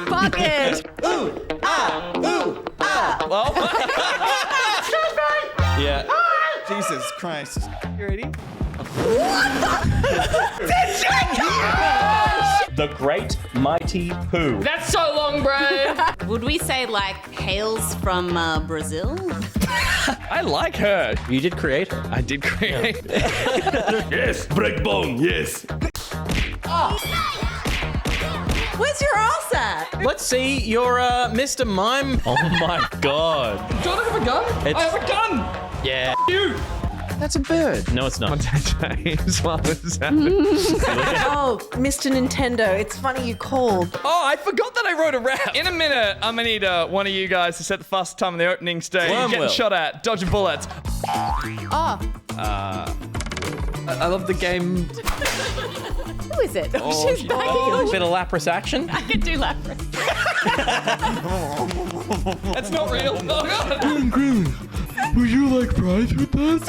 Pocket. Ooh, ah, ooh, ah. Well. Yeah. Jesus Christ. You ready? The Great Mighty Pooh. That's so long, bro. Would we say like hails from Brazil? I like her. You did create her. I did create. Yes, breakbone, yes. Where's your ass at? Let's see your Mr. Mime. Oh my god. Do you want to have a gun? I have a gun. Yeah. You. That's a bird. No, it's not. James, what was happening? Oh, Mr. Nintendo, it's funny you called. Oh, I forgot that I wrote a rap. In a minute, I'm gonna need one of you guys to set the fastest time on the opening stage. Worm Getting will. shot at, dodging bullets. Oh, I love the game. who is it? Oh, She's back. A bit of Lapras action. I can do Lapras. That's not real. Oh god. Would you like fries with us?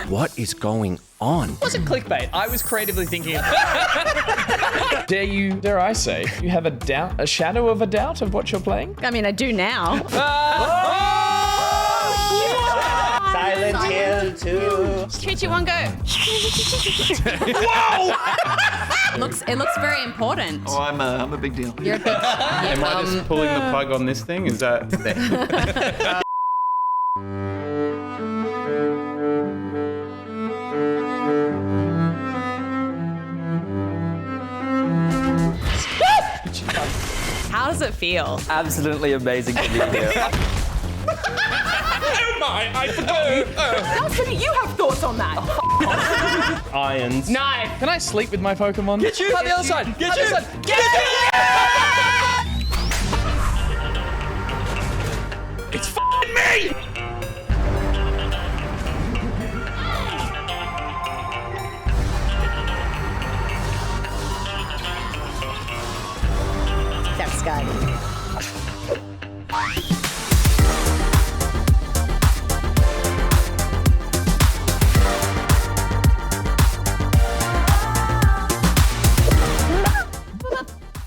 What is going on? It wasn't clickbait. I was creatively thinking. Dare I say, you have a shadow of a doubt of what you're playing? I mean, I do now. Silent Hill 2. 3, 2, 1, go. It looks very important. Oh, I'm a big deal. You're a big. Am I just pulling the plug on this thing? Is that... How does it feel? Absolutely amazing to be here. Oh my! I forgot. You have thoughts on that. Irons. Knife. Can I sleep with my Pokemon? Get you! On the other side. Get On the you! other side. Get you! It's f***ing me! That's Scotty.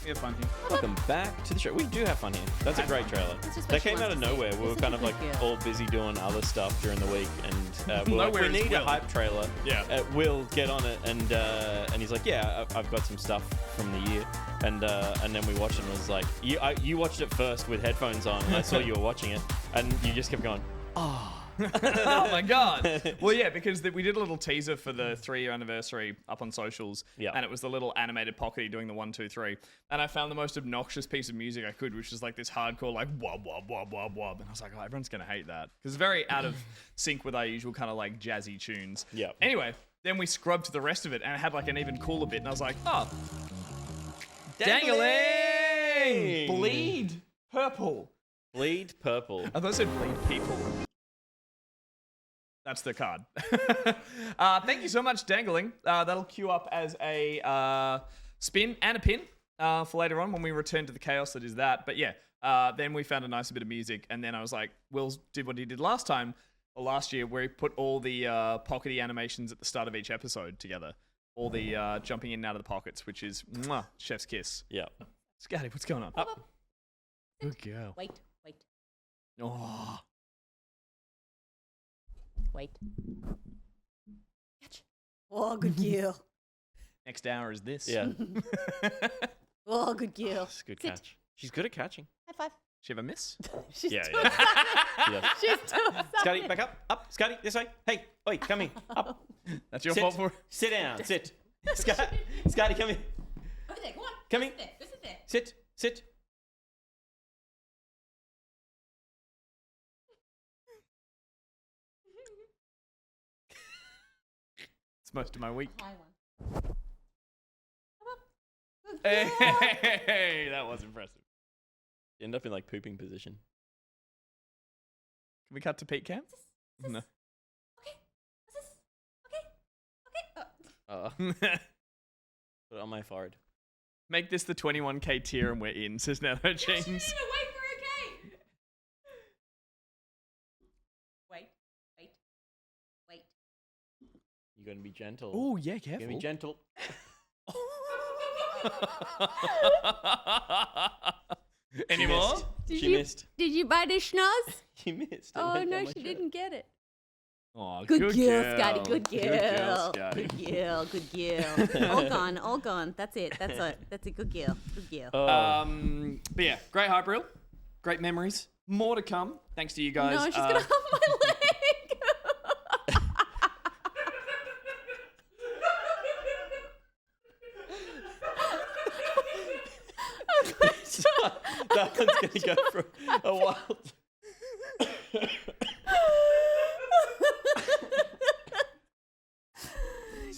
We have fun here. Welcome back to the show. We do have fun here. That's a great trailer. That came out of nowhere. We were kind of like all busy doing other stuff during the week, and we're like, we need a hype trailer. Yeah. We'll get on it, and he's like, yeah, I've got some stuff from the year, and then we watched it and it was like, you watched it first with headphones on, and I saw you were watching it, and you just kept going, oh. Oh my god. Well, yeah, because we did a little teaser for the 3-year anniversary up on socials. Yeah. And it was the little animated pockety doing the 1, 2, 3. And I found the most obnoxious piece of music I could, which is like this hardcore, like wob, wob, wob, wob, wob. And I was like, oh, everyone's going to hate that. Because it's very out of sync with our usual kind of like jazzy tunes. Yeah. Anyway, then we scrubbed to the rest of it and it had like an even cooler bit. And I was like, oh. Dangling! Bleed purple. Bleed purple. I thought it said bleed people. That's the card. Thank you so much, Dangling. That'll queue up as a spin and a pin for later on when we return to the chaos that is that. But yeah, then we found a nice bit of music, and then I was like, Will did what he did last time, or last year, where he put all the pockety animations at the start of each episode together. All the jumping in and out of the pockets, which is mwah, chef's kiss. Yeah. Scotty, what's going on? Up. Good girl. Wait. Oh. Wait. Catch. Oh, good girl. Next hour is this. Yeah. Oh, good girl. It's a good Sit. catch. She's good at catching. High five. She have a miss? She's Yeah, too yeah. excited. Yeah. She's too excited. Scotty, back up. Up. Scotty, this way. Hey, oi, come here. Up. That's your Sit. fault for Sit down. Sit. Scotty, come here. Over there, come on. Come here. Go sit there. Sit. Sit. It's most of my week. High one. Come up. Good Hey, that was impressive. You end up in like pooping position. Can we cut to Pete Camp? No. Okay. What's this? Okay. Put it on my forehead. Make this the 21k tier and we're in, says Nano Jeans. Wait for okay. Wait. You're gonna be gentle. Oh, yeah, You're careful. gonna be gentle. Any more? She missed. Did you buy the schnoz? She missed. It Oh went no, down my she shirt. didn't get it. Oh, Good girl, Scotty. Good Good girl, girl. Scotty. Good girl. Good girl. All gone. All gone. That's it. That's a good girl. Good girl. Oh. But yeah, great hype reel. Great memories. More to come. Thanks to you guys. No, she's gonna hump my leg. That one's gonna go for a while.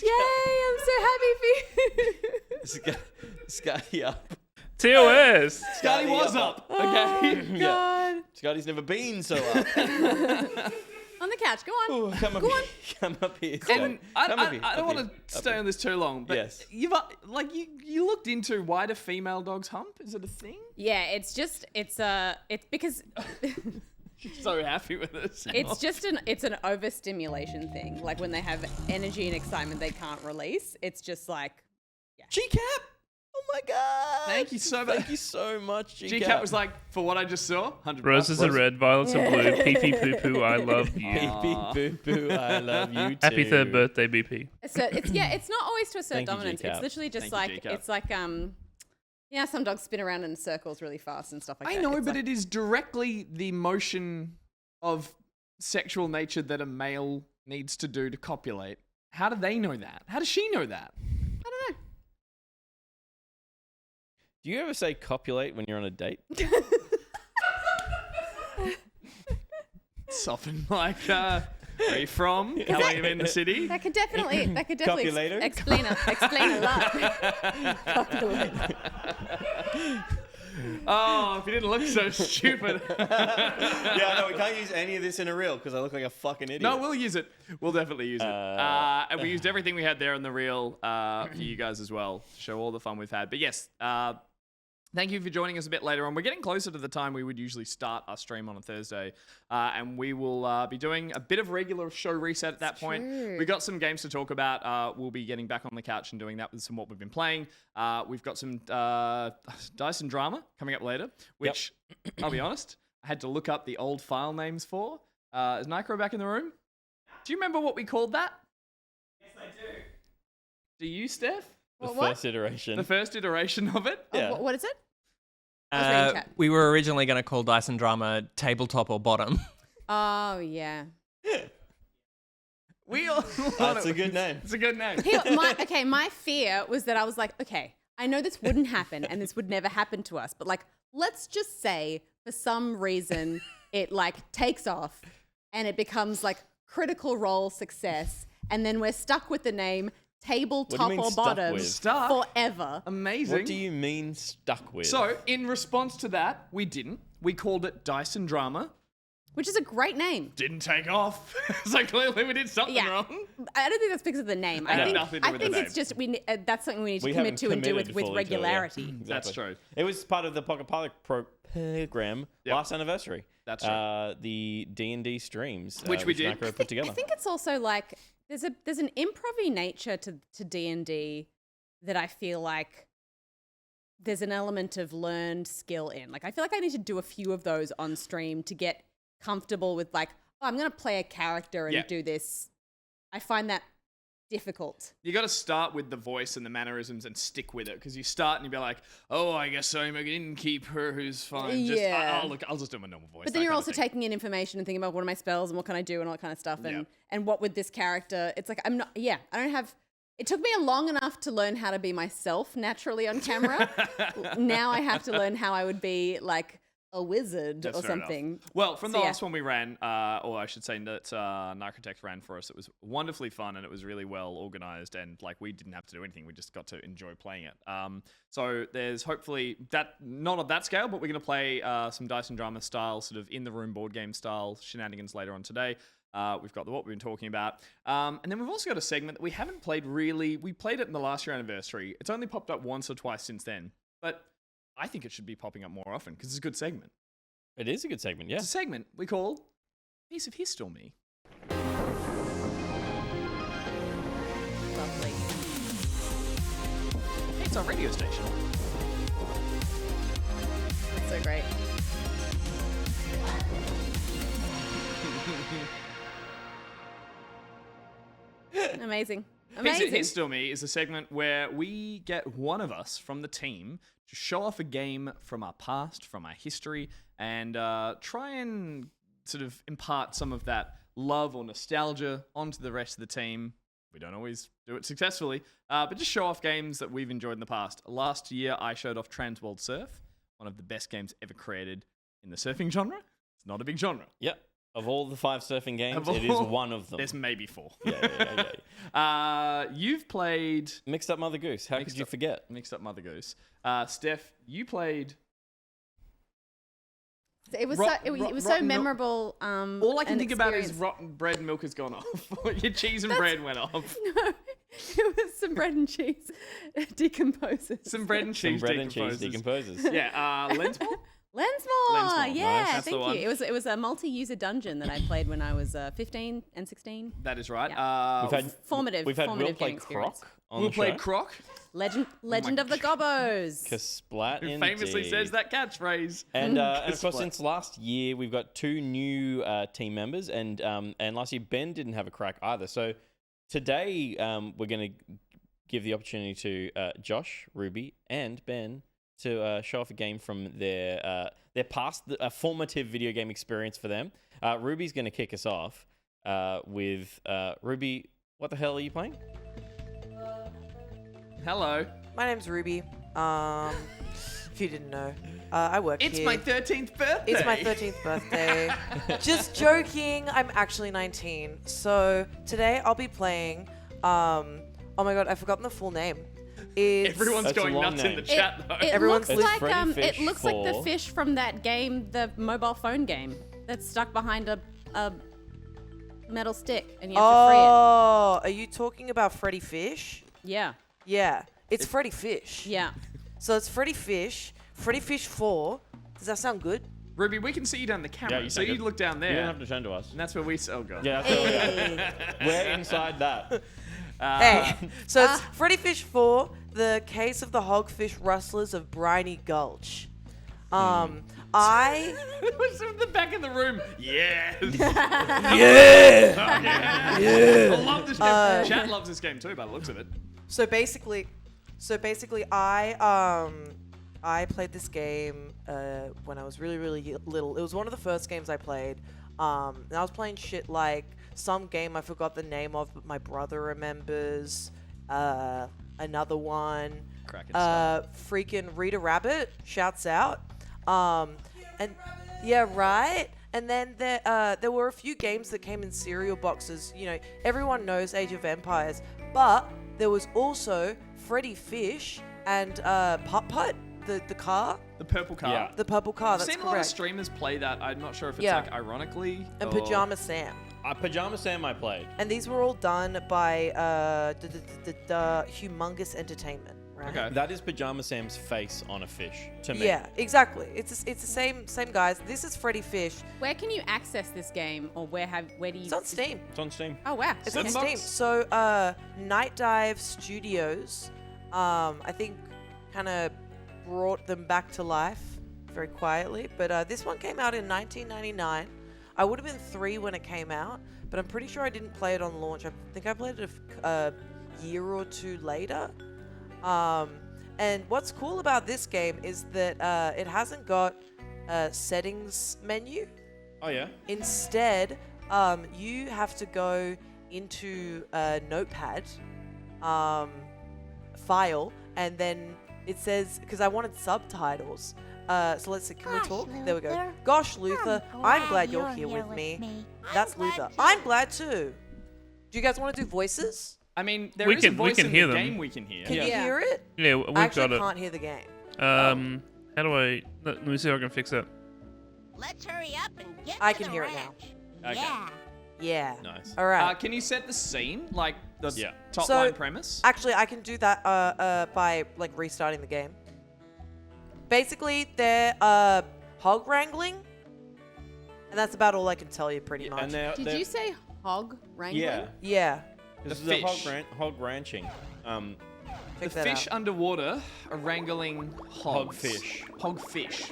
Yay! I'm so happy for you. Scotty up. TOS. Scotty Scotty was up. up. Okay. Yeah. God. Scotty's never been so up. On the couch. Go on. Ooh, come up Go here. on. Come up here. And I Come up here. don't Up want here. to stay on this too long, but Yes. you've you looked into why do female dogs hump? Is it a thing? Yeah, it's because She's so happy with it. it's an overstimulation thing. Like when they have energy and excitement they can't release. It's just like G-Cap. Oh my god. Thank you so much. Thank you so much, G-Cap. G-Cat was like, for what I just saw, 100 Roses are red, violets are blue. Pee pee poo poo, I love you. Pee pee boo boo, I love you too. Happy third birthday, BP. so it's not always to assert Thank you, dominance. G-Cap. It's literally just Thank you, like G-Cap. it's like yeah, some dogs spin around in circles really fast and stuff like I that. know, It's but like, it is directly the motion of sexual nature that a male needs to do to copulate. How do they know that? How does she know that? I don't know. Do you ever say copulate when you're on a date? Soften like, where are you from? How long you been in the city? That could definitely Copulator? explain a lot. Copulate. Oh, if you didn't look so stupid. Yeah, no, we can't use any of this in a reel because I look like a fucking idiot. No, we'll use it. We'll definitely use it. And we used everything we had there in the reel for you guys as well to show all the fun we've had. But yes, thank you for joining us a bit later on. We're getting closer to the time we would usually start our stream on a Thursday. And we will be doing a bit of regular show reset at that point. true. We got some games to talk about. We'll be getting back on the couch and doing that with some what we've been playing. We've got some Dice and Drama coming up later, which, I'll be honest, I had to look up the old file names for. Is Nikro back in the room? Do you remember what we called that? Yes, I do. Do you, Steph? The What? first iteration. The first iteration of it? Yeah. What is it? I was reading chat. We were originally going to call Dyson Drama tabletop or bottom. Oh yeah. We all That's a good name. It's a good name. My fear was that I was like, okay, I know this wouldn't happen and this would never happen to us, but like, let's just say for some reason it like takes off and it becomes like Critical Role success, and then we're stuck with the name tabletop mean or stuck bottom with? Stuck? forever. Amazing. What do you mean stuck with? So, in response to that, we didn't. We called it Dyson Drama. Which is a great name. Didn't take off. So clearly we did something Yeah. wrong. I don't think that's because of the name. Had I think, nothing to do with the it's just that's something we need to We commit haven't to and do committed with fully to it, yeah. regularity. Exactly. That's true. It was part of the Pocket Pilot program Yep. last anniversary. That's right. The D&D streams, Which we did. Macro put together. I think it's also like there's an improv-y nature to D&D that I feel like there's an element of learned skill in. Like I feel like I need to do a few of those on stream to get comfortable with like, oh, I'm going to play a character and Yeah. do this. I find that difficult. You got to start with the voice and the mannerisms and stick with it, because you start and you be like, oh, I guess I'm an innkeeper who's fine. Just, Yeah. I'll just do my normal voice. But then that you're kind also of thing. taking in information and thinking about what are my spells and what can I do and all that kind of stuff. Yeah. And what would this character, it's like, I don't have, it took me long enough to learn how to be myself naturally on camera. Now I have to learn how I would be like a wizard That's or fair enough. something. Well, from the So, yeah. last one we ran, or I should say that Narcotex ran for us, it was wonderfully fun and it was really well organized, and like we didn't have to do anything, we just got to enjoy playing it. So there's hopefully that, not on that scale, but we're going to play some Dice and Drama style, sort of in the room board game style shenanigans later on today. We've got what we've been talking about. And then we've also got a segment that we haven't played really. We played it in the last year anniversary. It's only popped up once or twice since then, but I think it should be popping up more often because it's a good segment. It is a good segment, yeah. It's a segment we call Piece of History. Lovely. it's our radio station. That's so great. Amazing. Amazing. Here's Still Me is a segment where we get one of us from the team to show off a game from our past, from our history, and try and sort of impart some of that love or nostalgia onto the rest of the team. We don't always do it successfully, but just show off games that we've enjoyed in the past. Last year, I showed off Transworld Surf, one of the best games ever created in the surfing genre. It's not a big genre. Yep. Of all the 5 surfing games, it is one of them. There's maybe 4. Yeah. You've played Mixed Up Mother Goose. How could you forget? Mixed Up Mother Goose. Steph, you played. It was Rotten so memorable. All I can think about is experience. rotten bread and milk has gone off. Your cheese and bread went off. No, it was some bread and cheese decomposes. Some bread and cheese Some bread and cheese decomposes. decomposes. Yeah, Lensmore? Lensmore, Lensmore, yeah, nice. That's the thank one. you. It was a multi-user dungeon that I played when I was 15 and 16. That is right. We've had Formative. We've had formative Will play gaming experience. Croc on Will the played show. Croc, Legend of the Gobbos. Splat who famously indeed. says that catchphrase. And of course, Splat. since last year, we've got 2 new team members, and last year Ben didn't have a crack either. So today we're going to give the opportunity to Josh, Ruby, and Ben to show off a game from their past, a formative video game experience for them. Ruby's going to kick us off with Ruby. What the hell are you playing? Hello. My name's Ruby. If you didn't know, I work It's here. my 13th birthday. It's my 13th birthday. Just joking. I'm actually 19. So today I'll be playing. Oh my god, I've forgotten the full name. It's Everyone's That's a going long nuts in name. the chat though. It Everyone's looks like Freddy Fish it looks like the 4. fish from that game, the mobile phone game that's stuck behind a metal stick and you have to free Oh, are you talking about Freddy Fish? it. Yeah, Yeah, it's Freddy Fish. yeah. So it's Freddy Fish 4. Does that sound good? Ruby, we can see you down the camera, you so sound you good. look down You there, don't have to turn to us. and that's where we. Oh god. Yeah, that's what we're inside that. Hey, so it's Freddy Fish 4, the case of the hogfish rustlers of Briny Gulch. I What's in the back of the room? Yes. Yeah! I love this game. Chat loves this game too, by the looks of it. so basically I played this game when I was really little. It was one of the first games I played. And I was playing shit like some game I forgot the name of, but my brother remembers. Another one. Kraken Freaking Rita Rabbit shouts out. And yeah, right. And then there were a few games that came in cereal boxes. You know, everyone knows Age of Empires, but there was also Freddy Fish and Putt Putt, the car, The purple car. Yeah. the purple car. I've That's seen a lot of correct. streamers play that. I'm not sure if it's Yeah. like ironically. And or- Pajama Sam. Pajama Sam I played. And these were all done by Humongous Entertainment, right? Okay. That is Pajama Sam's face on a fish to me. Yeah, exactly. It's the same guys. This is Freddy Fish. Where can you access this game, or where do you? It's on Steam. It's on Steam. Oh wow. It's okay. on Steam. Steam. So, Night Dive Studios, I think, kind of brought them back to life very quietly. But this one came out in 1999. I would have been 3 when it came out, but I'm pretty sure I didn't play it on launch. I think I played it a year or 2 later. And what's cool about this game is that it hasn't got a settings menu. Oh yeah. Instead, you have to go into a notepad file, and then it says, because I wanted subtitles. So let's see, can we talk? There we go. Gosh, Luther, I'm glad you're here with me. That's Luther. I'm glad too. Do you guys want to do voices? I mean, there We is a can voice in hear the them. game we can hear. Can you Yeah. hear it? Yeah, we've I actually got it. can't hear the game. How do I? Let me see if I can fix that. Let's hurry up and get I to can the hear it now. ranch. Okay. Yeah. Yeah. Nice. All right. Can you set the scene, like the Yeah. top So- line premise? Actually, I can do that by like restarting the game. Basically, they're hog wrangling, and that's about all I can tell you, pretty much. And they're, Did they're- you say hog wrangling? Yeah. Yeah. This The is a fish. hog ranching. The that fish out. underwater are wrangling hogs. Hogfish. Hogfish.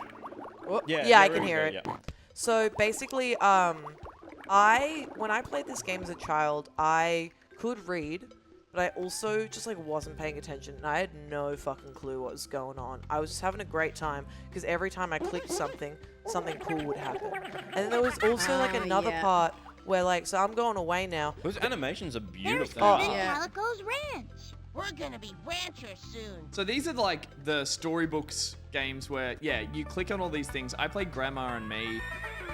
Oh, Yeah, yeah, I there can we hear go, it. yeah. So basically, when I played this game as a child, I could read, but I also just like wasn't paying attention, and I had no fucking clue what was going on. I was just having a great time because every time I clicked something, something cool would happen. And then there was also like another yeah. part where like, so I'm going away now. Those animations are There's beautiful. Oh, Freddy yeah. Calico's ranch. We're gonna be ranchers soon. So these are like the storybooks games where, yeah, you click on all these things. I played Grandma and Me,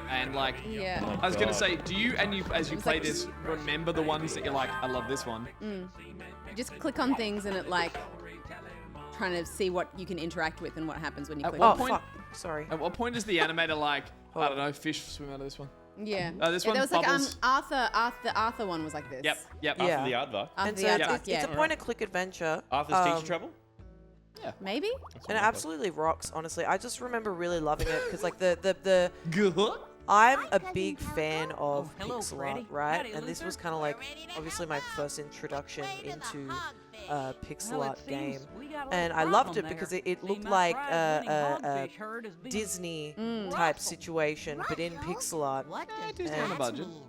and like, Yeah. I was gonna God. say, do you, and you, as you was play like- this, remember the ones that you're like, I love this one? You just click on things and it like trying to see what you can interact with and what happens when you At click. what Oh on point- fuck, sorry. At what point is the animator like, I don't know, fish swim out of this one? Yeah. This Yeah, one, there was like Bubbles. the Arthur one was like this. Yep. Yeah. After the aardvark. After And the so Arthur, it's yeah. a point-and-click adventure. Arthur's Teacher Trouble? Maybe. And it absolutely rocks, honestly. I just remember really loving it because, like, the Good. I'm a big fan of hello, pixel Freddy. art, right? Howdy, And this Luther. was kind of like Ready to obviously my first introduction into pixel Well, it art game, seems we got a and little I loved it problem because there. it looked See, my like prize-winning a hogfish herd is being Disney Mm. type situation, but in pixel art. What does Disney that on a budget. mean?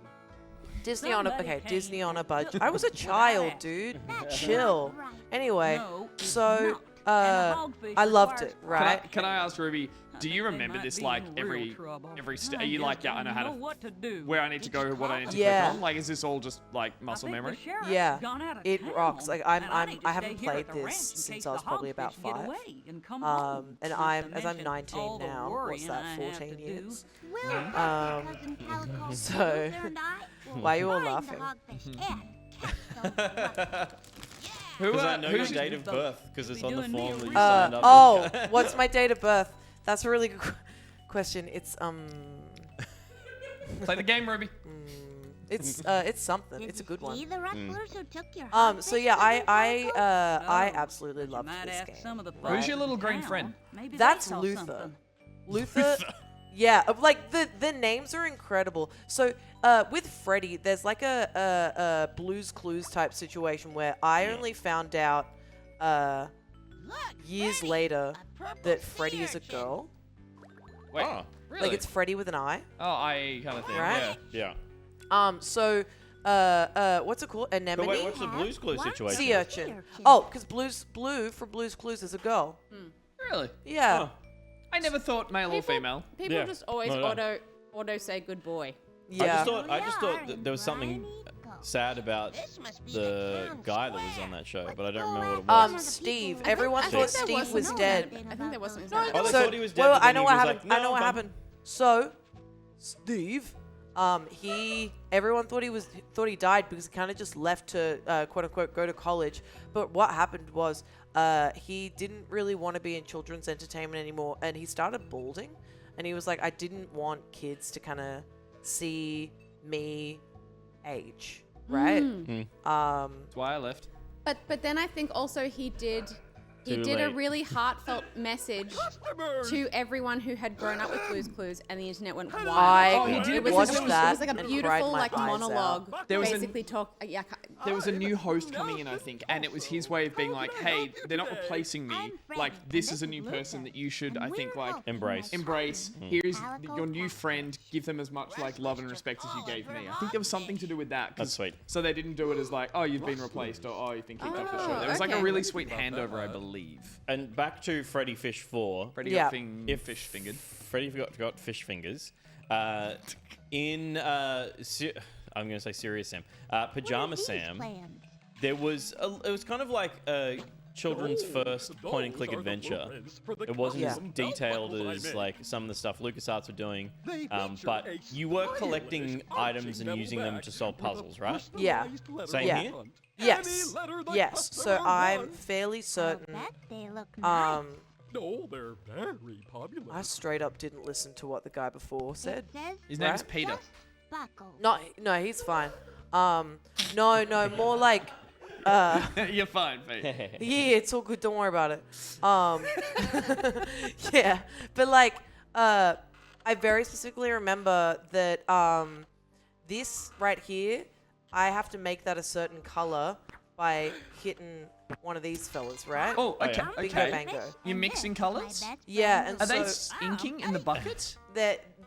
Disney on a Somebody okay, came Disney on a and budget. took I was a what I child, asked. dude. That's Chill. not right. Anyway, No, it's so not. And the hogfish I loved requires it, right? Can I ask Ruby, do you They remember might this be like in real trouble. every I are you like, just yeah, I know don't how to, what to do. where I need to go, what I need to Yeah. click on? Like, is this all just like I muscle think the memory? sheriff's Yeah, gone out of it town, rocks. Like, and I need to I haven't stay here played at the ranch this in since case I was the probably about hogfish get 5. away and come home, And not I'm to as I'm mention 19 all the now. What's worrying that? I have 14 to years. Will Um, Cousin Calico, so- Luther and I will Why are you all find the laughing? hogfish and catch those runs. Because I are- know who's- your date of birth, because it's on the Be doing me a form that you real- signed up. Oh, what's my date of birth? That's a really good question. It's Play the game, Ruby. it's something. Did It's a you good see one. the rustlers who took your So hogfish, yeah, Cousin Calico? I Oh, absolutely but you loved might this ask game. some of the Who's folks your little in green town. friend? Maybe they That's saw Luther. something. Luther. Yeah, like the names are incredible. So with Freddy, there's like a Blue's Clues type situation where I only found out Look, years Freddy, later a purple that Freddy is a sea urchin. girl. Wait, Oh. really? Like it's Freddy with an I. oh, I kind of thing. Right? Yeah. Yeah. So what's it called? But Anemone. wait, what's the Blue's Clues One situation? Sea urchin. Oh, because Blue for Blue's Clues is a girl. Really? Yeah. Oh. I never thought male or female. People Yeah. just always No, no. auto say good boy. Yeah. I just thought that there was something sad about This must be the town guy that was square. on that show, Let's but I don't go remember what it ask was. some Steve. people. Everyone I thought think there Steve was no dead. one I think there wasn't. about Oh, they So- thought he was dead. Well, but I then know he what was happened. like, I know "No, what I'm happened. So, Steve, everyone thought he died because he kind of just left to quote unquote go to college. But what happened was he didn't really want to be in children's entertainment anymore, and he started balding. And he was like, I didn't want kids to kind of see me age, right? That's why I left. But then I think also he did Too a late. really heartfelt message to everyone who had grown up with Blue's Clues, and the internet went wild. I he did. It was, watched it was, that it was like a and beautiful cried my like eyes monologue. There was basically There was a new host coming in, I think, and it was his way of being like, "Hey, they're not replacing me. Like, this is a new person that you should, I think, like Embrace. embrace. Here's your new friend. Give them as much like love and respect as you gave me." I think there was something to do with that. 'cause- That's sweet. So they didn't do it as like, "Oh, you've been replaced," or "Oh, you've been kicked off the show." There was like a okay. really sweet handover, I believe. And back to Freddy Fish 4. Freddy Yeah. got fish fingered. Freddy got fish fingers. In I'm going to say Serious Sam. Pajama Sam. There was it was kind of like a children's first point and click adventure. It wasn't as detailed as like some of the stuff LucasArts were doing, but you were collecting items and using them to solve puzzles, right? Yeah. Same Yeah. here. Yes. Yes. So I'm fairly certain. They look nice. No, they're very popular. I straight up didn't listen to what the guy before said. It says His name's Right? Peter. buckle. No, he's fine. No, more like. You're fine, Pete. Yeah, it's all good. Don't worry about it. Yeah, but like, I very specifically remember that this right here, I have to make that a certain color by hitting one of these fellas, right? Oh, okay, yeah. Bingo okay. bango. You're mixing colours? Yeah, and Are they so inking in the bucket?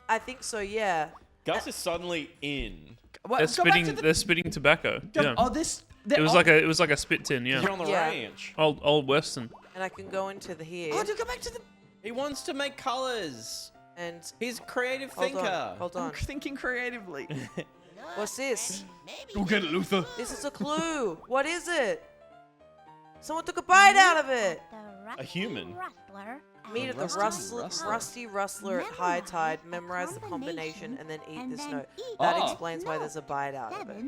I think so. Yeah. Gus is suddenly in. Well, They're go back to spitting. the- They're spitting tobacco. go- Yeah. Oh, this. It was like a spit tin. You're Yeah. on the Yeah. ranch. Old Western. And I can go into the here. Oh, go back to the. He wants to make colors. And He's a creative hold thinker. on, hold I'm on. thinking creatively. What's this? Go get it, Luther. This is a clue. What is it? Someone took a bite out of it. A human. Meet at the rusty rustler at high tide. Memorize the combination and then eat this note. That Oh. explains why there's a bite out of it.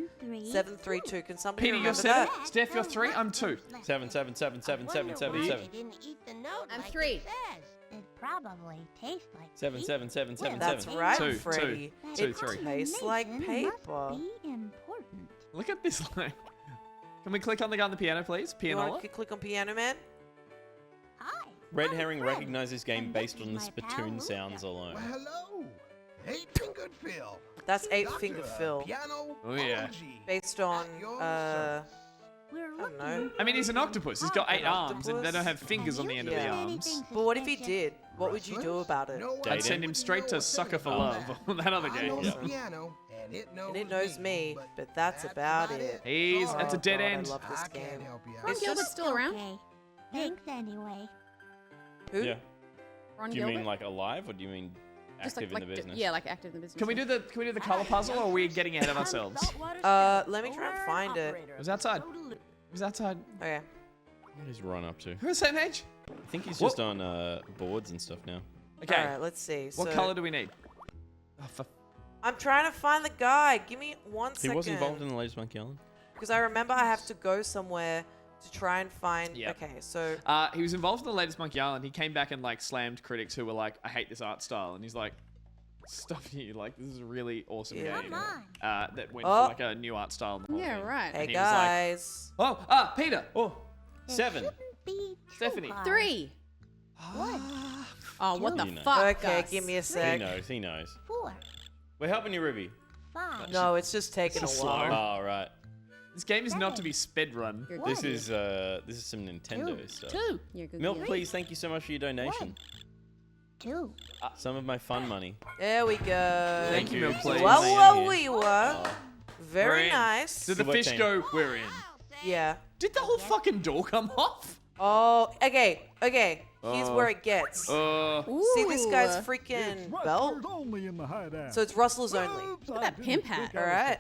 732. Can somebody Peter, you're remember 7. that? Steph, you're 3. I'm 2. 7, 7, 7, 7, 7, 7, 7. I'm 3. It probably tastes like 7, 7, 7, 7, That's 7. right, 2, Freddie. 2, It 3. tastes like paper. Look at this line. Can we click on the guy on the piano, please? You Pianola? want to click on Piano Man? Hi. Red Herring recognizes this game based on the spittoon sounds alone. hello. 8-fingered Phil. That's 8-Fingered Phil. Piano Oh, yeah. Based on, I don't know. I mean, he's an octopus. He's got 8 An arms, and they octopus? don't have fingers on the end of the Yeah. arms. But what if he did? What would you do about it? No one I'd send would him straight know to a Sucker thing for about Love that. on that other I game. know Yeah. the piano, and it knows, And it knows me, but that's That's about it. He's, that's a Oh, dead God, end. I love this I can't game. help you out. Ron It's Gilbert's just- still around? Okay. Thanks anyway. Who? Yeah. Ron Do you Gilbert? mean like alive or do you mean Just active in the business? Yeah, like active in the business. Can we do the color puzzle, or are we getting ahead of ourselves? Let me try and find it. It was outside. It was outside. Okay. What is Ron up to? We're the same age. I think he's What? just on boards and stuff now. Okay. All right, let's see. What So, color do we need? Oh, for I'm trying to find the guy. Give me 1 He second. was involved in the latest Monkey Island. Because I remember I have to go somewhere to try and find. Yep. Okay, so He was involved in the latest Monkey Island. He came back and like slammed critics who were like, "I hate this art style," and he's like, "Stuff you like. This is a really awesome Yeah. game." Come on. That went Oh. for like a new art style. And the whole Yeah, thing. right. hey he was like- guys. Oh, Peter. Oh, It 7. shouldn't be too Stephanie. hard. 3. Oh, what the You know. fuck? Okay, Gus? give me a He sec. knows. He knows. 4, We're helping you, Ruby. 5. No, it's just taking a This is while. Oh, right. This game is not to be sped run. You're This good. is some Nintendo Two. stuff. 2. You're good. Milk, Gilbert. please. Thank you so much for your donation. 2. Some of my fun money. There we go. Thank you, Milk, please. Whoa, Laying whoa, here. we were. Oh. We're Very in. nice. Did the Good fish team. go? We're in. Yeah. Did the whole fucking door come off? Oh, okay. Here's Oh. where it gets. See this guy's Ooh. freaking belt? only in the hideout. So it's rustlers only. Look at that pimp hat. All right.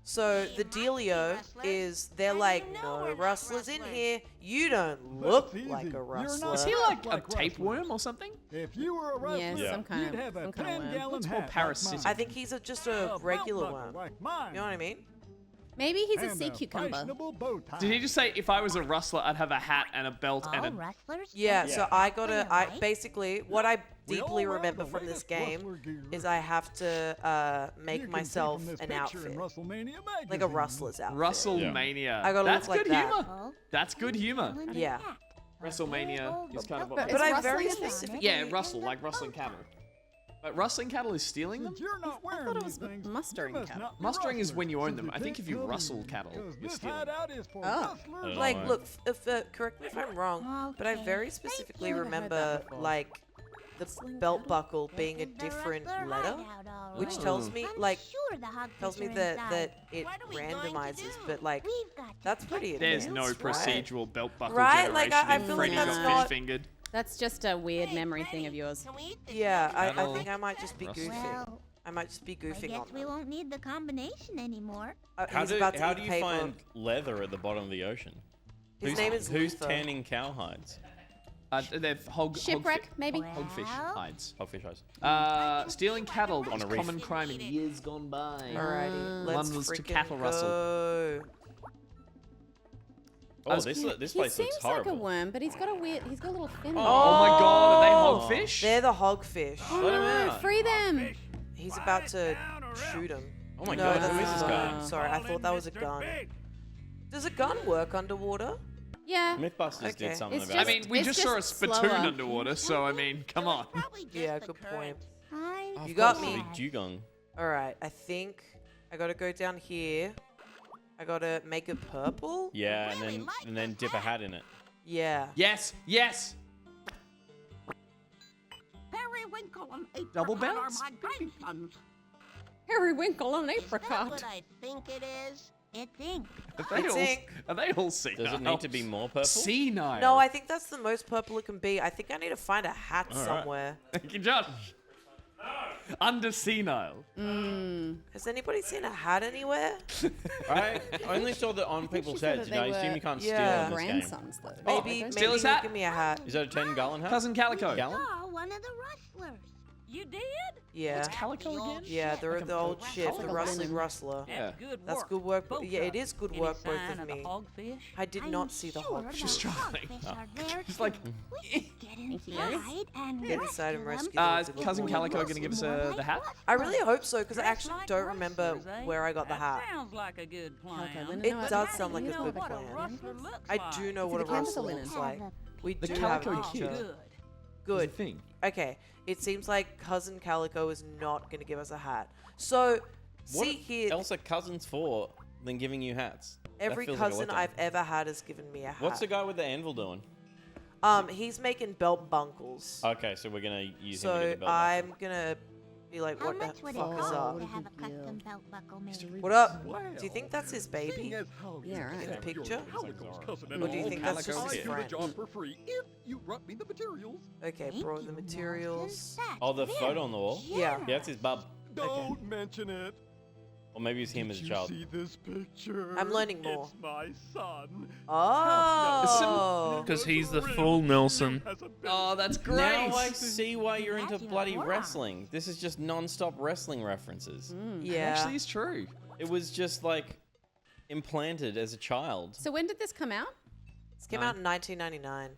So the dealio is they're like, no rustlers in here. You don't look like a rustler. Is he like a tapeworm or something? If you were a wrestler, Yeah, Yeah. some kind you'd of have a some kind of worm. 10-gallon It's more hat parasitic. I think he's just a regular worm. Like mine. You know what I mean? Maybe he's a And sea cucumber. fashionable bow tie. Did he just say if I was a rustler, I'd have a hat and a belt All and a... rustlers? Yeah, Yeah. so I gotta, I Right. basically, what I We all deeply wear remember the from this latest game rustler gear. is I have to You make can see myself from this an picture in outfit. WrestleMania Like a magazine. rustler's outfit. WrestleMania. I gotta That's look like good that. humor. Oh, That's good humor. cylinder Yeah. hat. WrestleMania is kind of what But makes But Is I very rustling it? specifically. Yeah, rustle, like rustling cattle. But rustling cattle is stealing them? Since you're not wearing thought it these was things, mustering you must cattle. not be Mustering is when you own rustlers, them. I since think if you can't rustle kill cattle, them, 'cause you're this stealing. hideout is for Oh. rustlers. Like, Oh. look, correct me if I'm wrong, but I Okay. very specifically you. Never heard remember that before. like the Rustling belt cattle? buckle being a This is the different rustler letter, hideout, all which right. tells me I'm like sure the hogfish tells me are that inside. it What are we going to randomizes, do? but like We've got to that's get pretty There's advanced, no right? procedural belt buckle Right? generation Like, I in feel Freddy like got that's fish not- fingered. That's just a weird memory thing of yours. Can we eat this Yeah, I Cattle, think I might just be rustle. goofing. Well, I might just be I goofing guess on we them. won't need the combination anymore. How He's do about to how eat do you paper. find leather at the bottom of the ocean? His name is Who's Luther. tanning cowhides? They're Shipwreck, maybe? hogfish Well- hides. Hogfish hides. Stealing cattle On was a reef. common crime in years gone by. Alrighty, let's One was to freaking cattle rustle. go. Oh, this He place seems looks like horrible. a worm, but he's got a little fin. Oh my god, are Oh. they hogfish? They're the hogfish. Let him No, out. free them. He's about to shoot him. Oh my No, god, that's who is a this guy? Sorry, I thought that was a gun. Does a gun work underwater? Yeah. Mythbusters Okay. did something It's about I just- mean, we It's just saw a just spittoon slower. underwater, so I mean, come on. Probably just Yeah, the good current. point. Hi. it. You got Of course, me. the dugong. Alright, I think I gotta go down here. I gotta make it purple. Yeah, really and like then this dip a hat. hat in it. Yeah. Yes, yes. Periwinkle and apricot Double are bounce? my grandsons. Periwinkle and Is that apricot. what I think it is? It's ink. Are they all senile? Does it need to be more purple? Senile. No, I think that's the most purple it can be. I think I need to find a hat All right. somewhere. Thank you, Josh. Under senile. Has anybody seen a hat anywhere? I only saw that on I think people's she said heads. that You know, they I assume were you can't Yeah. steal in this game. Grandsons, though. Maybe, Steal maybe his you hat? give me a hat. Is that a 10-gallon hat? Cousin Calico. Gallon? Oh, one of the rustlers. You did? Yeah. What's Calico again? Yeah, the old shit, the Calico rustling linen. rustler. Yeah. That's good work. That's good work. Both Yeah, it of is good Any work, both sign of the me. hogfish? I did not see the hog. She's trying. It's like, get inside and Get inside and rescue the Cousin little Calico ones. going to give us the hat? I really hope so, because I Dress actually like don't remember rustlers, eh? where I got the That hat. sounds like a good plan. linen. It No, I does think sound like You a know good what a plan. rustler looks I like. do know Is what it a the canvas rustler or looks linen? like. We The do have a Calico picture. kid. Good. Good. Thing. Okay, it seems like Cousin Calico is not going to give us a hat. So, What see here, else are cousins for than giving you hats? That every feels like a cousin letdown. I've ever had has given me a hat. What's the guy with the anvil doing? He's making belt buckles. Okay, so we're gonna use him to So get the belt. I'm gonna be like, How what the much would it fuck is cost up? to have a custom belt buckle made? What up? Do you think that's his baby? Yeah, right. In the picture? Or Or do you think that's just his I do the friend? job for free if you brought me the materials. Okay, Thank bro, you, the Moses. materials. That's Oh, the very photo on the wall? Yeah. Yeah, that's his bub. Don't mention it. Or maybe it's him Did as a you child. see this picture? I'm learning more. It's my son. Oh. Because he's the full Nelson. Oh, that's great. Now I see why you're into Imagine bloody more. wrestling. This is just non-stop wrestling references. Yeah. Actually, it's true. It was just like implanted as a child. So when did this come out? This came out in 1999.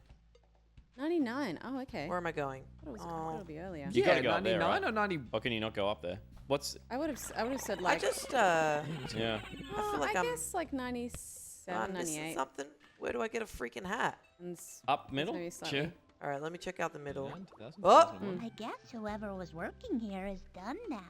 99. Oh, okay. Where am I going? I thought it was it'll be earlier. You gotta go up there, 99 right? or 90. Or can you not go up there? What's... I would have said I like. just, Yeah. I feel like I I'm guess like 97, missing 98. something. Where do I get a freaking hat? And Up middle? maybe slightly. Sure. All right, let me check out the middle. Oh! I guess whoever was working here is done now.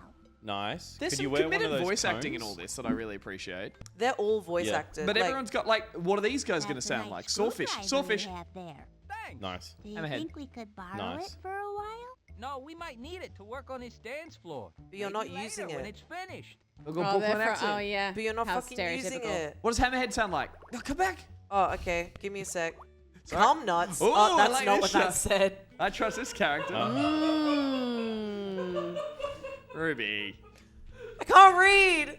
Nice. There's Could some you wear one committed of those voice acting in cones? all this that I really appreciate. They're all voice Yeah. acted. But like, everyone's got like, what are these guys going to That's a sound nice like? Sawfish. screwdriver Sawfish. you have there. Thanks. Nice. Do you Hammerhead. think we could borrow Nice. it for a while? No, we might need it to work on his dance floor. But you're Maybe not using later when it. it's finished. We'll go Oh, Brooklyn they're accent. oh yeah. But you're not How fucking using stereotypical. it. What does Hammerhead sound like? Oh, come back. Oh, okay. Give me a sec. Sorry? Come nuts. Ooh, Oh, I that's like not this what that shot. said. I trust this character. Mm. Ruby. I can't read.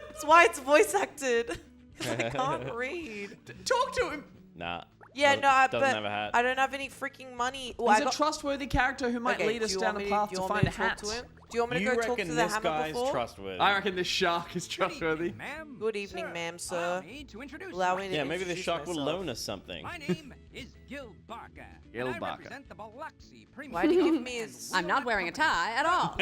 That's why it's voice acted. 'Cause I can't read. Talk to him. Nah. Yeah, Doesn't- no, doesn't but have a hat. I don't have any freaking money. Well, He's I a got- trustworthy character who might Okay, lead do us you down want the me- path do you to want me find a to talk hat. to him? Do you want me to You go talk reckon to the this hammer guy's before? trustworthy? I reckon this shark is trustworthy. Ma'am, Good evening, sir, ma'am, sir. allow me to introduce Allow myself. me to Yeah, maybe the introduce shark will myself. loan us something. My name is Gil Barker. Gil and I Barker. represent the Biloxi Premium Why'd you give Company me and his- I'm not wearing a tie at all.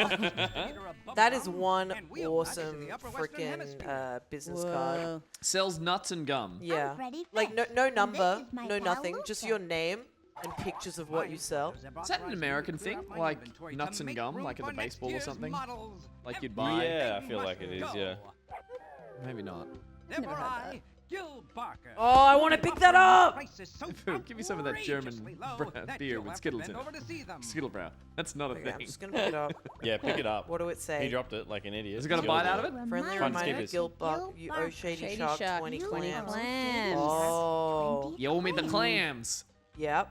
That is one and wheel matches in awesome the upper western freaking hemisphere. business card. Whoa. Sells nuts and gum. Yeah. Freddy Like no Fish, no and number, this is my no pal nothing, just Luca. your name and pictures of what you sell. Is that an American thing? Like nuts and gum, like at the baseball or something? Like you'd buy? Yeah, I feel like it is, yeah. Maybe not. Therefore, Never had I, Gil Barker. Oh, I want to pick that up. Prices so Give me some of that German outrageously low brown that beer you'll with have to Skittles bend in it. over to see them. Skittlebrow. That's not a Okay, I'm thing. just gonna pick it up. Yeah, pick it up. What do it He say? dropped it like an idiot. Has it got a It's bite yours. out of it? Friendly Fun reminder, stickers. Gil Buck, you owe Shady, Shady Shark Shark, 20 20 clams. clams. Oh, You owe me the clams. yep,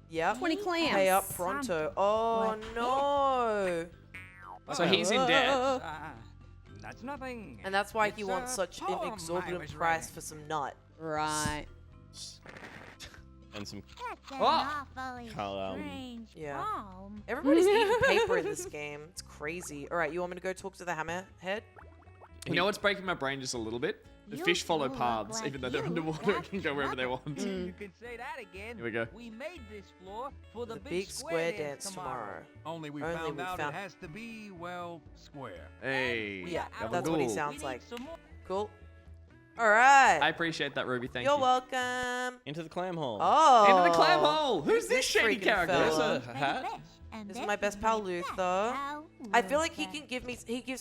yep. 20 clams. Pay up pronto. Oh no. So he's in debt. That's nothing. And that's why It's he wants a such an poem I exorbitant was price writing. for some nut. Right. And some... That's an Oh. awfully strange Yeah. poem. Everybody's eating paper in this game. It's crazy. All right, you want me to go talk to the hammerhead? You know what's breaking my brain just a little bit? The You fish follow two look paths, like even though they're you underwater and got can go wherever they want. You can say that again. Here we go. We made this floor for the, The big square dance tomorrow. Only we Only found we out found- it has to be, well, square. Hey. Yeah, Gabagool. that's what he We sounds need like. some more. Cool. All right. I appreciate that, Ruby. Thank You're you. welcome. Into the clam hole. Oh. Into the clam hole. Who's this shady freaking character? fella? There's a hat? And This is my best pal, Luther. pal I feel like he gives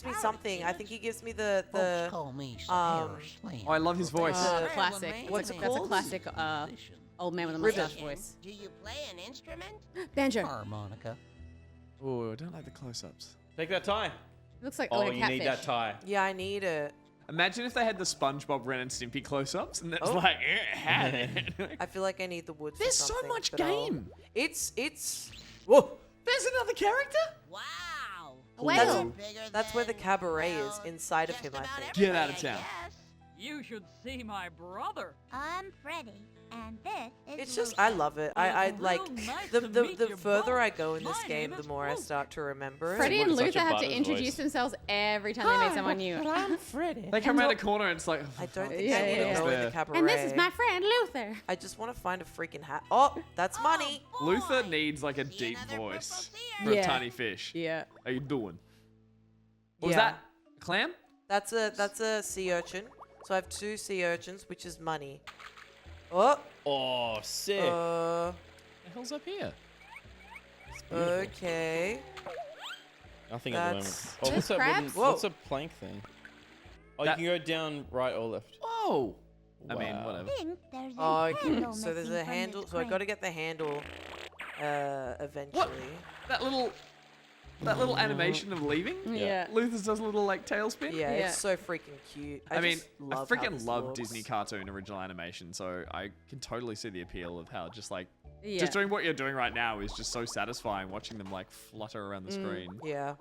me something. I think he gives me the Call me um, Oh, I love his voice. Classic. What's it That's a called? classic old man with a Ribbon. mustache voice. Do you play an instrument? Banjo. Harmonica. Oh, I don't like the close-ups. Take that tie. It looks like Oh, like a you catfish. need that tie. yeah, I need it. Imagine if they had the SpongeBob, Ren and Stimpy close-ups, and it's Oh. like, had it. I feel like I need the woods. There's for so something, much but I'll- game. It's. Whoa, there's another character. Wow. Well, That's where the cabaret is, inside of him, I think. Get out of town. You should see my brother. I'm Freddy, and this is It's just, I love it. I Real like nice the to meet you further both. I go in this My game, name the is more I Luther. start to remember it. Freddie and Such a Luther have to Butters introduce voice. themselves every time they meet someone new. I'm Freddy. They come around a corner and it's like, I don't think Yeah, I need yeah, to yeah. go in There. the cabaret. And this is my friend Luther. I just want to find a freaking hat. Oh, that's money. Luther needs like a deep voice for a Yeah. tiny fish. Yeah. How you doing? What was Yeah. that? A clam? That's a sea urchin. So I have 2 sea urchins, which is money. Oh, Oh, sick. What the hell's up here? okay. Nothing at the moment. That's- Oh, what's that wooden, crabs? what's Whoa. a plank thing? Oh, That- you can go down right or left. Oh. I mean, Wow. whatever. Think there's a Oh, okay. handle So there's missing a from handle. this So I got to crate. get the handle. Eventually. That little animation of leaving? Yeah. Luther does a little like tailspin? Yeah, Yeah. it's so freaking cute. I mean, just I love how freaking this love looks. Disney cartoon original animation, so I can totally see the appeal of how just like Yeah. just doing what you're doing right now is just so satisfying watching them like flutter around the screen. Yeah.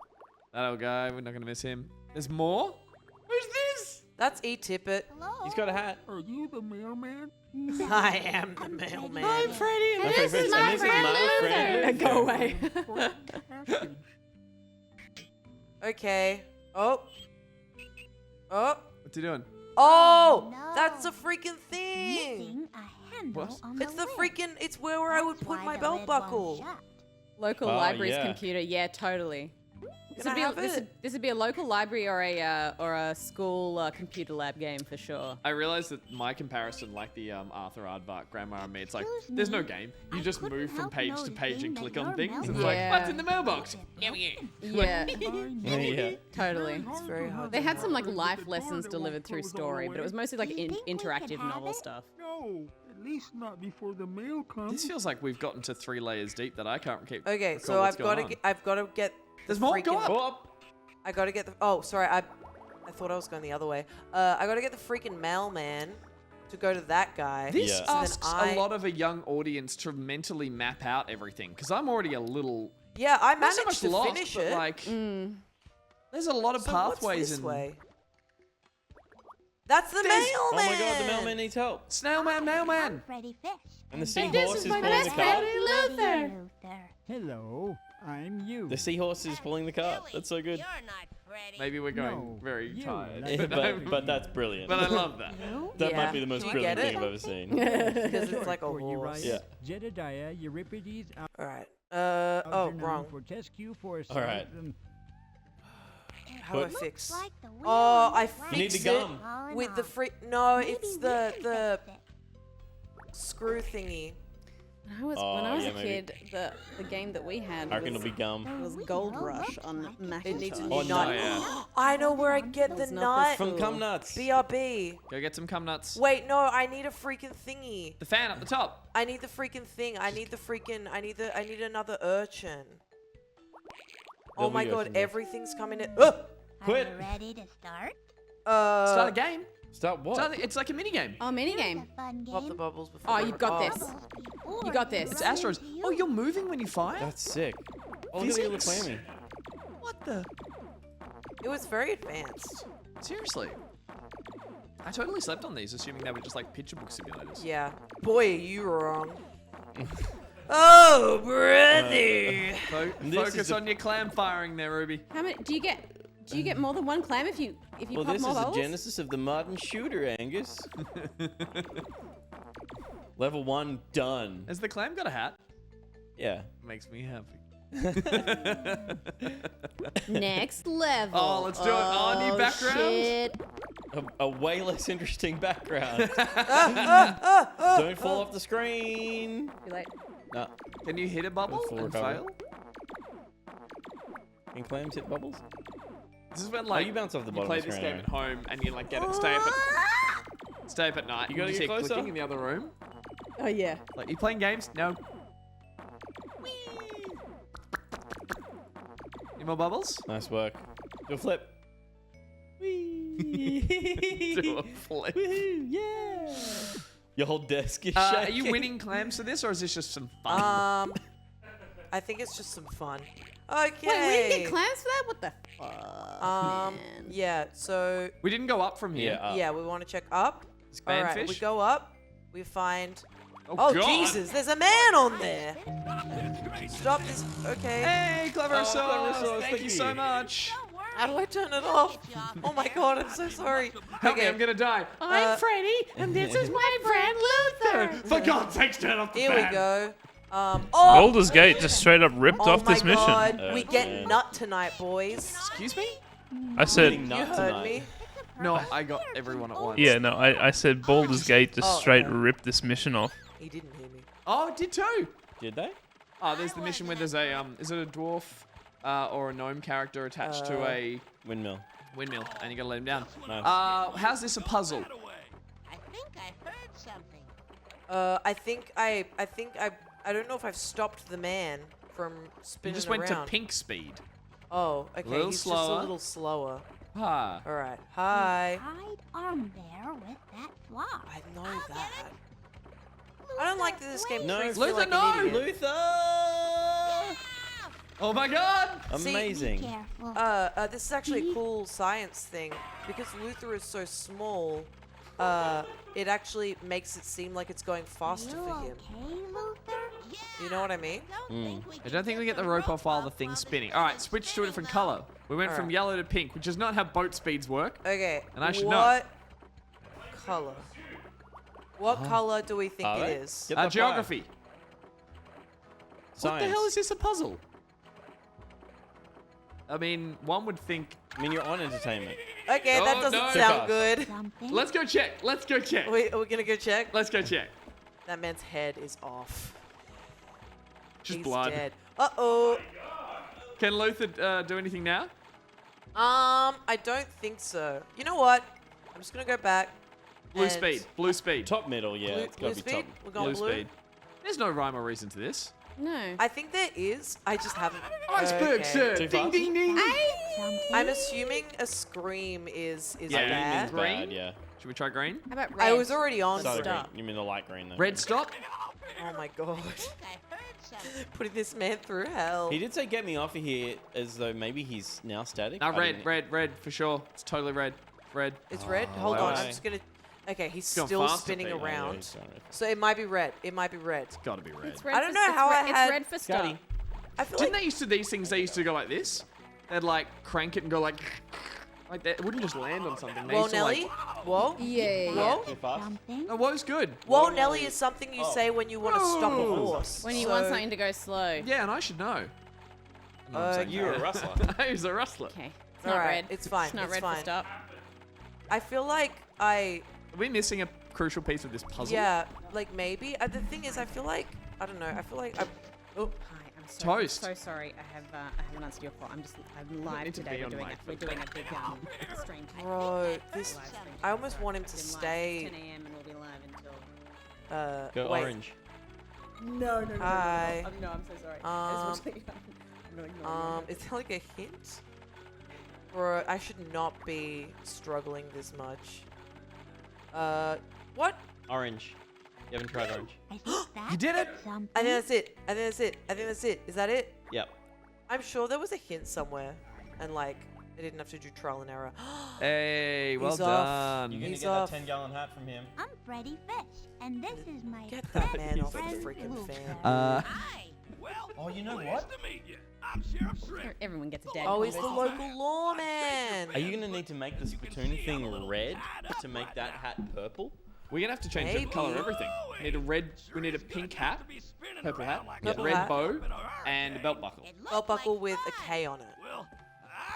That old guy, we're not gonna miss him. There's more? Who's this? That's E-Tippet. Hello? He's got a hat. Are you the mailman? I am the mailman. Freddy. And Okay, this is and my this is friend my friend Luther. Luther. Go away. Okay. Oh. Oh. What's he doing? Oh! No. That's the freaking thing! Missing a handle What? on It's the lid. freaking, it's where I would That's put why my the belt lid won't buckle. shut. Local Oh, library's yeah. computer. Yeah, totally. Can I have it? This would be a local library or a school computer lab game for sure. I realized that my comparison, like the Arthur Aardvark Grandma and me, it's like Excuse there's no me, game. You I just couldn't move from help page to page and noticing click that on your things. It's mailbox like, Yeah. what's in the mailbox? Yeah, Yeah. totally. It's very hard. They to had know. some like life lessons delivered through story, but it was mostly like Do you think we interactive could have novel it? stuff. No, at least not before the mail comes. This feels like we've gotten to 3 layers deep that I can't keep. Okay, recall so what's I've got to going get, on. I've got to get. There's the more. Go freaking- up. I got to get the. Oh, sorry. I thought I was going the other way. I got to get the freaking mailman to go to that guy. This Yeah. So then asks I- a lot of a young audience to mentally map out everything because I'm already a little. Yeah, I Not so managed much to lost, finish but it. like, there's a lot of So pathways what's this and way? That's the There's- mailman. Oh my god, the mailman needs help. Snailman, mailman. I'm Freddy Fish. And the this seahorse is my pulling the best cart. friend. Luther. Luther. Hello, I'm you. The seahorse is pulling the cart. Really? That's so good. You're not Freddy. Maybe we're going No, very you, tired. like- but that's brilliant. But I love that. That Yeah. might be the most Do you brilliant get thing it? I've ever seen. Because it's like a For you, horse. right? Yeah. Jedediah, Euripides, All right. Algernon, Oh, wrong. Fortescue, Forsyth, All right. and How do I Put- fix? Like the wheel Oh, on the I front. You need the fixed it gum. All in with the all, free. No, maybe it's we the can fix it. screw thingy. When I Oh, was yeah, a maybe. kid, the game that we had I reckon was, it'll be gum. was The Gold wheel Rush looks on like Macintosh. It needs a Oh, new no, nut. yeah. I know where I get the That's not nut. the From Cum Nuts. BRB. Go get some cum nuts. Wait, no, I need a freaking thingy. The fan up the top. I need the freaking thing. I need the freaking. I need another urchin. Oh There'll my be god, urchins there. everything's coming in. Are Quit. you ready to start? Start a game. Start what? It's like a mini game. Oh, mini Here's game. a fun Pop the game. bubbles before. Oh, they you've got run- this. Bubbles before You got you this. It's run Astros. into Oh, you. you're moving when you fire? That's sick. Oh, look at the little Physics. clammy. What the? It was very advanced. Seriously. I totally slept on these, assuming they were just like picture book simulators. Yeah. Boy, are you wrong. Oh, brother. This Focus is the- on your clam firing there, Ruby. How many do you get? Do you get more than one clam if you Well, pop this more is the bubbles? genesis of the modern shooter, Angus. Level 1 done. Has the clam got a hat? Yeah. Makes me happy. Next level. Oh, let's do it. Oh, new background. Shit. A way less interesting background. Don't fall off the screen. Be like, No. Can you hit a bubble Full and recovery. fail? Can clams hit bubbles? This is when Oh, like you bounce off the you bottom play of the this screen. game at home and you like get it stay up at night. You gotta and get hear closer. clicking in the other room. Oh yeah. Like you playing games? No. Any more bubbles? Nice work. Do a flip. Do a flip. Yeah. Your whole desk is Are shaking. you winning clams for this, or is this just some fun? I think it's just some fun. Okay. Wait, we didn't get clams for that? What the fuck? man? Yeah. So We didn't go up from here. Yeah. yeah, we want to check up. All right, we Spanfish? go up. We find. Oh, Oh God. Jesus! There's a man on there. Stop this. Okay. Hey, Clever Sauce. Clever Thank you so much. How do I turn it off? Oh my God! I'm so sorry. Help me, Okay. I'm gonna die. I'm Freddy, and this is my friend Luther. For God's sake, turn off the Here fan. we go. Oh. Baldur's Gate just straight up ripped Oh off my this mission. God! we Oh, get man. nut tonight, boys. Excuse me? I said, You Nut heard tonight. me. No, I got everyone at once. yeah, no, I said Baldur's Gate just Oh, straight okay. ripped this mission off. He didn't hear me. Oh, it did too. Did they? Oh, there's the mission where there's a is it a dwarf or a gnome character attached to a Windmill. windmill, and you gotta let him down. Nice. How's this a puzzle? I think I heard something. I don't know if I've stopped the man from You spinning just went to around. pink speed. Oh, okay. little He's just slower. a little slower. Ah. All right. Hi. Hide on there with that flop. I know that. I don't like that this game No, treats me Luther, like no! an idiot. Luther! Oh my God! Amazing. Careful. This is actually a cool science thing because Luther is so small. It actually makes it seem like it's going faster You for him. okay, Luther? You know what I mean? I don't think we get the rope off while the thing's spinning. All right, switch to a different color. We went from Alright. yellow to pink, which is not how boat speeds work. Okay. And I should know. What color? What color do we think Are it they? is? Get the Geography. Science. What the hell is this a puzzle? I mean, one would think. I mean, you're on entertainment. Okay, that Oh, doesn't no. sound good. Something? Let's go check. Let's go check. Are we gonna go check? Let's go check. That man's head is off. Just He's blood. dead. Uh-oh. Can Luther do anything now? I don't think so. You know what? I'm just gonna go back. Blue and- speed. Blue speed. Top middle, yeah. Blue, It's blue gotta be speed? top. We're going Blue blue. speed. There's no rhyme or reason to this. No. I think there is. I just haven't. Iceberg, Okay. sir. Too Ding, fast? ding, ding. Something? I'm assuming a scream is Yeah, bad. green? Bad, yeah. Should we try green? How about red? I was already on Solid green. stop. You mean the light green, though. Red stop. Oh my god. I think I heard something. Putting this man through hell. He did say get me off of here as though maybe he's now static. No, I red, didn't- red for sure. It's totally red. Red. It's red. Hold on. why? I'm just gonna. Okay, he's Going still faster, spinning Pete. Oh, yeah, around. he's going red. So it might be red. It might be red. Gotta be red. It's red I don't for- know it's how I red- had- It's red for start. Scotty. I feel Didn't like they used to these things? They used to go like this. They'd like crank it and go like that. It wouldn't just land on something. They Whoa used to, Nelly. like, Whoa. Yeah. Whoa. Too fast? Something? no, who's good? Whoa Nelly is something you say when you want to stop a Whoa. horse. When you So- want something to go slow. Yeah, and I should know. You're a rustler. I was a rustler. Okay. It's not Alright, red. it's fine, It's not it's red fine. for stop. I feel like I. Are we missing a crucial piece of this puzzle? Yeah, like maybe. The thing is, I feel like I don't know. I feel like I. Oh, Hi, I'm so, Toast. I'm so sorry. I haven't answered your call. I'm live need to today. be on We're mic. doing a big stream. bro, this. Live stream. I almost want him to Been live stay. since 10 a.m. and we'll be live until. Go wait. orange. No. Hi. No, I'm so sorry. I just want to let you know. I'm not ignoring you. Is there like a hint? Or I should not be struggling this much. What? Orange. You haven't tried orange. I think that's You did it. something. I think that's it. I think that's it. I think that's it. Is that it? Yep. I'm sure there was a hint somewhere, and like I didn't have to do trial and error. Hey, well He's off. done. You're gonna He's get off. that 10-gallon hat from him. I'm Freddy Fish, and this is my Get that best man off the friend, freaking Luther. fan. Hi. Oh, you know what? Everyone gets a dad. Oh, he's the conversation. local lawman. Are you gonna need to make the Splatoon thing red to make that hat purple? We're gonna have to change the color of everything. We need a red. We need a pink hat, purple hat, Purple red hat. bow, and a belt buckle. It looks Belt buckle like with a fun. K on it,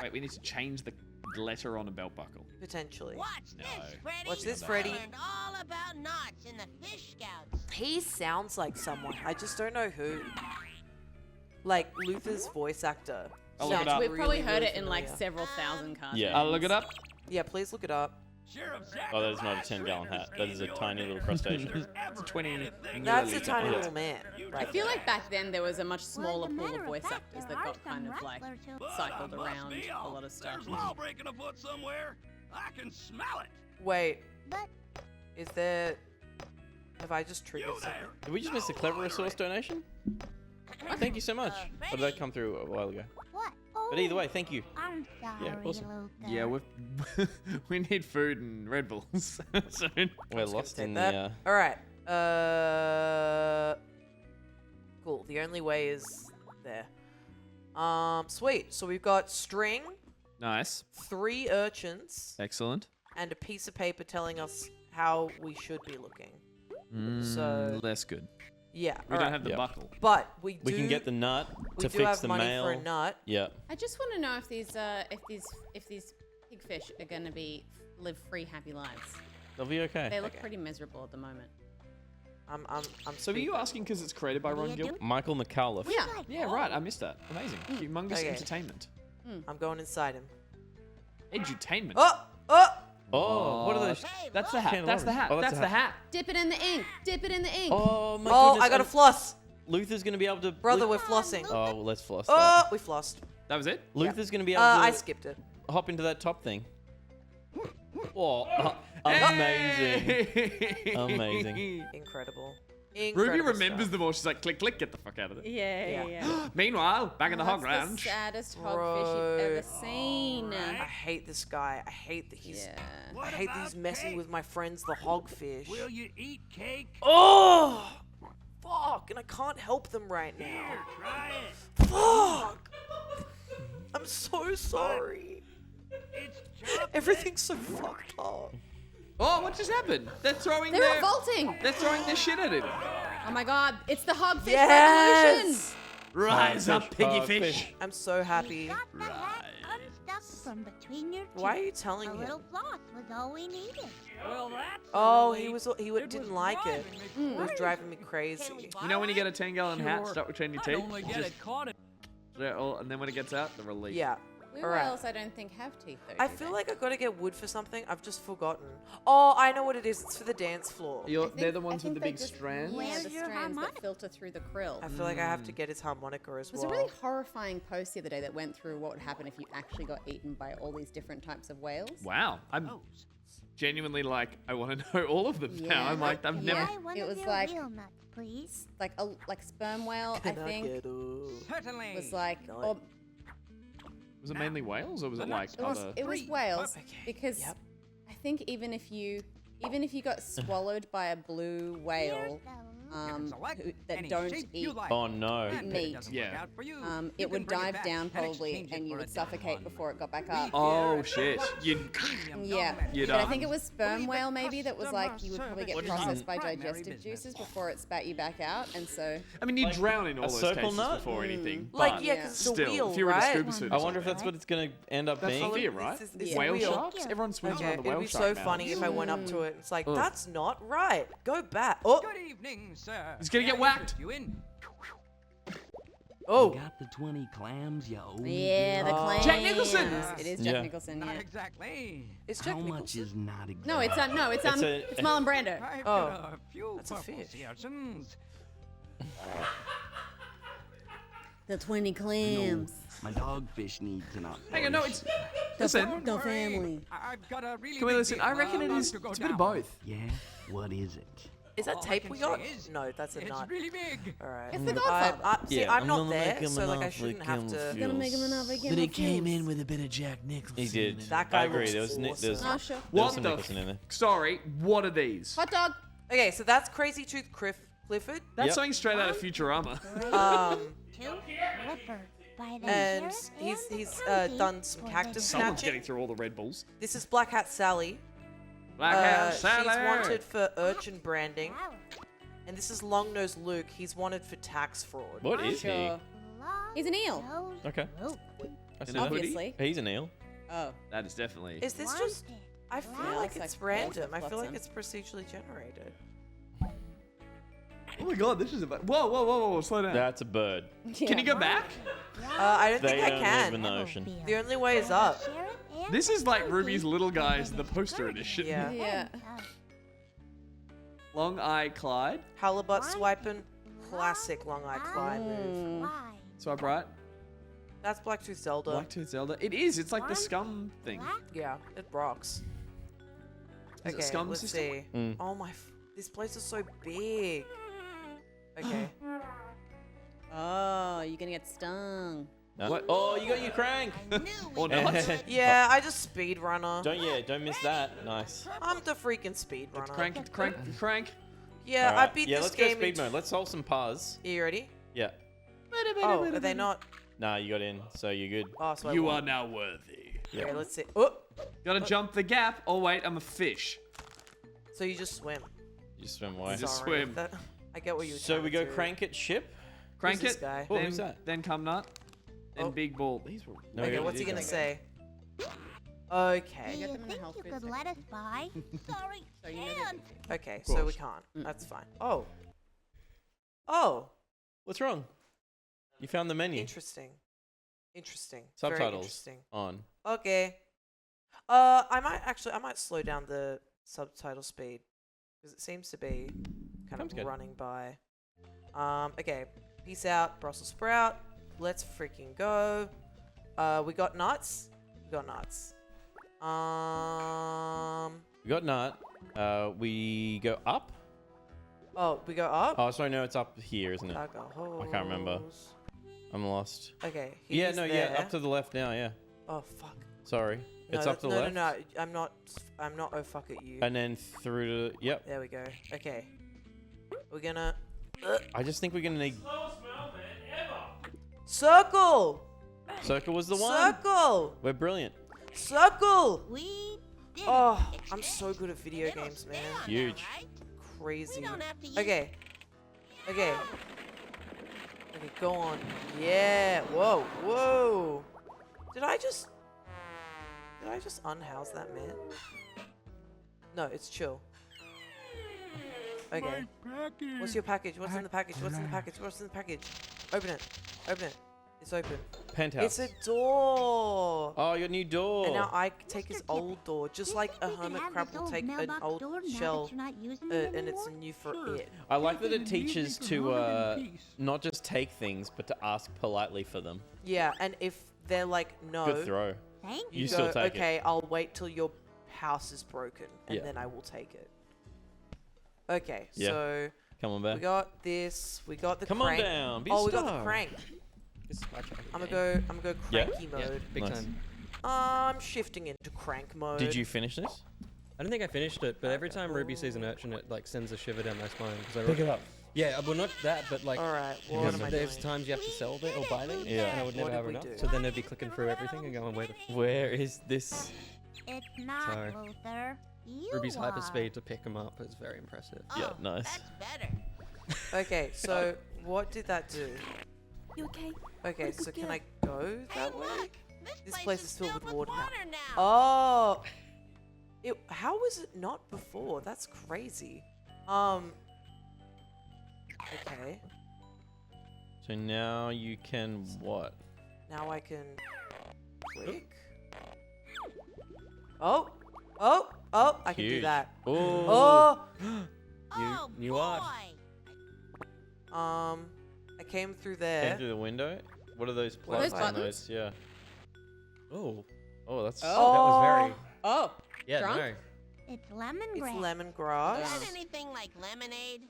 Wait, we need to change the letter on a belt buckle. potentially. Watch this, Freddy. Watch this, I Freddy. learned all about knots in the Fish Scouts. He sounds like someone. I just don't know who. Like Luther's voice actor I'll look it up. We've probably Really, heard really it in like familiar. several thousand cartoons. Yeah. I'll look it up. Yeah, please look it up. Oh, that is not a 10-gallon hat. That is a tiny little crustacean. It's a 20. That's a milliliter. tiny Yeah. little man. I feel like back then there was a much smaller pool of voice actors that got kind of like cycled around a lot of stuff. breaking a foot somewhere. I can smell it. Wait. Is there... Have I just triggered something? Did we just miss a clever resource donation? Thank you so much. Or did that come through a while ago? What? But either way, thank you. I'm sorry, Yeah, awesome. Luca. Yeah, we need food and Red Bulls soon. We're lost Take in that. the... All right. Cool. The only way is there. Sweet. So we've got string, Nice. 3 urchins, Excellent. and a piece of paper telling us how we should be looking. So- Less good. Yeah. We all don't right. have the Yep. buckle. But we do. We can get the nut we to do fix have the money mail. for a nut. Yeah. I just want to know if these pigfish are going to live free, happy lives. They'll be okay. They look Okay. pretty miserable at the moment. I'm So are you asking because it's created by Ron Gilbert? Michael McAuliffe. Yeah. Yeah, right. I missed that. Amazing. Humongous Okay. entertainment. I'm going inside him. Edutainment. Oh! Oh, what are those? That's the hat. Candelabras. That's the hat. Oh, that's the hat. Dip it in the ink. Dip it in the ink. Oh my Oh, goodness. I got to and floss. Luther's gonna be able to. Brother, we're flossing. Oh, well, let's floss Oh, that. we flossed. That was it? Luther's gonna be able to I skipped it. hop into that top thing. Oh, amazing. Amazing. Incredible. Ruby Incredible remembers stuff. them all. She's like, click, click, get the fuck out of there. Yeah. Meanwhile, back in the hog That's ranch. the saddest hogfish you've ever Bro. seen. I hate this guy. I hate that he's. Yeah. I hate that he's messing with my friends, the hogfish. Will you eat cake? Oh! Fuck! And I can't help them right now. Try it. Fuck! I'm so sorry. It's chocolate. Everything's so fucked up. Oh, what just happened? They're throwing They're their... revolting. They're throwing their shit at him. Oh my god, it's the hogfish revolution. Yes! Rise up, piggy Oh, fish. I'm so happy. Got the hat unstuck from between your teeth. Why are you telling A him? little floss was all we needed. Well, that's Oh, early. he didn't like it. It was driving me crazy. You know when you get a 10-gallon hat stuck between your I'd teeth? only get Just, it caught in and then when it gets out, the relief. Yeah. Blue Alright. whales, I don't think have teeth though. I do feel they? like I've got to get wood for something. I've just forgotten. Oh, I know what it is. It's for the dance floor. They're the ones I with the think big they're just- strands? Yeah, Where's the your strands that harmonica? filter through the krill. I feel like I have to get his harmonica as It was well. a really horrifying post the other day that went through what would happen if you actually got eaten by all these different types of whales. Wow. I'm genuinely like, I want to know all of them now. Yeah. I'm like, I've Yeah. never... Try one It of was your like- real nuts, please. Like sperm whale, I Can think, get Certainly. was like, No. or Was it mainly whales or was it like it was, other... it was whales Okay, because yep. I think even if you got swallowed by a blue whale, Here's the that don't eat, Oh no. meat. Yeah. It would dive down probably, and you would suffocate before it got back up. Oh, shit. You... Yeah, You're but I done. think it was sperm whale maybe that was like you would probably get What is processed it? by Primary digestive business. juices before it spat you back out, and so I mean, you Like drown in all a those circle cases nut? before anything. Like, but yeah, because it's a still, wheel, if you were in a right? scuba suit I or wonder if that's something. what it's gonna end up That's being. the fear, right? It's Yeah. a Whale wheel. sharks? Everyone swims Okay, around the it'd whale be shark so mouths. funny if I went up to it and it's like, Ugh. that's not right. Go back. Oh, Good evening, sir. He's gonna get May I whacked. interest You in? oh. Got the 20 clams, you owe me, yeah, the Oh. claims. Jack Nicholson! It is Jack Yeah. Nicholson. Not Yeah. exactly. It's How Jack much Nicholson. is not exactly? No, it's It's a- Marlon Brando. I've Oh, got a few that's a purple fish. sea urchins. The 20 clams. My dogfish needs an up. Hang on, no, it's... Listen, The family. I've got a really can we big listen? deal I reckon it about is... to go It's a bit of down. both. Yeah? What is it? Is that All I tape can we got? say is No, that's a It's nut. really big. All right. It's The Godfather. See, Yeah, I'm I'm not gonna make there, him so an like I off shouldn't with have Gil's to. Fuel. Gonna make him another again. But he came in with a bit of Jack Nicholson. He did. That guy I agree. looks There was there's Oh, sure. there was What some the... Nicholson in there. Sorry, what are these? Hot dog. Okay, so that's Crazy Tooth Clifford. That's Yep. something straight out of Futurama. Two Ripper by the And carrot he's and he's protein done some for cactus the Someone's snatching. getting through all the Red Bulls. This is Black Hat Sally. Black Hat Sally. She's wanted for urchin branding. flower. And this is Long Nose Luke. He's wanted for tax fraud. What is he? Sure. He's an eel. Long Okay. nose Luke. I In see. a hoodie? Obviously. He's an eel. Oh. That is definitely... Is this just... Wanted. I feel Yeah, like looks it's like random. I feel like Flotsam. it's procedurally generated. my god, this is about. Whoa, slow down. That's a bird. Can you go back? I don't They think I don't can. live in the ocean. The only way is up. This is like Ruby's Little Guys, the poster edition. Yeah. Yeah. Long Eye Clyde. Halibut swiping. Classic Long Eye Clyde move. Swipe right. That's Blacktooth Zelda. Blacktooth Zelda. It is. It's like the scum thing. Yeah, it rocks. Is it Okay, scum let's system? see. Oh my, this place is so big. Okay. Oh, you're gonna get stung. No. What? Oh, you got your crank. Or not. Yeah, I just speedrunner. Don't miss that. Nice. I'm the freaking speedrunner. Crank. Yeah, All right. I beat Yeah, this let's go game. speed mode. Let's solve some puzzles. You ready? Yeah. Oh, are they not? Nah, you got in, so you're good. Oh, so I You won. are now worthy. Okay, let's see. Oh, Gotta jump the gap. Oh wait, I'm a fish. so you just swim. You swim away. Just Sorry, swim. I get what you were So trying we to go do. crank it ship. Crank this it. guy? Oh, Then, who's that? then come nut. Then Oh. big ball. These were. No, Okay, we what's he did gonna that. say? Do Okay. you them in the think health you food could let us by? Sorry, So you know can't. Okay, so we can't. That's fine. Oh. Oh, What's wrong? You found the menu. interesting. Interesting. Very Subtitles interesting. on. Okay. I might slow down the subtitle speed because it seems to be kind Sounds of good. running by. Okay. Peace out, Brussels sprout. Let's freaking go. We got nuts. We got nuts. We got nut. We go up. Oh, we go up. Oh, sorry, no, it's up here, isn't it? I can't remember. I'm lost. Okay. Yeah, he's no, there. yeah, up to the left now, yeah. Oh fuck. Sorry. It's No, up to the no, left. No, I'm not. I'm not. Oh fuck at you. And then through to. Yep. There we go. Okay. We're gonna. I just think we're gonna need. Circle. Circle was the one. Circle. We're brilliant. Circle. We did Oh, it. I'm so good at video It'll games, stay man. on now, Huge. right? Crazy. We don't have to use Okay. Okay. Okay, go on. Yeah. Whoa. Whoa. Did I just unhouse that man? No, it's chill. Okay. What's your package? What's in the package? What's in the package? What's in the package? Open it. Open it. It's open. Penthouse. It's a door. Oh, your new door. And now I take his old door, just like a hermit crab will take an old shell, and it's new for it. I like that it teaches to not just take things, but to ask politely for them. Yeah, and if they're like no, Good throw. Thank You go, still take okay, I'll wait till your house is broken, and Yeah. then I will take it. Okay, Yeah. so Come on we back. got this. We got the Come on crank. down, be a Oh, we got the star. crank. This is my track. I'm gonna go Yeah? cranky mode. Big Nice. time. I'm shifting into crank mode. Did you finish this? I don't think I finished it, but every time Ruby sees an urchin, it like sends a shiver down my spine. Pick it up. Yeah, well, not that, but like. All right, what am I There's doing? times you have to sell it or buy things, Yeah. and I would never What did have we enough. do? So then they'd be clicking through everything and going, where the Where is this? It's not, Sorry. Luther. You Ruby's are. hyperspeed to pick them up is very impressive. Yeah, Oh, nice. That's better. Okay, so what did that do? You okay? Okay, so can I go that way? Look, This place is filled with water now. now. Oh, how was it not before? That's crazy. Okay. So now you can what? Now I can click. Oh, I can do Huge. that. Oh. Oh, Oh, you boy. are. I came through Came there. through the window. What are those What are plugs those on buttons? those? Yeah. Oh, Oh, that's. that was very. Oh, Yeah, drunk? no. It's lemongrass. It's Is lemongrass. that anything like lemonade?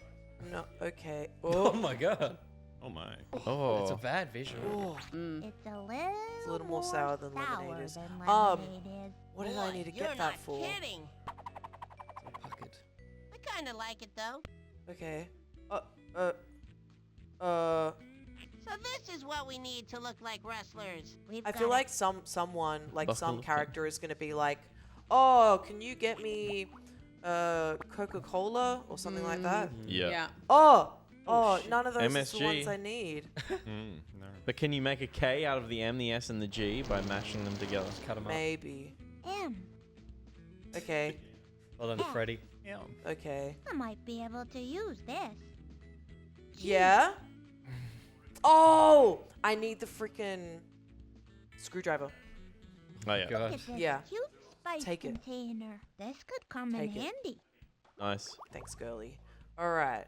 No, okay. Oh Oh, my god. Oh my. Oh. It's a bad visual. oh. Mm. It's a little more sour than lemonade is. than Um, lemonade is. what did I Boy, need to you're get that not for? Kidding. Pocket. I kind of like it though. Okay. So this is what we need to look like wrestlers. We've I got feel a- like someone, like Buckle some of character is gonna be like, oh, can you get me Coca-Cola or something like that? Yeah. yeah. Oh, shit. none of those is the MSG. ones I need. No. But can you make a K out of the M, the S, and the G by mashing them together? Cut them up. Maybe. M. Okay. Well done, Freddy. Okay. I might be able to use this. Yeah. Oh, I need the freaking screwdriver. Oh yeah. God. Yeah. Cute spice Take it. container. This could come Take in it. handy. Nice. Thanks, girly. All right.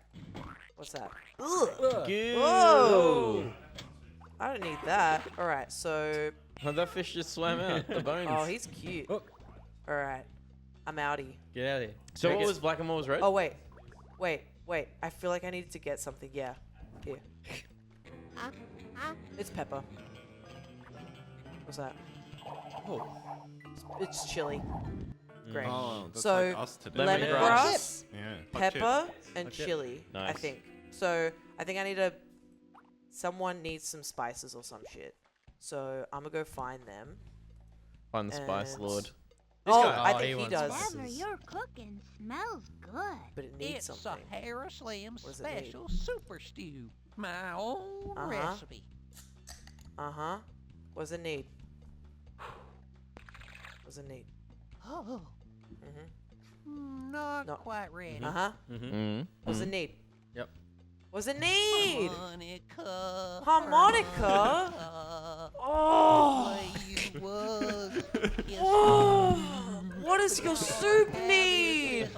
What's that? Good. Whoa. I don't need that. All right. So. Oh, that fish just swam out. The bones. Oh, he's cute. Oh. All right. I'm outie. Get out of here. So Go what get- was black and what was red? Oh wait. I feel like I needed to get something. Yeah. Here. It's pepper. What's that? Oh. It's chili. Great. Oh, that's So, like us today. lemongrass, Yeah. pepper, and Hot chip. chili. I Nice. think. So I think I need a. Someone needs some spices or some shit. So I'm gonna go find them. Find the spice and- lord. Oh, guy. I Oh, think he he wants does. spices. Whatever you're cooking smells good. But it needs It's something. a Harris Slim What does it need? special super stew. My own Uh-huh. recipe. What does it need? What does it need? Oh, Mm-hmm. not No. quite ready. Mm. What does it need? Yep. What does it need? Harmonica. Harmonica? Oh. Play you was. Oh. What does your soup need?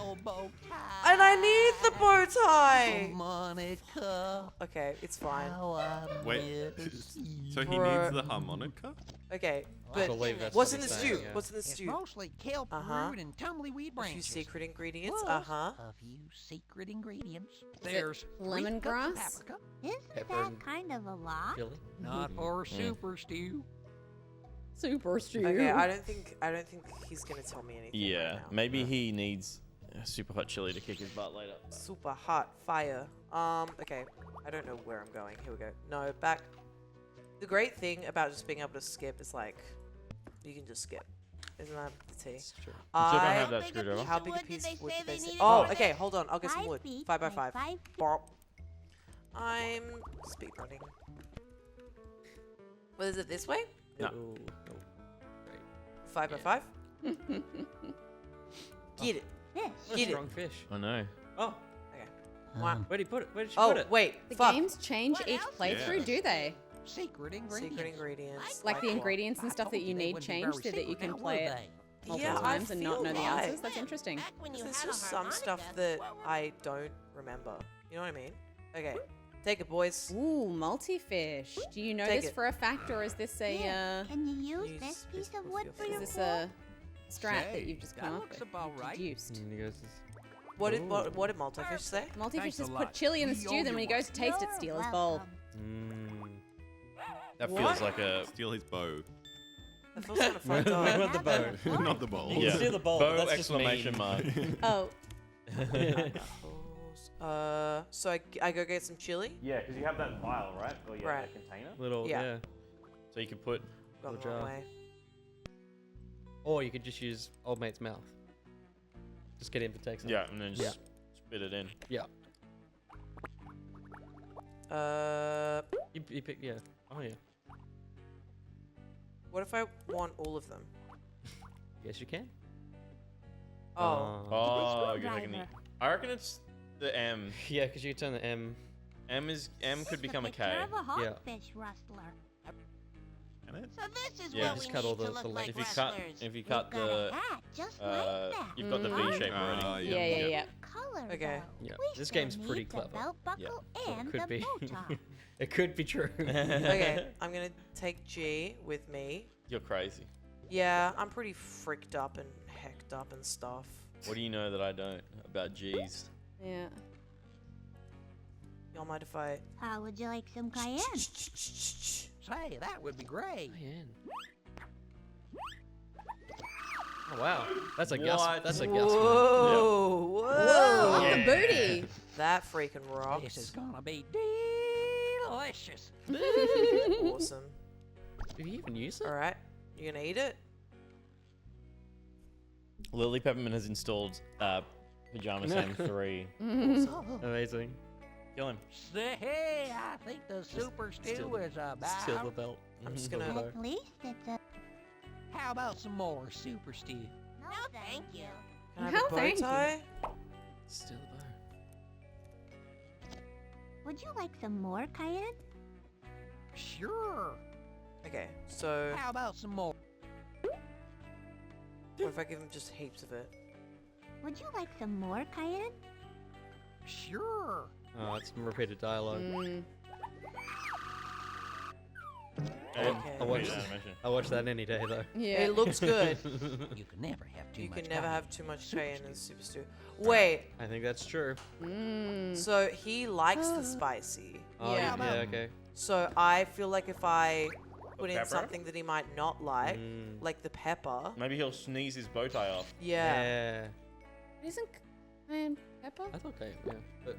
And I need the bow tie. Harmonica. Okay, it's fine. How I Wait, miss so he Bro. needs the harmonica? Okay, I but believe that's what's what in the he's stew? saying, yeah. What's in the It's stew? mostly kelp root and tumbleweed A few branches. secret ingredients. Plus a few secret ingredients. it There's lemongrass? paprika, Isn't Pepper that and kind of a lot? Chili. not for super stew. Super stew. Okay, I don't think he's gonna tell me anything. Yeah. right now. Maybe he needs super hot chili to kick his butt later. Super hot fire. Okay. I don't know where I'm going. Here we go. No, back. The great thing about just being able to skip is like, you can just skip. Isn't that the tea? It's true. I don't I. have that screwdriver. How big a wood did piece they of wood say did they they say? needed? Oh, Five okay. Hold on. I'll get some 5 wood. feet 5 by by 5. 5 feet. Bop. I'm speedrunning. What is it? This way? No. Ooh, no. 5 by 5? Get it. This. Get it. Strong fish. I know. Oh, Wow. where'd he put it? Where did she Oh, put it? wait. The Fuck. games change What each else? playthrough, Yeah. do they? Secret ingredients. Secret ingredients. Like the what? ingredients and I stuff that told you they need wouldn't be changed so very that you secret can now, play would it they? multiple Yeah, times I and not feel know the like- answers. That's interesting. Back when you There's had just a some stuff harmonica, that what were- I don't remember. You know what I mean? Okay. Take it, boys. Ooh, multi-fish. Do you know Take this it. for a fact, or is this a Can you use Use this this piece of with wood your for is your this fork? a strat that you've just That come up looks with? about right. Deduced. And he goes, What did Multifish say? Multi-fish Thanks a says put lot. chili in the We stew, owe then you when he goes to taste it, You're steal his bowl. welcome. That What? feels like a Steal his bow. That feels kind of fucked We up. want the bow. Not the bowl. You can steal the bowl, bow but that's just exclamation mean. mark. Oh, So I go get some chili. Yeah, because you have that vial, right? Or yeah, Right. that container. Little, Yeah. yeah. So you can put. Got Good the wrong job. way. Or you could just use old mate's mouth. Just get him to take some. Yeah, and then just spit it in. Yeah. You pick, yeah. Oh, yeah. What if I want all of them? Yes, you can. Oh. Oh, you're taking the. I reckon it's the M. Yeah, because you can turn the M. M could become a K. Picture of a Yeah. hogfish rustler. Can it? So this is Yeah. what Just we cut need all to the look length. like If you cut, wrestlers. if you We've cut got a the, hat just like that. you've got the V Mm. shape already. Ah, yeah, yeah, yeah. Color Okay. though. Yeah. We This still game's pretty need the clever. belt buckle So and it could the be. bow tie. It could be true. Okay, I'm gonna take G with me. You're crazy. Yeah, I'm pretty fricked up and hecked up and stuff. What do you know that I don't about G's? Yeah. Y'all mind if I? How would you like some cayenne? Say, that would be great. Oh, wow. That's a Gus. What? That's a Gus. Whoa! Whoa! Whoa, Yeah. the booty. That freaking This is rocks. gonna be delicious. Awesome. Did he even use it? All right, you gonna eat it? Lily Peppermint has installed Pajama Sam 3. Amazing. Kill him. Say, I think the super stew Steal is the about. belt. I'm just The gonna- bow. At least it's a. How about some more super stew? No, thank you. Can I have No, a bow thank you. tie? Steal the bow. Would you like some more cayenne? Sure. Okay, so How about some more? what if I give him just heaps of it? Would you like some more cayenne? Sure. Oh, it's some repeated dialogue. And Okay. I I watch that any day though. Yeah. It looks good. You can never have too You much can never cayenne. have too much cayenne in super stew. Wait, I think that's true. so he likes the spicy. Oh, Yeah. yeah, okay. So I feel like if I put in pepper? something that he might not like the pepper, Maybe he'll sneeze his bow tie off. yeah. Isn't cayenne pepper? I thought okay, yeah.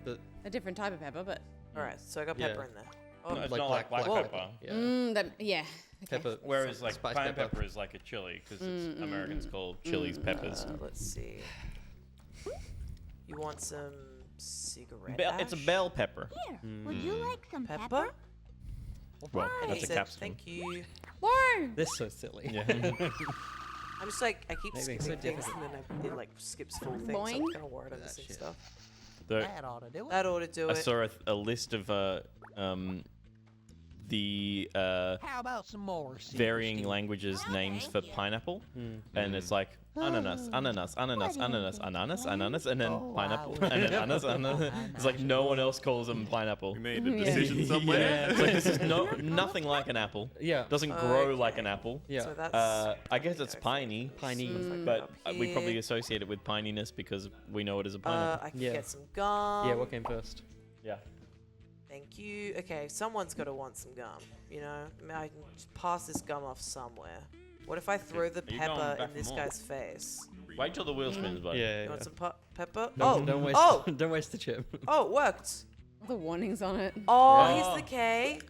But A different type of pepper, but Alright, so I got Yeah. pepper in there. No, Oh, it's not like black pepper. Yeah. yeah. Okay. Pepper. Whereas like spice cayenne pepper is like a chili because it's Americans call chilies peppers. let's see. You want some cigarette It's a ash? bell pepper. Here, would you like some Pepper? pepper? Well, And that's he a said, capsule. thank you. Whoa! This is so silly. Yeah. I'm just like, I keep Maybe skipping so things and then it like skips full things. So I'm Boing. kind of worried I'm That missing shit. stuff. The- That ought to do it. That ought to do I it. saw a list of the How about some more? Super varying stew? languages names for pineapple, and it's like ananas, ananas, ananas, ananas, ananas, ananas, and then pineapple, and then ananas, ananas. It's like no one else calls them pineapple. We made a decision somewhere. Yeah, it's like this is nothing like an apple. Yeah. Doesn't grow like an apple. Yeah. So that's I guess it's piney, Piney. but we probably here. associate it with pininess because we know it as a pineapple. I can Yeah. get some gum. Yeah, what came first? Yeah. Thank you. Okay, someone's got to want some gum. You know, I mean, I can just pass this gum off somewhere. What if I throw the Are you going pepper back in this for more? guy's face? Wait till the wheel spins, buddy. Yeah. You want some pepper? Don't waste. Oh! Don't waste the chip. Oh, it worked. All the warnings on it. Oh, Yeah. here's the K.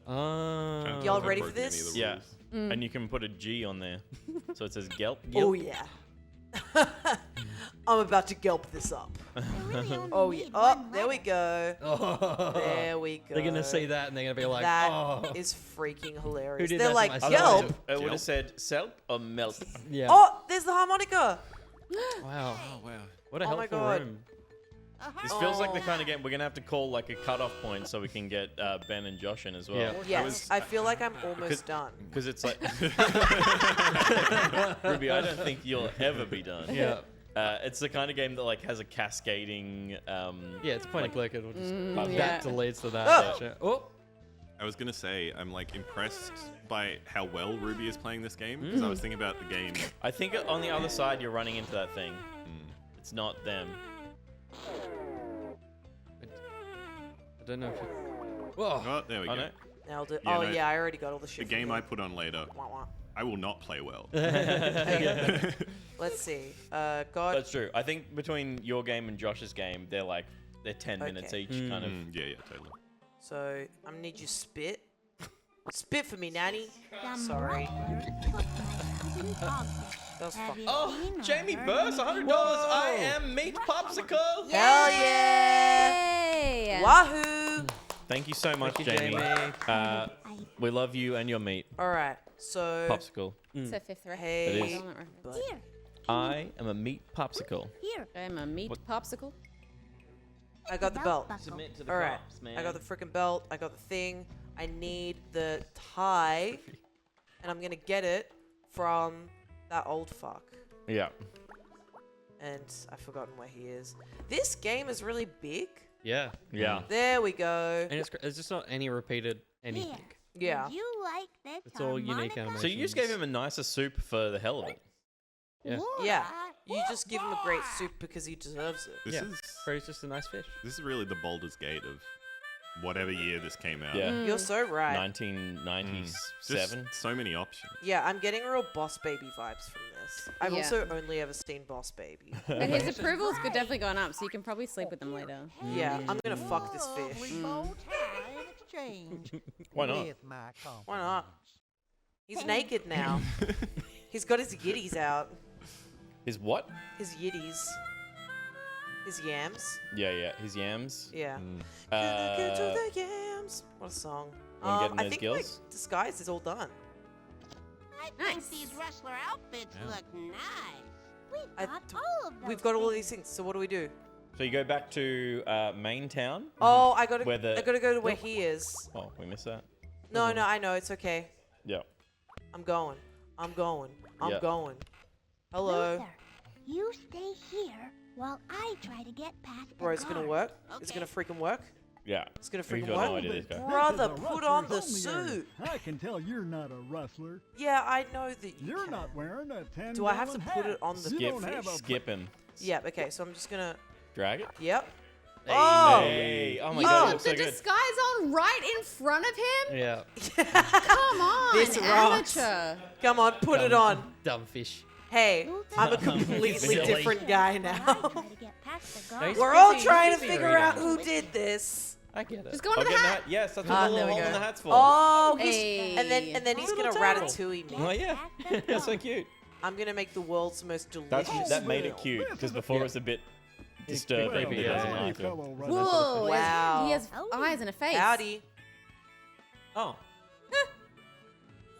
Oh. Y'all ready for this? Yeah. And you can put a G on there, so it says Gelp. Oh, yeah. I'm about to gulp this up. Oh, yeah. Oh, there we go. Oh. There we go. They're gonna say that and they're gonna be like, That oh. is freaking hilarious. did They're that to like, my son? yelp. It would have said Selp or Melt. Yeah. Oh, there's the harmonica. Wow. Oh, wow. What a Oh my helpful God. room. This feels like the kind of game we're gonna have to call like a cutoff point so we can get Ben and Josh in as well. Yeah. Yes, I feel like I'm almost done. Because it's like Ruby, I don't think you'll ever be done. Yeah. It's the kind of game that like has a cascading. Yeah, it's point and click. It'll just yeah. that leads to that. Oh. Gotcha. Oh. I was gonna say I'm like impressed by how well Ruby is playing this game because I was thinking about the game. I think on the other side you're running into that thing. It's not them. I don't know if it... Whoa. Oh, there we Oh go. no. Nailed it. Yeah, Oh, no, yeah, I already got all the The shit. game from I you. put on later, Wah, wah. I will not play well. Let's see. God. That's true. I think between your game and Josh's game, they're 10 minutes Okay. each, kind of. Yeah, totally. So, I'm gonna need you to spit. Spit for me, Nanny. Sorry. That was fucking. Oh, Jamie Burst, $100. I am Meat Popsicle. Hell yeah! Hey! Wahoo! Thank you so much, Thank you, Jamie. Jamie. We love you and your meat Alright, so. popsicle. So fifth round. Hey. It is. bud. Here, I am a meat popsicle. here. I'm a meat popsicle. I got the belt. Submit to the Alright, cops, man. I got the freaking belt. I got the thing. I need the tie. And I'm gonna get it from that old fuck. Yeah. And I've forgotten where he is. This game is really big. Yeah. Yeah. There we go. And it's just not any repeated anything. Yeah. Would you like this It's all unique harmonica? animation. So you just gave him a nicer soup for the hell of it. Yeah. Yeah. You just give him a great soup because he deserves it. This Yeah. is Freddy's just a nice fish. this is really the Baldur's Gate of whatever year this came out. Yeah. You're so right. 1997. Just so many options. Yeah, I'm getting real Boss Baby vibes from this. I've Yeah. also only ever seen Boss Baby. But his approval's good definitely gone up, so you can probably sleep with them later. Yeah, I'm gonna fuck this fish. Lovely bow tie in exchange Why not? with my Why not? compliments. He's naked now. He's got his yiddies out. His what? His yiddies. His yams. Yeah. His yams. Yeah. Uh, Get to the yams. What a song. Wanna get in I those think gills? my disguise is all done. I think these wrestler outfits look nice. We've I got th- all of those We've got all things. these things. So what do we do? So you go back to main town. Oh, I gotta Where the- go to where he is. Oh, we missed that. No, I know. It's okay. Yeah. I'm going. I'm going. I'm Yeah. going. Hello. Luther, you stay here while I try to get past the Bro, it's gonna guard. work. It's gonna freaking work. Yeah. It's gonna He's freaking got no work. idea, this guy. Brother, This is a put on the rustler's only area. suit. I can tell you're not a rustler. Yeah, I know that You're can. not wearing a 10 Do I have to put it on the You don't have a Skip him. Yeah, okay, so I'm just gonna. Drag it. Yep. Hey. Oh! Hey. Oh my You god, it put looks the so good. disguise on right in front of him? Yeah. Come on, This rocks. amateur. Come on, put it on. Dumb fish. Hey, I'm a completely Silly. different guy While I now. try to get past the No, guard. he's We're all busy- trying to busy figure reading. out who did this. I get it. Just go into I'll the get in the hat. hat. Yes, that's what the there little we hole in go. the hat's for. Oh, Hey. and then he's gonna Little ratatouille me. Oh yeah. That's so cute. I'm gonna make the world's most delicious. That made it Well, cute this because is a- before it was a bit disturbing. creepy, He yeah. doesn't Howdy, like it. fellow rustler. Whoa, Wow. he has eyes and a face. Howdy. Oh.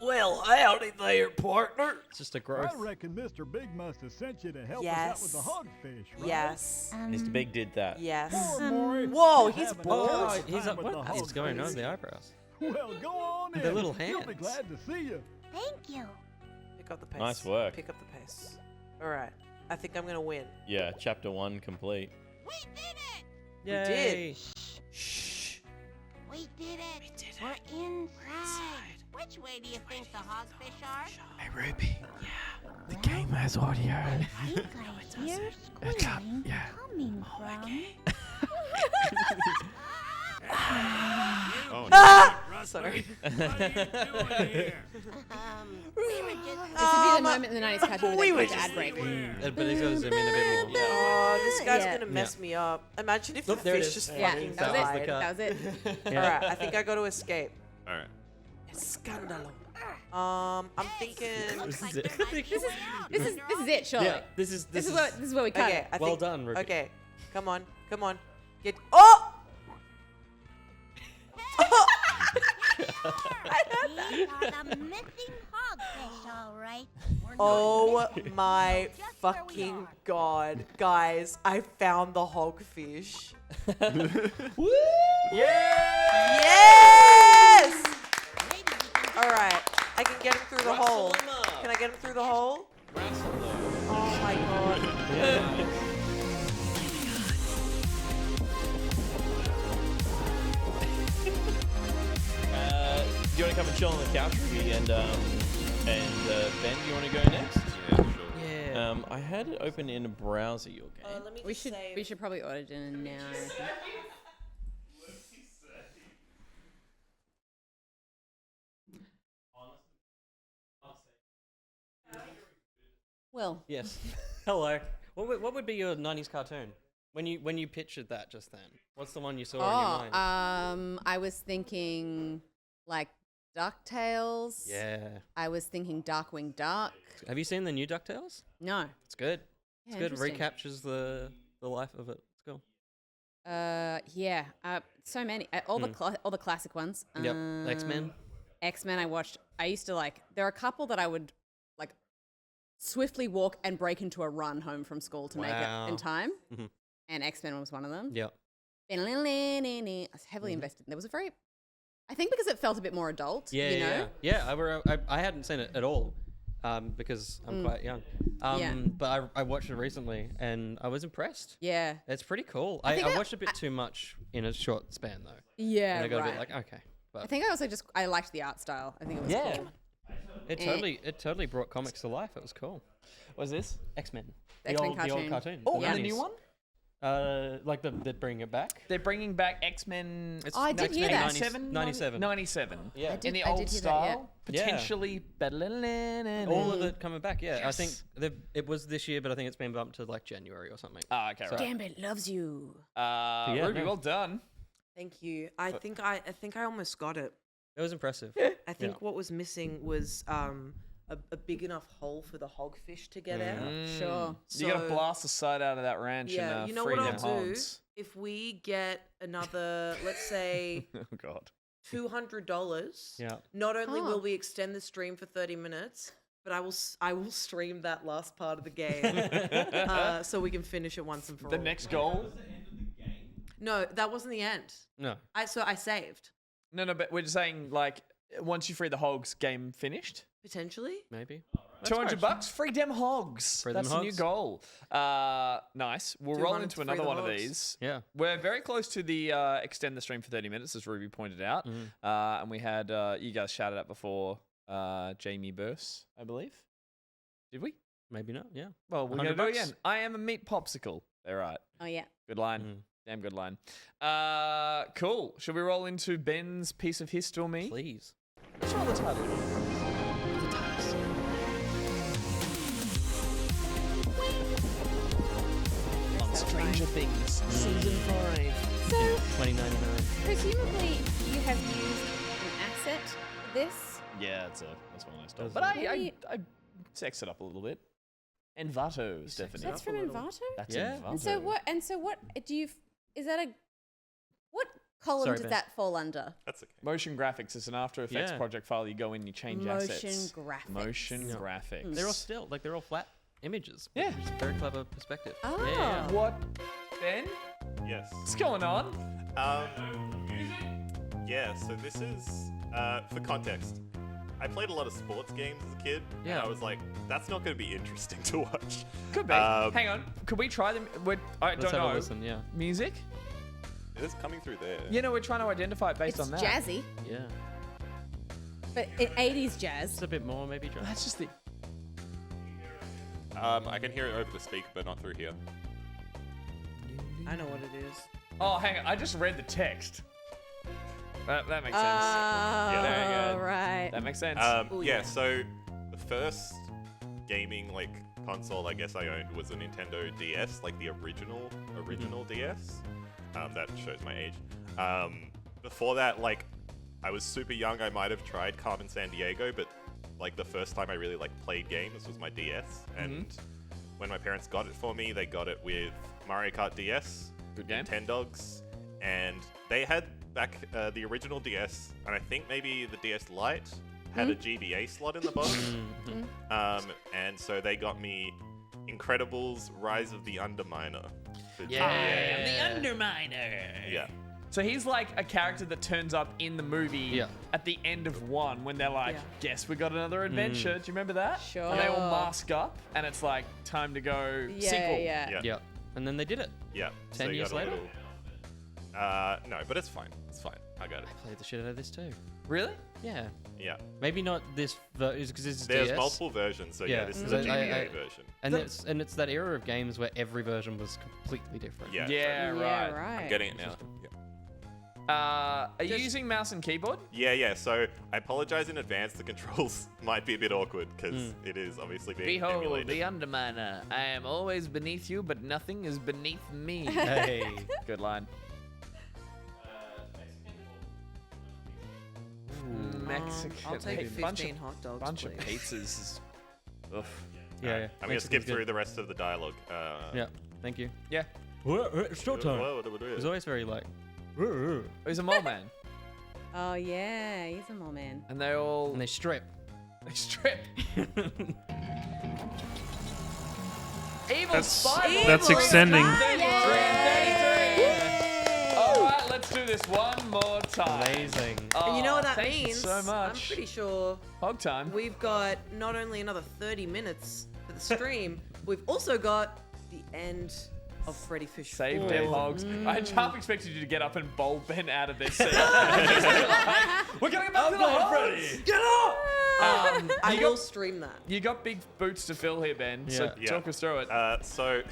Well, howdy there, partner. It's just a growth. I reckon Mr. Big must have sent you to help us Yes. out with the hogfish, right? Yes. Mr. Big did that. Yes. Poor boy, Whoa, he's he's having a bald. Oh, hard he's time like, with the what is going on hogfish. with the eyebrows? Well, go on in. Their little You'll be hands. glad to see you. Thank you. Pick up the pace. Nice work. Pick up the pace. All right. I think I'm gonna win. Yeah, chapter 1 complete. We did it! We did. Shh. We did it! We're inside. Which way do you think the hogfish are? Hey, Ruby. Yeah. The game has audio. I think I hear squealing coming from. Oh, Ah! Sorry. We were just. This would be the moment in the 90s cartoon where we they were put the just ad break. But he's got to zoom in a bit more. Oh, this guy's Yeah. gonna mess me up. Imagine if Look, the there it fish is. just Yeah, fucking that was it. died. That was it. All right, I think I got to escape. All right. Scandalo. I'm thinking. Looks like is it. there might be This a is way out this is after this all. is it, surely. Yeah, this is This is where we cut Okay, it. I Well think, done, Ruby. Okay, come on, come on, get. Oh! These are the missing hogfish, all right. We're not Oh missing. my Just where we fucking are. god, guys! I found the hogfish. Woo! Yes! Maybe we can All right, I can get him through the hole. Can I get him through the hole? Oh my god. Do you want to come and chill on the couch, Ruby? And Ben, do you want to go next? Yeah, sure. Yeah. I had it open in a browser, your game. Let me We just should save. we should probably order dinner now. I think. Well, Yes. Hello. What would be your 90s cartoon? When you pictured that just then, what's the one you saw in your mind? I was thinking like DuckTales. Yeah. I was thinking Darkwing Duck. Have you seen the new DuckTales? No. It's good. Yeah, It's good. interesting. Recaptures the life of it. It's cool. Yeah. So many. All the classic ones. Yep. X-Men. X-Men. I used to like. There are a couple that I would like swiftly walk and break into a run home from school to make it Wow. in time. Mhm. And X-Men was one of them. Yep. I was heavily invested. There was a very. I think because it felt a bit more adult. Yeah. You know. Yeah. I hadn't seen it at all. Because I'm quite young. Yeah. But I watched it recently and I was impressed. Yeah. It's pretty cool. I I think watched a bit too much in a short span though. Yeah. And I got right. a bit like, okay. But I think I also I liked the art style. I think it was yeah. cool. It totally brought comics to life. It was cool. What's this? X-Men. The X-Men The old cartoon. cartoon. Oh, Yeah. the new one? Like they're bringing it back. They're bringing back X-Men. It's Oh, I did hear that. 97? 97. 97. Yeah. In the I old did hear that, style. yeah. Potentially better. All of it coming back. Yeah. I think Yes. it was this year, but I think it's been bumped to like January or something. Ah, okay, So- right. Gambit loves you. Yeah, Ruby, no. well done. Thank you. I think I almost got it. It was impressive. I think Yeah. what was missing was a big enough hole for the hogfish to get out. Sure. You gotta So- blast the side out of that ranch Yeah, and you know free what I'll them do? hogs. If we get another, let's say, Oh god. $200, Yeah. not only Oh. will we extend the stream for 30 minutes, but I will stream that last part of the game so we can finish it once and for The all. next goal No, that wasn't the end. No. I saved. No, but we're just saying like once you free the hogs, game finished. Potentially. Maybe. $200, free them hogs. Free them That's the new hogs. goal. Nice. We'll roll 200 into to free another the one of hogs. these. Yeah. We're very close to the extend the stream for 30 minutes, as Ruby pointed out. And we had you guys shouted out before Jamie Burse, I believe. Did we? Maybe not. Yeah. Well, we're going to do it $100. again. I am a meat popsicle. All right. Oh yeah. Good line. Damn good line. Cool. Should we roll into Ben's piece of history? Please. Let's roll the title. On Stranger Things, season 5. So 2099. presumably you have used an asset for this. Yeah, that's one I stole. Does But it? I sex it up a little bit. Envato, Stephanie. That's from Envato. That's Yeah. Envato. And so what do you? Is that a what column Sorry, does Ben. that fall under? That's okay. Motion graphics is an After Effects Yeah. project file. You go in, you change Motion assets. graphics. Motion Yeah. graphics. They're all still they're all flat images. Yeah. Which is a very clever perspective. Oh. Yeah. What, Ben? Yes. What's going on? Yeah, so this is, for context, I played a lot of sports games as a kid, and Yeah. I was like, that's not going to be interesting to watch. Could be. Hang on. Could we try them? I Let's don't have know. a listen. Yeah. Music? It is coming through there. You know, we're trying to identify it based It's on that. jazzy, Yeah. but 80s jazz. Just a bit more, maybe. John. That's just the. I can hear it over the speaker, but not through here. I know what it is. Oh, hang on. I just read the text. That makes sense. Oh, Very good. right. That makes sense. Yeah, so the first gaming console I guess I owned was a Nintendo DS, like the original DS. That shows my age. Before that, I was super young. I might have tried Carmen Sandiego, but the first time I really played games was my DS. And when my parents got it for me, they got it with Mario Kart DS, Good game. Nintendogs, and they had back the original DS, and I think maybe the DS Lite had a GBA slot in the bottom. And so they got me Incredibles: Rise of the Underminer. for GBA. The Underminer. Yeah. So he's like a character that turns up in the movie at the end of one when they're like, guess we got another adventure. Do you remember that? Sure. And they all mask up and it's like time to go sequel. Yeah. Yeah. And then they did it. Yeah. 10 you years got a later? little- no, but it's fine. It's fine. I got it. I played the shit out of this too. Really? Yeah. Yeah. Maybe not this version because this is There's DS. multiple versions, so yeah, this is a but GBA version. And it's that era of games where every version was completely different. Yeah. Yeah, right. I'm getting it now. Yeah. Are you using mouse and keyboard? Yeah. So I apologize in advance. The controls might be a bit awkward because it is obviously being Behold emulated. the Underminer. I am always beneath you, but nothing is beneath me. Hey. Good line. Mexican. I'll take Hey, 15 hot dogs, Bunch of please. pizzas. Ugh. Yeah. I'm gonna skip through the rest of the dialogue. Yeah. Thank you. Yeah. It's your turn. It's always very like. He's a mole man. Oh yeah, he's a mole man. And they all. And they strip. They strip. That's EvilSpyBoy. that's extending. All right, let's do this one more time. Amazing. And you know what that thank you means? so much. I'm pretty sure Hog time. we've got not only another 30 minutes for the stream, we've also got the end of Freddy Fish Save 4. them hogs. I half expected you to get up and bowl Ben out of this seat. We're going back to the hogs. Get up! I you will got- stream that. You got big boots to fill here, Ben. So Yeah. talk us through it. So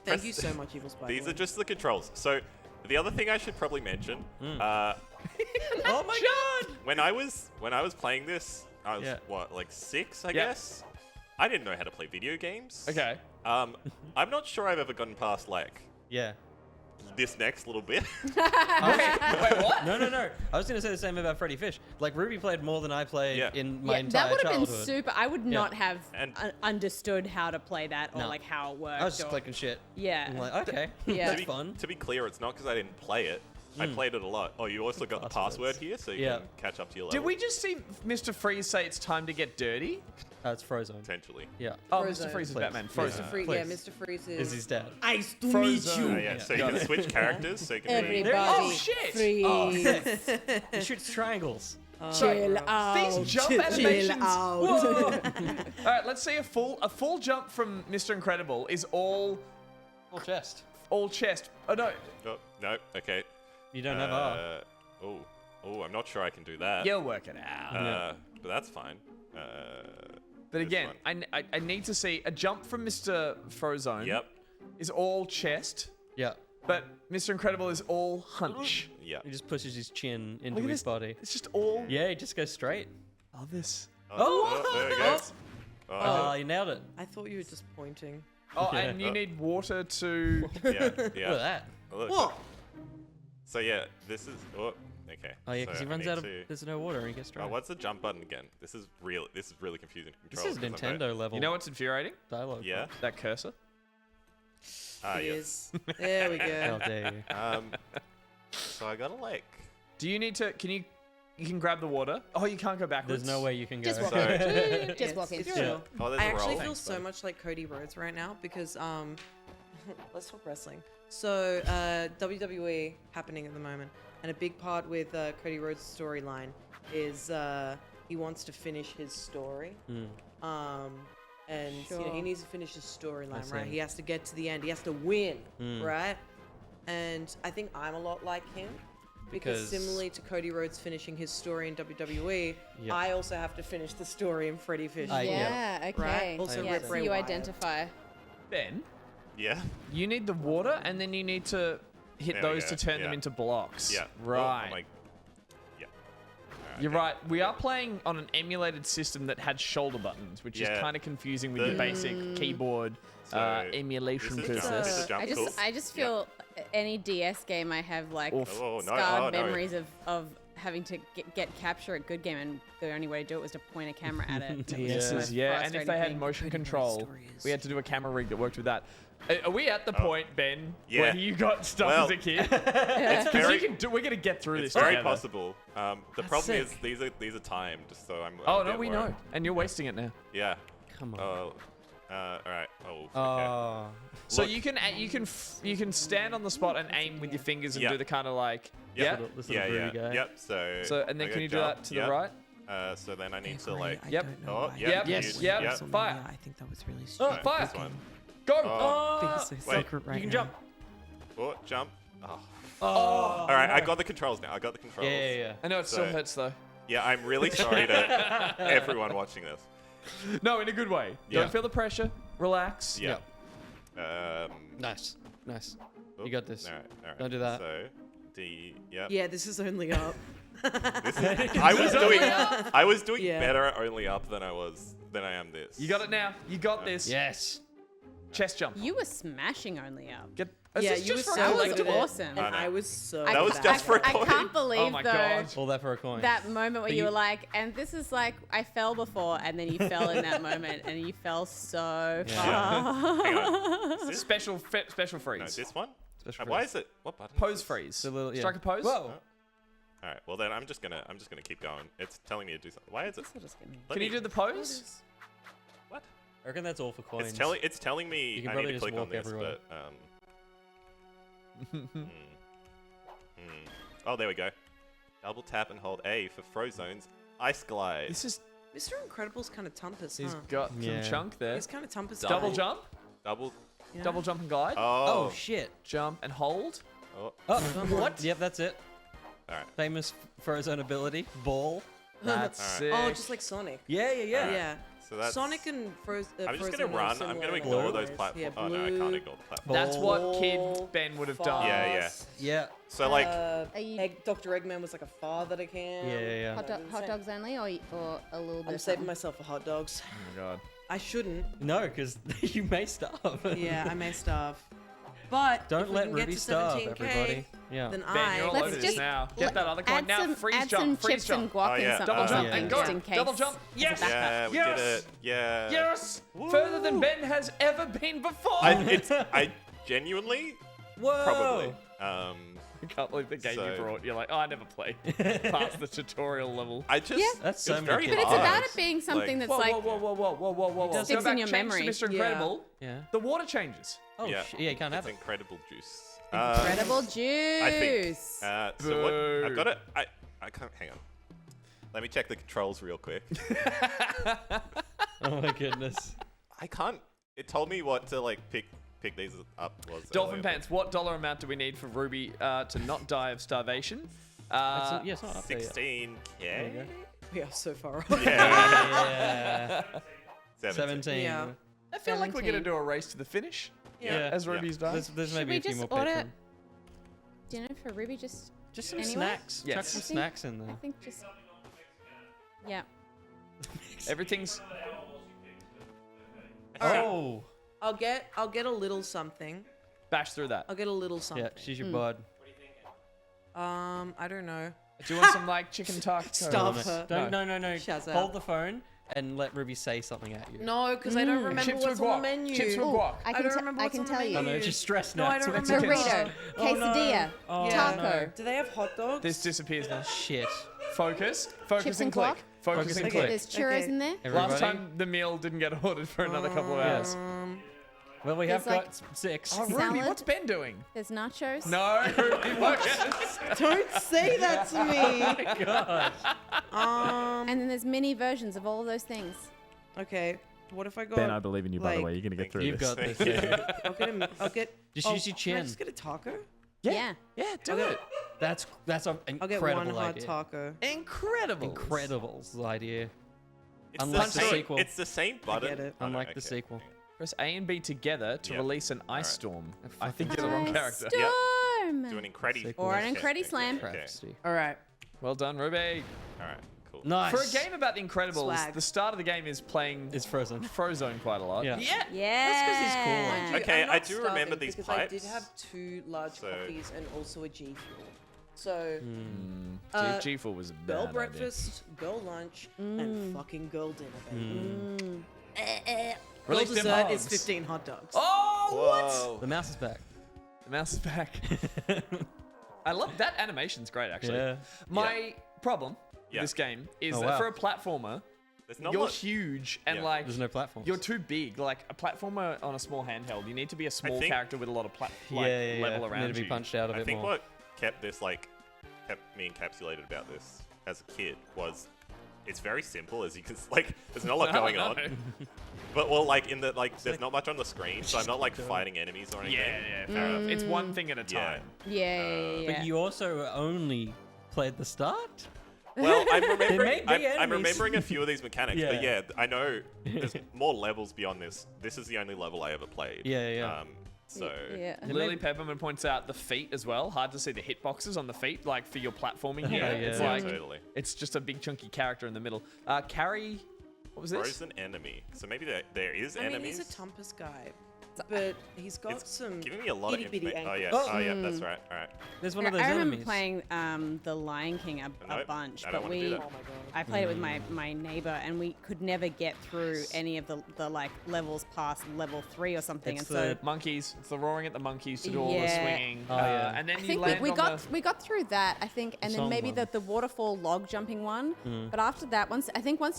Thank you so much, EvilSpyBoy. these are just the controls. So the other thing I should probably mention, Oh my god! when I was playing this, I was like 6, I guess. I didn't know how to play video games. Okay. I'm not sure I've ever gotten past Yeah. this next little bit. Wait, what? No. I was gonna say the same about Freddy Fish. Like Ruby played more than I played in my Yeah, entire that would have been childhood. super. I would not have And- understood how to play that or No. like how it worked. I was just or- clicking shit. Yeah. I'm like, okay, Yeah. that's fun. To be clear, it's not because I didn't play it. I played it a lot. Oh, you also got the password here, so you can catch up to your level. Did we just see Mr. Freeze say it's time to get dirty? That's Frozone. Potentially. Yeah. Oh, Frozen. Mr. Freeze is Please. Batman. Frozen. Mr. Freeze Is his dad. Nice to Frozen. meet you. Yeah, so you can switch characters, so you can be... Everybody, Oh, shit! freeze. He shoots triangles. Chill out. These jump chill animations. out. Whoa. All right, let's see a full jump from Mr. Incredible is all Full chest. all chest. Oh no. Oh, no, okay. You don't have R. Oh, I'm not sure I can do that. You'll work it out. But that's fine. But again, I need to see a jump from Mr. Frozone. Yep. Is all chest, Yeah. but Mr. Incredible is all hunch. Yeah. He just pushes his chin into Look at his this. body. It's just all. Yeah, he just goes straight. Oh, this. Oh, there we go. Oh, you nailed it. I thought you were just pointing. Oh, and you need water to. Yeah. Look at that. Look. What? So yeah, this is. Oh, okay. Oh, yeah, because So he I runs need out of. to- There's no water and he gets dry. Oh, what's the jump button again? This is really confusing to This control. is 'cause I'm Nintendo level You know what's infuriating? dialogue. Yeah. That cursor. Ah, It yes. is. There we How go. dare you. So I gotta like. Do you need to? Can you? You can grab the water. Oh, you can't go backwards. There's no way you can go. Just walk So- in. Just walk in. It's Yeah. chill. Oh, there's I a actually roll. feel Thanks, so bud. much like Cody Rhodes right now because let's talk wrestling. So WWE happening at the moment, and a big part with Cody Rhodes' storyline is he wants to finish his story. And you know, he Sure. needs to finish his storyline, see. right? He has to get to the end. He has to win, Mm. right? And I think I'm a lot like him. Because Because- similarly to Cody Rhodes finishing his story in WWE, Yep. I also have to finish the story in Freddy Fish. Yeah, okay. Right? Also yeah, Rip so Ray you Wyatt. identify. Ben, Yeah. you need the water, and then you need to hit There we those go, to turn them yeah. into blocks. Yeah. Right. Oh, like. Yeah. You're right. We are playing on an emulated system that had shoulder buttons, which is Yeah. kind of confusing with The- your basic keyboard So, emulation this is jump- business. this is jump cool. I just feel any DS game I have like Oof. Oh, no, scarred oh, no. memories of having to get capture at good game, and the only way to do it was to point a camera at it. DS's, Yeah. yeah. And if they had Frustrating motion Cody Rhodes' control, story is- we had to do a camera rig that worked with that. Are we at the point, Ben, Yeah. where you got stuff Well, as a kid? It's Because very, we're gonna get through it's this very together. possible. The problem is these are timed, so I'm. Oh a no, bit we worried. know, and you're wasting it now. Yeah. Come on. Oh. All right. Oh. Okay. Oh. So Look. you can stand on the spot and aim with your fingers and Yeah. do the kind of like Yeah. This little Yeah. groovy guy. Yep. So. So and then I can go you do jump, that to yep. the right? So then I need to Great, like. I Yep. don't know Oh, why. yep. Yep. Yes. Yep. Yep. Fire. I think that was really Oh, stupid. fire! This one. Go! Oh. This is Wait. secret right You can now. jump. Oh, jump. Oh. Oh. All right, I got the controls now. I got the controls. Yeah. I know it still So- hurts though. Yeah, I'm really sorry to everyone watching this. No, in a good way. Yeah. Don't feel the pressure. Relax. Yeah. Nice. Nice. Oh, You got this. All right. Don't do that. So, D. Yep. Yeah, this is only up. This is, I was doing Yeah. better only up than I am this. You got it now. You got this. Yes. Chest jump. You were smashing only up. Get. Yeah, This is you were just for so Alex. good at it. awesome. And I know. I was so That was bad. just for a I coin. can't believe Oh my though God. All that for a coin. that moment where But you you- were like, and this is like I fell before, and then you fell in that moment, and you fell so Hang far. on. Is this? Special freeze. No, this one. Special Why freeze. is it? What button? Pose freeze. The little- yeah. Strike a pose. Whoa. All right. Well then, I'm just gonna keep going. It's telling me to do something. Why is it? Let Can you me- do the pose? What? I reckon that's all for coins. It's telling me You can I probably need to just click on walk this, everywhere. but Oh, there we go. Double tap and hold A for Frozone's Ice Glide. This is. Mr. Incredible's kind of tumpus, He's huh? got Yeah. some chunk there. He's kind of tumpus. Double guy. jump. Double. Yeah. Double jump and glide. Oh Oh. shit. Jump and hold. Oh. Oh, what? Yep, that's it. All right. Famous Frozone ability. Ball. That's Alright. sick. Oh, just like Sonic. Yeah. Yeah. So that's. Sonic and I'm just Frozen gonna are run. I'm similar gonna in ignore a lot those of ways. platforms. Yeah, Oh no, I blue, can't ignore the platforms. That's what Ball, Kid Ben would have done. Yeah, Fast. Yeah. So like. Are you Dr. Eggman was like a father to Cam. Yeah. hot dogs only, or a little bit? I'm of saving something? myself for hot dogs. Oh my God. I shouldn't. No, because you may starve. Yeah, I may starve. But if Don't we let can get Ruby to starve, 17K, everybody. Yeah. then Ben, you're all Let's over this just now. Get that other coin Add now. some, Freeze add jump. some Freeze chips and jump. guac Oh, yeah. and something. Double jump Yeah. and go. just in case. Double jump. as a Yes. backup. Yeah, we Yes. did it. Yeah. Yes. Woo. Further than Ben has ever been before. I genuinely Whoa. probably. can't believe the game you So- brought. You're like, oh, I never played past the tutorial level. I just. Yeah. That's so it's many very kids. But it's hard. about it being something that's Whoa, like whoa, whoa, whoa, whoa, whoa, whoa, whoa. sticks Go in back, your change to memory. Mr. Incredible. Yeah. The water changes. Oh, Yeah. yeah, you can't have It's it. incredible juice. incredible juice. I think. So what? I've got it. I can't. Hang on. Let me check the controls real quick. Oh my goodness. I can't. It told me what to like pick these up. Was Dolphin earlier, Pants, what dollar amount do we need for Ruby to not die of starvation? Yeah, it's not up there yet. 16K. We are so far off. Yeah. 17. Yeah. I feel like we're going to do a race to the finish. Yeah. As Ruby's died. There's Should maybe we a few just more order patron. dinner for Ruby? Just some anyway? snacks. Yes. Chuck some I think- snacks in I there. think just yeah. Everything's. Oh. I'll get a little something. Bash through that. I'll get a little something. Yeah, she's your bud. I don't know. Do you want some like chicken taco? Stuff her. No. Shut Hold up. the phone and let Ruby say something at you. No, because I don't remember Chips what's with on the guac. menu. Chips with Ooh, guac. I I can don't t- remember I what's can on the tell menu. Oh no, you. she's stressed No, now. I don't It's remember. Burrito, Oh, no. quesadilla, Oh, taco. no. Do they have hot dogs? This disappears now. Shit. Focus Chips and and click. guac? Focus and and click. click. There's churros Okay. in there. Everybody? Last time the meal didn't get ordered for another couple of hours. Well, we have There's, got 6. Oh, Ruby, salad. what's Ben doing? There's nachos. No, Ruby, focus. Don't say that to me. God. And then there's mini versions of all of those things. Okay. What if I go? Ben, I believe in you, by the like- way. You're going to get through You've this. got this. Yeah. I'll get. Just oh, use your Can I chin. just get a taco? Yeah. Yeah, do Okay. it. That's an I'll get incredible one hot idea. taco. Incredible. Incredible idea. It's Unlike the the same, sequel. It's the same button. get it. Oh, no, Unlike the okay. sequel. Press A and B together to Yep. release an ice Alright. storm. I think you're the wrong character. Storm. Do an incredi. Or an Okay, incredi okay, slam. Okay. Crapsty. All right. Well done, Ruby. All right. Cool. Nice. For a game about the Incredibles, Swag. the start of the game is playing It's frozen. Frozone quite a lot. Yeah. Yeah. That's 'cause he's cool. Mind you, Okay, I'm I not do remember starving these because I did pipes. have 2 large So- coffees and also a G Fuel. So, G4 was a bad girl idea. breakfast, girl lunch, and fucking girl dinner, baby. Girl Release them dessert is hogs. 15 hot dogs. Oh, Whoa. The mouse is back. The mouse is back. I love that animation's great, actually. Yeah. My problem Yeah. with this game is Oh, that wow. for a platformer, There's not you're much. huge and Yeah. like There's no platforms. you're too big. Like a platformer on a small handheld, you need to be a small think- character with a lot of level You around need to be you. punched out a I bit think more. what kept me encapsulated about this as a kid was it's very simple, as you can there's not a lot going on. But like there's not much on the screen, so I'm not like fighting enemies or anything. Yeah, fair enough. It's one thing at a Yeah. time. Yeah. But you also only played the start? Well, I'm may remembering. be I'm enemies. remembering a few of these mechanics, but Yeah. yeah, I know there's more levels beyond this. This is the only level I ever played. Yeah. So Yeah. Lily Pepperman points out the feet as well. Hard to see the hitboxes on the feet, like for your platforming here. Yeah, It's yeah. like totally. it's just a big chunky character in the middle. Carrie, what was this? Frozen enemy. So maybe there is I mean, enemies. he's a Tumpus guy, but he's got It's some giving me a lot of itty bitty information. Oh yeah. ankles. Oh yeah. That's right. All right. There's one of those I remember enemies. playing The Lion King a Nope, bunch, I don't but wanna do that. Oh my god. I played it with my neighbor, and we could never get through any of the like levels past level 3 or something. It's and so Monkeys. It's the roaring at the monkeys to do all the Yeah. swinging. Oh, yeah. And then I you think land we on got the... we got through that, I think, and then song maybe one. the waterfall log jumping one. Mm. But after that, once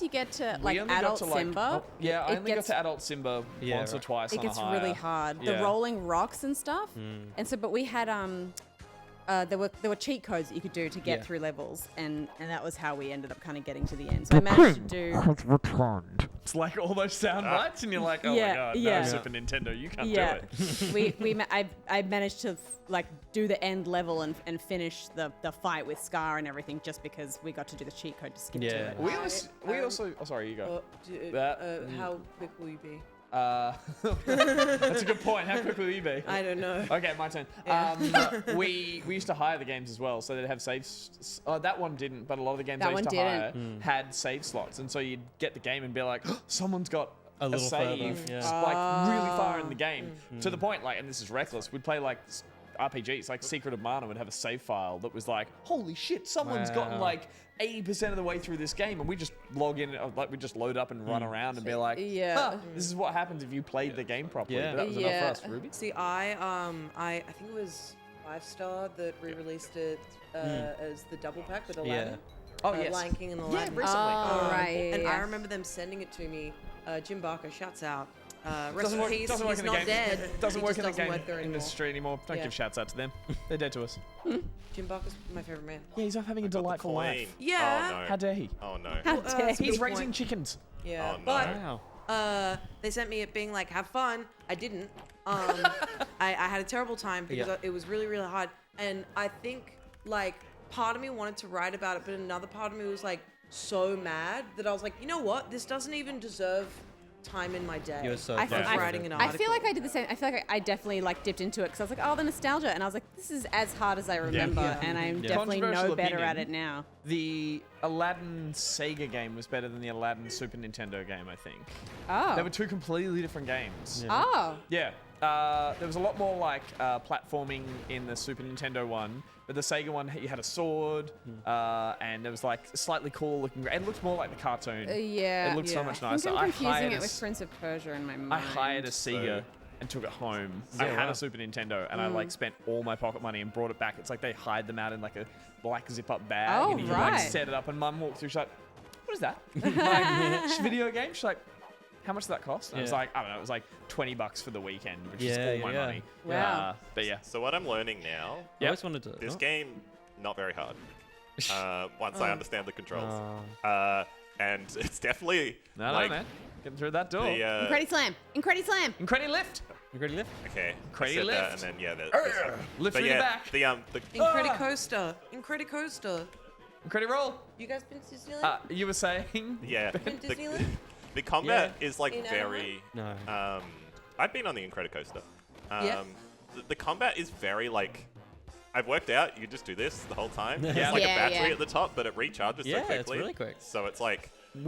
you get to We like only got adult to, like- Simba, Yeah, I it only got gets to adult Simba Yeah, once or right. twice it on a gets really higher. hard. Yeah. The rolling rocks and stuff. Mm. And so, but we had there were cheat codes that you could do to get Yeah. through levels, and that was how we ended up kind of getting to the end. So I managed to do. has returned. It's like all those sound bites, and you're like, oh Yeah, my god, yeah. no, Super Nintendo, you can't Yeah, do it. I managed to like do the end level and finish the fight with Scar and everything just because we got to do the cheat code to skip to Yeah. it. We also, oh sorry, you go. How quick will you be? That's a good point. How quick will you be? I don't know. Okay, my turn. We used to hire the games as well, so they'd have saves. Oh, that one didn't, but a lot of the games That I used one to hire didn't. had save slots, and so you'd get the game and be like, someone's got A a little save, further, yeah. like really far in the game, to the point, like, and this is reckless. We'd play like RPGs, like Secret of Mana would have a save file that was like, holy shit, someone's gotten Wow. like 80% of the way through this game, and we just log in, like we just load up and run around and be like, Yeah. "Huh, this is what happens if you played the game properly. Yeah. But that was enough for us, Ruby. See, I think it was 5-star that re-released it as the double pack with Aladdin. Oh, yes. Lion King and Yeah, Aladdin. recently. Oh, right. And yeah. I remember them sending it to me. Jim Barker, shouts out. Rest Doesn't in work, peace. doesn't work He's in the not game. dead. Doesn't He work just in the doesn't game work there anymore. industry anymore. Don't Yeah. give shouts out to them. They're dead to us. Jim Barker's my favorite man. Yeah, he's off having a delightful life. Yeah. Oh, no. How dare he? Oh, no. How dare that's a he? He's good raising point. chickens. Yeah, Oh, no. but Wow. they sent me it being like, have fun. I didn't. I had a terrible time because it was really, really hard. And I think, like, part of me wanted to write about it, but another part of me was, like, so mad that I was like, you know what? This doesn't even deserve time in my day. You're so of frustrated. writing an I article. feel like I did the same. I feel like I definitely like dipped into it because I was like, oh, the nostalgia, and I was like, this is as hard as I remember, Yeah. and I'm Yeah. definitely Controversial no better opinion. at it now. The Aladdin Sega game was better than the Aladdin Super Nintendo game, I think. Oh. They were two completely different games. Oh. Yeah. There was a lot more like platforming in the Super Nintendo one, but the Sega one, you had a sword, and there was like slightly cool looking. It looked more like the cartoon. Yeah. It looked so much I nicer. think I'm confusing hired it a with Prince of Persia in my mind. I hired a Sega and took it home. I had a Super Nintendo, and I like spent all my pocket money and brought it back. It's like they hide them out in like a black zip-up bag, Oh, and you can like right. set it up. And Mum walked through, she's like, "What is that?" Like, video game. She's like, "How much did that cost?" And I was Yeah. like, "I don't know. It was like $20 for the weekend, which is Yeah, all my yeah. money." Wow. But yeah, So what I'm learning now, I always wanted to. this oh. game, not very hard. Once I understand the controls. Oh. And it's definitely no, like man, getting through that door. the Incredi Slam. Incredi Slam. Incredi lift. Incredi lift. okay, I Credit said that, lift. and then yeah, Lift but through the yeah, back. the Incredicoaster. Incredicoaster. Incredi roll. You guys been to Disneyland? You were saying? yeah, Been to the, Disneyland? the combat is like In very. No. I've been on the Incredicoaster. Yeah. The combat is very like. I've worked out. You just do this the whole time. Yeah. There's like Yeah, a battery yeah. at the top, but it recharges Yeah, so quickly. it's really quick. So it's like That's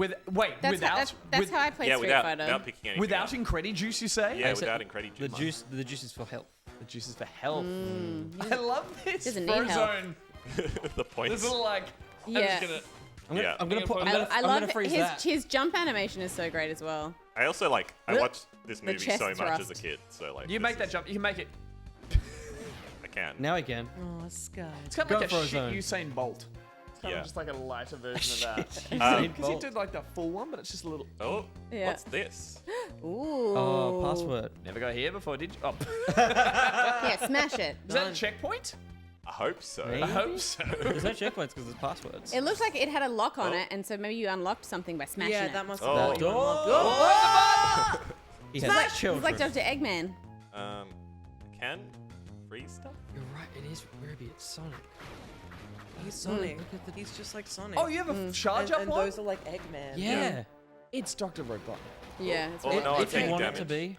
without that's how I play Street without Fighter. picking anything without up. Incredi juice, you say? Yeah, so without Incredi The juice. the juice is for health. The juice is for health. I love this. Doesn't need health. Frozone. the This points. little like. Yeah. Yeah. I'm gonna put. I I'm gonna, I I'm love gonna freeze his that. his jump animation is so great as well. I also like. I What? watched this movie chest so much as a thrust. kid. So like. You this make that is- jump. You can make it. I can. Now again. Oh, Sky. It's kind Go of like for a a shit zone. Usain Bolt. It's kind Yeah. of just like a lighter version of that. Usain Because he Bolt. did like the full one, but it's just a little. Oh, Yeah. what's this? Ooh. Oh, password. Never got here before, did you? Oh. Yeah, smash it. Is that a checkpoint? I hope so. Maybe? I hope so. There's no checkpoints because there's passwords. It looks like it had a lock on Oh. it, and so maybe you unlocked something by smashing Yeah, it. that must Oh. have been Oh! He has It's children. like Dr. Eggman. Can freeze stuff? You're right. It is Ruby. It's Sonic. He's Sonic. He's just like Sonic. Oh, you have a charge up and one? those are like Eggman. Yeah. It's Dr. Robotnik. Yeah. It's Oh, weird. no, I'm If you taking want it to damage. be.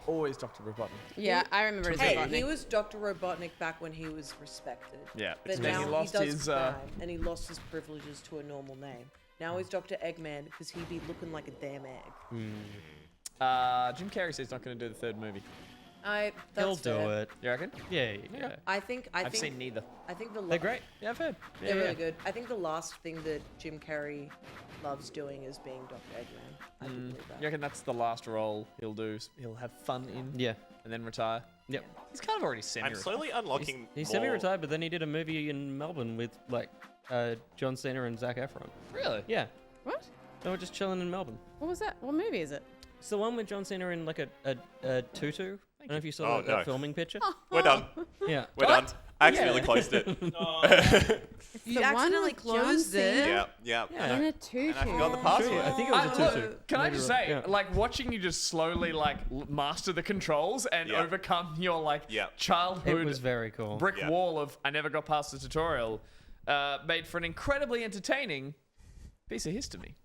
Always Dr. Robotnik. Yeah, I remember it as Hey, Robotnik. he was Dr. Robotnik back when he was respected. Yeah, But it's when now he lost does his. crime, and he lost his privileges to a normal name. Now he's Dr. Eggman because he'd be looking like a damn egg. Jim Carrey says he's not going to do the third movie. That's He'll do fair. it. You reckon? Yeah, yeah. I think I've seen neither. I think the They're great. Yeah, I've heard. They're really good. I think the last thing that Jim Carrey loves doing is being Dr. Eggman. I do believe that. You reckon that's the last role he'll do? He'll have fun in Yeah. and then retire? Yep. He's kind of already I'm semi-retired. slowly unlocking. He's more- semi-retired, but then he did a movie in Melbourne with like John Cena and Zac Efron. Really? Yeah. What? They were just chilling in Melbourne. What was that? What movie is it? It's the one with John Cena in like a tutu. I don't know if you saw Oh, that no. filming picture. We're done. Yeah. We're done. I accidentally closed it. You The one accidentally with John closed it. Cena? Yeah. Yeah. In a tutu. And I forgot the password. I think it was a tutu. Can I Maybe just right. say, Yeah. like, watching you just slowly, like, master the controls and Yeah. overcome your, like, Yeah. childhood It was very cool. brick Yeah. wall of I never got past the tutorial, made for an incredibly entertaining piece of history.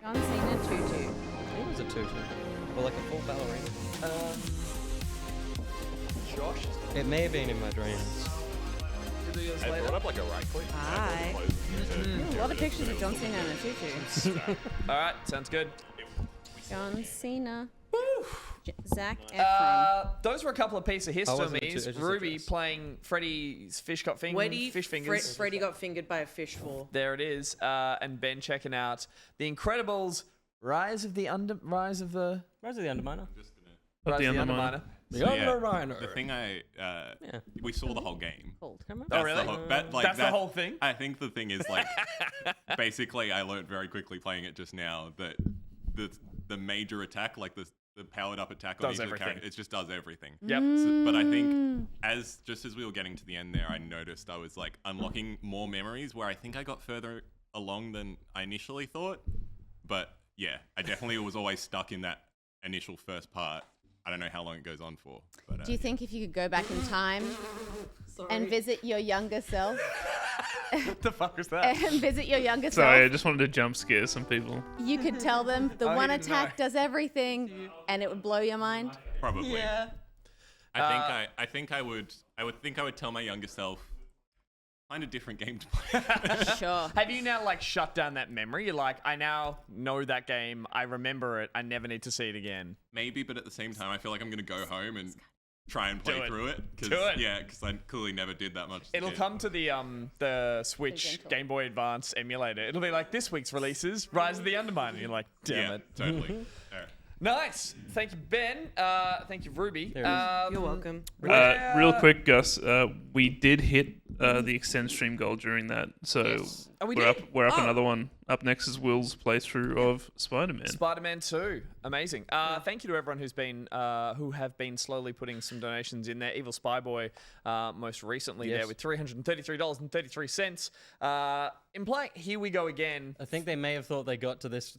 John Cena tutu. It was a tutu. Or like a full ballerina. Josh? It may have been in my dreams. I brought up like a right click. and I Hi. closed it. A lot of pictures of John Cena in a tutu. All right, sounds good. John Cena. Zac Efron. Those were a couple of pieces of wasn't a history. it's just a Ruby dress. playing Freddy's fish got fish fingers. Freddy got fingered by a fishbowl. There it is. And Ben checking out The Incredibles: Rise of the Rise of the Underminer. Of the Rise of the Underminer. Underminer. The thing we saw the whole game. Oh, That's really? That's the whole thing? I think the thing is like, basically, I learned very quickly playing it just now that the major attack, like the powered up attack on Does each of the everything. characters, it just does everything. Yep. But I think as we were getting to the end there, I noticed I was like unlocking more memories where I think I got further along than I initially thought. But yeah, I definitely was always stuck in that initial first part. I don't know how long it goes on for. But, Do you think if you could go back in time and visit your younger self? What the fuck was that? And visit your younger Sorry, I self. just wanted to jump scare some people. You could tell them the Oh, one you didn't attack know. does everything, and it would blow your mind. Probably. Yeah. I think I would tell my younger self, find a different game to play. Sure. Have you now like shut down that memory? You're like, I now know that game. I remember it. I never need to see it again. Maybe, but at the same time, I feel like I'm gonna go home and try and play Do it. through it. Do it. Yeah, because I clearly never did that much. as a It'll kid. come to the Switch gentle. Game Boy Advance emulator. It'll be like this week's releases: Rise of the Undermine. And you're like, damn Yeah, it. totally. Fair. Nice. Thank you, Ben. Thank you, Ruby. There it is. You're welcome. Real quick, Gus, we did hit the extend stream goal during that, so Oh, we we're did? up. We're up Oh. another one. Up next is Will's playthrough of Spider-Man. Spider-Man 2, amazing. Thank you to everyone who have been slowly putting some donations in there. EvilSpyBoy, most recently there with $333.33. Implying, here we go again. I think they may have thought they got to this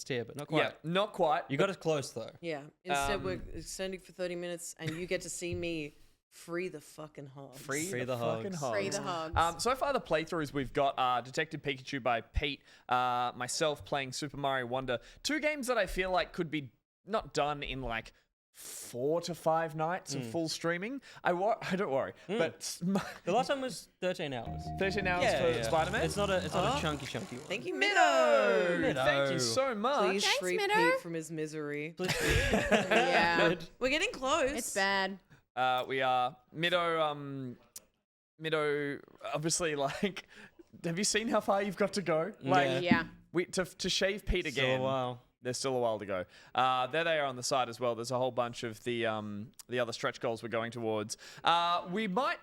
tier, but not quite. Yeah, not quite. You got us close though. Yeah. Instead, we're extending for 30 minutes, and you get to see me free the fucking hogs. Free Free the the fucking hogs. hogs. Free the hogs. So far, the playthroughs we've got are Detective Pikachu by Pete, myself playing Super Mario Wonder. Two games that I feel like could be not done in like 4 to 5 nights of full streaming. I don't worry, but The last one was 13 hours. 13 hours for Spider-Man. It's not a chunky one. Thank you, Middo! Middo. Thank you so much. Please Thanks, free Middo. Pete from his misery. Yeah. We're getting close. It's bad. We are Middo. Middo, obviously, like, have you seen how far you've got to go? Like, Yeah. to shave Pete Still again. a while. There's still a while to go. There they are on the side as well. There's a whole bunch of the other stretch goals we're going towards. We might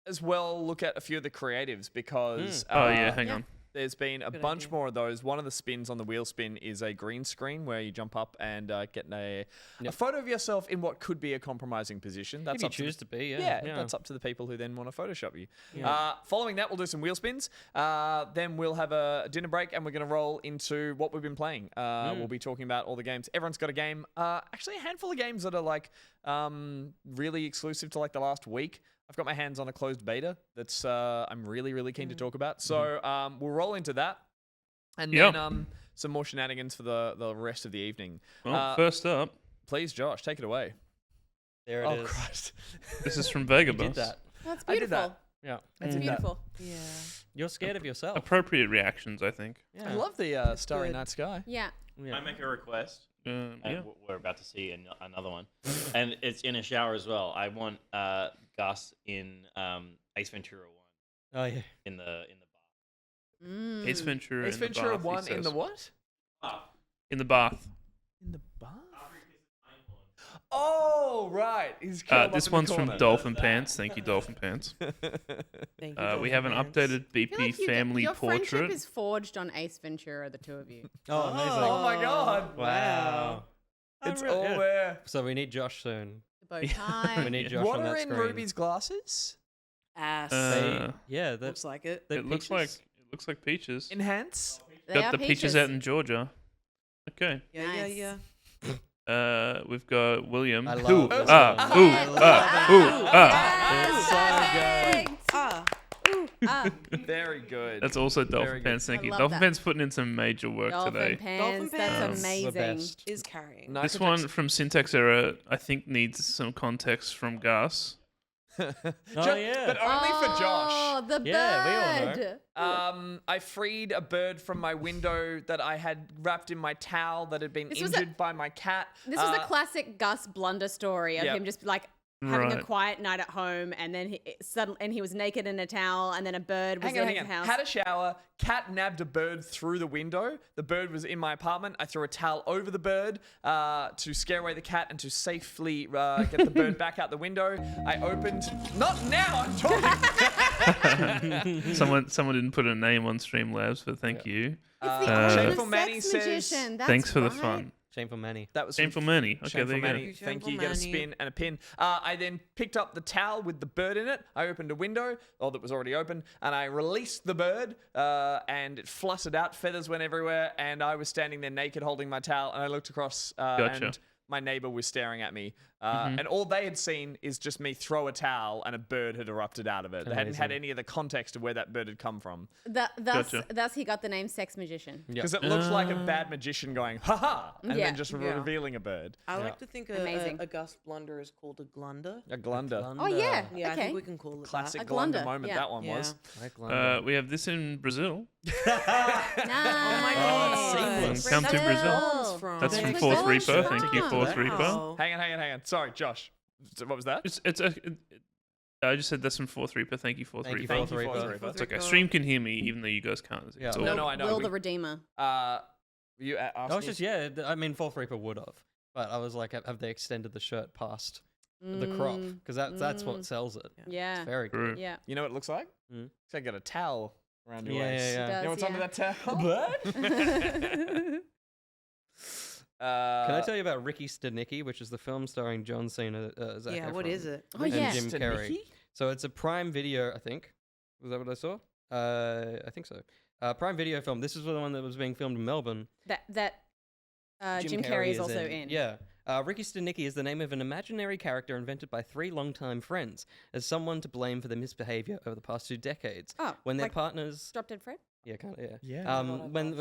as well look at a few of the creatives because Hang on. there's been a bunch more of those. One of the spins on the wheel spin is a green screen where you jump up and get a photo of yourself in what could be a compromising position. That's If you up to choose to be, yeah, that's up to the people who then want to Photoshop you. Following that, we'll do some wheel spins. Then we'll have a dinner break, and we're going to roll into what we've been playing. We'll be talking about all the games. Everyone's got a game. Actually, a handful of games that are like really exclusive to like the last week. I've got my hands on a closed beta that's I'm really, really keen to talk about. So we'll roll into that. And then some more shenanigans for the rest of the evening. Well, first up, please, Josh, take it away. There it is. Oh, Christ. this is from Vega You did Bus. that. That's I did beautiful. that. Yeah. That's beautiful. Yeah. You're scared of yourself. Appropriate reactions, I think. Yeah. I love the Starry good. Night Sky. Yeah. Can I make a request? Yeah. We're about to see another one, and it's in a shower as well. I want Gus in Ace Ventura 1 Oh yeah. in the Ace Ventura. Ace in the Ventura bath, he 1 in says. the what? In the bath. In the bath? Oh, right. He's curled up This in the one's from corner. Dolphin Pants. Thank you, Dolphin Pants. Thank you. We have an updated I feel BP like family your portrait. friendship is forged on Ace Ventura, the two of you. Oh, amazing. Oh, my God. Wow. It's all there. So we need Josh soon. The bow tie. We need Josh What on are that in screen. Ruby's glasses? Ass. Yeah, that Looks like it. they're It looks like peaches. Enhance? They Got are the peaches out in Georgia. Okay. Yeah, Nice. yeah. We've got William. I love Ooh, this ah, one. ooh, I love ah, it. ooh, ah. It's so good. Ah. Ooh, ah. Very good. That's also Very Dolphin good. Pants. Thank I you. love Dolphin that. Pants putting in some major work Dolphin today. pants. Dolphin That's pants. The amazing. best. Is carrying. This one from Syntax Error, I think, needs some context from Gus. Oh yeah. But only for Josh. Oh, the Yeah, we all bird. I freed a bird from my window that I had wrapped in my towel that had been This was a- injured by my cat. This was a classic Gus blunder story of Yep. him just like having a Right. quiet night at home, and then he was naked in a towel, and then a bird was in his house. Had a shower. Cat nabbed a bird through the window. The bird was in my apartment. I threw a towel over the bird to scare away the cat and to safely get the bird back out the window. I opened. Not now. I'm talking. Someone didn't put a name on Streamlabs, but thank you. Shameful Manny says, thanks for the fun. Shameful Manny. That was Shameful Manny. Okay, Shameful there you Manny. go. Thank you. You get a spin and a pin. I then picked up the towel with the bird in it. I opened a window, that was already open, and I released the bird, and it fluttered out. Feathers went everywhere, and I was standing there naked holding my towel, and I looked across, and my neighbor was staring at me. And all they had seen is just me throw a towel, and a bird had erupted out of it. They hadn't had any of the context of where that bird had come from. Thus he got the name Sex Magician. Because it looks like a bad magician going, ha-ha, and then just revealing a bird. I like to think a Gus blunder is called a glunder. A glunder. Oh, yeah. Yeah, I okay. think we can call it Classic that. glunder moment that one was. We have this in Brazil. Nice. Oh my god. Come to Brazil. That's from Fourth Reaper. Thank you, Fourth Reaper. Hang on. Sorry, Josh. What was that? I just said that's from Fourth Reaper. Thank you, Fourth Reaper. Thank you, Fourth Reaper. It's okay. Stream can hear me, even though you guys can't. Yeah. It's all No, I know. Will the Redeemer. You asked I was just, I mean, Fourth Reaper would have. But I was like, have they extended the shirt past the crop? Because that's what sells it. Yeah. It's very good. Yeah. You know what it looks like? It's like got a towel around your Yeah, waist. yeah, yeah. You know what's under that towel? Can I tell you about Ricky Stenicki, which is the film starring John Cena, Zac Efron, what is it? Oh, and yeah. Jim Carrey. So it's a Prime Video, I think. Was that what I saw? I think so. Prime Video film. This is the one that was being filmed in Melbourne. That Jim Carrey is also in. Yeah. Ricky Stenicki is the name of an imaginary character invented by 3 longtime friends as someone to blame for their misbehavior over the past 2 decades. Oh, when their like partners... Drop Dead Fred? Yeah, kind of, yeah. Yeah. When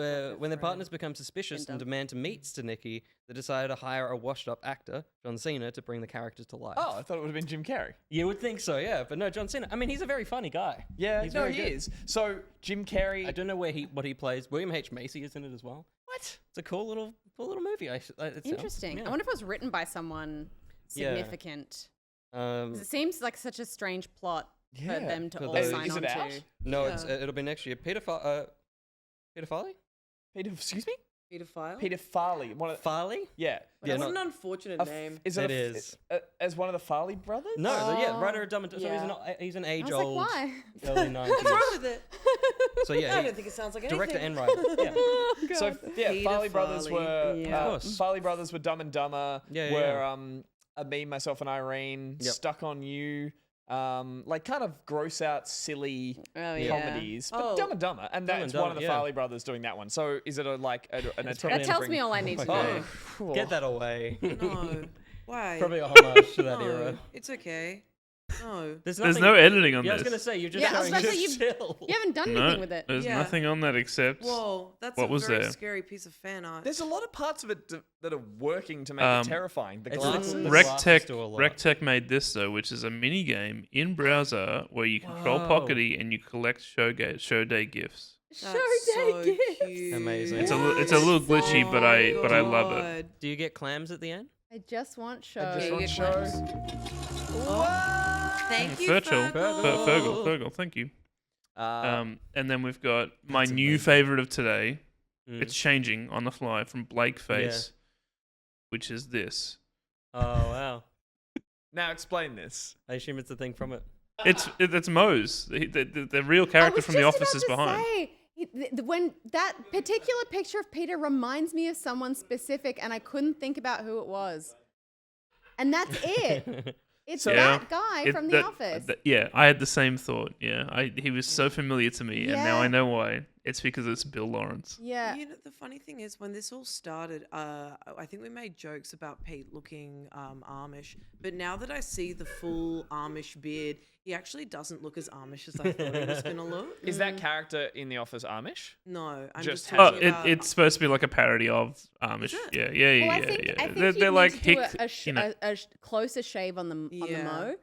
their partners become suspicious and demand to meet Stenicki, they decide to hire a washed-up actor, John Cena, to bring the characters to life. Oh, I thought it would have been Jim Carrey. You would think so, yeah, but no, John Cena. I mean, he's a very funny guy. Yeah, He's no, very he good. is. So Jim Carrey. I don't know what he plays. William H. Macy is in it as well. What? It's a cool little movie. Interesting. Yeah. I wonder if it was written by someone significant. 'Cause it seems like such a strange plot for them to all sign is on it out? to. No, it'll be next year. Peter Farley? Excuse me? Pedophile? Peter Farley. Farley? Yeah. Yeah, That's not- an unfortunate name. Is It it is. as one of the Farley brothers? No, writer of Dumb and... So Yeah. he's an I was age-old, like, why? early 90s. What's wrong with it? So yeah, I don't think it sounds like anything. director and writer. Yeah. So yeah, Peter Farley brothers Farley. were Yeah. Of course. Farley brothers were Dumb and Dumber. Yeah, were me, myself, and Irene Yep. Stuck on You. Like kind of gross out, silly Oh, yeah. comedies, but Oh. Dumb and Dumber, and Dumb that's and one of Dumber, the yeah. Farley brothers doing that one. So is it an It's attempt? probably That to tells bring- me all I need to know. Oh, Get that away. No. Why? Probably a homage to that no. era. It's okay. No. There's nothing- no editing on Yeah, I was this. going to say, you're just Yeah, I was showing about to say, just still. You haven't done No, anything with it. there's Yeah. nothing on that except Whoa, that's what a was very there? scary piece of fan art. There's a lot of parts of it that are working to make it terrifying. The it's glasses. the RecTech. glasses do a lot. RecTech made this though, which is a mini game in browser where you control Whoa. Pockety and you collect show day gifts. That's so cute. Amazing. It's a little glitchy, but I love it. Do you get clams at the end? I just want show. I just you want get show. Thank you, Fergal, Fergal. Fergal, thank you. Uh, And then we've got my That's new amazing. favorite of today. Mm. It's changing on the fly from Blake Face, which is this. Oh, wow. now explain this. I assume it's a thing from it. It's Mose, the real character from The Office is behind. When that particular picture of Peter reminds me of someone specific, and I couldn't think about who it was, and that's it. It's that guy from The Office. Yeah, I had the same thought. Yeah, he was so familiar to me, and now I know why. It's because it's Bill Lawrence. Yeah. You know, the funny thing is, when this all started, I think we made jokes about Pete looking Amish, but now that I see the full Amish beard, he actually doesn't look as Amish as I thought he was going to look. Is that character in The Office Amish? No, I'm Just just has- talking about... It's supposed to be like a parody of Amish. Yeah. Well, I think They're like do hick, a closer shave on the mo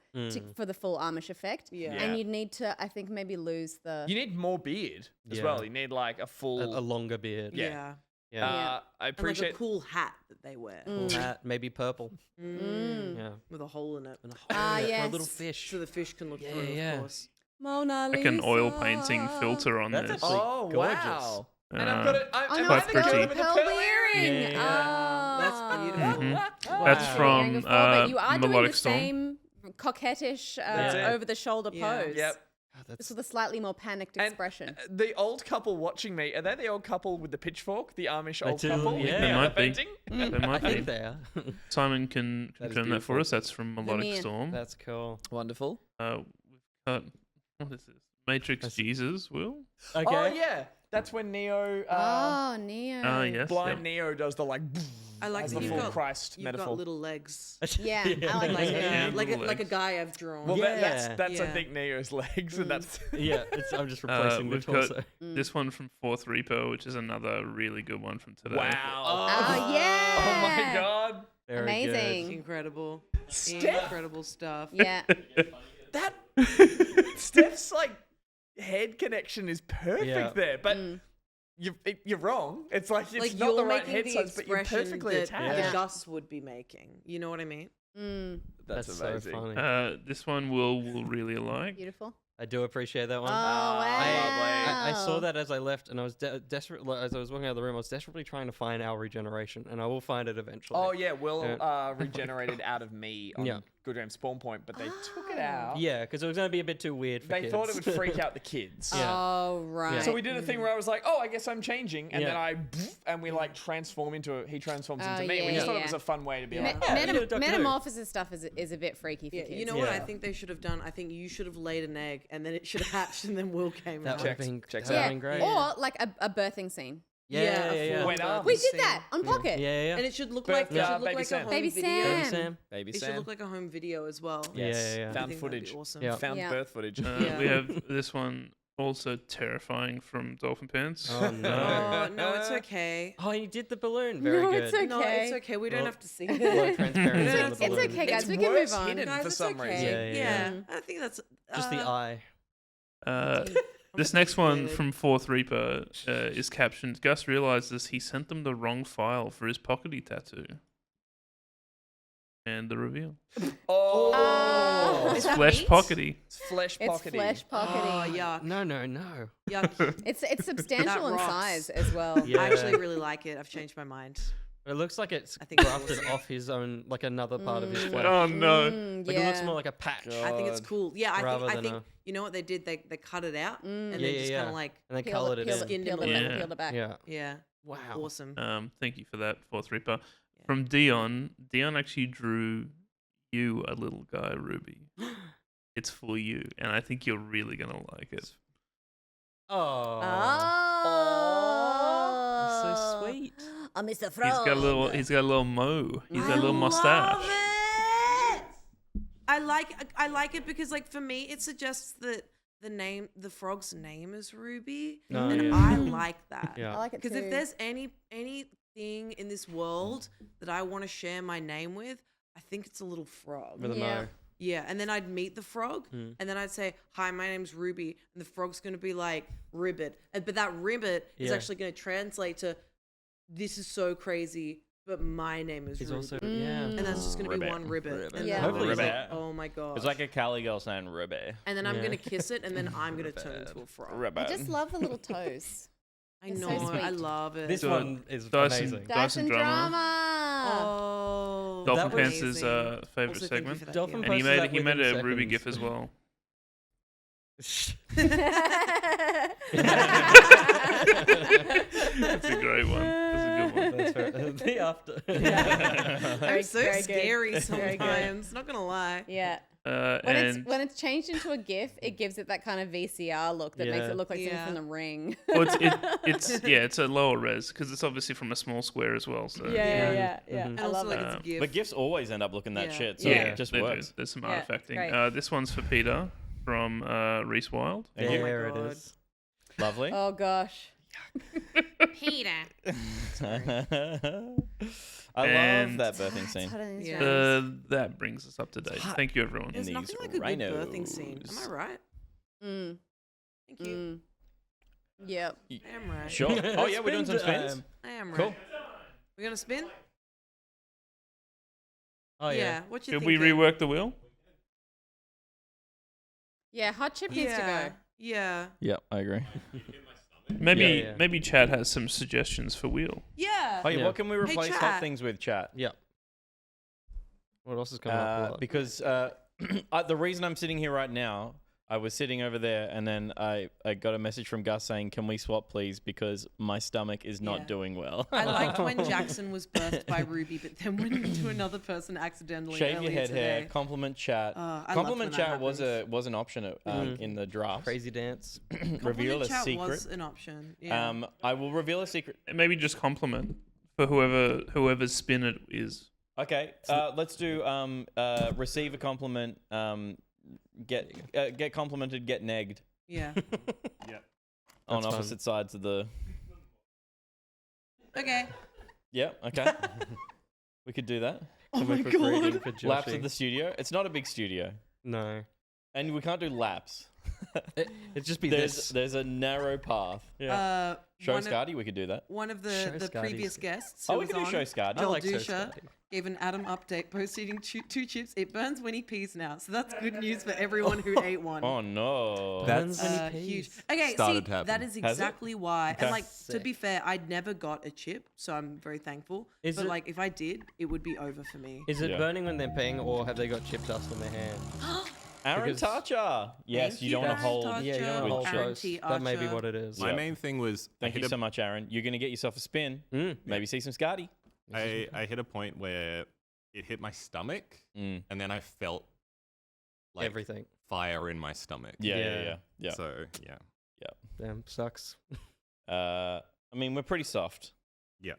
for the full Amish effect. Yeah. And you'd need to, I think, maybe lose the. You need more beard as well. You need like a full, a longer beard. Yeah. Yeah. I And appreciate. like a cool hat that they wear. Cool hat, maybe purple. Yeah. With a hole in it. Ah, For a yes. little fish. So the fish can look through, yeah. of course. Mona Like an oil Lisa. painting filter on That's this. actually Oh gorgeous. wow! And I've got it. Oh Am no, I it's the the girl pretty. with the pearl pearl earring. Yeah. That's beautiful. Mhm. That's Wow. from But you are doing the Melodic Storm. same coquettish That's it. over-the-shoulder Yeah. pose. Yep. Just with a slightly more panicked And, expression. The old couple watching me, are they the old couple with the pitchfork? The Amish I old do, couple? yeah. They might be. Painting? They I might think be. they are. Simon can That is confirm that for beautiful. us. That's from Melodic Vermeer. Storm. That's cool. Wonderful. We've got what is this? Matrix Jesus. Will. Okay. Oh yeah, that's when Neo. Oh, Neo. Ah yes. Blind Yep. Neo does the like. I like as that the you've full got, Christ you've metaphor. got little legs. Yeah, I like Like, that. Yeah, like, little like a legs. guy I've drawn. Well, Yeah. that's I Yeah. think Neo's legs, and that's. Yeah, I'm just replacing the We've got torso. this one from Fourth Reaper, which is another really good one from today. Wow. Oh, yeah. Oh my god. Very Amazing. good. Incredible. Steph? Incredible stuff. Yeah. That Steph's like head connection is perfect Yeah. there, but you're wrong. It's like it's Like not you're the right making head the size, but you're expression perfectly that attached. the Gus would be making. You know what I mean? That's so amazing. funny. This one will really like. Beautiful. I do appreciate that Oh, one. wow. I saw that as I left, and I was desperate. As I was walking out of the room, I was desperately trying to find our regeneration, and I will find it eventually. Oh yeah, Will regenerated out of me on Good Game Spawn Point, but they took it out. Yeah, because it was going to be a bit too weird for They kids. thought it would freak out the kids. Yeah. Oh, right. So we did a thing where I was like, "Oh, I guess I'm changing," and Yeah. then we like transform into he transforms Oh, into me. We yeah, just thought yeah. it was a fun way to be Me- like, metamorphosis stuff is a bit freaky for Yeah, kids. you know what I think they should have done? I think you should have laid an egg, and then it should have hatched, and then Will came That out. would have been, checks that would Yeah, have been great. or like a birthing scene. Yeah. When We did that on Pocket. Yeah. And it should look But, like Baby a home Baby video. Sam. Baby Sam. Baby It should Sam. look like a home video as well. Yeah. Found I think that'd be footage. awesome. Yeah. Found Yeah. birth footage. Yeah. We have this one also terrifying from Dolphin Pants. Oh no. Oh, no, it's okay. Oh, you did the balloon. Very No, good. it's okay. No, it's okay. We don't Well, have to see Low it. transparency on the It's balloon. okay, guys. It's we can worse move on. hidden Guys, for it's some okay. reason. Yeah. I think that's Just the eye. This next one from Fourth Reaper is captioned, Gus realizes he sent them the wrong file for his pockety tattoo. And the reveal. Oh, Is that Flesh meat? pockety. it's flesh It's pockety. flesh pockety. Oh, yuck. No. Yuck. It's substantial in rocks. size as well. Yeah. I actually really like it. I've changed my mind. It looks like it's I think it's grafted awesome. off his own, like another part of his flesh. Oh no. Like yeah. it looks more like a patch. I think it's cool. Yeah, I Rather think than a- you know what they did? They cut it out and Yeah, then yeah, just yeah. kind of like And then Peel colored it peel in. Skinned peel him the a back, little. peel the back. Yeah. yeah. Wow. Awesome. Thank you for that, Fourth Reaper. From Dion. Dion actually drew you a little guy, Ruby. It's for you, and I think you're really gonna like it. Oh. Oh, So sweet. Oh, Mr. He's Frog. got a little mo. He's got a little mustache. I like it because like for me it suggests that the frog's name is Ruby, Oh, and yeah. I like that. Yeah. I like it Because too. if there's anything in this world that I want to share my name with, I think it's a little frog. With a Yeah. mo. Yeah, and then I'd meet the frog, Hmm. and then I'd say, "Hi, my name's Ruby," and the frog's gonna be like Ribbit, but that Ribbit is Yeah. actually gonna translate to, "This is so crazy, but my name is He's Ruby," also yeah. and that's just gonna be Ribbit. one Ribbit. Ribbit. And Yeah. then Hopefully I'm he's like, not- oh my god! It's like a Cali girl saying Ruby. and then I'm Yeah. gonna kiss it, and then I'm gonna turn into a frog. Ruby. I just love the little toes. I It's know, so I sweet. love it. This So, one is Dyson- amazing. Dyson drama. Oh, Dolphin that Pants' amazing. favorite Also, thank you segment. for that, Dolphin yeah. And he posted that made within a Ruby seconds. GIF as well. That's a great one. That's a good one. That's fair. The after. I'm so very good. scary Very good. sometimes. Not gonna lie. Yeah. And When it's changed into a GIF, it gives it that kind of VCR look that makes Yeah. it look like Yeah. something from The Ring. well, it's a lower res because it's obviously from a small square as well. So yeah. And I also love like it. it's a gift. But gifts always end up looking that Yeah. shit, so Yeah. it just they do. works. There's some Yeah, artifacting. great. This one's for Peter from Reese Wild. And you- There it God. is. Lovely. Oh gosh. Peter. I love And- that birthing scene. Yeah. That brings us up to date. Thank you, everyone. There's these nothing like a good birthing scene. Am I rhinos. right? Thank you. Yep. I am right. Sure. Oh yeah, we're doing some Spin spins. I Damn right. Cool. We're gonna spin. Oh yeah. What you Should we thinking? rework the wheel? Yeah, hot chip needs to go. Yeah. Yeah, I agree. Maybe Chad has some suggestions for wheel. Yeah. Oh yeah, what can we replace hot chat. things with, chat? Yeah. What else is coming up? Because the reason I'm sitting here right now, I was sitting over there, and then I got a message from Gus saying, "Can we swap, please? Because my stomach is not doing well." I liked when Jackson was birthed by Ruby, but then went into another person accidentally. Shave your earlier head today. hair. Compliment chat. I loved Compliment when that chat was an option in the draft. Crazy dance. Reveal a chat secret. was an option. Yeah. I will reveal a secret. Maybe just compliment for whoever's spin it is. Okay. Let's do receive a compliment. Get complimented. Get negged. Yeah. Yeah. On That's opposite sides of the. Okay. Yeah. Okay. We could do that. Oh my god. Laps of the studio. It's not a big studio. No. And we can't do laps. It'd just be There's a narrow path. Yeah. Show one of- Scotty, we could do that. One of Show the Scotty's previous good. guests. Oh, who we was can do on, Show Scotty. I Joel like Show Dusha, Scotty. gave an Adam update, post-eating two chips. It burns when he pees now, so that's good news for everyone who ate one. Oh no. That's Huge. Okay, started see, happening. that is Has it? exactly why. Okay. And like, to Sick. be fair, I'd never got a chip, so I'm very thankful. Is but it- like, if I did, it would be over for me. Is it Yeah. burning when they're peeing, or have they got chip dust on their hand? Aaron Because- Tarcher. Yes, Thank you you, don't want to Aaron hold. Tarcher. Yeah, you don't With want to hold Aaron close. T. That may be Archer. what it is. My Yeah. main thing was Thank you so much, Aaron. You're going to get yourself a spin. Maybe see some Scotty. I hit a point where it hit my stomach, Mm. and then I felt like Everything. fire in my stomach. Yeah. So yeah. Damn, sucks. I mean, we're pretty soft. Yeah.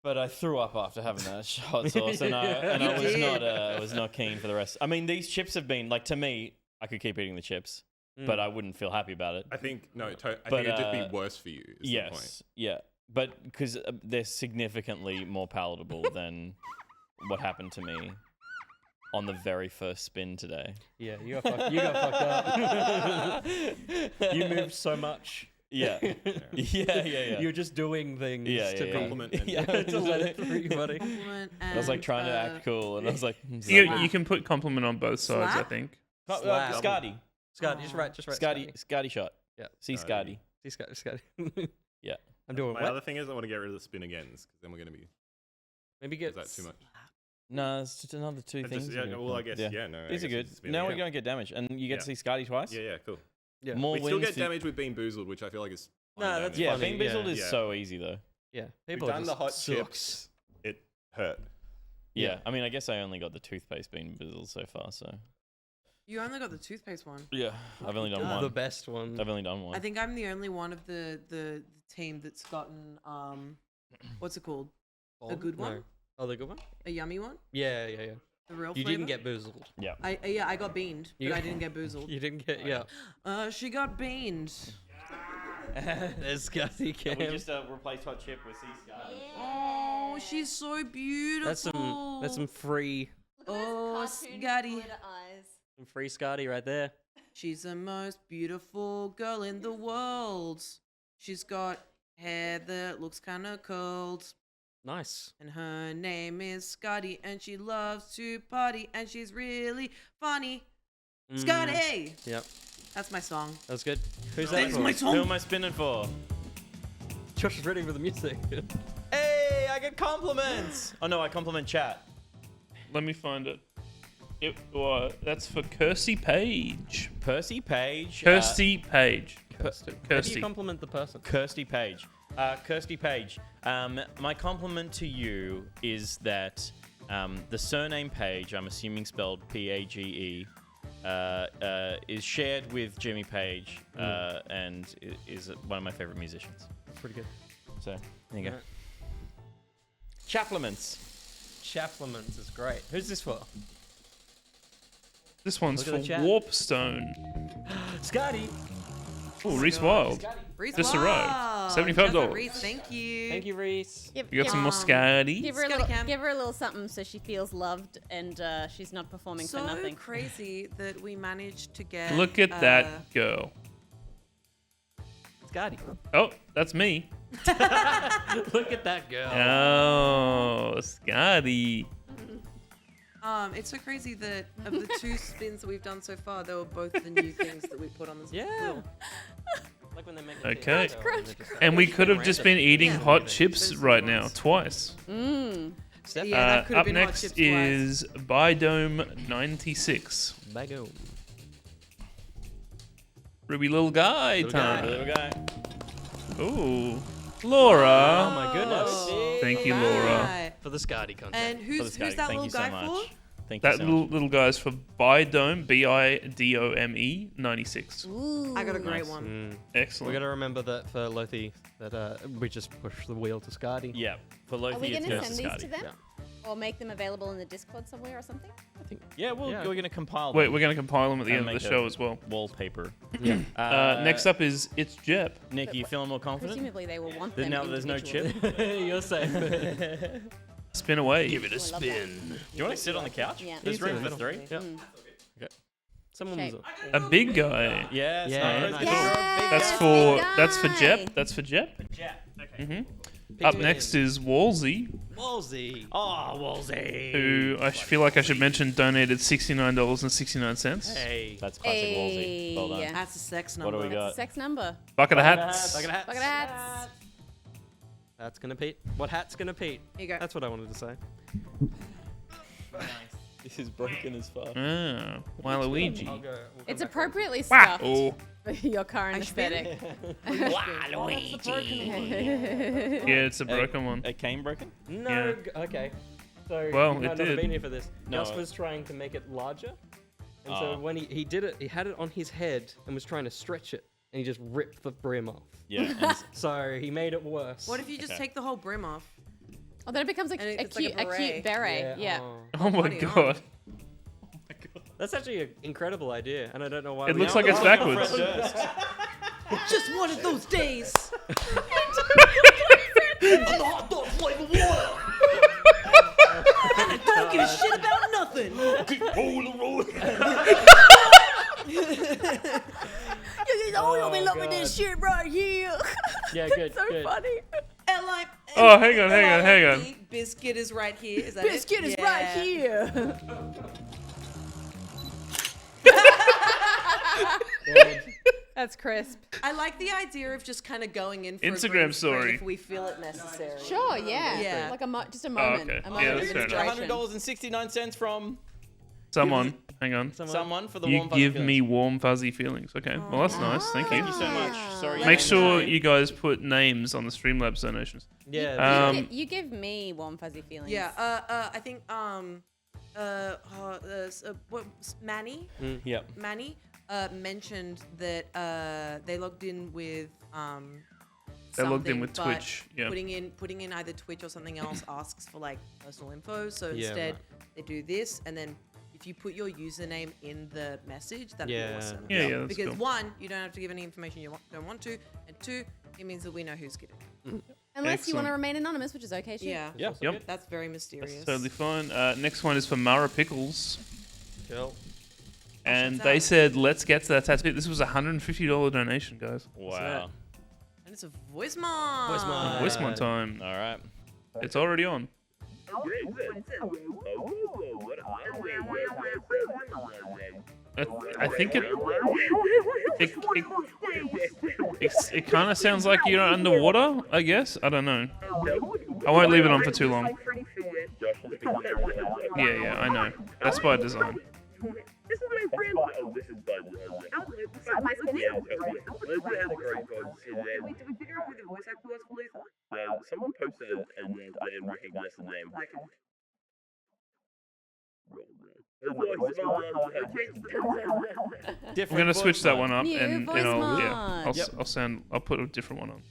But I threw up after having that hot sauce, and I was not keen for the rest. I mean, these chips have been like, to me, I could keep eating the chips, but I wouldn't feel happy about it. I think I But, think it'd just be worse for you. Is the point. Yes, yeah, but because they're significantly more palatable than what happened to me on the very first spin today. Yeah, you got fucked up. You moved so much. Yeah. Yeah. You're just doing things Yeah, to yeah, compliment and- yeah, to let it through, buddy. Compliment I was like and, trying to act cool, and I was like, You can put compliment on both sides, I Slap? think. Slap. Scotty. Scott, just right. Scotty shot. Yeah. See Scotty. See Scott. Yeah. I'm doing My what? other thing is I want to get rid of the spin agains because then we're going to be. Maybe Is get that too much? No, it's just another two I things. just- yeah, well, I guess, yeah, no, I These are guess good. it's spin Now we're again. going to get damage, and you get to Yeah. see Scotty twice. Yeah, cool. Yeah. More We still wins get for- damage with being boozled, which I feel like is. No, fine that's damage. Yeah, funny, being bizzled yeah. is Yeah. so easy though. Yeah. We've People done the hot sucks. chips. It hurt. Yeah, I mean, I guess I only got the toothpaste being bizzled so far, so. You only got the toothpaste one. Yeah, I've only done one. The best one. I've only done one. I think I'm the only one of the team that's gotten what's it called? A good one? No. Oh, the good one? A yummy one? Yeah. The real You flavor? didn't get boozled. Yeah. I got beaned, You but I got- didn't get boozled. You didn't get, yeah. She got beaned. There's Scotty Cam. We just replaced hot chip with C Scotty. Oh, she's so beautiful. That's some free Oh, Scotty. Scotty right there. She's the most beautiful girl in the world. She's got hair that looks kind of curled. Nice. And her name is Scotty, and she loves to party, and she's really funny. Scotty! Yep. That's my song. That was good. Who's That that is for? my song. Who am I spinning for? Josh is ready for the music. Hey, I get compliments. Oh no, I compliment chat. Let me find it. That's for Kirsty Page. Percy Page. Kirsty Page. How do Kirsty. you compliment the person? Kirsty Page. Kirsty Page. My compliment to you is that the surname Page, I'm assuming spelled Page, is shared with Jimmy Page and is one of my favorite musicians. Pretty good. So, there you go. Alright. Chapliments. Chapliments is great. Who's this for? This one's Look for at the chat. Warpstone. Scotty. Oh, Reese Wild. Reese Just Wild. arrived. $75. Shout out to Reese, thank you. Thank you, Reese. We got some more Scotty. Give her, a Scotty little, Cam. give her a little something so she feels loved and she's not performing So for nothing. crazy that we managed to get. Look at that girl. Scotty. Oh, that's me. Look at that girl. Oh, Scotty. It's so crazy that of the 2 spins that we've done so far, they were both the new things that we put on this wheel. Like when they make Okay. crunch. And we could have just been eating hot chips right now, twice. that could have Up been hot next chips is BuyDome 96. Bago. Ruby little guy time. Little guy. Ooh, Laura. Oh my goodness. Thank you, Laura. Right. For the Scotty content. And For the who's Scotty. that Thank little you so guy much. for? Thank you That so little guy's for BuyDome, BIDOME 96. Ooh. I got a great Nice. one. We Excellent. gotta remember that for Lothi, that we just push the wheel to Scotty. Yeah. For Are Lothi, we it's going to goes send to these Scotty. to them? Or make them available in the Discord somewhere or something? I think. Yeah, well, Yeah. we're going to compile Wait, them we're going to compile them at the and end of make the a show as well. Wallpaper. Yeah. Next up is It's Jep. Nick, you feeling more confident? Presumably they will want them Now there's no chip. individually. You're safe. Spin away. Give it a I love that. spin. Do you want to sit on the couch? Yeah. There's You room too. for 3. Yeah. Mm. Someone Okay. was. A big guy. Yeah, it's Yeah, not nice. big That's guy. for big that's for guy. Jep. That's for Jep. Yeah. Okay. Up next is Wolsey, Wolsey. Oh, Wolsey. who I feel like I should mention donated $69.69. Hey. That's classic Wolsey. Well Hey. done. That's a sex What number. do we got? Sex number. Bucket of hats. Bucket of hats. Bucket of hats. That's gonna Pete. What hat's gonna Pete? Here you go. That's what I wanted to say. This is broken as fuck. Ah, Waluigi. We'll come It's back. appropriately stuffed Oh, for your current I spin? aesthetic. yeah, it's a broken one. It came broken? No. Yeah. Okay. So Well, you it might not have did. been here for this. No. Gus was trying to make it larger, and Oh. so when he did it, he had it on his head and was trying to stretch it, and he just ripped the brim off. Yeah. and So he made it worse. What if you just Okay. take the whole brim off? Oh, then it becomes like And a it's like a cute, a cute beret. beret. Yeah. oh. Oh my Bloody hell. god. That's actually an incredible idea, and I don't know why. It we looks don't- like it's backwards. Just one of those days. Hot dog flavor water. And I don't give a shit about nothing. Keep rolling. Oh, you'll be Oh, loving God. this shit right here. Yeah, good. So good. funny. L-I- Oh, hang on. Biscuit is right here. Is that Biscuit it? is right here. That's crisp. I like the idea of just kind of going in for Instagram a green screen story. if we feel it necessary. Sure, yeah. Yeah. Like just a moment. okay. A Yeah, moment that's of fair enough. inspiration. $100.69 from Someone, hang on. someone for the You warm fuzzy give feelings. me warm fuzzy feelings. Okay, well that's nice. Thank you. Thank you so much. Sorry. Make sure you guys put names on the Streamlabs donations. Yeah. You give me warm fuzzy feelings. Yeah. I think what Manny Yep. mentioned that they logged in with They logged in something, with but Twitch, yeah. Putting in either Twitch or something else asks for like personal info. So Yeah, instead right. they do this, and then if you put your username in the message, that'd Yeah. be awesome. Yeah, that's Because cool. one, you don't have to give any information you don't want to, and two, it means that we know who's getting it. Unless you want Excellent. to remain anonymous, which is okay too. Yeah. Yeah. Yep. That's very mysterious. That's totally fine. Next one is for Mara Pickles. Cool. And Shouts they out. said, let's get to that tattoo. This was a $150 donation, guys. Wow. And it's a voice mod. Voice mod. Voice one time. All right. It's already on. I think it kind of sounds like you're underwater, I guess. I don't know. I won't leave it on for too long. Yeah, I know. That's by design. This is my friend. Oh, this is by my skin. Yeah, we had a great time. Did we figure out who the voice actor was for this? Well, someone posted it and then I didn't recognize the name. We're gonna switch that one up, New and voice mod. I'll put a different one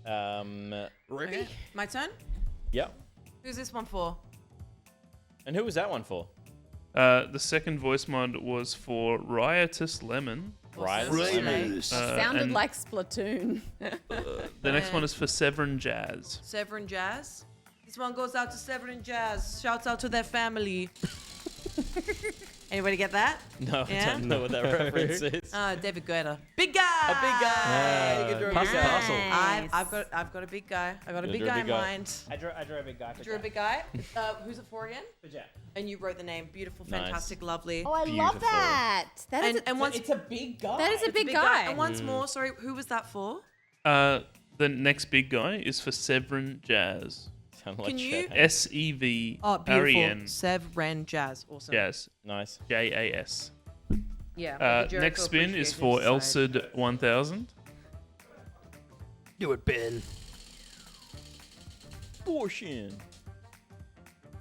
on. Okay. My turn? Yep. Who's this one for? And who was that one for? The second voice mod was for Riotous Lemon. Riotous Sounded and like Splatoon. the next one is for Severin Jazz. Severin Jazz. This one goes out to Severin Jazz. Shouts out to their family. Anybody get that? No, Yeah? I don't know what that reference is. David Guetta. Big guy. A big guy. You can draw a big guy. Nice. I've got a big guy. I got a You big drew a guy in big guy. mind. I drew a big guy. For Drew a Jack. big guy. Who's it for again? For Jack. And you wrote the name. Beautiful, Nice. fantastic, lovely. Oh, I love Beautiful. that. That is And once It's a big guy. that is a it's big guy. And once more, sorry, who was that for? The next big guy is for Severin Jazz. Sound like Can you- Chad. SEVREN. Oh, beautiful. Sev Ren Jazz. Awesome. Jazz. Nice. JAS. Yeah. like the Jericho Next spin is Appreciation for Society. Elsid 1000. Do it, Ben. Abortion.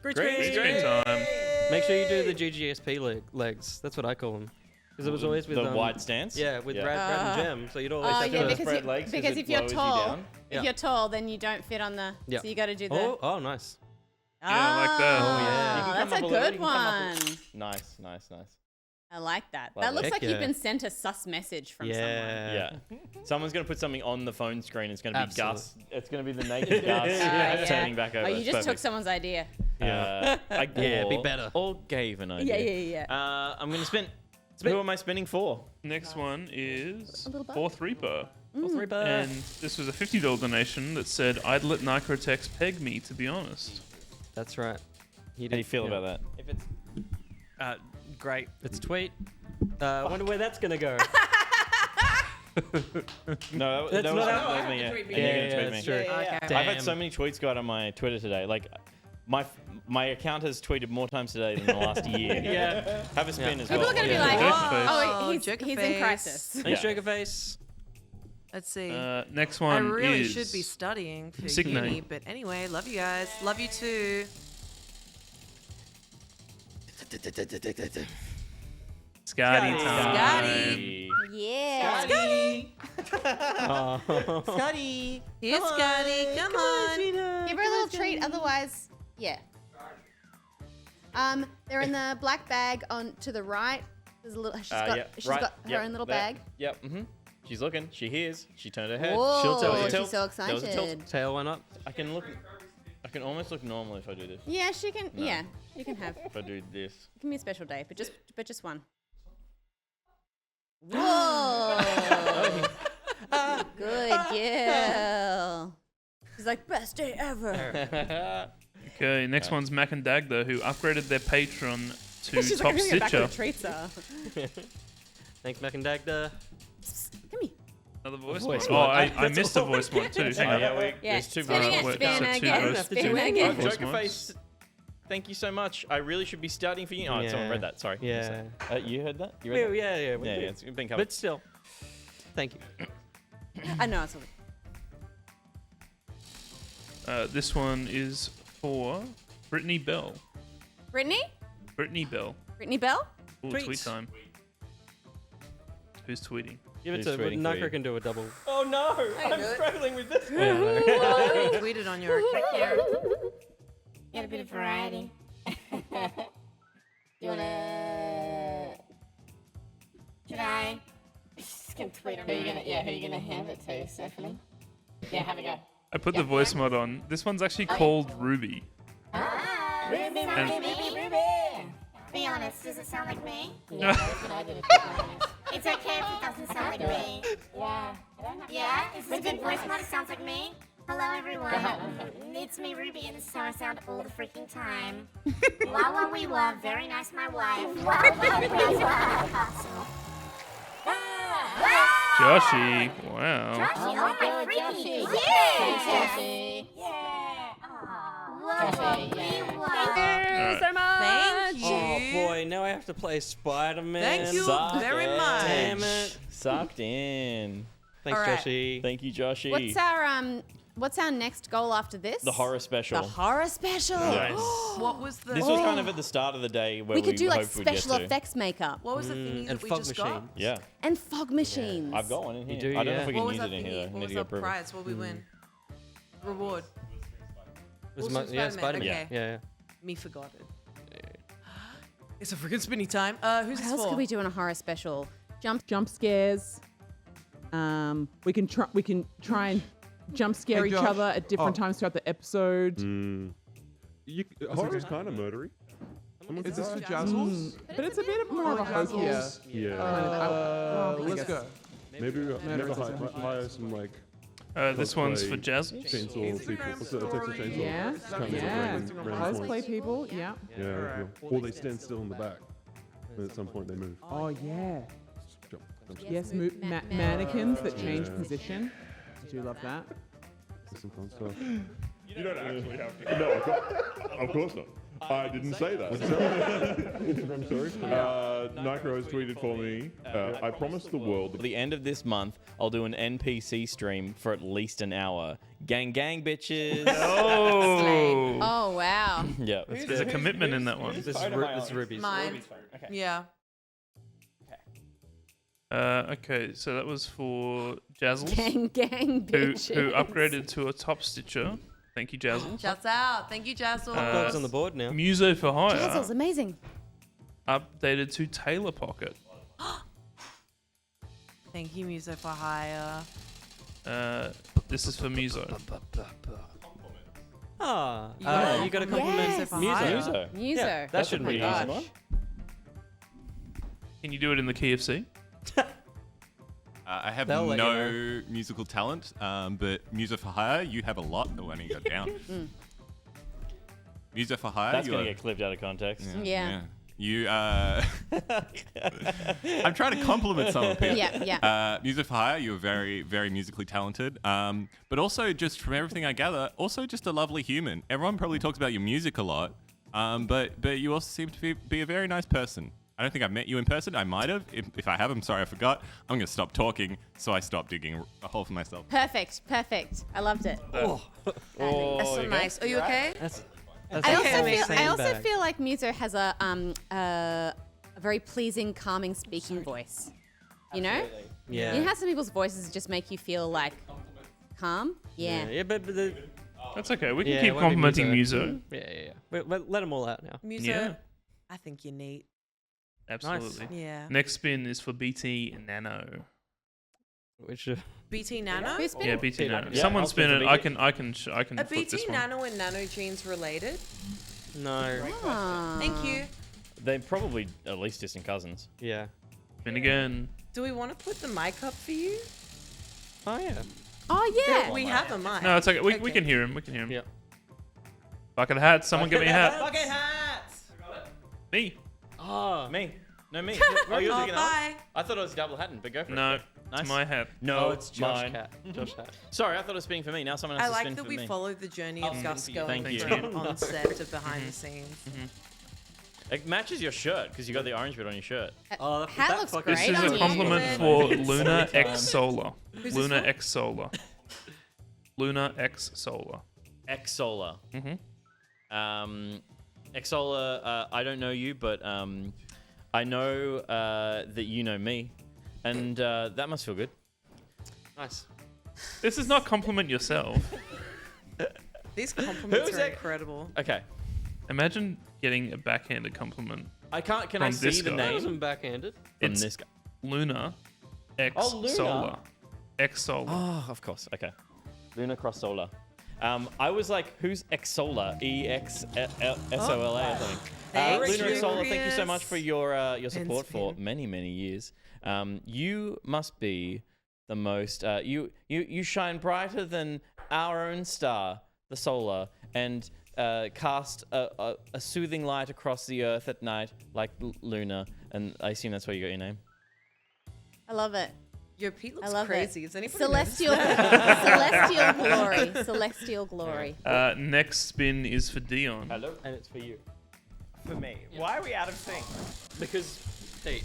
Great Great screen. Screen time. Make sure you do the GGSP legs. That's what I call them. Because it was always with The wide stance? Yeah, with Yeah. Brad and Jem. So you'd always Oh have yeah, to. because, spread legs 'cause because it if you're blows you tall, down. if Yeah. you're tall, then you don't fit on the. Yeah. So you got to do the. Oh, nice. Yeah, I like that. Oh, yeah. You can that's come a up a little, good you can come up one. Nice, nice, nice. I like that. That Lovely. looks Heck like you've yeah. been sent a sus message from someone. Yeah. Yeah. Someone's going to put something on the phone screen. It's going to be Absolutely. Gus. It's going to be the naked Gus Yeah. turning back over. Oh, you It's just took perfect. someone's idea. I Yeah, be better. Or gave an idea. Yeah. I'm going to spin. Who am I spinning for? Next one is A little bug. Fourth Reaper. Reaper. And this was a $50 donation that said, I'd let Nicrotex peg me, to be honest. That's right. How do you feel about that? If it's Great. it's tweet. I wonder where that's gonna go. No, That's that was not that was me. Yeah, Tweet And me. you're Yeah, gonna yeah, tweet that's me. true. Okay. I've Damn. had so many tweets go out on my Twitter today. Like, my account has tweeted more times today than the last year. Yeah. Have a spin as well. People are going to be Yeah. like, Joker face. oh, he's Joker in face. crisis. Thanks, Joker Face. Let's see. Next I one really is... should be studying for Signal. uni, but anyway, love you guys. Love you too. Scotty time. Scotty. Yeah. Scotty. Here's Scotty. Come on. Give her a little treat, otherwise, yeah. They're in the black bag on to the right. There's a little. She's got her own little bag. Yep. Mm-hmm. She's looking. She hears. She turned her head. Whoa, She'll tell you. she's so There was a tilt. excited. Tail went up. I can look. I can almost look normal if I do this. Yeah, she can. No. Yeah, she can have. If I do this. Give me a special day, but just one. Whoa! Good girl. She's like best day ever. Okay, next one's Mac and Dagda, who upgraded their patron to She's Top like, I'm gonna get back Stitcher. with treats. Thanks, Mac and Dagda. Come here. Another voice Voice mod. mod. Oh, I missed a voice mod too. Hang on. Yeah, There's two spin voice again, mods. spin So two again, voice- spin Oh, again. voice Joker mods. Face, thank you so much. I really should be studying for you. Oh, someone Yeah. read that. Sorry. Yeah. You heard that? You read that? Yeah. Yeah, yeah, it's been covered. But still, thank you. I know it's all This one is for Brittany Bell. Brittany? Brittany Bell. Brittany Bell? Ooh, Tweets. tweet time. Who's tweeting? Give it Who's to tweeting for Nightcrawler you? can do a double. Oh no! I'm good. struggling with this. Yeah, no. I tweeted on your account here. Get a bit of variety. You wanna? Should I? Just gonna tweet on who you gonna hand it to, Stephanie? Yeah, have a go. I put the voice mod on. This one's actually called Ruby. Ruby, And- Be honest, does it sound like me? Yeah, that's what I did. It's okay if it doesn't sound like me. Yeah. Yeah? Is this a good voice mod? It sounds like me. Hello, everyone. It's me, Ruby, and this is how I sound all the freaking time. Wow, we were. Very nice, my wife. Joshy. Wow. Joshy, oh my freaking yeah! Joshy. Yeah. Lovely. Thank you so much. Thank you. Oh boy, now I have to play Spider-Man. Thank you very much. Damn it. Sucked in. Thanks, All right. Joshy. Thank you, Joshy. What's our next goal after this? The horror special. The horror special. Nice. What was the? This was kind of at the start of the day where We could do like hoped we'd get special to. effects makeup What was the thingy and that we fog just machine. got? Yeah. and fog machines. I've got one in here. do, I don't know yeah. if we What can was use that it in here. thingy? I What need was to the go prove it. prize? What we win? Reward. Was Awesome my, yeah, Spider-Man, Spider-Man. okay. Yeah. Me forgot it. It's a freaking spinny time. Who's What this else for? could we do in a horror special? Jump scares. We can try and jump scare Hey, each Josh. other at different Oh. times throughout the episode. Horror's kind of murdery. Is this for Jazzles? But it's a bit more of a hokier. Yeah. Let's go. Maybe never hire some like. This one's for Jazzles. Chainsaw people. What's it? Texas Chainsaw. Yeah. Just kind of random Cosplay points. people. Yeah. Yeah. Or they stand still in the back. And at some point they move. Oh yeah. Jump. Yes, mannequins that change position. I do love that. Some fun stuff. You don't actually have to. No, of course not. I didn't say that. I'm sorry. Nycro has tweeted for me. I promised the world. At the end of this month, I'll do an NPC stream for at least an hour. Gang, gang, bitches. Oh. Oh, wow. Yeah. There's a commitment in that one. This is Ruby's. Mine. Okay. Yeah. Okay, so that was for Jazzles. Gang, gang, bitches. Who upgraded to a top stitcher. Thank you, Jazzles. Shouts out. Thank you, Jazzle. Uploads on the board now. Muso for hire. Jazzle's amazing. Updated to Taylor Pocket. Thank you, Muso for hire. This is for Muso. You got a compliment Yes. for hire. Muso. Muso. Yeah, that shouldn't be an easy one. Can you do it in the key of C? I have They'll let no musical talent, but Muso for Hire, you have a lot. Oh, I need to go down. Muso for Hire, That's you going are... to get clipped out of context. Yeah. You, I'm trying to compliment someone here. Yeah. Muso for Hire, you're very, very musically talented. But also, just from everything I gather, also just a lovely human. Everyone probably talks about your music a lot, but you also seem to be a very nice person. I don't think I've met you in person. I might have. If I have, I'm sorry, I forgot. I'm going to stop talking, so I stop digging a hole for myself. Perfect. I loved it. That's so nice. Are you okay? I also feel like Muso has a very pleasing, calming speaking voice. You know? Yeah. You know how some people's voices just make you feel like calm? Yeah. Yeah, but the... That's okay. We can keep complimenting Muso. Yeah. Let them all out now. Muso, Yeah. I think you're neat. Absolutely. Nice. Yeah. Next spin is for BT Nano. Which BT Nano? Who's Yeah, BT Nano. Yeah, Someone I'll spin spin it. for I BT. can Are flip this BT one. Nano and Nano Genes related? No. Thank you. They're probably at least distant cousins. Yeah. Spin again. Do we want to put the mic up for you? Oh, yeah. Oh, yeah. We have a mic. No, it's okay. We can hear him. We can hear him. Yeah. Bucket of hats. Someone get me a hat. Bucket hats! Me. Oh, me. No, me. Oh, yours again, bye. I thought it was double hatting, but go for it. No, Nice. it's my hat. No, it's Josh mine. Cat. Josh Hat. Sorry, I thought it was spinning for me. Now someone else I is like spinning that for we me. followed the journey of Gus going Thank you. from on set to behind the scenes. It matches your shirt because you got the orange bit on your shirt. Oh, Hat looks great. This is on a you. compliment for Luna X Solar. Who's this Luna for? X Solar. Luna X Solar. X Solar. Mm-hmm. X Solar. I don't know you, but I know that you know me, and that must feel good. Nice. This is not compliment yourself. These compliments Who's are that? incredible. Okay. Imagine getting a backhanded compliment. I can't. Can From I see this the guy. That name wasn't backhanded. from It's this guy? Luna X Oh, Luna. Solar. X Solar. Oh, of course. Okay. Luna Cross Solar. I was like, who's Exola? EXSOLA or something. Thanks, Luna X Solar, thank you so Julius. much for your support for spin. many years. You must be the most. You shine brighter than our own star, the solar, and cast a soothing light across the earth at night, like Luna. And I assume that's where you got your name. I love it. Your Pete I looks love crazy. it. Is anybody Celestial, celestial glory. Celestial glory. Next spin is for Dion. Hello, and it's for you. For me. Why are we out of sync? Because, hey,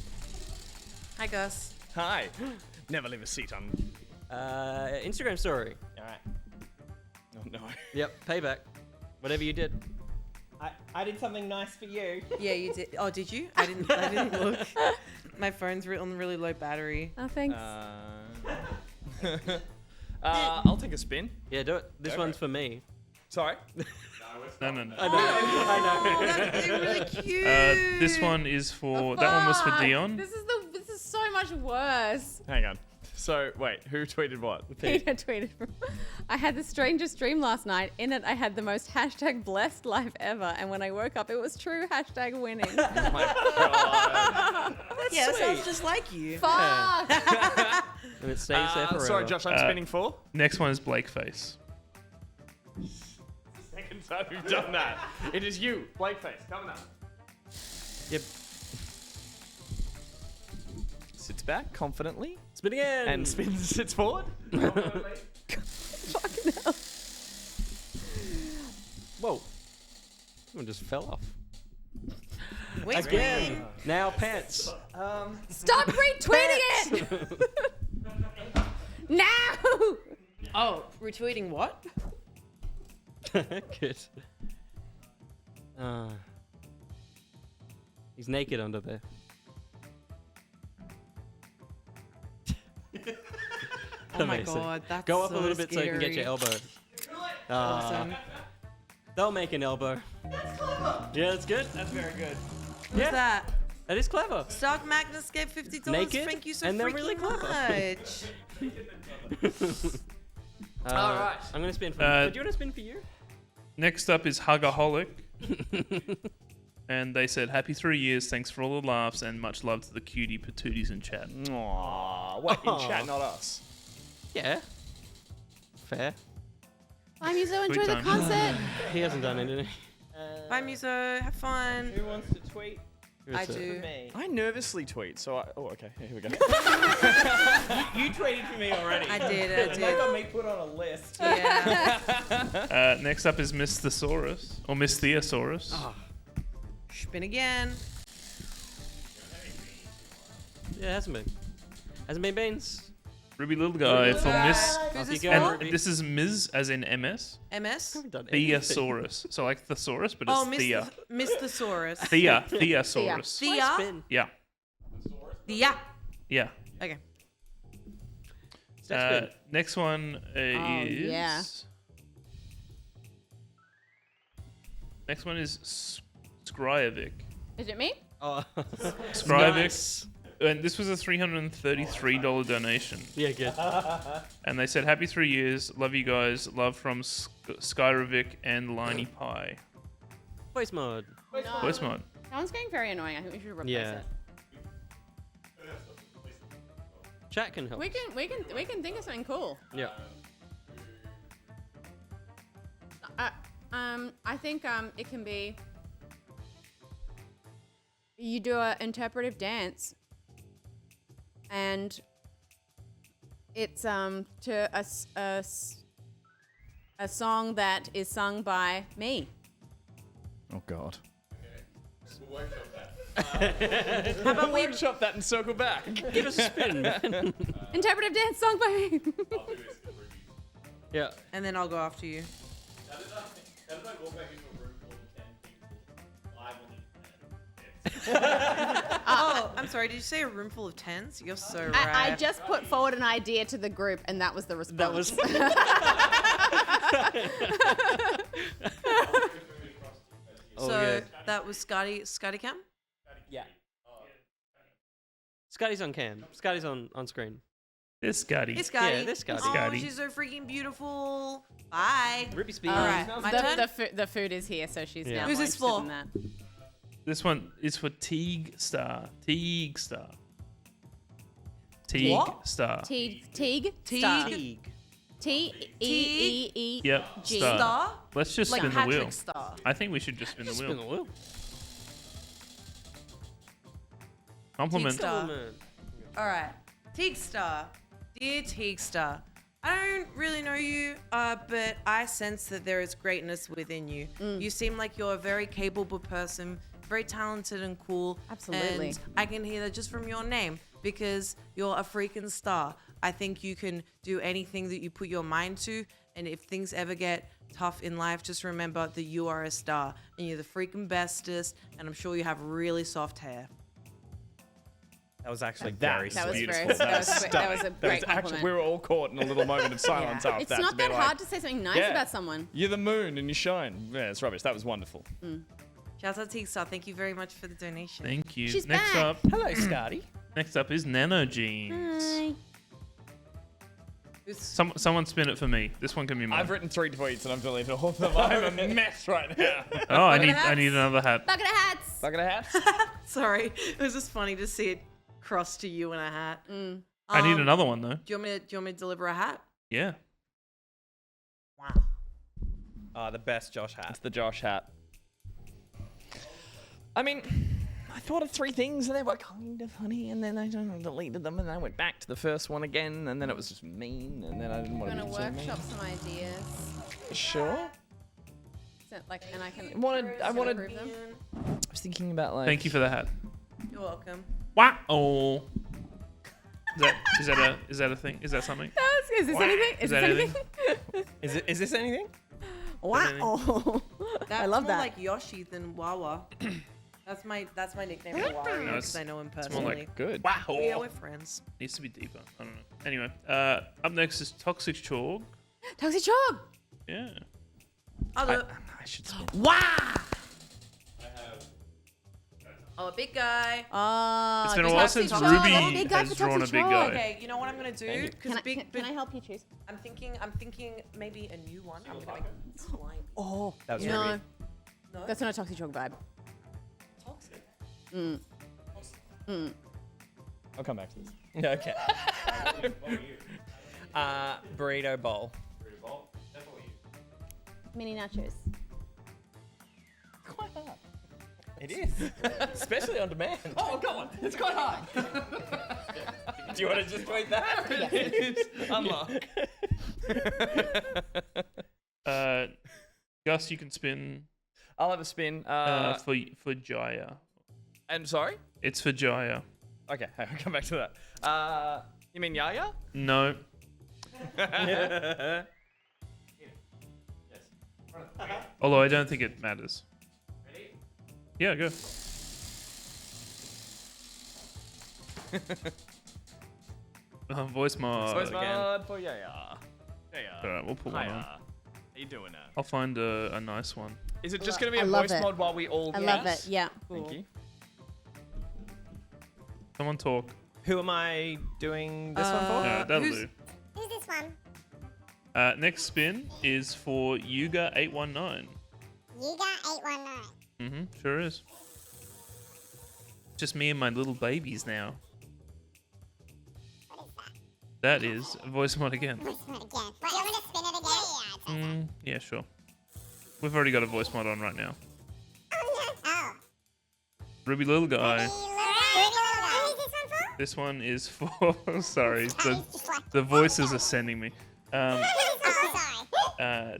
Hi, Gus. Hi. Never leave a seat on. Instagram story. All right. Oh, no. Yep, payback. Whatever you did. I did something nice for you. Yeah, you did. Oh, did you? I didn't look. My phone's on really low battery. Oh, thanks. I'll take a spin. Yeah, do it. This Go for one's it. for me. Sorry. No. I know. Oh, that's really cute. This one is for. That one was for Dion. This is so much worse. Hang on. So, wait, who tweeted what? Peter tweeted, I had the strangest dream last night. In it, I had the most #blessed life ever. And when I woke up, it was true #winning. That sounds just like you. Fuck! And it stays there forever. Sorry, Josh, I'm spinning 4. Next one is Blakeface. Second time we've done that. It is you, Blakeface, coming up. Yep. Sits back confidently. Spin again. And sits forward. Fucking hell. Whoa. Someone just fell off. Wait, Again. Now pants. Stop retweeting it! No! Oh, retweeting what? Good. He's naked under there. Oh my Amazing. god, that's Go up so a little bit so you can get your scary. elbow. Awesome. They'll make an elbow. Yeah, that's good. That's very good. Who's that? That is clever. Stark Magnus gave $50. Naked, Thank you so and they're freaking really clever. much. All right. I'm going to spin for you. Do you want to spin for you? Next up is Hugaholic. And they said, happy 3 years, thanks for all the laughs, and much love to the cutie patooties in chat. Aww, what, in chat, not us? Yeah. Fair. Bye, Muso. Enjoy the time. concert. He hasn't done it, did he? Bye, Muso. Have fun. Who wants to tweet? I Who's it? do. Me. I nervously tweet, so I... Oh, okay, here we go. You tweeted for me already. I did. That got me put on a list. Yeah. Next up is Miss Thesaurus, or Miss Theosaurus. Oh. Spin again. Yeah, it hasn't been. Hasn't been beans. Ruby Little Guy for Miss. Who's this And for? this is Ms. as in MS. MS? Theosaurus. So like thesaurus, but it's Oh, Thea. Miss Thesaurus. Theosaurus. Thea? Yeah. Thea. Yeah. Okay. Next one is. yeah. Next one is Skryovic. Is it me? Oh. Skryovic. Nice. And this was a $333 donation. Yeah, good. And they said, happy 3 years. Love you guys. Love from Skyrovic and Liney Pie. Voice mod. Voice mod. That one's getting very annoying. I think we should replace Yeah. it. Chat can help. We can think of something cool. Yeah. I think it can be. You do an interpretive dance, and it's to a song that is sung by me. Oh, God. How about we workshop that and circle back? Give us a spin. Interpretive dance sung by me. Yeah. And then I'll go after you. Oh, I'm sorry. Did you say a room full of tens? You're so right. I just put forward an idea to the group, and that was the response. That was. So that was Scotty Cam? Yeah. Scotty's on cam. Scotty's on screen. There's Scotty. It's Scotty. Yeah, there's Scotty. Oh, Scotty. she's so freaking beautiful. Bye. Ruby speed. All right, my turn. The food is here, so she's Yeah. now Who's more this interested for? in that. This one is for Teague Star. Teague Star. Teague What? Star. Teague. Teague. T-E-E-E-G. Yep. Star. Star? Let's just Like spin the Patrick wheel. Star. I think we should just spin the wheel. Spin the wheel. Compliment. Teague Star. All right. Teague Star. Dear Teague Star, I don't really know you, but I sense that there is greatness within you. You seem like you're a very capable person, very talented and cool. Absolutely. And I can hear that just from your name because you're a freaking star. I think you can do anything that you put your mind to. And if things ever get tough in life, just remember that you are a star and you're the freaking bestest. And I'm sure you have really soft hair. That was actually That very was sweet. beautiful. That was a great compliment. We were all caught in a little moment of silence after It's that. not to be that like, hard to say something nice yeah. about someone. You're the moon and you shine. Yeah, it's rubbish. That was wonderful. Shout out to Teague Star. Thank you very much for the donation. Thank you. She's Next back. up. Hello, Scotty. Next up is Nano Jeans. Hi. Someone spin it for me. This one can be mine. I've written 3 tweets and I've deleted all of them. I'm a mess right now. Oh, I need another hat. Bucket of hats. Bucket of hats. Sorry, it was just funny to see it cross to you in a hat. I need another one though. Do you want me to deliver a hat? Yeah. The best Josh hat. It's the Josh hat. I mean, I thought of 3 things and they were kind of funny, and then I deleted them, and then I went back to the first one again, and then it was just mean, and then I didn't want to I'm do gonna so mean. workshop some ideas. Sure. So, like, and I can. I wanted. approve them. I was thinking about like. Thank you for the hat. You're welcome. Wow. Oh. Is that a thing? Is that something? Is this anything? Is that anything? Is this anything? Wow. That's I love more that. like Yoshi than Wawa. That's my nickname for Wario No, because I know him it's more personally. like good. Wow. Yeah, we're friends. Needs to be deeper. I don't know. Anyway, up next is Toxic Chorg. Toxic Chorg. Yeah. I should spin. Wow. Oh, a big guy. Oh, It's been a while since Ruby has drawn a big guy. Okay, you know what I'm gonna do? Because Can I help you choose? I'm thinking maybe a new one. I'm gonna make it slime. Oh, That was no. Ruby. No? That's not a Toxic Chorg vibe. Toxic. I'll come back to this. Okay. Burrito bowl. Mini nachos. Quite hard. It is, especially on demand. Oh, go on. It's quite hard. Do you want to just tweet that? Unlock. Gus, you can spin. I'll have a spin. For Jaya. And sorry? It's for Jaya. Okay, I'll come back to that. You mean Yaya? No. Although I don't think it matters. Ready? Yeah, go. Voice mod. Voice again. mod for Yaya. Yaya. Alright, we'll put one Hiya. on. How you doing now? I'll find a nice one. Is it just going to be I a love voice it. mod while we all I love guess? it. Yeah. Thank you. Someone talk. Who am I doing this one for? No, that'll do. Who's this one? Next spin is for Yuga819. You got 819. Sure is. Just me and my little babies now. That is a voice mod again. Voice mod again. But you want me to spin it again? Yeah, sure. We've already got a voice mod on right now. Oh. Ruby Little Guy. Who's this one for? This one is for. Sorry, the voices are sending me.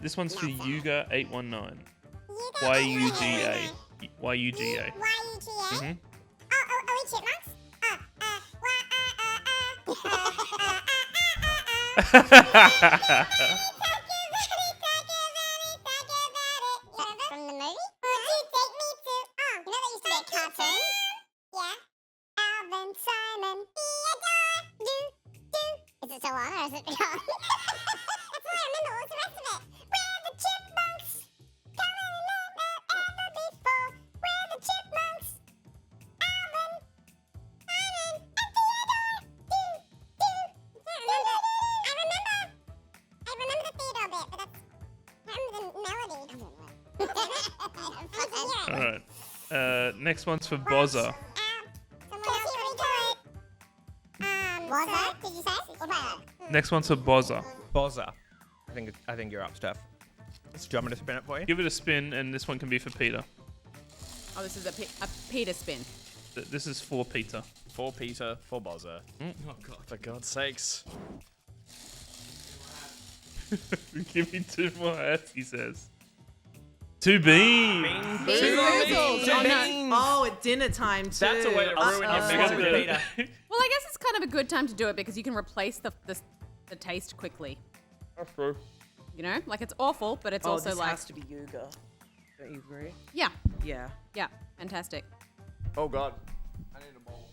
This one's for Yuga819. YUGA. YUGA. YUGA? Oh, are we chipmunks? From the movie? Would you take me to? Oh, you know that used to be a cartoon? Yeah. Alvin, Simon, Theodore, do. Is it so long or is it gone? That's all I remember. What's the rest of it? We're the chipmunks. Coming along ever before. We're the chipmunks. Alvin, Simon, and Theodore, do. I remember the Theodore bit, but that's. I remember the melody. Alright. Next one's for Bozza. Bozza, did you say? Or Bozza? Next one's for Bozza. Bozza. I think you're up, Steph. Do you want me to spin it for you? Give it a spin, and this one can be for Peter. Oh, this is a Peter spin. This is for Peter. For Peter, for Bozza. Oh, God, for God's sakes. Give me 2 more hats, he says. 2 beans. Oh, at dinner time too. That's a way to ruin your mega Peter. Well, I guess it's kind of a good time to do it because you can replace the taste quickly. That's true. You know, like it's awful, but it's Oh, also this like has to be Yuga. Don't you agree? yeah, Yeah. yeah, fantastic. Oh, God. I need a bowl.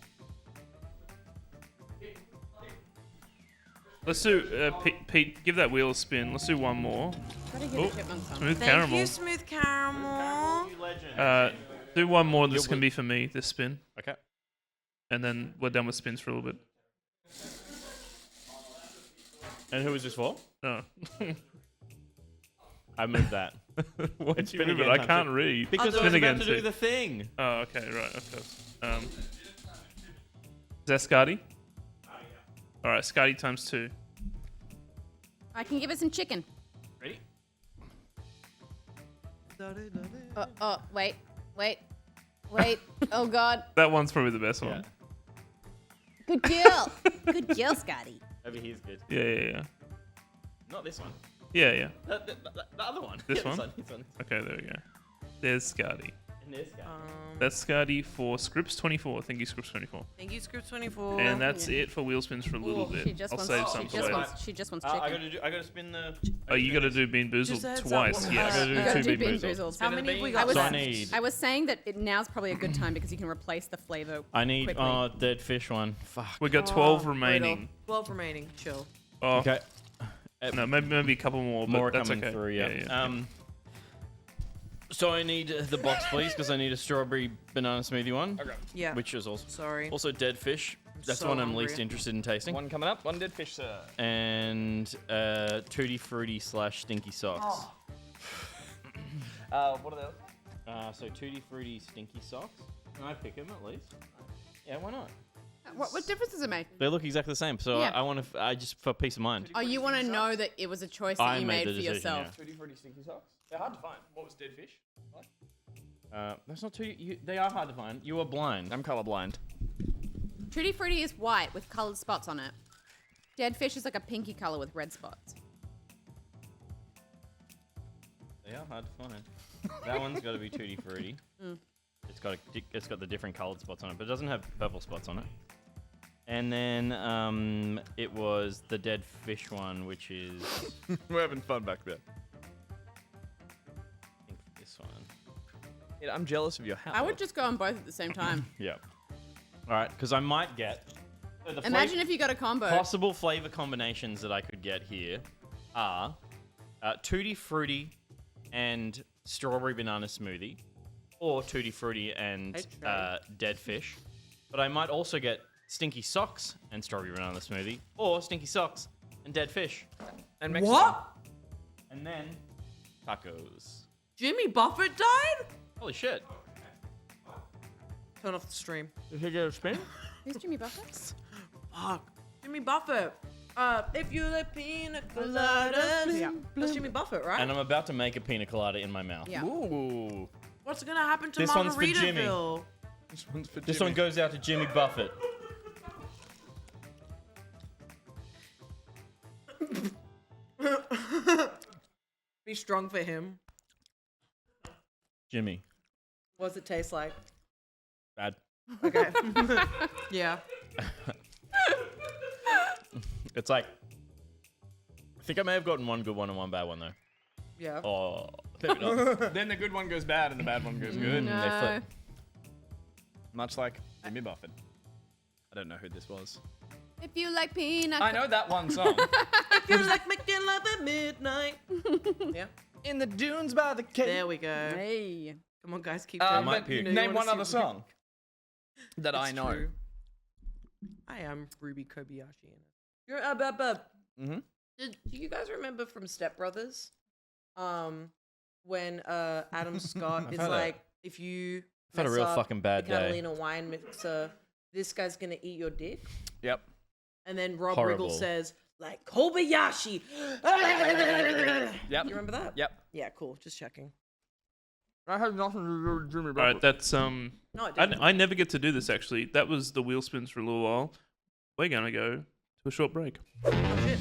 Let's do Pete. Give that wheel a spin. Let's do one more. Gotta hear the chipmunk song. Smooth Thank caramel. you, Smooth Caramel. Do one more. This can be for me. This spin. Okay. And then we're done with spins for a little bit. And who was this for? No. I moved that. Why'd It's you been move it? again I time can't two. read. Because I was about to do the thing. Oh, okay, right, of course. Is that Scotty? All right, Scotty times 2. I can give it some chicken. Ready? Wait. Oh God. That one's probably the best one. Good girl. Good girl, Scotty. Over here's good. Yeah. Not this one. Yeah. The other one. This Yeah, one? This one. Okay, there we go. There's Scotty. And there's Scotty. That's Scotty for Scripps24. Thank you, Scripps24. Thank you, Scripps24. And that's it for wheel spins for a little bit. I'll save some for later. She just wants chicken. I gotta spin the. Oh, you gotta do Bean Boozled twice. Yeah, I gotta do do Bean Boozled. How many have we got? I was saying that now's probably a good time because you can replace the flavor. I need quickly. dead fish one. Fuck. We got 12 remaining. 12 remaining. Chill. Oh. Okay. No, maybe a couple more, but More that's coming okay. through. Yeah. So I need the box, please, because I need a strawberry banana smoothie one. Okay. Yeah. Which is also Sorry. Also dead fish. That's so the one I'm hungry. least interested in tasting. One coming up. One dead fish, sir. And Tutti Frutti / Stinky Socks. What are those? So Tutti Frutti Stinky Socks. Can I pick them at least? Yeah, why not? What difference does it make? They look exactly the same, so Yeah. I want to. I just for peace of mind. Oh, you want to know that it was a choice that I you made made the for decision, yourself. Tutti Frutti Stinky Socks? They're hard to find. What was dead fish? That's not too. They are hard to find. You are blind. I'm colorblind. Tutti Frutti is white with colored spots on it. Dead fish is like a pinky color with red spots. They are hard to find. That one's got to be Tutti Frutti. Mm. It's got the different colored spots on it, but it doesn't have purple spots on it. And then it was the dead fish one, which is We're having fun back there. I think this one. Yeah, I'm jealous of your house. I would just go on both at the same time. Yeah. All right, because I might get. Imagine if you got a combo. Possible flavor combinations that I could get here are Tutti Frutti and strawberry banana smoothie, or Tutti Frutti and dead fish. But I might also get Stinky Socks and strawberry banana smoothie, or Stinky Socks and dead fish. And Mexican. What? And then tacos. Jimmy Buffett died? Holy shit. Turn off the stream. Did he get a spin? Who's Jimmy Buffett? Fuck. Jimmy Buffett. If you like pina coladas. Yeah. That's Jimmy Buffett, right? And I'm about to make a pina colada in my mouth. Yeah. Ooh. What's gonna happen to This one's for Jimmy. Margaritaville? This one's for This one goes out to Jimmy Buffett. Be strong for him. Jimmy. What's it taste like? Bad. Okay. Yeah. It's like, I think I may have gotten one good one and one bad one though. Yeah. Oh, maybe not. Then the good one goes bad and the bad one goes good. No. They flip. Much like Jimmy Buffett. I don't know who this was. If you like peanut. I know that one song. If you like making love at midnight. Yeah. In the dunes by the cave. There we go. Hey. Come on, guys, keep Uh, going. but You know, you name wanna one see other what we- song that I It's know. true. I am Ruby Kobayashi. You're Mm-hmm. Do you guys remember from Step Brothers? When Adam Scott is had a- like, if you I've had a mess real up fucking bad the day. Catalina wine mixer, this guy's gonna eat your dick. Yep. And then Rob Horrible. Riggle says, like, Kobayashi. Yep. You remember that? Yep. Yeah, cool. Just checking. I had nothing to do with Jimmy Buffett. All right, that's No, it didn't. I never get to do this actually. That was the wheel spins for a little while. We're gonna go to a short break. Oh, shit.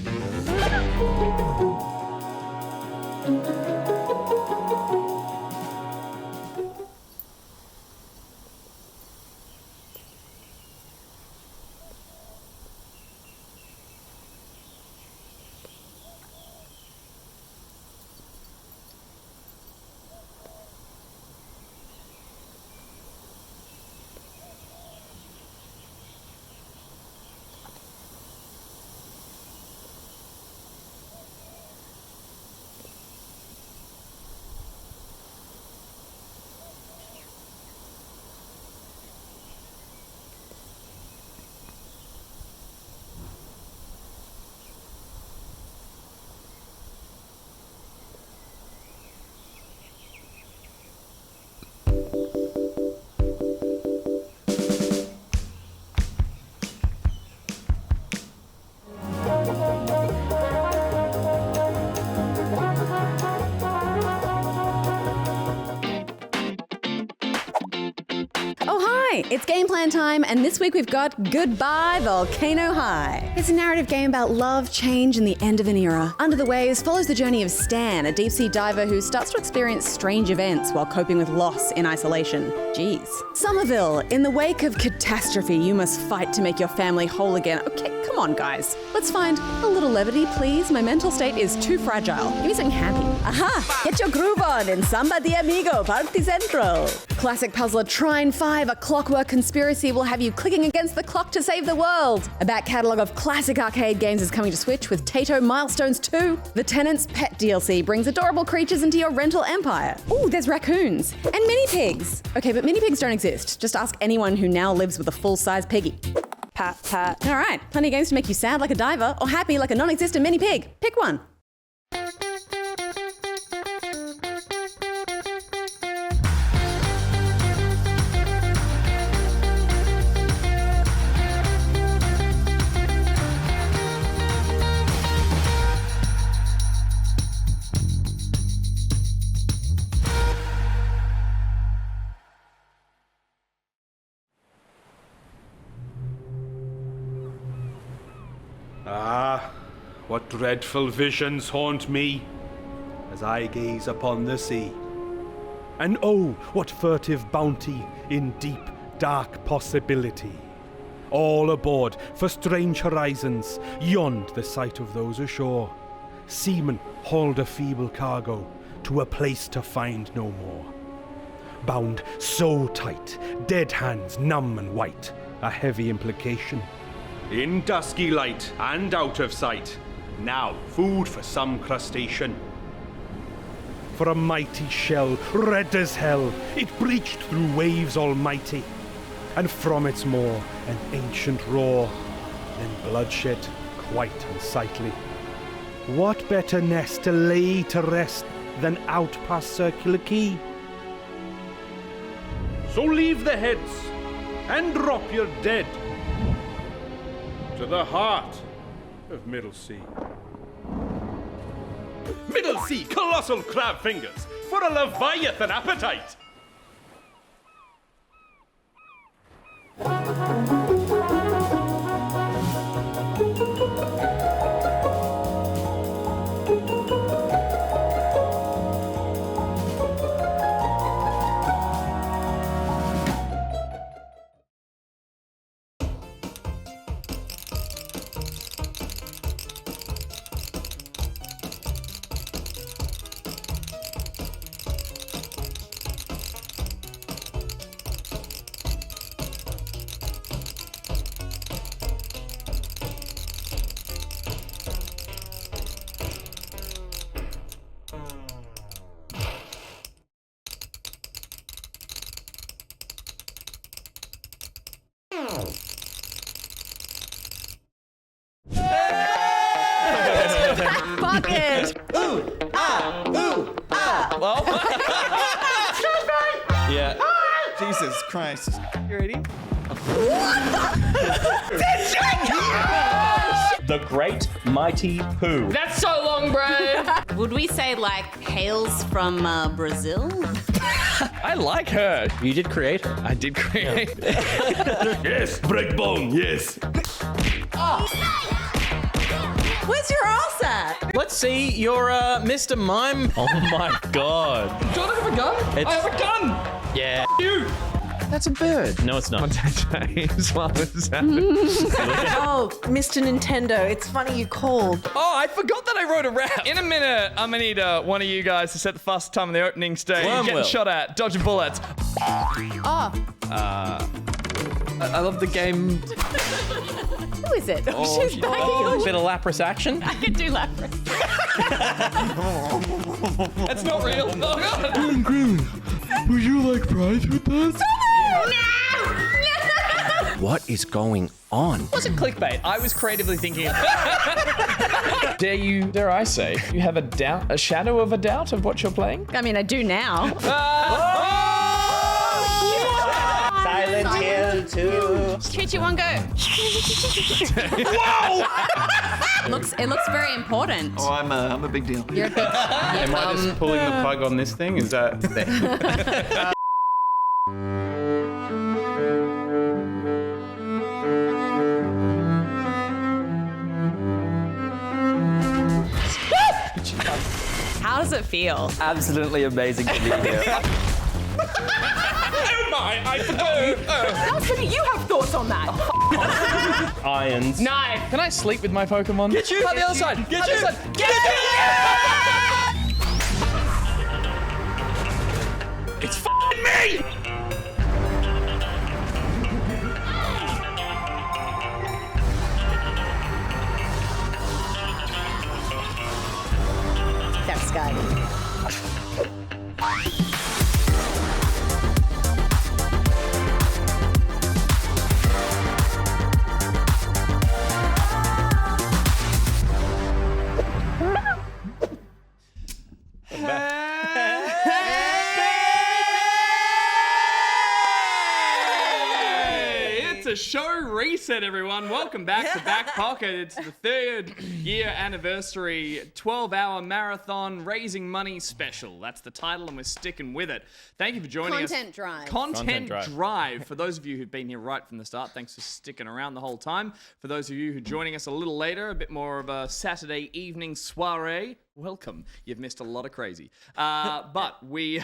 Hi, it's Game Plan time, and this week we've got Goodbye Volcano High. It's a narrative game about love, change, and the end of an era. Under the Waves follows the journey of Stan, a deep-sea diver who starts to experience strange events while coping with loss in isolation. Jeez. Somerville, in the wake of catastrophe, you must fight to make your family whole again. Okay, come on, guys. Let's find a little levity, please. My mental state is too fragile. Give me something happy. Aha! Get your groove on in Samba de Amigo, Party Central. Classic puzzler Trine 5, a clockwork conspiracy will have you clicking against the clock to save the world. A back catalogue of classic arcade games is coming to Switch with Tato Milestones 2. The Tenant's Pet DLC brings adorable creatures into your rental empire. Ooh, there's raccoons. And mini pigs. Okay, but mini pigs don't exist. Just ask anyone who now lives with a full-size piggy. Pat, pat. All right, plenty of games to make you sad like a diver or happy like a non-existent mini pig. Pick one. Ah, what dreadful visions haunt me as I gaze upon the sea. And oh, what furtive bounty in deep, dark possibility. All aboard for strange horizons, beyond the sight of those ashore. Seamen hauled a feeble cargo to a place to find no more. Bound so tight, dead hands numb and white, a heavy implication. In dusky light and out of sight, now food for some crustacean. For a mighty shell, red as hell, it breached through waves almighty, and from its maw an ancient roar, then bloodshed quite unsightly. What better nest to lay to rest than out past Circular Quay? So leave the heads and drop your dead to the heart of Middle Sea. Middle Sea colossal crab fingers for a Leviathan appetite! Pocket! Ooh, ah, ooh, ah. Well. Yeah. Jesus Christ. You ready? The Great Mighty Pooh. That's so long, bro. Would we say like hails from Brazil? I like her. You did create her. I did create. Yes, breakbone, yes. Where's your ass at? Let's see your Mr. Mime. Oh my god. Do I have a gun? I have a gun. Yeah. You. That's a bird. No, it's not. James, what was that? Oh, Mr. Nintendo, it's funny you called. Oh, I forgot that I wrote a rap. In a minute, I'm gonna need one of you guys to set the fastest time on the opening stage. Getting shot at, dodging bullets. Oh. I love the game. Who is it? Oh, She's back. a bit of Lapras action. I can do Lapras. That's not real. Oh god. Green, would you like fries with that? What is going on? It wasn't clickbait. I was creatively thinking. Dare I say, you have a shadow of a doubt of what you're playing? I mean, I do now. Silent Hill 2. 3, 2, 1, go. Whoa! It looks very important. Oh, I'm a big deal. You're a big. Am I just pulling the plug on this thing? Is that... How does it feel? Absolutely amazing to be here. Oh my, I forgot. Nelson, you have thoughts on that. Irons. Knife. Can I sleep with my Pokemon? Get you. On the other side. Get On the you. other side. Get you. It's f***ing me! That's good. It's a show reset, everyone. Welcome back to Back Pocket. It's the 3rd year anniversary 12-hour marathon raising money special. That's the title, and we're sticking with it. Thank you for joining us. Content drive. Content drive. For those of you who've been here right from the start, thanks for sticking around the whole time. For those of you who are joining us a little later, a bit more of a Saturday evening soiree, welcome. You've missed a lot of crazy. But we...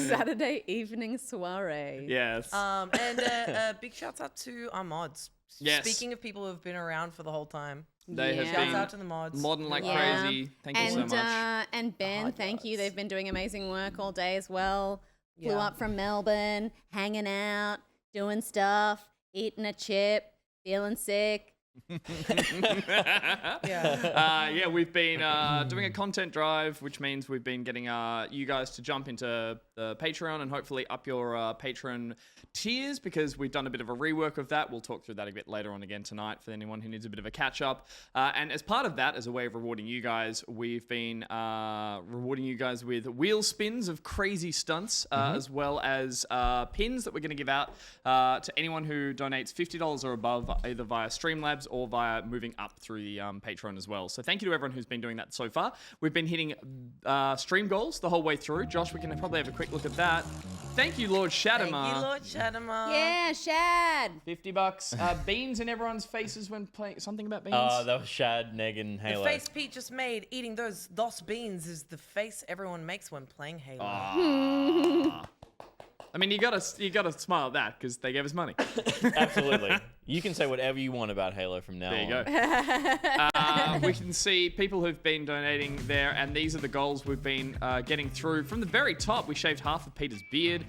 Saturday evening soiree. Yes. And big shouts out to our mods. Yes. Speaking of people who have been around for the whole time. They have Shouts been out to the mods. modding like crazy. Thank you so much. And Ben, thank you. They've been doing amazing work all day as well. Flew Yeah. up from Melbourne, hanging out, doing stuff, eating a chip, feeling sick. Yeah, we've been doing a content drive, which means we've been getting you guys to jump into the Patreon and hopefully up your Patreon tiers, because we've done a bit of a rework of that. We'll talk through that a bit later on again tonight for anyone who needs a bit of a catch up. And as part of that, as a way of rewarding you guys, we've been rewarding you guys with wheel spins of crazy stunts, as well as pins that we're going to give out to anyone who donates $50 or above, either via Streamlabs or via moving up through the Patreon as well. So thank you to everyone who's been doing that so far. We've been hitting stream goals the whole way through. Josh, we can probably have a quick look at that. Thank you, Lord Shadamar. Thank you, Lord Shadamar. Yeah, Shad. $50. Beans in everyone's faces when playing. Something about beans? That was Shad, Negan, Halo. The face Pete just made eating those beans is the face everyone makes when playing Halo. I mean, you gotta smile at that because they gave us money. Absolutely. You can say whatever you want about Halo from now on. There you go. We can see people who've been donating there, and these are the goals we've been getting through. From the very top, we shaved half of Peter's beard.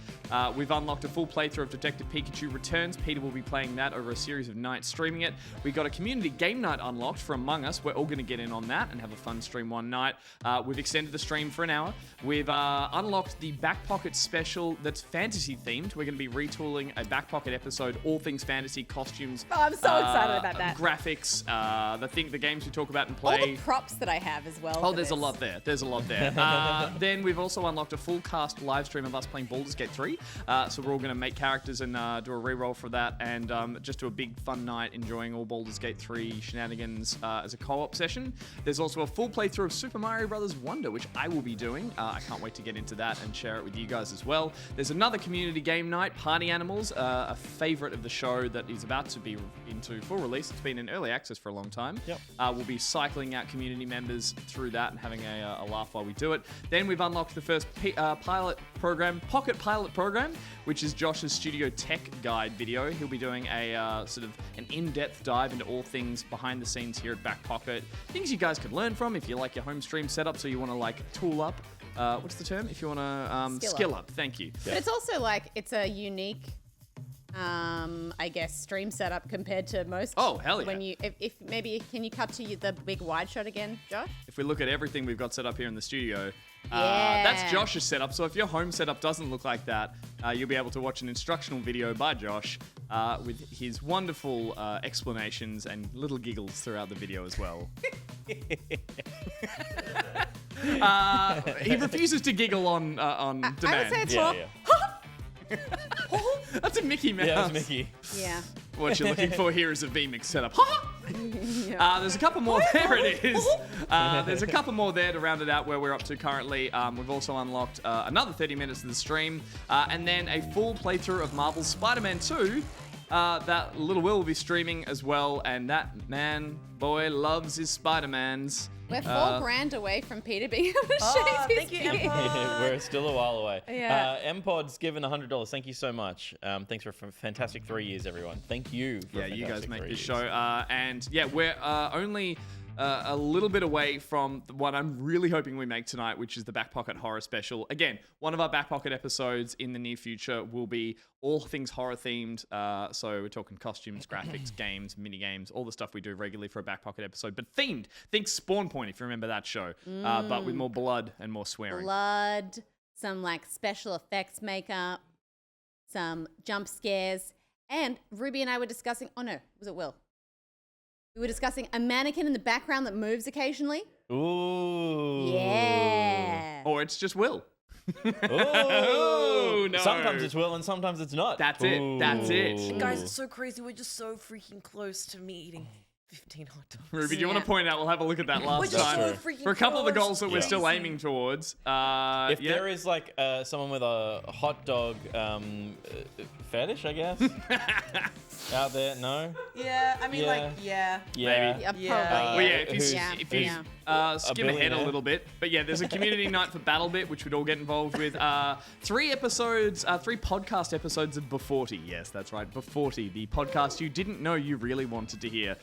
We've unlocked a full playthrough of Detective Pikachu Returns. Peter will be playing that over a series of nights, streaming it. We got a community game night unlocked for Among Us. We're all going to get in on that and have a fun stream one night. We've extended the stream for an hour. We've unlocked the Back Pocket special that's fantasy themed. We're going to be retooling a Back Pocket episode, all things fantasy, costumes. Oh, I'm so excited about that. Graphics, the games we talk about and play. All the props that I have as well. Oh, there's a lot there. There's a lot there. Then we've also unlocked a full cast live stream of us playing Baldur's Gate 3. So we're all going to make characters and do a reroll for that, and just do a big fun night enjoying all Baldur's Gate 3 shenanigans as a co-op session. There's also a full playthrough of Super Mario Bros. Wonder, which I will be doing. I can't wait to get into that and share it with you guys as well. There's another community game night, Party Animals, a favorite of the show that is about to be into full release. It's been in early access for a long time. Yep. We'll be cycling out community members through that and having a laugh while we do it. Then we've unlocked the first pilot program, Pocket Pilot Program, which is Josh's Studio Tech Guide video. He'll be doing a sort of an in-depth dive into all things behind the scenes here at Back Pocket. Things you guys can learn from if you like your home stream setup, so you want to like tool up. What's the term? If you want to skill up. Thank you. But it's also like, it's a unique, I guess, stream setup compared to most. Oh, hell yeah. When you, if maybe, can you cut to the big wide shot again, Josh? If we look at everything we've got set up here in the studio, Yeah. that's Josh's setup. So if your home setup doesn't look like that, you'll be able to watch an instructional video by Josh with his wonderful explanations and little giggles throughout the video as well. He refuses to giggle on demand. I would say it's That's a Mickey Mouse. Yeah, that's Mickey. Yeah. What you're looking for here is a VMix setup. There's a couple more. There it is. There's a couple more there to round it out where we're up to currently. We've also unlocked another 30 minutes of the stream, and then a full playthrough of Marvel's Spider-Man 2 that Little Will be streaming as well. And that boy loves his Spider-Mans. We're $4,000 away from Peter being able to shave his thank you, beard. We're still a while away. Yeah. M-Pod's given $100. Thank you so much. Thanks for a fantastic 3 years, everyone. Thank you for You guys make 3 this years. show. And yeah, we're only a little bit away from what I'm really hoping we make tonight, which is the Back Pocket Horror Special. Again, one of our Back Pocket episodes in the near future will be all things horror themed. So we're talking costumes, graphics, games, mini games, all the stuff we do regularly for a Back Pocket episode, but themed. Think Spawn Point, if you remember that show, but with more blood and more swearing. Blood, some like special effects makeup, some jump scares, and Ruby and I were discussing. Oh no, was it Will? We were discussing a mannequin in the background that moves occasionally. Ooh. Yeah. Or it's just Will. Oh no. Sometimes it's Will and sometimes it's not. That's it. That's it. Guys, it's so crazy. We're just so freaking close to me eating 15 hot dogs. Ruby, do you want to point out? We'll have a look at that last We're just time. so freaking For a couple of the close. goals that we're still aiming towards. If there is like someone with a hot dog fetish, I guess, out there, no? Yeah, I mean, like, yeah. Yeah. Maybe. Yeah. Well, yeah, if you skim ahead a billionaire. little bit. But yeah, there's a community night for BattleBit, which we'd all get involved with. 3 episodes, 3 podcast episodes of Beforty. Yes, that's right, Beforty, the podcast you didn't know you really wanted to hear,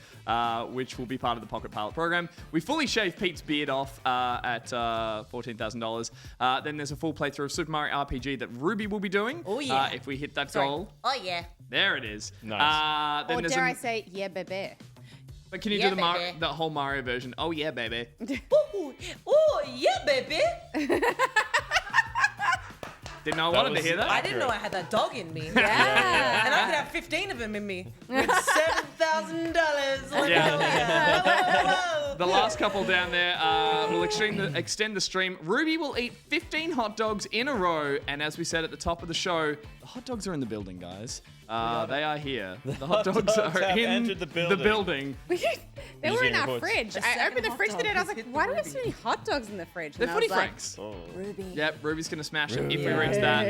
which will be part of the Pocket Pilot program. We fully shave Pete's beard off at $14,000. Then there's a full playthrough of Super Mario RPG that Ruby will be doing. Oh, yeah. If we hit that Sorry. goal. Oh, yeah. There it is. Nice. Then Or there's dare I say, yeah, baby. But can you Yeah, do baby. the whole Mario version? Oh yeah, baby. Ooh, yeah, baby. Didn't know I wanted to hear that. I didn't know I had that dog in me. Yeah. And I could have 15 of them in me. With $7,000. Yeah. The last couple down there will extend the stream. Ruby will eat 15 hot dogs in a row, and as we said at the top of the show, the hot dogs are in the building, guys. They are here. The hot dogs are have in entered the building. They were in Museum our reports. fridge. I opened the fridge today and I was like, why do we have so many hot dogs in the fridge? They're And I footy was like, franks. Ruby. Yep, Ruby's going to smash it if we Ruby. reach that.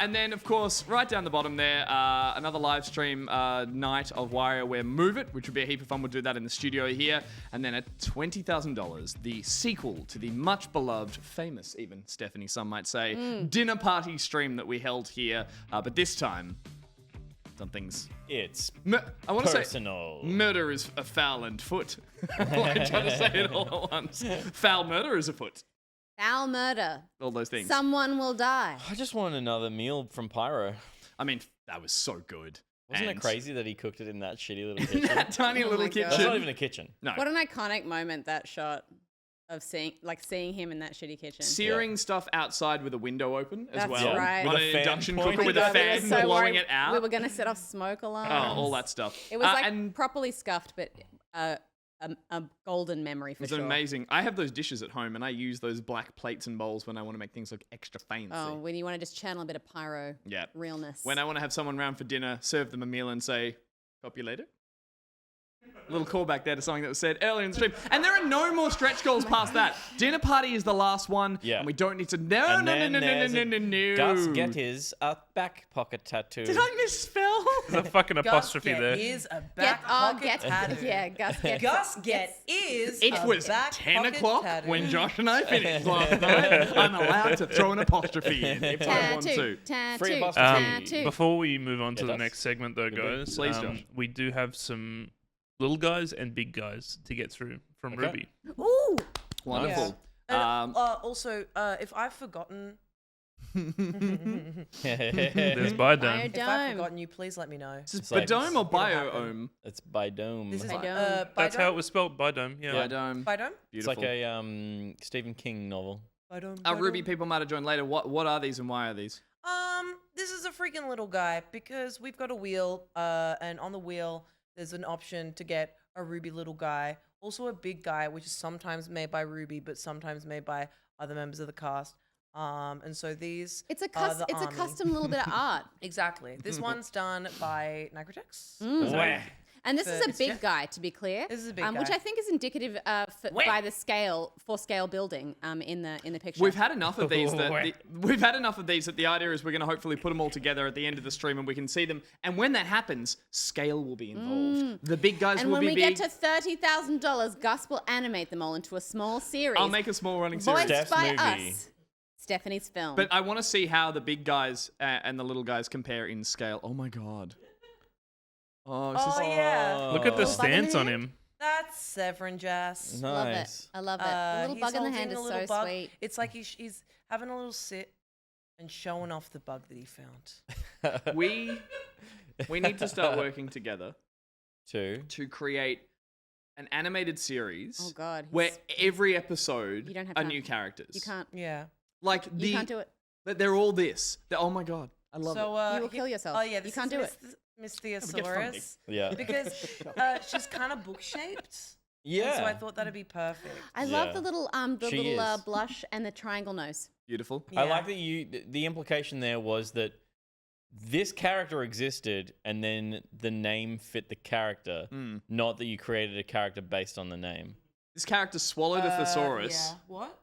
And then, of course, right down the bottom there, another live stream night of WarioWare Move It, which would be a heap of fun. We'll do that in the studio here. And then at $20,000, the sequel to the much beloved, famous even, Stephanie, some might say, dinner party stream that we held here. But this time, something's... It's I want to say personal. murder is afoul and foot. I'm trying to say it all at once. Foul murder is afoot. Foul murder. All those things. Someone will die. I just want another meal from Pyro. I mean, that was so good. Wasn't And it crazy that he cooked it in that shitty little kitchen? that tiny Oh little my kitchen. God. That's not even a kitchen. No. What an iconic moment that shot of seeing him in that shitty kitchen. Searing stuff outside with a window open as That's well. right. On With an a fan induction pointing cooker with a at fan We were so blowing worried it out. We were going to set off smoke alarms. Oh, all that stuff. It was like and properly scuffed, but a golden memory for it's sure. amazing. I have those dishes at home, and I use those black plates and bowls when I want to make things look extra fancy. Oh, when you want to just channel a bit of pyro Yeah. realness. When I want to have someone round for dinner, serve them a meal, and say, "Copy later." Little callback there to something that was said earlier in the stream. And there are no more stretch goals past that. Dinner party is the last one. Yeah. And we don't need to. No. Gus get his back pocket tattoo. Did I misspell? There's a fucking apostrophe Gus there. is a back pocket tattoo. Yeah, Gus get. Gus get is It a was back 10 pocket o'clock tattoo. when Josh and I finished last night. I'm allowed to throw an apostrophe in if I want to. Free Tattoo. apostrophe. Tattoo. Before we move on to Yeah, the that's next segment, though, good. guys, Please, Josh. we do have some little guys and big guys to get through from Okay. Ruby. Ooh. Wonderful. And, also, if I've forgotten, There's Bidome. if I've forgotten you, please let me know. Is this It's like- Bidome or It'll happen. Biome? It's Bidome. This is Bidome. That's how it was spelled, Bidome. Yeah. Bidome. Bidome? It's Beautiful. like a Stephen King novel. Bidome. Ruby, people might have joined later. What are these and why are these? This is a freaking little guy because we've got a wheel, and on the wheel there's an option to get a Ruby little guy, also a big guy, which is sometimes made by Ruby, but sometimes made by other members of the cast. And so these It's a are the it's a army. custom little bit of art. Exactly. This one's done by Nigrotex. Mm. And this is a It's big just- guy, to be clear. This is a big Which guy. I think is indicative by the scale building in the picture. We've had enough of these. We've had enough of these that the idea is we're going to hopefully put them all together at the end of the stream and we can see them. And when that happens, scale will be involved. The big guys and will when be we big. get to $30,000, Gus will animate them all into a small series. I'll make a small running series. Voiced by us. Stephanie's film. But I want to see how the big guys and the little guys compare in scale. Oh my god. Oh, this is yeah. Look at the Little bug in the stance on hand? him. That's Severin Jazz. Love it. I love it. The little He's bug in the holding hand a is little so bug. sweet. It's like he's having a little sit and showing off the bug that he found. we need to start working together to create an animated series. Oh god. Where every episode You don't have are time. new characters. You can't. Yeah. Like You can't do it. They're all this. Oh my god. I love So it. You will kill yourself. Oh yeah, You this can't is do it. Miss get Theosaurus. Yeah. Because she's kind of book shaped. Yeah. So I thought that'd be perfect. I Yeah. love the little She is. blush and the triangle nose. Beautiful. I like that the implication there was that this character existed and then the name fit the character, not that you created a character based on the name. This character swallowed a thesaurus. Yeah. What?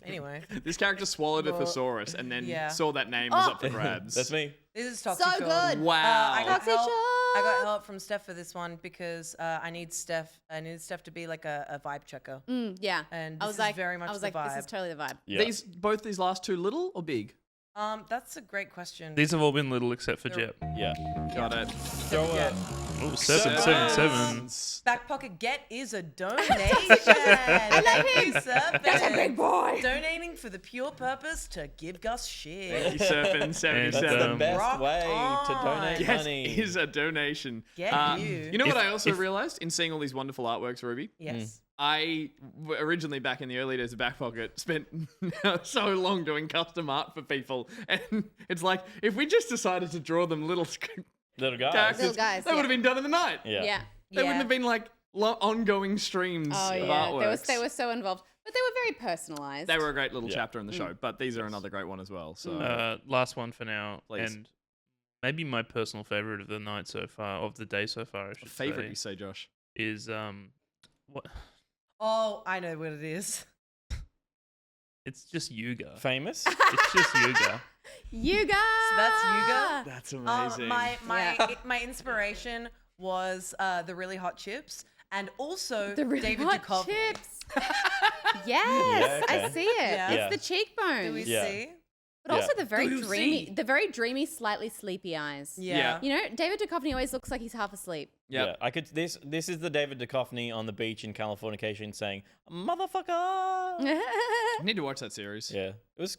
Anyway. This character swallowed a Well, thesaurus and then yeah. saw that name was up for grabs. That's me. This is Toxic So Chord. good. Wow. I got Toxic help. I got Chord. help from Steph for this one because I need Steph to be like a vibe checker. Yeah. And I this was is like, very much I was the like, this vibe. is totally the vibe. Yeah. Both these last two little or big? That's a great question. These have all been little except for Jep. Yeah. Got it. Throw Yeah. Oh, 777. Back Pocket Get is a donation. I love him. That's a big boy. Donating for the pure purpose to give Gus shit. Thank you, Surfin' And, 77. That's the best Rock way to on. donate Yes, money. is a donation. Get you. You know what I also realized in seeing all these wonderful artworks, Ruby? Yes. I originally, back in the early days of Back Pocket, spent so long doing custom art for people. And it's like, if we just decided to draw them little Little guys. characters, Little guys, they would yeah. have been done in the night. Yeah. Yeah. They wouldn't have been like ongoing streams Oh of yeah. artworks. They were so involved, but they were very personalized. They were a great little Yeah. chapter in the show, but these are another great one as well. So Last one for now, Please. and maybe my personal favorite of the night so far, of the day so far, I should favorite, say, you say, Josh? is what? Oh, I know what it is. It's just Yuga. Famous? It's just Yuga. Yuga. So that's Yuga. That's amazing. My inspiration was the really hot chips and also The really David hot Duchovny. chips. Yes, okay. I see it. Yeah. It's the cheekbones. Do we Yeah. see? But also Yeah. the very dreamy, slightly sleepy eyes. Yeah. You know, David Duchovny always looks like he's half asleep. Yep. Yeah, I could. This is the David Duchovny on the beach in Californication saying "motherfucker." I need to watch that series. Yeah, it was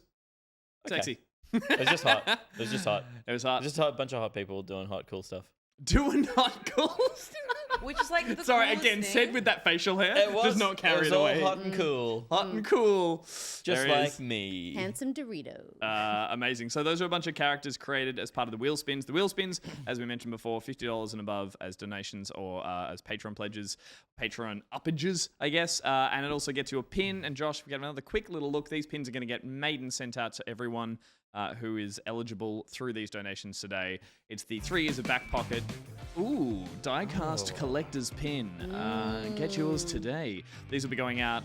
okay. Sexy. It was just hot. It was just hot. It was hot. Just a bunch of hot people doing hot, cool stuff. Doing hot cool stuff. Which is like the Sorry, coolest again, thing. said with that facial hair. It was Does not carry it was it all away. hot and cool, Hot and cool. just There it like is. me. Handsome Dorito. Amazing. So those are a bunch of characters created as part of the Wheel Spins. The Wheel Spins, as we mentioned before, $50 and above as donations or as Patreon pledges, Patreon uppages, I guess. And it also gets you a pin. And Josh, we get another quick little look. These pins are going to get made and sent out to everyone who is eligible through these donations today. It's the 3 years of Back Pocket. Ooh, diecast collector's pin. Get yours today. These will be going out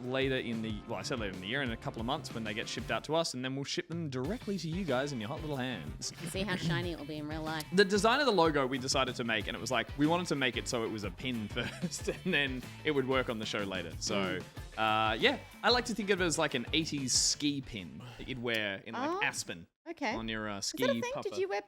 later in the, well, I said later in the year, in a couple of months when they get shipped out to us, and then we'll ship them directly to you guys in your hot little hands. See how shiny it will be in real life. The design of the logo we decided to make, and it was like, we wanted to make it so it was a pin first, and then it would work on the show later. So, yeah, I like to think of it as like an 80s ski pin that you'd wear in like Aspen Okay. on your Is ski that a thing? puffer. Did you wear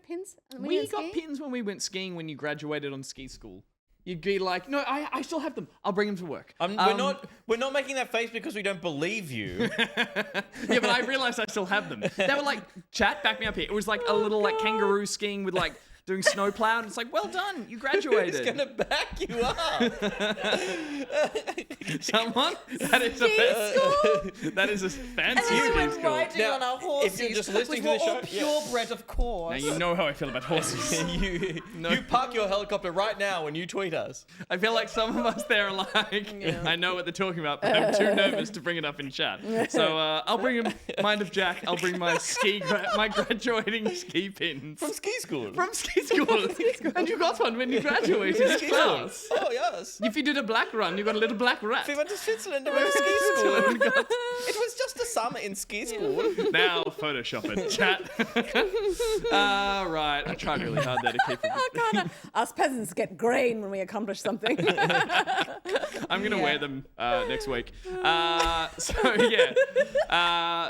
pins? when you We were got skiing? pins when we went skiing when you graduated on ski school. You'd be like, no, I still have them. I'll bring them to work. We're not making that face because we don't believe you. Yeah, but I realized I still have them. They were like, chat, back me up here. It was like a little like kangaroo skiing with like doing snowplow, and it's like, well done, you graduated. Who's gonna back you up? Someone? That is a that is a fancy And we ski went school. riding on our horses. if you're just listening which to the were all show- purebred, of course. Now you know how I feel about horses. you park your helicopter right now when you tweet us. I feel like some of us there are like, I know what they're talking about, but I'm too nervous to bring it up in chat. So I'll bring Mind of Jack. I'll bring my my graduating ski pins From ski school. From ski ski school. And you got one when you graduated Ski class. school. Oh, yes. If you did a black run, you got a little black rat. We went to Switzerland to go to ski school. It was just a summer in ski school. Now Photoshop it, chat. Right, I tried really hard there to keep it. Oh God, us peasants get grain when we accomplish something. I'm going to wear them next week.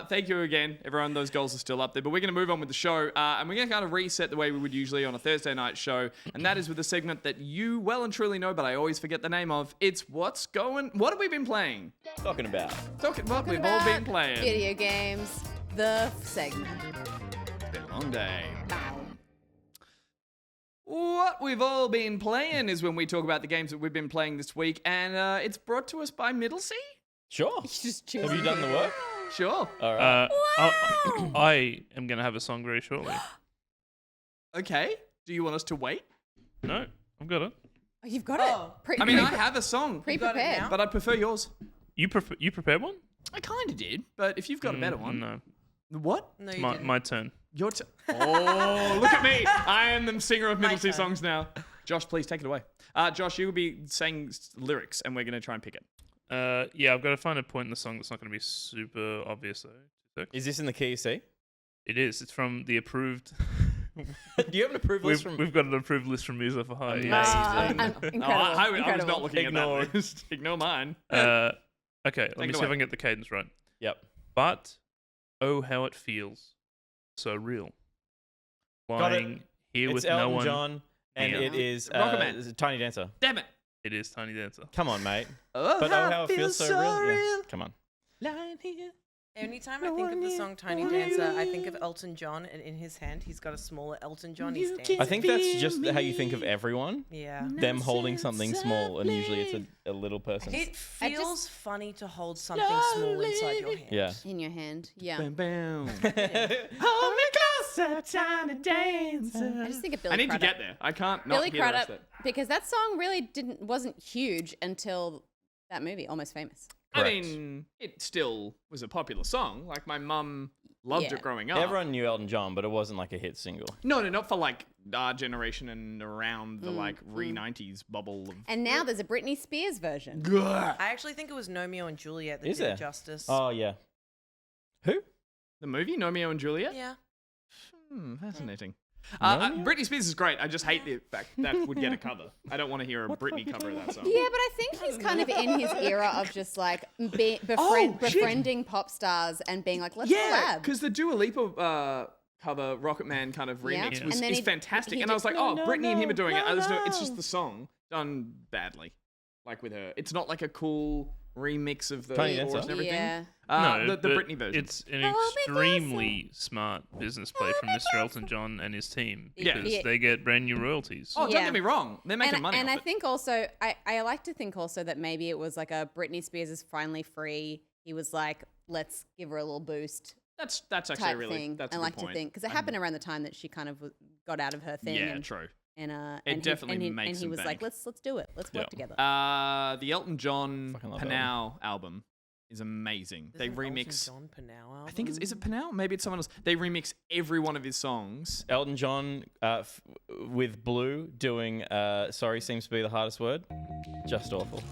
Thank you again, everyone. Those goals are still up there. But we're going to move on with the show. And we're going to kind of reset the way we would usually on a Thursday night show. And that is with a segment that you well and truly know, but I always forget the name of. It's What have we been playing? Talking about What we've all been playing. Video games, the segment. It's been a long day. What we've all been playing is when we talk about the games that we've been playing this week. And it's brought to us by Middlesea. Sure. Have you done the work? Sure. All right. I am going to have a song very shortly. Okay. Do you want us to wait? No, I've got it. Oh, you've got it. I have a song. Pre-prepared. But I prefer yours. You prepared one? I kind of did, but if you've got a better one. No. What? No, you My turn. Your turn. Oh, look at me. I am the singer of Middlesea songs now. Josh, please take it away. Josh, you will be saying lyrics, and we're going to try and pick it. Yeah, I've got to find a point in the song that's not going to be super obvious, though. Is this in the key C? It is. It's from the approved... Do you have an approved list from... We've got an approved list from Musa for Hire. Amazing. I was not looking at that list. Ignore mine. Okay, let me see if I can get the cadence right. Yep. But, oh, how it feels. So real. Lying here with no one. It's Elton John, and it is Rocketman. Tiny Dancer. Damn it. It is Tiny Dancer. Come on, mate. But how it feels so real. Yeah. Come on. Lying here. Anytime I think of the song Tiny Dancer, I think of Elton John, and in his hand, he's got a smaller Elton John. He's dancing. I think that's just how you think of everyone. Yeah. Them holding something small, and usually it's a little person. It feels funny to hold something small inside your hand. Yeah. In your hand. Yeah. Bam, bam. Hold me closer, Tiny Dancer. I just think of Billy I need to Crudup. get there. I can't not Billy hear the rest Crudup, of it. because that song really wasn't huge until that movie, Almost Famous. I mean, it still was a popular song. Like, my mum loved it growing up. Everyone knew Elton John, but it wasn't like a hit single. No, not for like our generation and around the like re-90s bubble. And now there's a Britney Spears version. I actually think it was Romeo and Juliet that Is did there? it justice. Oh, yeah. Who? The movie, Romeo and Juliet? Yeah. Fascinating. Britney Spears is great. I just hate the fact that would get a cover. I don't want to hear a Britney cover of that song. Yeah, but I think he's kind of in his era of just like befriending pop stars and being like, let's collab. Because the Dua Lipa cover, Rocketman kind of remix is fantastic. And I was like, Britney and him are doing it. It's just the song done badly, like with her. It's not like a cool remix of the chorus and everything. Yeah. The Britney version. It's an extremely smart business play from Mr. Elton John and his team because they get brand new royalties. Oh, don't get me wrong. They're making money And off I think also, I like to think also that maybe it was like a Britney Spears is finally free. He was like, let's give her a little boost. That's actually type really thing. that's a I good like point. to think because it happened around the time that she kind of got out of her thing. Yeah, true. And definitely and makes he some was like, bank. let's do it. Let's work together. The Elton John love Panow album is amazing. They remix. Elton John Panow album? I think is it Panow? Maybe it's someone else. They remix every one of his songs. Elton John with Blue doing Sorry Seems to Be the Hardest Word. Just awful.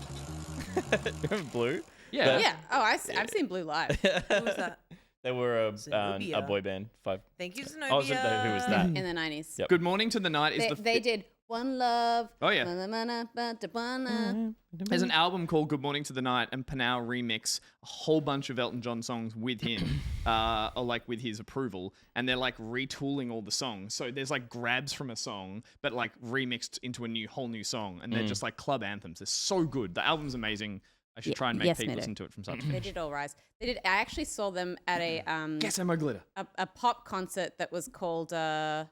Remember Blue? Yeah. Yeah. Oh, I've seen Blue live. Who was that? They were a Zenobia. boy band. Thank you, Zenobia. Oh, who was that? In the 90s. Yep. Good Morning to the Night is They did One Love. Oh, yeah. Na-na-na-na-ba-da-ba-na. There's an album called Good Morning to the Night, and Panow remix a whole bunch of Elton John songs with him, or like with his approval, and they're like retooling all the songs. So there's like grabs from a song, but like remixed into a whole new song, and they're just like club anthems. They're so good. The album's amazing. I should try and make people listen to it from start to They finish. did all rise. They did. I actually saw them at a Guess Emma Glitter. a pop concert that was called I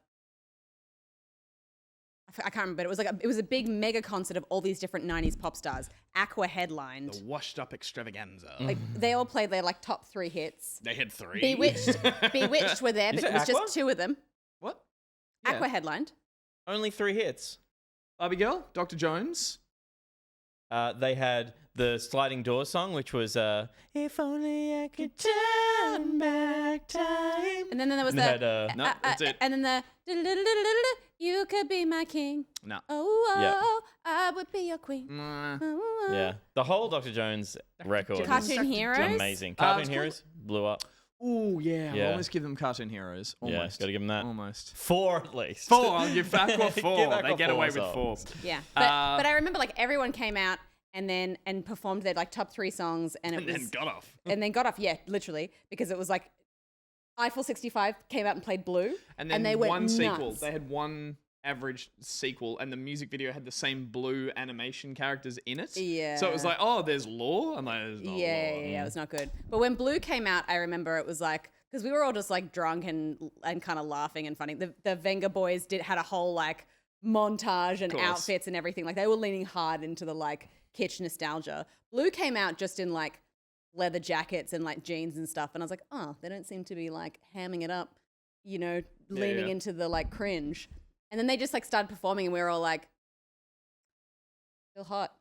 can't remember. But it was a big mega concert of all these different 90s pop stars. Aqua headlined. The washed up extravaganza. Like they all played their like top 3 hits. They had 3. Bewitched were there, but it was Aqua? just 2 of them. What? Aqua headlined. Only 3 hits. Barbie Girl, Dr. Jones. They had the sliding door song, which was "If Only I Could Turn Back Time." And then there was No, that's it. And then the "You Could Be My King." No. Oh, I would be your queen. Yeah, the whole Dr. Jones record. Cartoon is Heroes? amazing. Cartoon Heroes blew up. Ooh, yeah. Yeah. I'll almost give them Cartoon Heroes. Almost. Yeah, gotta give them that. Almost. 4 at least. 4. I'll give Aqua 4. Give Aqua They get 4 away with songs. 4. Yeah, but I remember like everyone came out and performed their like top 3 songs, and then got off. And then got off. Yeah, literally, because it was like Eiffel 65 came out and played Blue, And then they went one sequel. nuts. They had one average sequel, and the music video had the same Blue animation characters in it. Yeah. So it was like, oh, there's lore? I'm like, there's not Yeah, lore. it was not good. But when Blue came out, I remember it was like, because we were all just like drunk and kind of laughing and funny. The Venga boys had a whole like montage and Course. outfits and everything. Like they were leaning hard into the like kitsch nostalgia. Blue came out just in like leather jackets and like jeans and stuff. And I was like, oh, they don't seem to be like hamming it up, you know, leaning into the like cringe. And then they just like started performing and we were all like, still hot.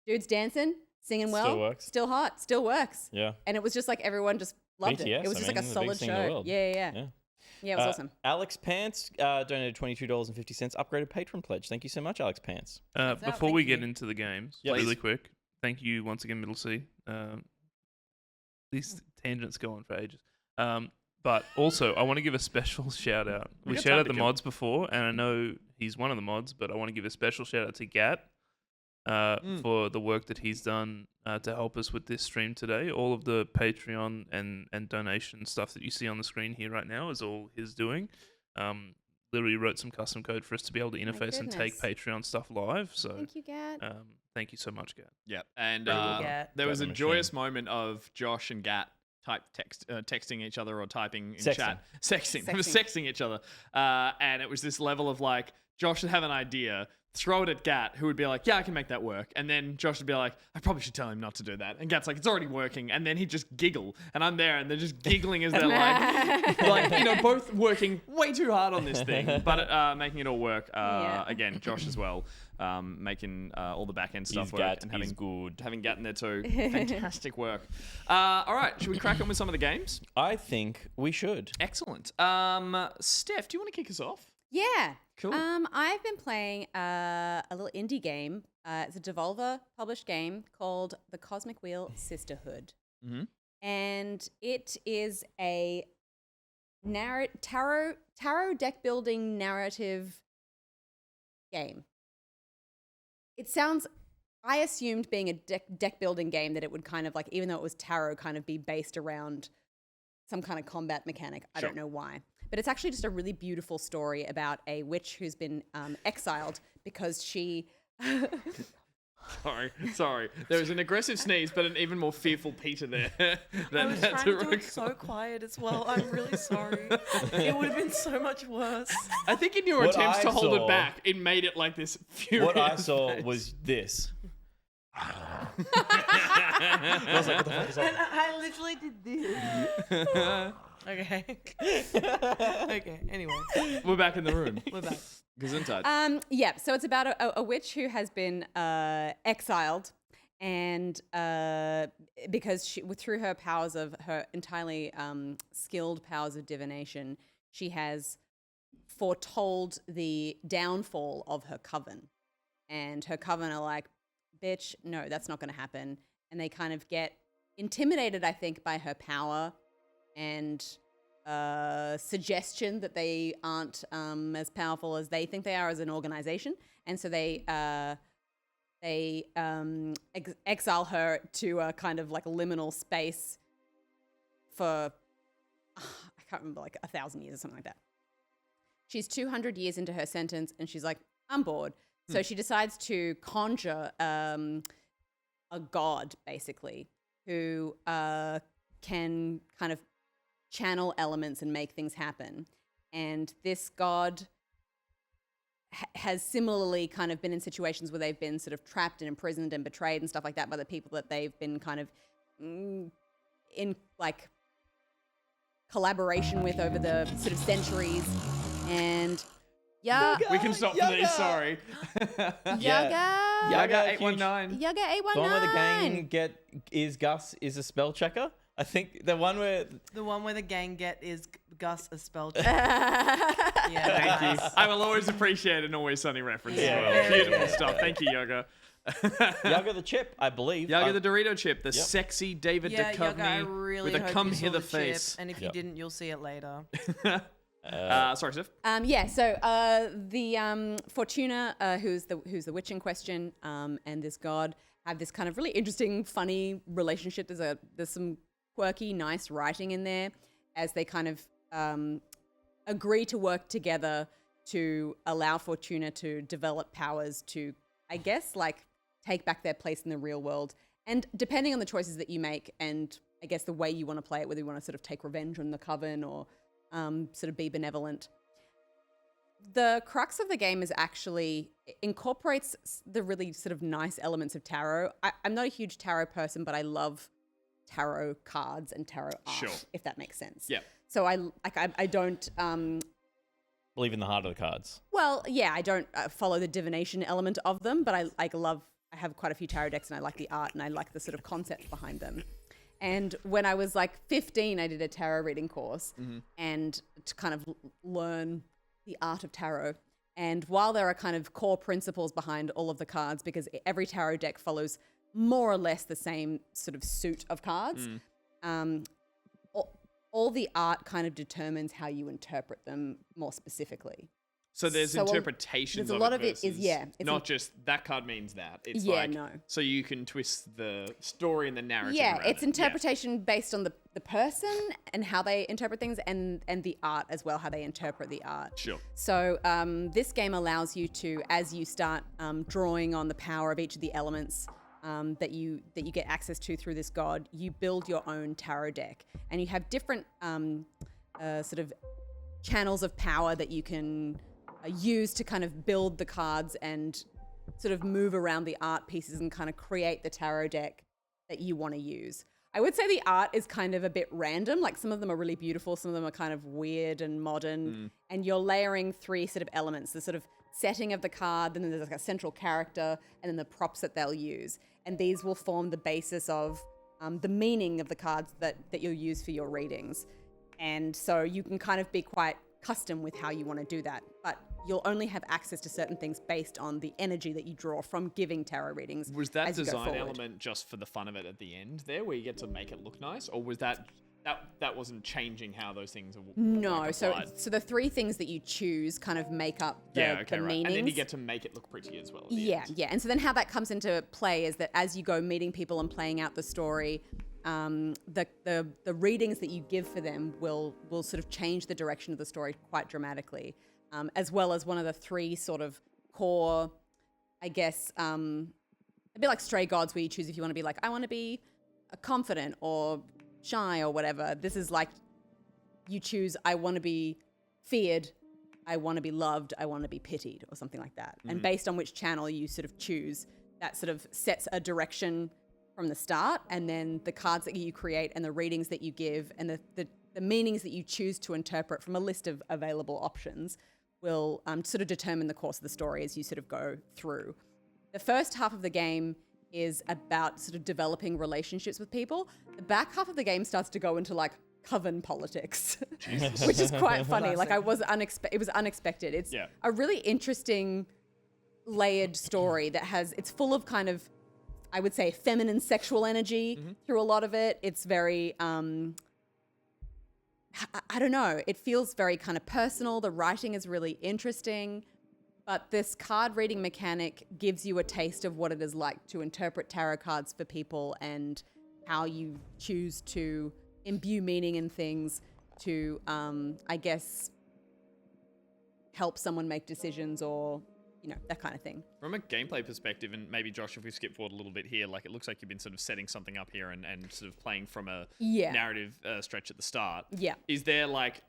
Dude's dancing, singing well. Still works. Still hot, still works. Yeah. And it was just like everyone just loved it. BTS, It was just like a the solid biggest thing in the show. world. Yeah, it was awesome. Alex Pants donated $22.50, upgraded patron pledge. Thank you so much, Alex Pants. Before we get into the games, Yes. really quick, thank you once again, Middle C. These tangents go on for ages. But also, I want to give a special shout out. We got shouted time out to the kill. mods before, and I know he's one of the mods, but I want to give a special shout out to Gat for the work that he's done to help us with this stream today. All of the Patreon and donation stuff that you see on the screen here right now is all his doing. Literally wrote some custom code for us to be able to interface and take Patreon stuff live. So Thank you, Gat. thank you so much, Gat. Yeah, and Very well done. there was Gat a the joyous moment of Josh and Gat texting each other or typing in Sexting. chat. Sexting. They were sexting each other. And it was this level of like, Josh would have an idea, throw it at Gat, who would be like, yeah, I can make that work. And then Josh would be like, I probably should tell him not to do that. And Gat's like, it's already working. And then he'd just giggle. And I'm there, and they're just giggling as they're like, you know, both working way too hard on this thing, but making it all work. Again, Josh as well, making all the back end stuff He's work. Gat, And he's good. Having Gat in there too. Fantastic work. All right, should we crack on with some of the games? I think we should. Excellent. Steph, do you want to kick us off? Yeah. Cool. I've been playing a little indie game. It's a Devolver published game called The Cosmic Wheel Sisterhood. Mm-hmm. And it is a tarot deck building narrative game. It sounds, I assumed being a deck building game that it would kind of like, even though it was tarot, kind of be based around some kind of combat mechanic. I don't know why. But it's actually just a really beautiful story about a witch who's been exiled because she... Sorry. There was an aggressive sneeze, but an even more fearful Peter there. I was trying to do it so quiet as well. I'm really sorry. It would have been so much worse. I think in your What attempts I to hold saw- it back, it made it like this furious What I saw face. was this. I was like, what the fuck is that? I literally did this. Okay. Okay, anyway. We're back in the room. We're back. Gesundheit. Yeah, so it's about a witch who has been exiled, and because through her powers of her entirely skilled powers of divination, she has foretold the downfall of her coven. And her coven are like, bitch, no, that's not going to happen. And they kind of get intimidated, I think, by her power and suggestion that they aren't as powerful as they think they are as an organization. And so they exile her to a kind of like a liminal space for, I can't remember, like 1,000 years or something like that. She's 200 years into her sentence and she's like, I'm bored. So she decides to conjure a god, basically, who can kind of channel elements and make things happen. And this god has similarly kind of been in situations where they've been sort of trapped and imprisoned and betrayed and stuff like that by the people that they've been kind of in like collaboration with over the sort of centuries. And Yeah. We can stop for these, sorry. Yaga 819. Yaga 819. The one where the gang is Gus is a spell checker. I think the one where the gang is Gus a spell checker. Thank you. I will always appreciate an Always Sunny reference as well. Beautiful stuff. Thank you, Yaga. Yaga the chip, I believe. Yaga the Dorito chip, the sexy David Yaga, I Duchovny really with a hope come you saw hither the chip, face. and if you didn't, you'll see it later. Sorry, Steph. The Fortuna, who's the witch in question, and this god have this kind of really interesting, funny relationship. There's some quirky, nice writing in there as they kind of agree to work together to allow Fortuna to develop powers to, I guess, like take back their place in the real world. And depending on the choices that you make, and I guess the way you want to play it, whether you want to sort of take revenge on the coven or sort of be benevolent. The crux of the game is actually incorporates the really sort of nice elements of tarot. I'm not a huge tarot person, but I love tarot cards and tarot art, if that makes sense. Yeah. So I don't believe in the heart of the cards. Well, yeah, I don't follow the divination element of them, but I have quite a few tarot decks and I like the art and I like the sort of concept behind them. And when I was like 15, I did a tarot reading course and to kind of learn the art of tarot. And while there are kind of core principles behind all of the cards, because every tarot deck follows more or less the same sort of suit of cards, all the art kind of determines how you interpret them more specifically. So there's interpretations there's a lot of it versus it's not just that card means that. It's no. So you can twist the story and the narrative around it's it. interpretation based on the person and how they interpret things and the art as well, how they interpret the art. Sure. So this game allows you to, as you start drawing on the power of each of the elements that you get access to through this god, you build your own tarot deck. And you have different sort of channels of power that you can use to kind of build the cards and sort of move around the art pieces and kind of create the tarot deck that you want to use. I would say the art is kind of a bit random. Like some of them are really beautiful, some of them are kind of weird and modern. And you're layering three sort of elements, the sort of setting of the card, then there's like a central character, and then the props that they'll use. And these will form the basis of the meaning of the cards that you'll use for your readings. And so you can kind of be quite custom with how you want to do that. But you'll only have access to certain things based on the energy that you draw from giving tarot readings. Was that as you go design forward. element just for the fun of it at the end there, where you get to make it look nice? Or was that wasn't changing how those things are No, so applied? the three things that you choose kind of make up the meanings. And then you get to make it look pretty as well. Yeah. And so then how that comes into play is that as you go meeting people and playing out the story, the readings that you give for them will sort of change the direction of the story quite dramatically, as well as one of the three sort of core, I guess, a bit like stray gods, where you choose if you want to be like, I want to be confident or shy or whatever. This is like you choose, I want to be feared, I want to be loved, I want to be pitied, or something like that. And based on which channel you sort of choose, that sort of sets a direction from the start, and then the cards that you create and the readings that you give and the meanings that you choose to interpret from a list of available options will sort of determine the course of the story as you sort of go through. The first half of the game is about sort of developing relationships with people. The back half of the game starts to go into like coven politics, which is quite funny. Like it was unexpected. It's a really interesting layered story that it's full of kind of, I would say, feminine sexual energy through a lot of it. It's very, I don't know, it feels very kind of personal. The writing is really interesting, but this card reading mechanic gives you a taste of what it is like to interpret tarot cards for people and how you choose to imbue meaning in things to, I guess, help someone make decisions or, that kind of thing. From a gameplay perspective, and maybe Josh, if we skip forward a little bit here, like it looks like you've been sort of setting something up here and sort of playing from a narrative stretch at the start. Yeah. Is there like,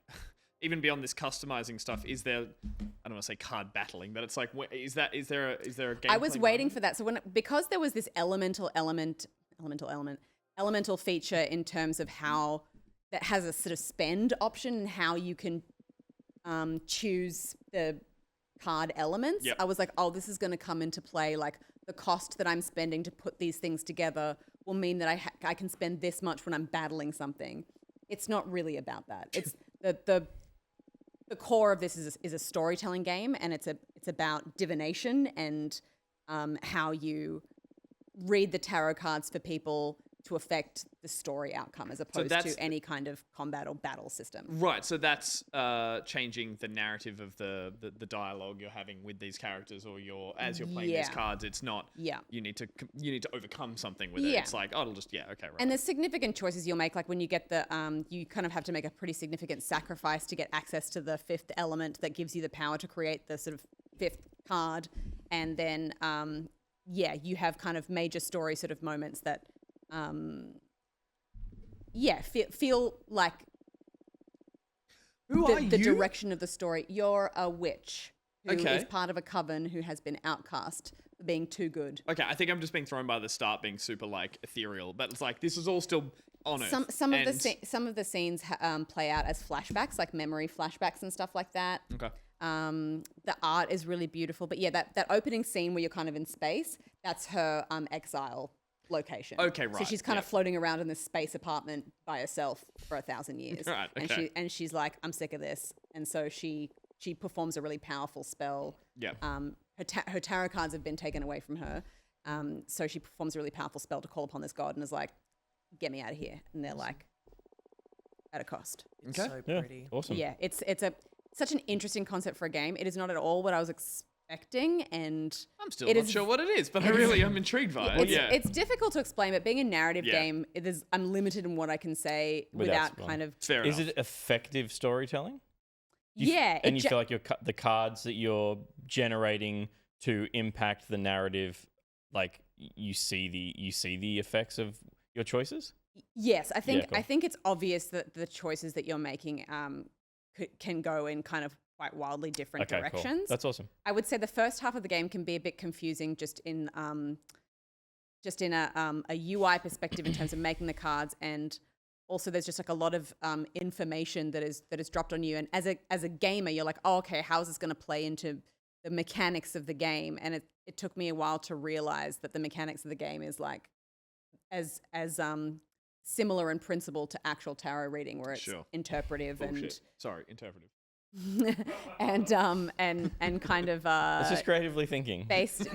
even beyond this customizing stuff, is there, I don't want to say card battling, but it's like, is there a gameplay I was waiting for that. So because there was this elemental feature in terms of how that has a sort of spend option and how you can choose the card elements, Yep. I was like, oh, this is going to come into play. Like the cost that I'm spending to put these things together will mean that I can spend this much when I'm battling something. It's not really about that. It's the core of this is a storytelling game, and it's about divination and how you read the tarot cards for people to affect the story outcome as opposed to any kind of combat or battle system. Right, so that's changing the narrative of the dialogue you're having with these characters, or as you're playing these cards. It's not. Yeah. You need to overcome something with it. Yeah. It's like, oh, it'll just okay, right. And there's significant choices you'll make, like when you get the you kind of have to make a pretty significant sacrifice to get access to the fifth element that gives you the power to create the sort of fifth card, and then you have kind of major story sort of moments that. Feel like the direction of the story. You're a witch who is part of a coven who has been outcast for being too good. Okay, I think I'm just being thrown by the start, being super like ethereal, but it's like this is all still on Earth. Some of the scenes play out as flashbacks, like memory flashbacks and stuff like that. Okay. The art is really beautiful, but that opening scene where you're kind of in space, that's her exile location. Okay, right. So she's kind of floating around in this space apartment by herself for 1,000 years. Right, okay. And she's like, I'm sick of this. And so she performs a really powerful spell. Yeah. Her tarot cards have been taken away from her. So she performs a really powerful spell to call upon this god and is like, get me out of here. And they're like, at a cost. It's so pretty. Awesome. Yeah, it's such an interesting concept for a game. It is not at all what I was expecting, and I'm still not sure what it is, but I'm intrigued by it. It's difficult to explain, but being a narrative game, I'm limited in what I can say without kind of. Fair enough. Is it effective storytelling? You feel like the cards that you're generating to impact the narrative, like you see the effects of your choices. Yes, I think it's obvious that the choices that you're making can go in kind of quite wildly different directions. Cool. That's awesome. I would say the first half of the game can be a bit confusing just in a UI perspective in terms of making the cards, and also there's just like a lot of information that is dropped on you, and as a gamer you're like, oh, okay, how is this going to play into the mechanics of the game? And it took me a while to realize that the mechanics of the game is like as similar in principle to actual tarot reading, where it's interpretive and interpretive. and kind of it's just creatively thinking based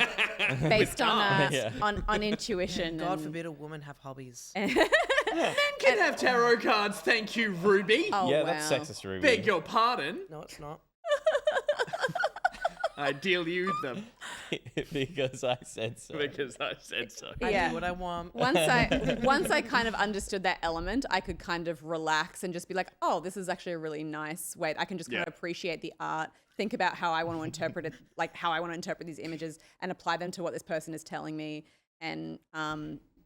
on intuition. God forbid a woman have hobbies. Men can have tarot cards, thank you, Ruby. Oh, yeah, that's sexist, Ruby. Beg your pardon. No, it's not. I deal you them. Because I said so. Because I said so. I do what I want. Once I kind of understood that element, I could kind of relax and just be like, oh, this is actually a really nice way. I can just kind of appreciate the art, think about how I want to interpret it, like how I want to interpret these images and apply them to what this person is telling me. And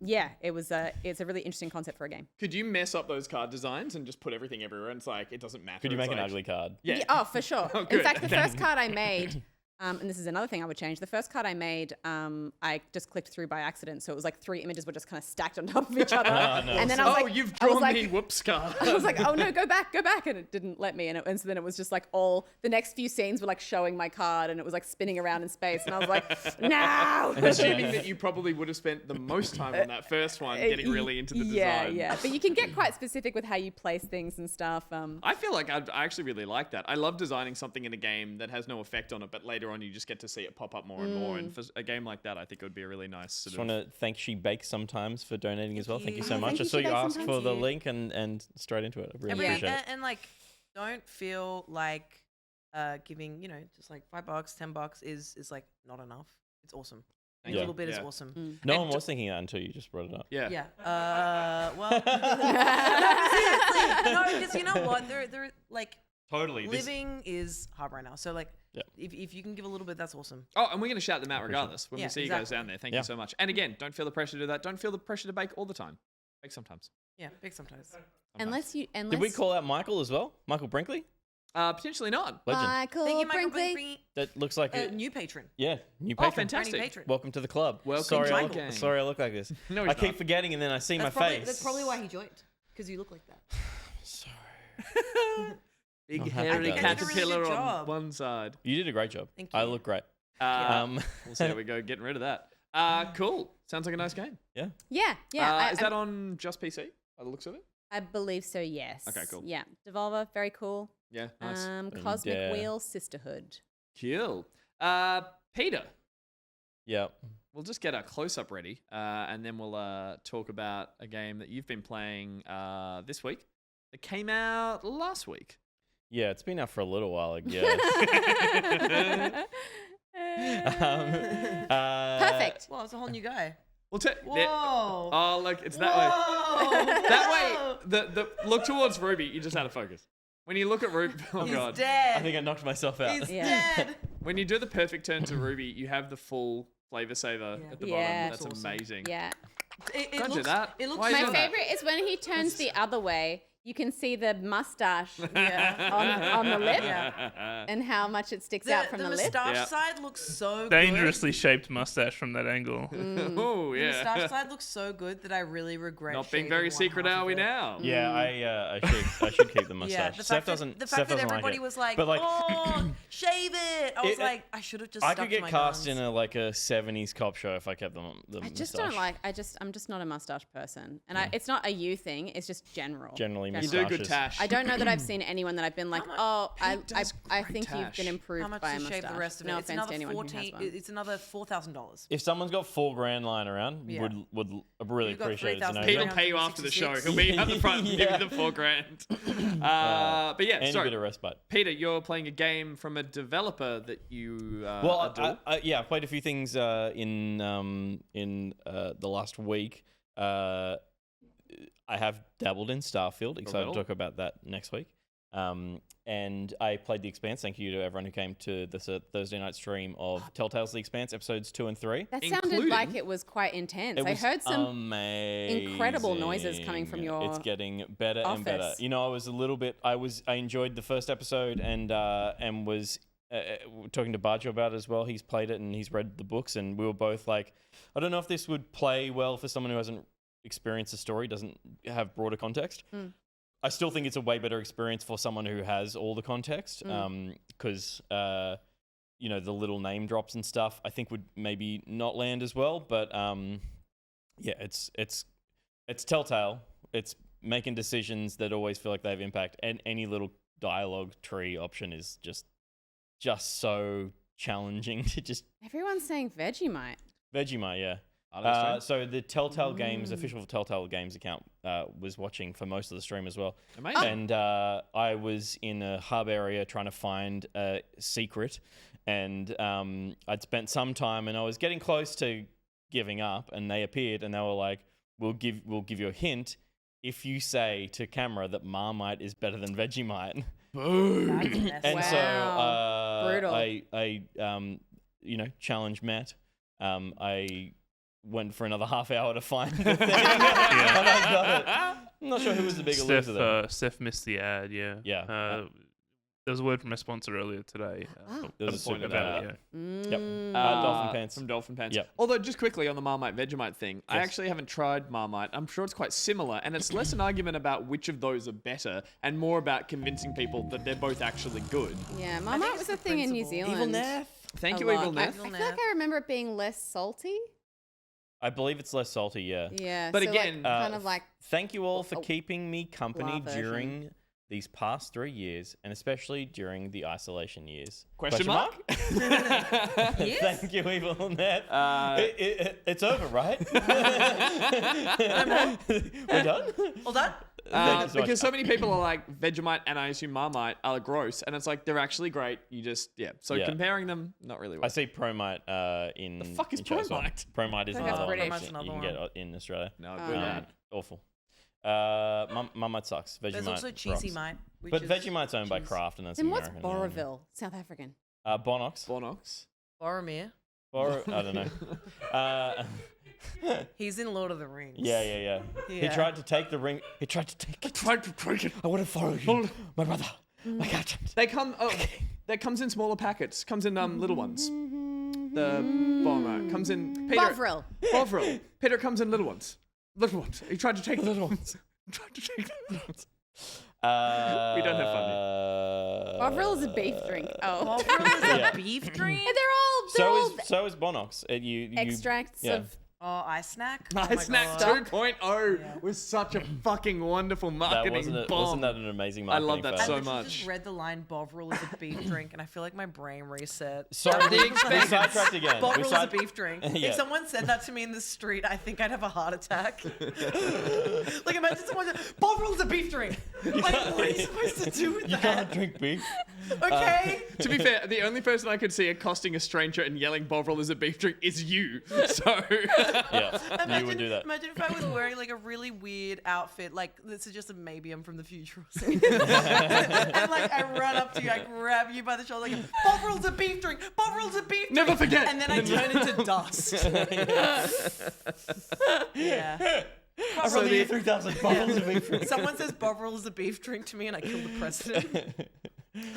it's a really interesting concept for a game. Could you mess up those card designs and just put everything everywhere and it's like, it doesn't matter? Could you make an ugly card? Yeah. Oh, for sure. Oh, in fact, the first card I made, and this is another thing I would change. The first card I made, I just clicked through by accident. So it was like 3 images were just kind of stacked on top of each other. And then I was like, you've drawn the whoops card. I was like, oh no, go back. And it didn't let me. And so then it was just like the next few scenes were like showing my card and it was like spinning around in space. And I was like, no. I'm assuming that you probably would have spent the most time on that first one getting really into the design. Yeah. But you can get quite specific with how you place things and stuff. I feel like I actually really like that. I love designing something in a game that has no effect on it, but later on you just get to see it pop up more and more. And for a game like that, I think it would be a really nice Just want to thank She Bakes Sometimes for donating as well. Thank you so much. Thank you, I saw She you Bakes ask Sometimes. for the link and straight into it. I really appreciate it. And like, don't feel like giving, just like $5, $10 is like not enough. It's awesome. A little bit is awesome. No one was thinking that until you just brought it up. Yeah. Well, seriously. No, because you know what? They're like, totally. Living is hard right now. So like, if you can give a little bit, that's awesome. Oh, and we're going to shout them out regardless when we see you guys down there. Thank Yeah. you so much. And again, don't feel the pressure to do that. Don't feel the pressure to bake all the time. Bake sometimes. Yeah, big sometimes. Unless Did we call out Michael as well? Michael Brinkley? Potentially not. Legend. Michael Thank you, Michael Brinkley. Brinkley. That looks like a New patron. Yeah, new Oh, patron. fantastic. Brand new patron. Welcome to the club. Welcome sorry, to I the look, game. sorry, I look like this. No, I he's keep not. forgetting, and then I see my face. That's probably why he joined, because you look like that. Sorry. Big I'm happy hairy about this. caterpillar Good on job. one side. You did a great job. Thank I you. look great. We'll see how we go getting rid of that. Cool. Sounds like a nice game. Yeah. Yeah. Is that on just PC by the looks of it? I believe so, yes. Okay, cool. Yeah. Devolver, very cool. Yeah, nice. Cosmic Wheel Sisterhood. Cool. Peter. Yeah. We'll just get our close-up ready, and then we'll talk about a game that you've been playing this week. It came out last week. Yeah, it's been out for a little while, I guess. Perfect. Well, it's a whole new guy. Whoa! Whoa. Look, it's that way. That way. The look towards Ruby. You just had to focus. When you look at Ruby, oh He's god, dead. I think I knocked myself out. He's dead. when you do the perfect turn to Ruby, you have the full flavor saver at the bottom. That's awesome. amazing. Yeah. Don't do that. It looks Why are you My doing that? favorite is when he turns the other way. You can see the mustache on the lip and how much it sticks out from the lip. The moustache side looks so Dangerously shaped mustache from that angle. Oh good. The yeah. moustache side looks so good that I really regret Not being shaving very one secret, half are of we it. now? Yeah, I should keep the mustache. Yeah, the Seth fact doesn't. that Seth doesn't everybody like it. was like, But "Oh, shave it!" I was like, I should have just. I stuck could to get my cast guns. in a 70s cop show if I kept the I just mustache. don't like. I'm just not a mustache person, and it's not a you thing. It's just general. Generally, You mustaches. do good tash. I don't know that I've seen anyone that I've been like, oh, I does think you've tash. been improved How much by a to mustache. shave the rest of No it? It's offense to another anyone who has one. It's another $4,000. If someone's got $4,000 lying around, Yeah. would really You've got appreciate it. To know Pete will that. pay you after the show. He'll be at the front and give you the $4,000. But yeah, and a sorry. bit of respite. Peter, you're playing a game from a developer that you adore. I played a few things in the last week. I have dabbled in Starfield. Excited to talk about that next week. And I played The Expanse. Thank you to everyone who came to this Thursday night stream of Telltale's The Expanse, episodes 2 and 3. That sounded like it was quite intense. I heard some amazing. incredible noises coming from your It's getting better and better. office. You know, I enjoyed the first episode and was talking to Barjo about it as well. He's played it and he's read the books, and we were both like, I don't know if this would play well for someone who hasn't experienced the story, doesn't have broader context. I still think it's a way better experience for someone who has all the context, because the little name drops and stuff I think would maybe not land as well. But it's Telltale. It's making decisions that always feel like they have impact, and any little dialogue tree option is just so challenging to just. Everyone's saying Vegemite. Vegemite, yeah. So the Telltale Games, official Telltale Games account, was watching for most of the stream as well. Amazing. And I was in a hub area trying to find a secret, and I'd spent some time, and I was getting close to giving up, and they appeared, and they were like, "We'll give you a hint if you say to camera that Marmite is better than Vegemite." Boom. And so Brutal. I challenge met. I went for another half hour to find the thing. And I got it. I'm not sure who was the bigger loser there. Steph missed the ad, yeah. Yeah. There was a word from a sponsor earlier today. There was a point super about bad. it, Yep. Dolphin Pants. From Dolphin Pants. Yep. Although, just quickly on the Marmite Vegemite thing, I Yes. actually haven't tried Marmite. I'm sure it's quite similar, and it's less an argument about which of those are better and more about convincing people that they're both actually good. Yeah, Marmite was a thing in New Zealand. Thank a you, lot. Evil I Neth. feel like I remember it being less salty. I believe it's less salty, yeah. Yeah, But so again, kind of like thank you all for keeping me company blah version. during these past 3 years, and especially during the isolation years. Question mark? Thank you, Evil Net. It's over, right? We're done? All done? Thank you so much. Because so many people are like Vegemite and I assume Marmite are gross, and it's like they're actually great. You just So Yeah. comparing them, not really. I see Promite in. The fuck is in chat as well. Promite? Promite is I think that's another one British. option you can Another get in Australia. No, good man. Awful. Marmite sucks. Vegemite. There's also Cheesy rocks. Mite. which But is Vegemite's owned by cheese. Kraft, and that's Then what's American. Boroville? South African. Bonox. Bonox. Boromir. I don't know. He's in Lord of the Rings. Yeah. He Yeah. tried to take the ring. He tried to take it. Tried to take it. I want to follow you, my brother, my captain. They come. Oh, that comes in smaller packets. Comes in little ones. The bomber comes in. Bovril. Bovril. Peter comes in little ones. Little ones. He tried to take the little ones. He tried to take the little ones. We don't have fun yet. Bovril is a beef drink. Oh. Bovril is Yeah. a beef drink? So is Bonox. You Extracts yeah. of... Oh, ice snack? Ice Snack 2.0 was such a fucking wonderful marketing wasn't that an amazing marketing? I love that fail? so I much. just read the line Bovril is a beef drink, and I feel like my brain reset. Sorry, we sidetracked again. Bovril is a beef drink. Yeah. If someone said that to me in the street, I think I'd have a heart attack. Like, imagine someone said, Bovril is a beef drink. Like, what are you supposed to do with that? You can't drink beef. Okay. To be fair, the only person I could see accosting a stranger and yelling Bovril is a beef drink is you. So yeah, you would do that. Imagine if I was wearing like a really weird outfit, like this is just a maybe I'm from the future or something. And like I run up to you, I grab you by the shoulder, like Bovril's a beef drink, Bovril's a beef drink. Never forget. And then I turn into dust. Yeah. I'm from the year 3000. Bovril's a beef drink. Someone says Bovril is a beef drink to me, and I kill the president.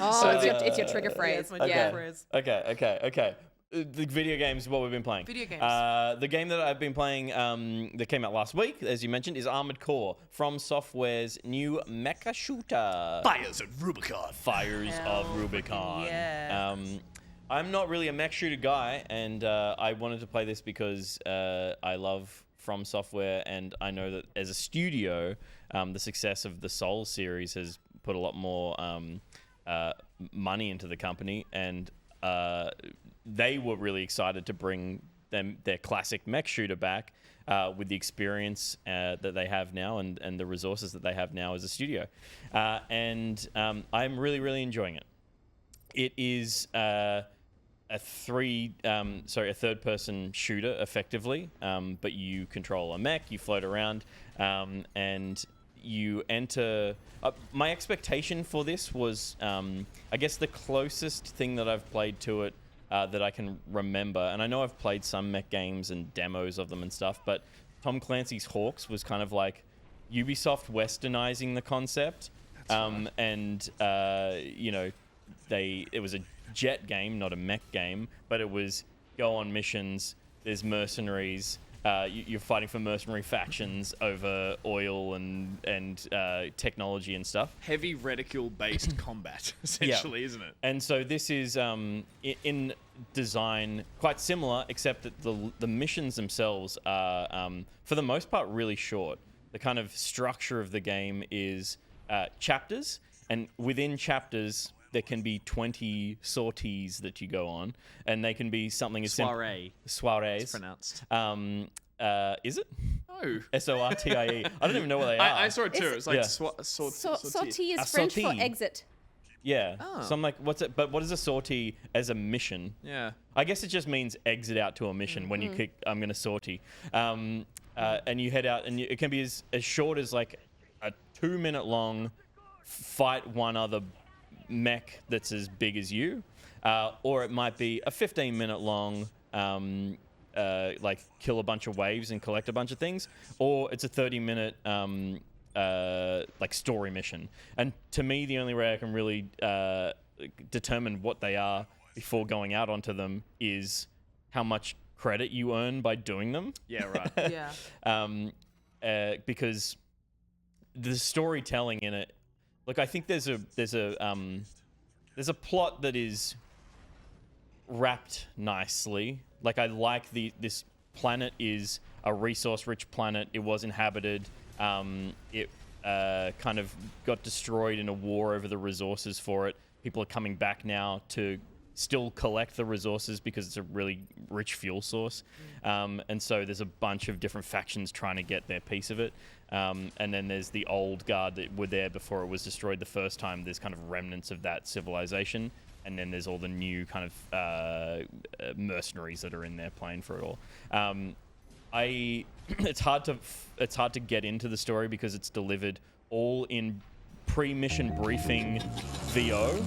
Oh, it's your trigger phrase. Yeah, it's my trigger phrase. Okay. The video games, what we've been playing. Video games. The game that I've been playing that came out last week, as you mentioned, is Armored Core, From Software's new mecha shooter. Fires of Rubicon. Fires of Rubicon. Yeah. I'm not really a mech shooter guy, and I wanted to play this because I love From Software, and I know that as a studio, the success of the Souls series has put a lot more money into the company, and they were really excited to bring their classic mech shooter back with the experience that they have now and the resources that they have now as a studio. And I'm really, really enjoying it. It is a third-person shooter, effectively, but you control a mech, you float around, and you enter... my expectation for this was, I guess, the closest thing that I've played to it that I can remember, and I know I've played some mech games and demos of them and stuff, but Tom Clancy's Hawks was kind of like Ubisoft westernizing the concept. And you know, it was a jet game, not a mech game, but it was go on missions, there's mercenaries, you're fighting for mercenary factions over oil and technology and stuff. Heavy reticule-based combat, essentially, isn't it? And so this is, in design, quite similar, except that the missions themselves are, for the most part, really short. The kind of structure of the game is chapters, and within chapters, there can be 20 sorties that you go on, and they can be something as simple... Soirees. It's pronounced. Is it? No. Sortie. I don't even know what they are. I saw it too. It's like sortie is French for exit. Yeah. Oh. So I'm like, what's it? But what is a sortie as a mission? Yeah. I guess it just means exit out to a mission when you kick, I'm going to sortie. And you head out, and it can be as short as like a 2-minute long fight one other mech that's as big as you, or it might be a 15-minute long like kill a bunch of waves and collect a bunch of things, or it's a 30-minute like story mission. And to me, the only way I can really determine what they are before going out onto them is how much credit you earn by doing them. Yeah, right. Yeah. Because the storytelling in it, look, I think there's a plot that is wrapped nicely. Like, I like this planet is a resource-rich planet. It was inhabited. It kind of got destroyed in a war over the resources for it. People are coming back now to still collect the resources because it's a really rich fuel source. And so there's a bunch of different factions trying to get their piece of it. And then there's the old guard that were there before it was destroyed the first time. There's kind of remnants of that civilization. And then there's all the new kind of mercenaries that are in there playing for it all. It's hard to get into the story because it's delivered all in pre-mission briefing VO.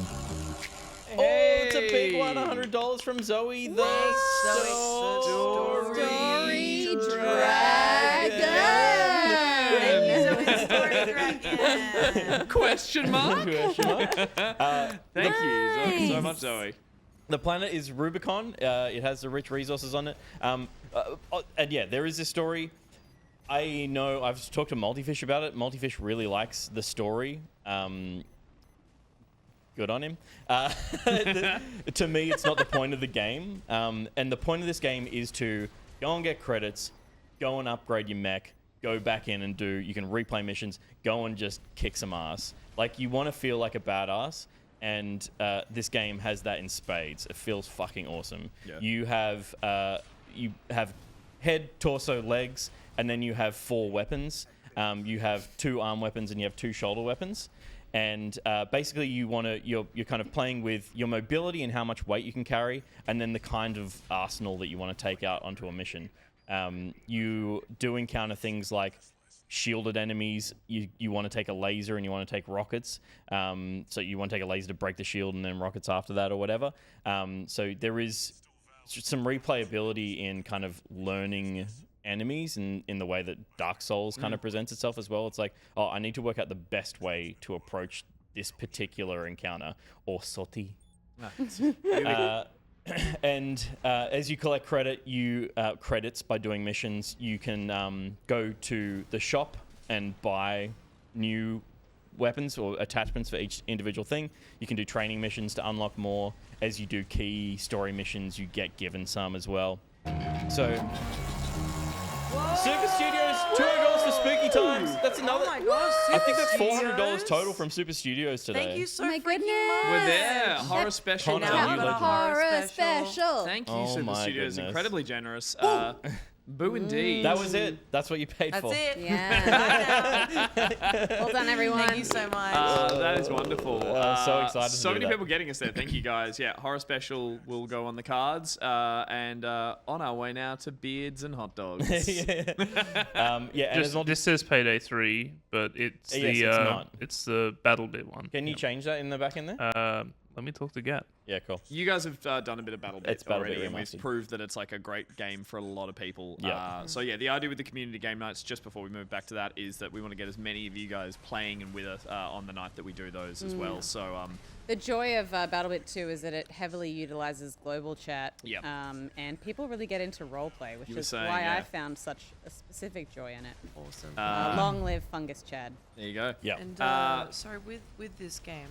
Oh, it's a big one, $100 from Zoe the Story Dragon. Question mark? Thank you so much, Zoe. The planet is Rubicon. It has the rich resources on it. And yeah, there is this story. I know I've talked to Multifish about it. Multifish really likes the story. good on him. To me, it's not the point of the game. And the point of this game is to go and get credits, go and upgrade your mech, go back in and you can replay missions, go and just kick some ass. Like, you want to feel like a badass, and this game has that in spades. It feels fucking awesome. Yeah. You have head, torso, legs, and then you have 4 weapons. You have 2 arm weapons and you have 2 shoulder weapons. And basically, you're kind of playing with your mobility and how much weight you can carry, and then the kind of arsenal that you want to take out onto a mission. You do encounter things like shielded enemies. You want to take a laser and you want to take rockets. So you want to take a laser to break the shield and then rockets after that or whatever. So there is some replayability in kind of learning enemies in the way that Dark Souls kind of presents itself as well. It's like, oh, I need to work out the best way to approach this particular encounter or sortie. And as you collect credits by doing missions, you can go to the shop and buy new weapons or attachments for each individual thing. You can do training missions to unlock more. As you do key story missions, you get given some as well. So, Super Studios, $200 for Spooky Times. That's another. Oh my gosh, I think that's Super $400 Studios. total from Super Studios today. Thank you so my freaking goodness. much. We're there. Horror special. Connor, Now you I've got a legend. horror special. Thank you, Oh Super my Studios. goodness. Incredibly generous. Boo indeed. That was it. That's what you paid That's for. it. Yeah. Well done, everyone. Thank you so much. That is wonderful. So excited to So do many that. people getting us there. Thank you, guys. Yeah, horror special will go on the cards. And on our way now to beards and hot dogs. Yeah, and This says Payday 3, but it's Yes, it's not. it's the Battle Bit one. Can you change that in the back end there? Let me talk to Gat. Yeah, cool. You guys have done a bit of Battle It's Bit Battle already, Bit and we've remastered. proved that it's like a great game for a lot of people. Yeah. So yeah, the idea with the community game nights, just before we move back to that, is that we want to get as many of you guys playing and with us on the night that we do those as well. So The joy of BattleBit 2 is that it heavily utilizes global chat. Yep. And people really get into roleplay, which You were is saying, why yeah. I found such a specific joy in it. Awesome. Long live Fungus Chad. there you go. Yeah. And sorry, with this game,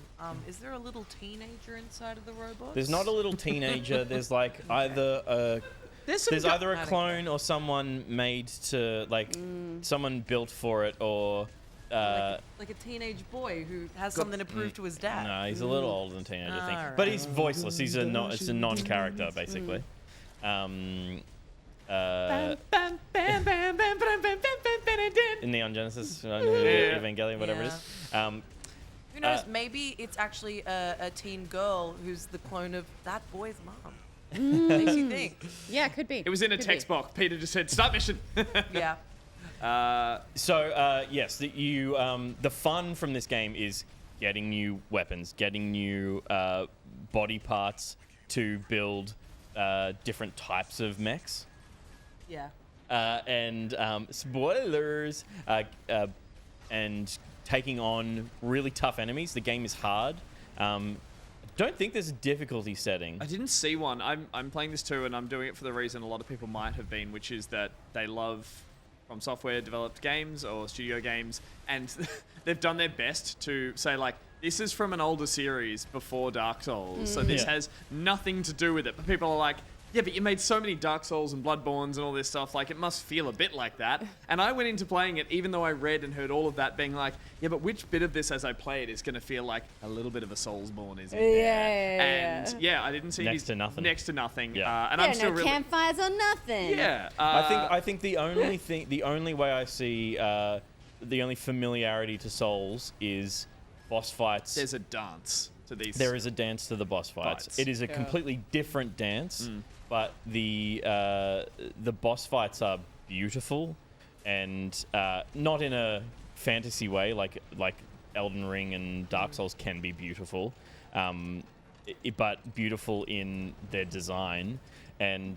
is there a little teenager inside of the robots? There's not a little teenager. There's like either There's either a clone or someone made to someone built for it or. Like a teenage boy who has something to prove to his dad. No, he's a little older than teenager, I think. Alright. But he's voiceless. It's a non-character, basically. In Neon Genesis, Evangelion, whatever it is. Who knows? Maybe it's actually a teen girl who's the clone of that boy's mom. Makes you think. Yeah, could be. It was in a Could text box. Peter just said, "Start mission." Yeah. Yes, the fun from this game is getting new weapons, getting new body parts to build different types of mechs. Yeah. And spoilers, and taking on really tough enemies. The game is hard. Don't think there's a difficulty setting. I didn't see one. I'm playing this too, and I'm doing it for the reason a lot of people might have been, which is that they love From Software developed games or studio games, and they've done their best to say like, this is from an older series before Dark Souls, so this has nothing to do with it. But people are like, yeah, but you made so many Dark Souls and Bloodborns and all this stuff, like it must feel a bit like that. And I went into playing it, even though I read and heard all of that, being like, yeah, but which bit of this as I play it is going to feel like a little bit of a Soulsborne is in there? And yeah, I didn't see Next to nothing. Next to nothing. Yeah. And Yeah, I'm still no really... campfires or nothing. Yeah. I think the only way I see the only familiarity to Souls is boss fights. There's a dance to these. There is a dance to the boss fights. It is a completely different dance, but the boss fights are beautiful, and not in a fantasy way like Elden Ring and Dark Souls can be beautiful, but beautiful in their design, and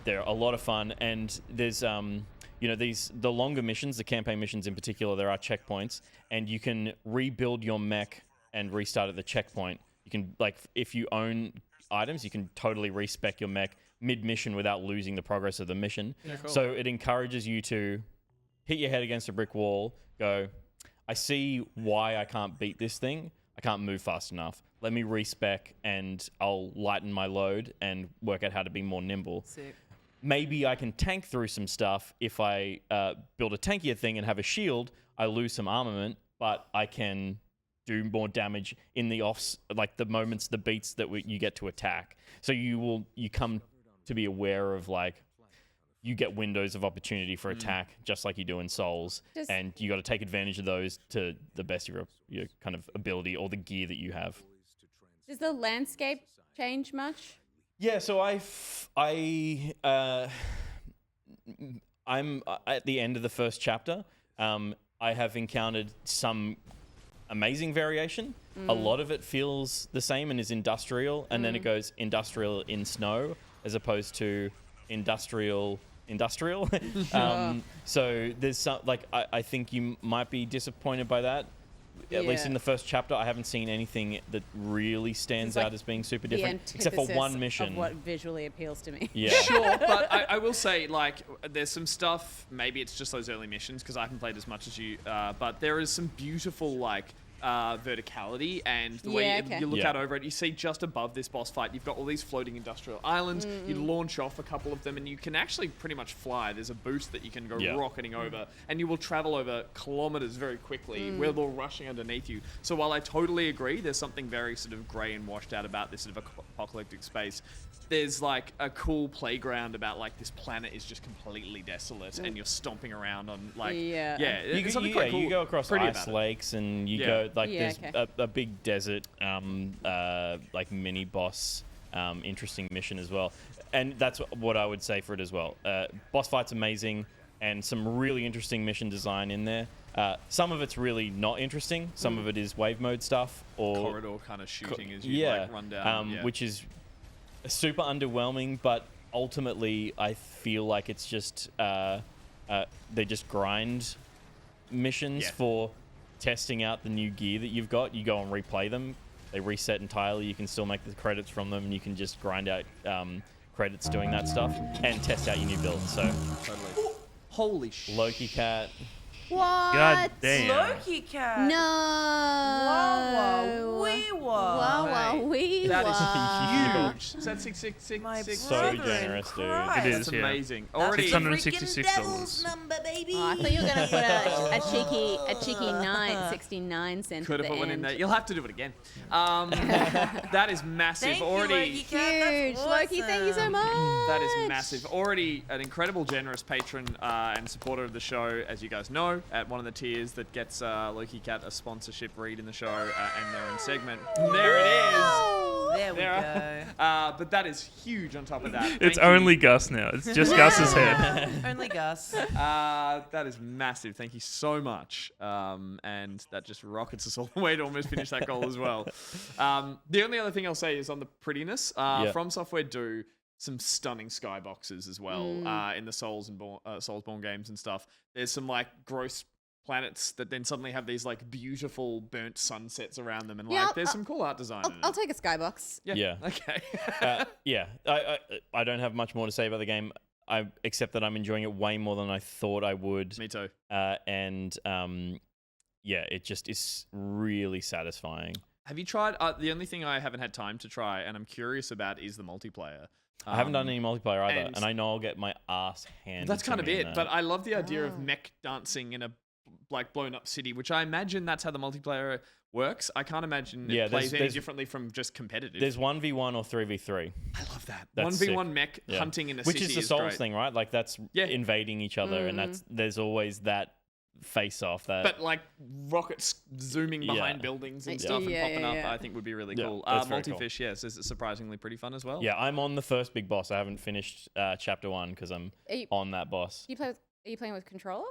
they're a lot of fun. And there's the longer missions, the campaign missions in particular, there are checkpoints, and you can rebuild your mech and restart at the checkpoint. You can, like, if you own items, you can totally respec your mech mid-mission without losing the progress of the mission. Yeah, cool. So it encourages you to hit your head against a brick wall, go, I see why I can't beat this thing. I can't move fast enough. Let me respec and I'll lighten my load and work out how to be more nimble. Sick. Maybe I can tank through some stuff if I build a tankier thing and have a shield. I lose some armament, but I can do more damage in the offs, like the moments, the beats that you get to attack. So you come to be aware of like, you get windows of opportunity for attack, just like you do in Souls, and you got to take advantage of those to the best of your kind of ability or the gear that you have. Does the landscape change much? Yeah, so I'm at the end of the first chapter. I have encountered some amazing variation. A lot of it feels the same and is industrial, and then it goes industrial in snow as opposed to industrial. So there's some, like, I think you might be disappointed by that. At least in the first chapter, I haven't seen anything that really stands out as being super different, except for one mission. Of what visually appeals to me. Yeah. Sure, but I will say, like, there's some stuff, maybe it's just those early missions, because I haven't played as much as you, but there is some beautiful, like, verticality, and the way you look out over it, you see just above this boss fight, you've got all these floating industrial islands. You launch off a couple of them, and you can actually pretty much fly. There's a boost that you can go rocketing over, and you will travel over kilometers very quickly. We're all rushing underneath you. So while I totally agree, there's something very sort of grey and washed out about this sort of apocalyptic space. There's like a cool playground about like this planet is just completely desolate and you're stomping around on like you go across ice lakes and you go like there's a big desert like mini boss interesting mission as well, and that's what I would say for it as well. Boss fight's amazing and some really interesting mission design in there. Some of it's really not interesting. Some of it is wave mode stuff or corridor kind of shooting as you like run down, which is super underwhelming, but ultimately I feel like it's just they just grind missions for testing out the new gear that you've got. You go and replay them, they reset entirely, you can still make the credits from them, and you can just grind out credits doing that stuff and test out your new build. So holy shit. Loki Cat. What? God damn. Loki Cat. No. Whoa, wee whoa. That is huge. Is that 666? So generous, dude. It is. That's amazing. Yeah. Already $666. Number, baby. Oh, I thought you were gonna put a cheeky 69 cents. Could have put one in there. You'll have to do it again. That is massive. Thank already you, Loki Cat. Huge. That's Loki, thank you so much. That is massive. Already an incredible, generous patron and supporter of the show, as you guys know, at one of the tiers that gets Loki Cat a sponsorship read in the show and their own segment. There it is. There we go. But that is huge on top of that. It's Thank you. only Gus now. It's just Gus's head. Only Gus. That is massive. Thank you so much. And that just rockets us all the way to almost finish that goal as well. The only other thing I'll say is on the prettiness. From Software do some stunning skyboxes as well in the Soulsborne games and stuff. There's some like gross planets that then suddenly have these like beautiful burnt sunsets around them, and like there's some cool art design. I'll take a skybox. Yeah. Okay. I don't have much more to say about the game. Except that I'm enjoying it way more than I thought I would. Me too. It just is really satisfying. Have you tried? The only thing I haven't had time to try, and I'm curious about, is the multiplayer. I haven't done any multiplayer either, and I know I'll get my ass handed. That's kind of to me in it. that. But I love the idea of mech dancing in a like blown up city, which I imagine that's how the multiplayer works. I can't imagine it plays any differently from just competitive. There's 1v1 or 3v3. I love that. That's 1v1 mech hunting in a which city is the Souls great. thing, right? Like that's invading each other, and there's always that face-off. But like rockets zooming behind buildings and stuff and popping up, I think would be really cool. Multifish, yes, is surprisingly pretty fun as well. Yeah, I'm on the first big boss. I haven't finished chapter 1 because I'm on that boss. Are you playing with controller?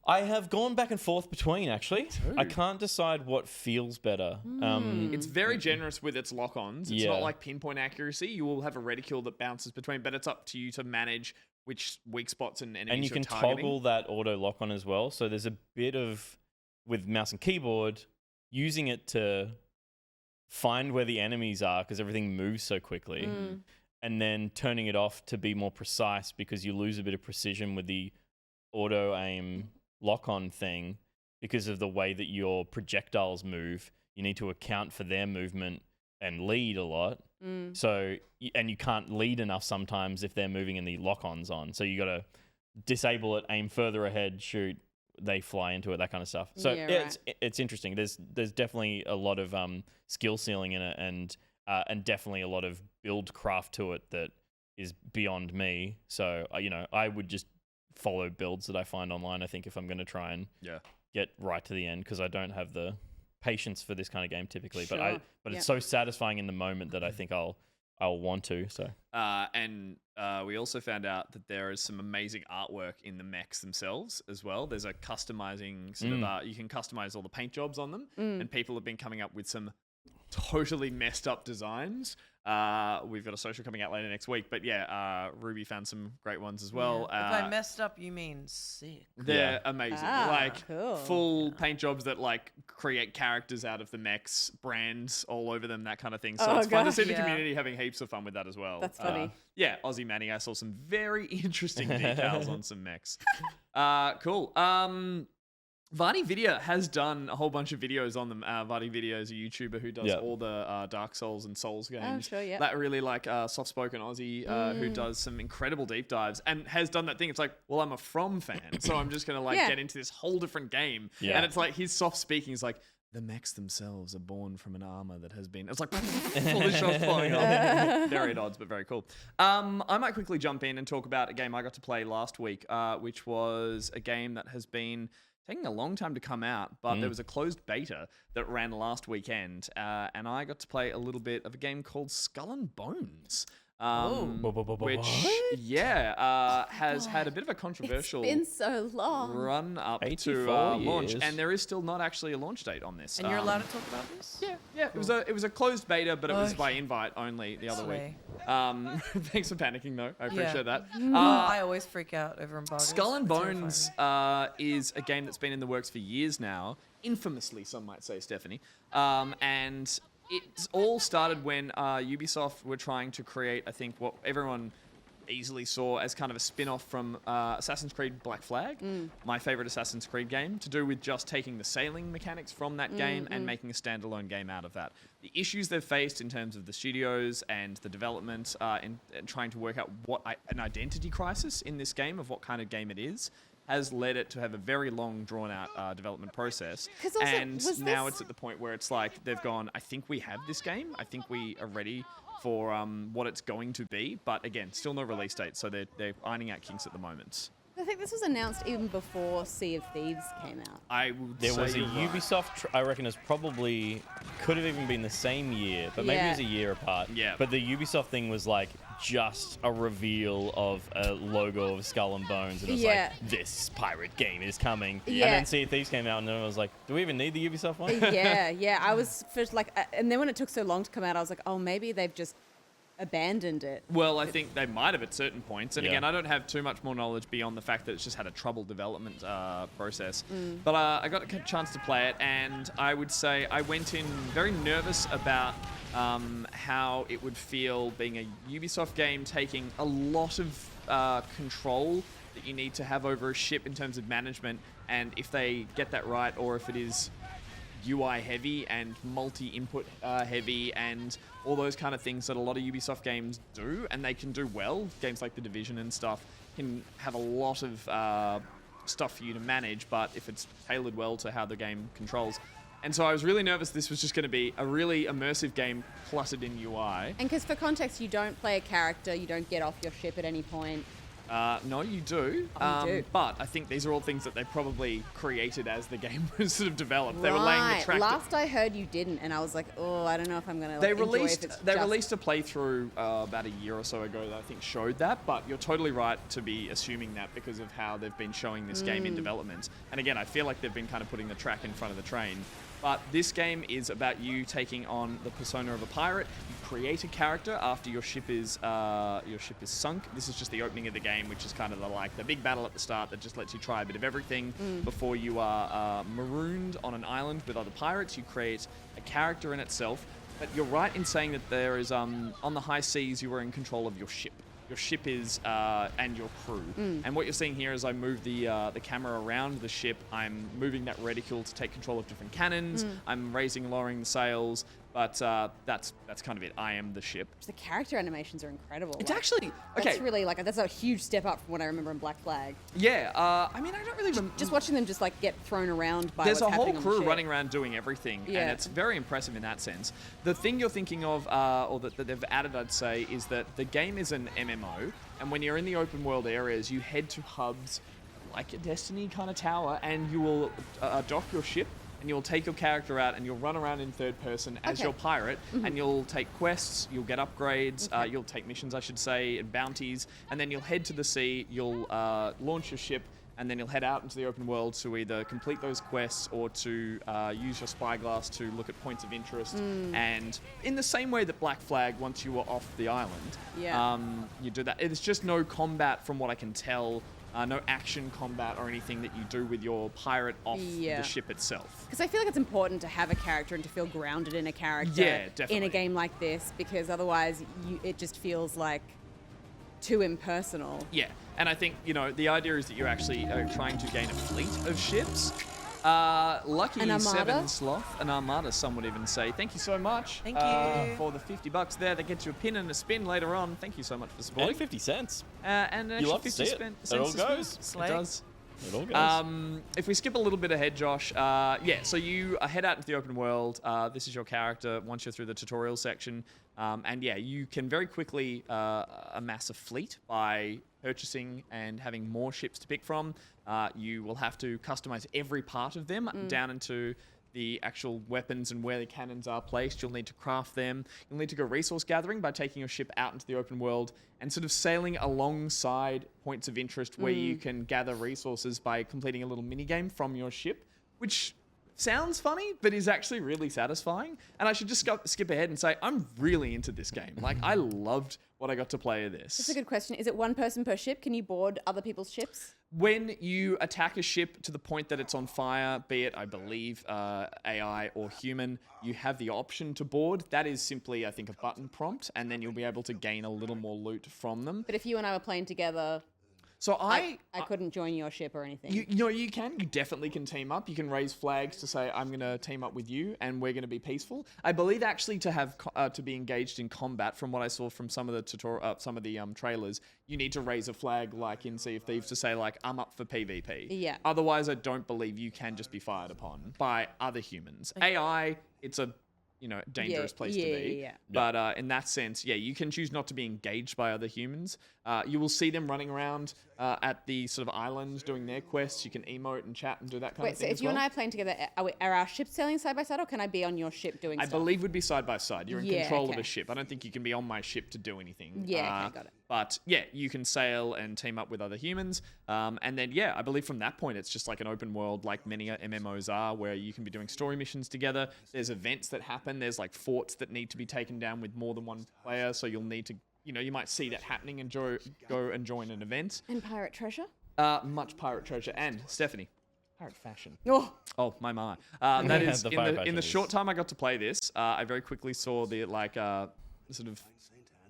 I have gone back and forth between, actually. I can't decide what feels better. It's very generous with its lock-ons. It's not like pinpoint accuracy. You will have a reticule that bounces between, but it's up to you to manage which weak spots and enemies and you can toggle that auto lock-on as well. So there's a bit of, with mouse and keyboard, using it to find where the enemies are because everything moves so quickly. And then turning it off to be more precise because you lose a bit of precision with the auto aim lock-on thing, because of the way that your projectiles move. You need to account for their movement and lead a lot. So, and you can't lead enough sometimes if they're moving and the lock-on's on. So you got to disable it, aim further ahead, shoot, they fly into it, that kind of stuff. So it's interesting. There's definitely a lot of skill ceiling in it, and definitely a lot of build craft to it that is beyond me. So I would just follow builds that I find online. I think if I'm going to try and get right to the end, because I don't have the patience for this kind of game typically. Sure. But it's so satisfying in the moment that I think I'll want to. So and we also found out that there is some amazing artwork in the mechs themselves as well. There's a customizing sort of you can customize all the paint jobs on them, and people have been coming up with some totally messed up designs. We've got a social coming out later next week, but Ruby found some great ones as well. If I messed up, you mean sick? They're amazing. Full paint jobs that create characters out of the mechs, brands all over them, that kind of thing. So it's fun to see the community having heaps of fun with that as well. That's funny. Aussie Manny, I saw some very interesting details on some mechs. Cool. Vardy Video has done a whole bunch of videos on them. Vardy Video is a YouTuber who does all the Dark Souls and Souls games. Oh, sure, That really soft-spoken Aussie who does some incredible deep dives and has done that thing. It's like, well, I'm a From fan, so I'm just going to get into this whole different game. And it's like his soft speaking is like, the mechs themselves are born from an armor that has been... It's like, all the shots flying off. Very at odds, but very cool. I might quickly jump in and talk about a game I got to play last week, which was a game that has been taking a long time to come out, but there was a closed beta that ran last weekend, and I got to play a little bit of a game called Skull and Bones. Which has had a bit of a controversial It's been so long. run up to launch, and there is still not actually a launch date on this. And you're allowed to talk about this? Yeah. It was a closed beta, but it was by invite only the other week. Thanks for panicking though. I appreciate that. I always freak out over embargoes. Skull and Bones is a game that's been in the works for years now, infamously, some might say, Stephanie, and it all started when Ubisoft were trying to create, I think, what everyone easily saw as kind of a spin-off from Assassin's Creed Black Flag, my favorite Assassin's Creed game, to do with just taking the sailing mechanics from that game and making a standalone game out of that. The issues they've faced in terms of the studios and the development and trying to work out what an identity crisis in this game of what kind of game it is has led it to have a very long, drawn-out development process. And now it's at the point where it's like they've gone, I think we have this game. I think we are ready for what it's going to be. But again, still no release date, so they're ironing out kinks at the moment. I think this was announced even before Sea of Thieves came out. There was a Ubisoft, I reckon it's probably, could have even been the same year, but maybe it was a year apart. Yeah. But the Ubisoft thing was like just a reveal of a logo of Skull and Bones, and it was like, this pirate game is coming. Yeah. And then Sea of Thieves came out, and then I was like, do we even need the Ubisoft one? Yeah. I was first like, and then when it took so long to come out, I was like, oh, maybe they've just abandoned it. Well, I think they might have at certain points. And again, I don't have too much more knowledge beyond the fact that it's just had a troubled development process. But I got a chance to play it, and I would say I went in very nervous about how it would feel being a Ubisoft game, taking a lot of control that you need to have over a ship in terms of management, and if they get that right, or if it is UI heavy and multi-input heavy and all those kind of things that a lot of Ubisoft games do, and they can do well. Games like The Division and stuff can have a lot of stuff for you to manage, but if it's tailored well to how the game controls. And so I was really nervous this was just going to be a really immersive game cluttered in UI. And because for context, you don't play a character, you don't get off your ship at any point. No, you do. But I think these are all things that they probably created as the game was sort of developed. They were laying the track. Last I heard, you didn't, and I was like, oh, I don't know if I'm gonna. They released a playthrough about a year or so ago that I think showed that. But you're totally right to be assuming that because of how they've been showing this game in development. And again, I feel like they've been kind of putting the track in front of the train. But this game is about you taking on the persona of a pirate. You create a character after your ship is sunk. This is just the opening of the game, which is kind of the big battle at the start that just lets you try a bit of everything before you are marooned on an island with other pirates. You create a character in itself. But you're right in saying that there is on the high seas you are in control of your ship. your ship is and your crew. And what you're seeing here is I move the camera around the ship. I'm moving that reticule to take control of different cannons. I'm raising and lowering the sails. But that's kind of it. I am the ship. The character animations are incredible. It's actually okay. That's really that's a huge step up from what I remember in Black Flag. Yeah, I mean, I don't really just watching them just get thrown around by. There's what's a whole happening on the crew ship. running around doing everything, and it's very impressive in that sense. The thing you're thinking of, or that they've added, I'd say, is that the game is an MMO, and when you're in the open world areas, you head to hubs like a Destiny kind of tower, and you will dock your ship. And you'll take your character out and you'll run around in third person as your pirate, and you'll take quests, you'll get upgrades, you'll take missions, I should say, and bounties, and then you'll head to the sea, you'll launch your ship, and then you'll head out into the open world to either complete those quests or to use your spyglass to look at points of interest. And in the same way that Black Flag, once you were off the island, you do that. It's just no combat from what I can tell. No action combat or anything that you do with your pirate off the ship itself. Because I feel like it's important to have a character and to feel grounded in a character in a game like this, because otherwise it just feels like too impersonal. Yeah, and I think, the idea is that you're actually trying to gain a fleet of ships. Lucky An armada? 7 Sloth, an armada, some would even say. Thank you so much. Thank you. For the $50 there. That gets you a pin and a spin later on. Thank you so much for supporting. And 50 cents. And you love to see it. It all goes. It does. It all goes. If we skip a little bit ahead, Josh, so you head out into the open world. This is your character once you're through the tutorial section. And you can very quickly amass a fleet by purchasing and having more ships to pick from. You will have to customize every part of them down into the actual weapons and where the cannons are placed. You'll need to craft them. You'll need to go resource gathering by taking your ship out into the open world and sort of sailing alongside points of interest where you can gather resources by completing a little mini game from your ship, which sounds funny, but is actually really satisfying. And I should just skip ahead and say, I'm really into this game. Like, I loved what I got to play of this. That's a good question. Is it one person per ship? Can you board other people's ships? When you attack a ship to the point that it's on fire, be it, I believe, AI or human, you have the option to board. That is simply, I think, a button prompt, and then you'll be able to gain a little more loot from them. But if you and I were playing together... So I couldn't join your ship or anything. You can. You definitely can team up. You can raise flags to say, I'm going to team up with you and we're going to be peaceful. I believe actually to have to be engaged in combat, from what I saw from some of the trailers, you need to raise a flag like in Sea of Thieves to say like, I'm up for PvP. Yeah. Otherwise, I don't believe you can just be fired upon by other humans. AI, it's a dangerous place to be. Yeah. But in that sense, you can choose not to be engaged by other humans. You will see them running around at the sort of island doing their quests. You can emote and chat and do that kind of thing. Wait, so if you and I are playing together, are our ships sailing side by side, or can I be on your ship doing stuff? I believe would be side by side. You're in control of a ship. I don't think you can be on my ship to do anything. Yeah, got it. But you can sail and team up with other humans. And then, I believe from that point, it's just like an open world like many MMOs are, where you can be doing story missions together. There's events that happen. There's like forts that need to be taken down with more than one player. So you'll need to, you might see that happening and go and join an event. And pirate treasure? Much pirate treasure. And Stephanie, pirate fashion. Oh, my. That is, The in the short time I got to play this, I very quickly saw the sort of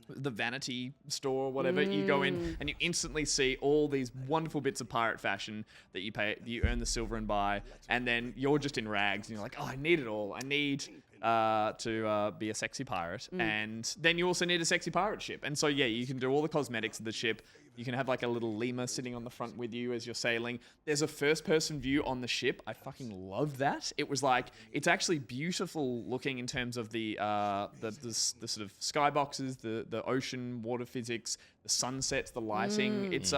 the vanity store or whatever. You go in and you instantly see all these wonderful bits of pirate fashion that you earn the silver and buy, and then you're just in rags and you're like, oh, I need it all. I need to be a sexy pirate, and then you also need a sexy pirate ship. And so you can do all the cosmetics of the ship. You can have like a little lemur sitting on the front with you as you're sailing. There's a first-person view on the ship. I fucking love that. It was like, it's actually beautiful looking in terms of the sort of skyboxes, the ocean, water physics, the sunsets, the lighting. It's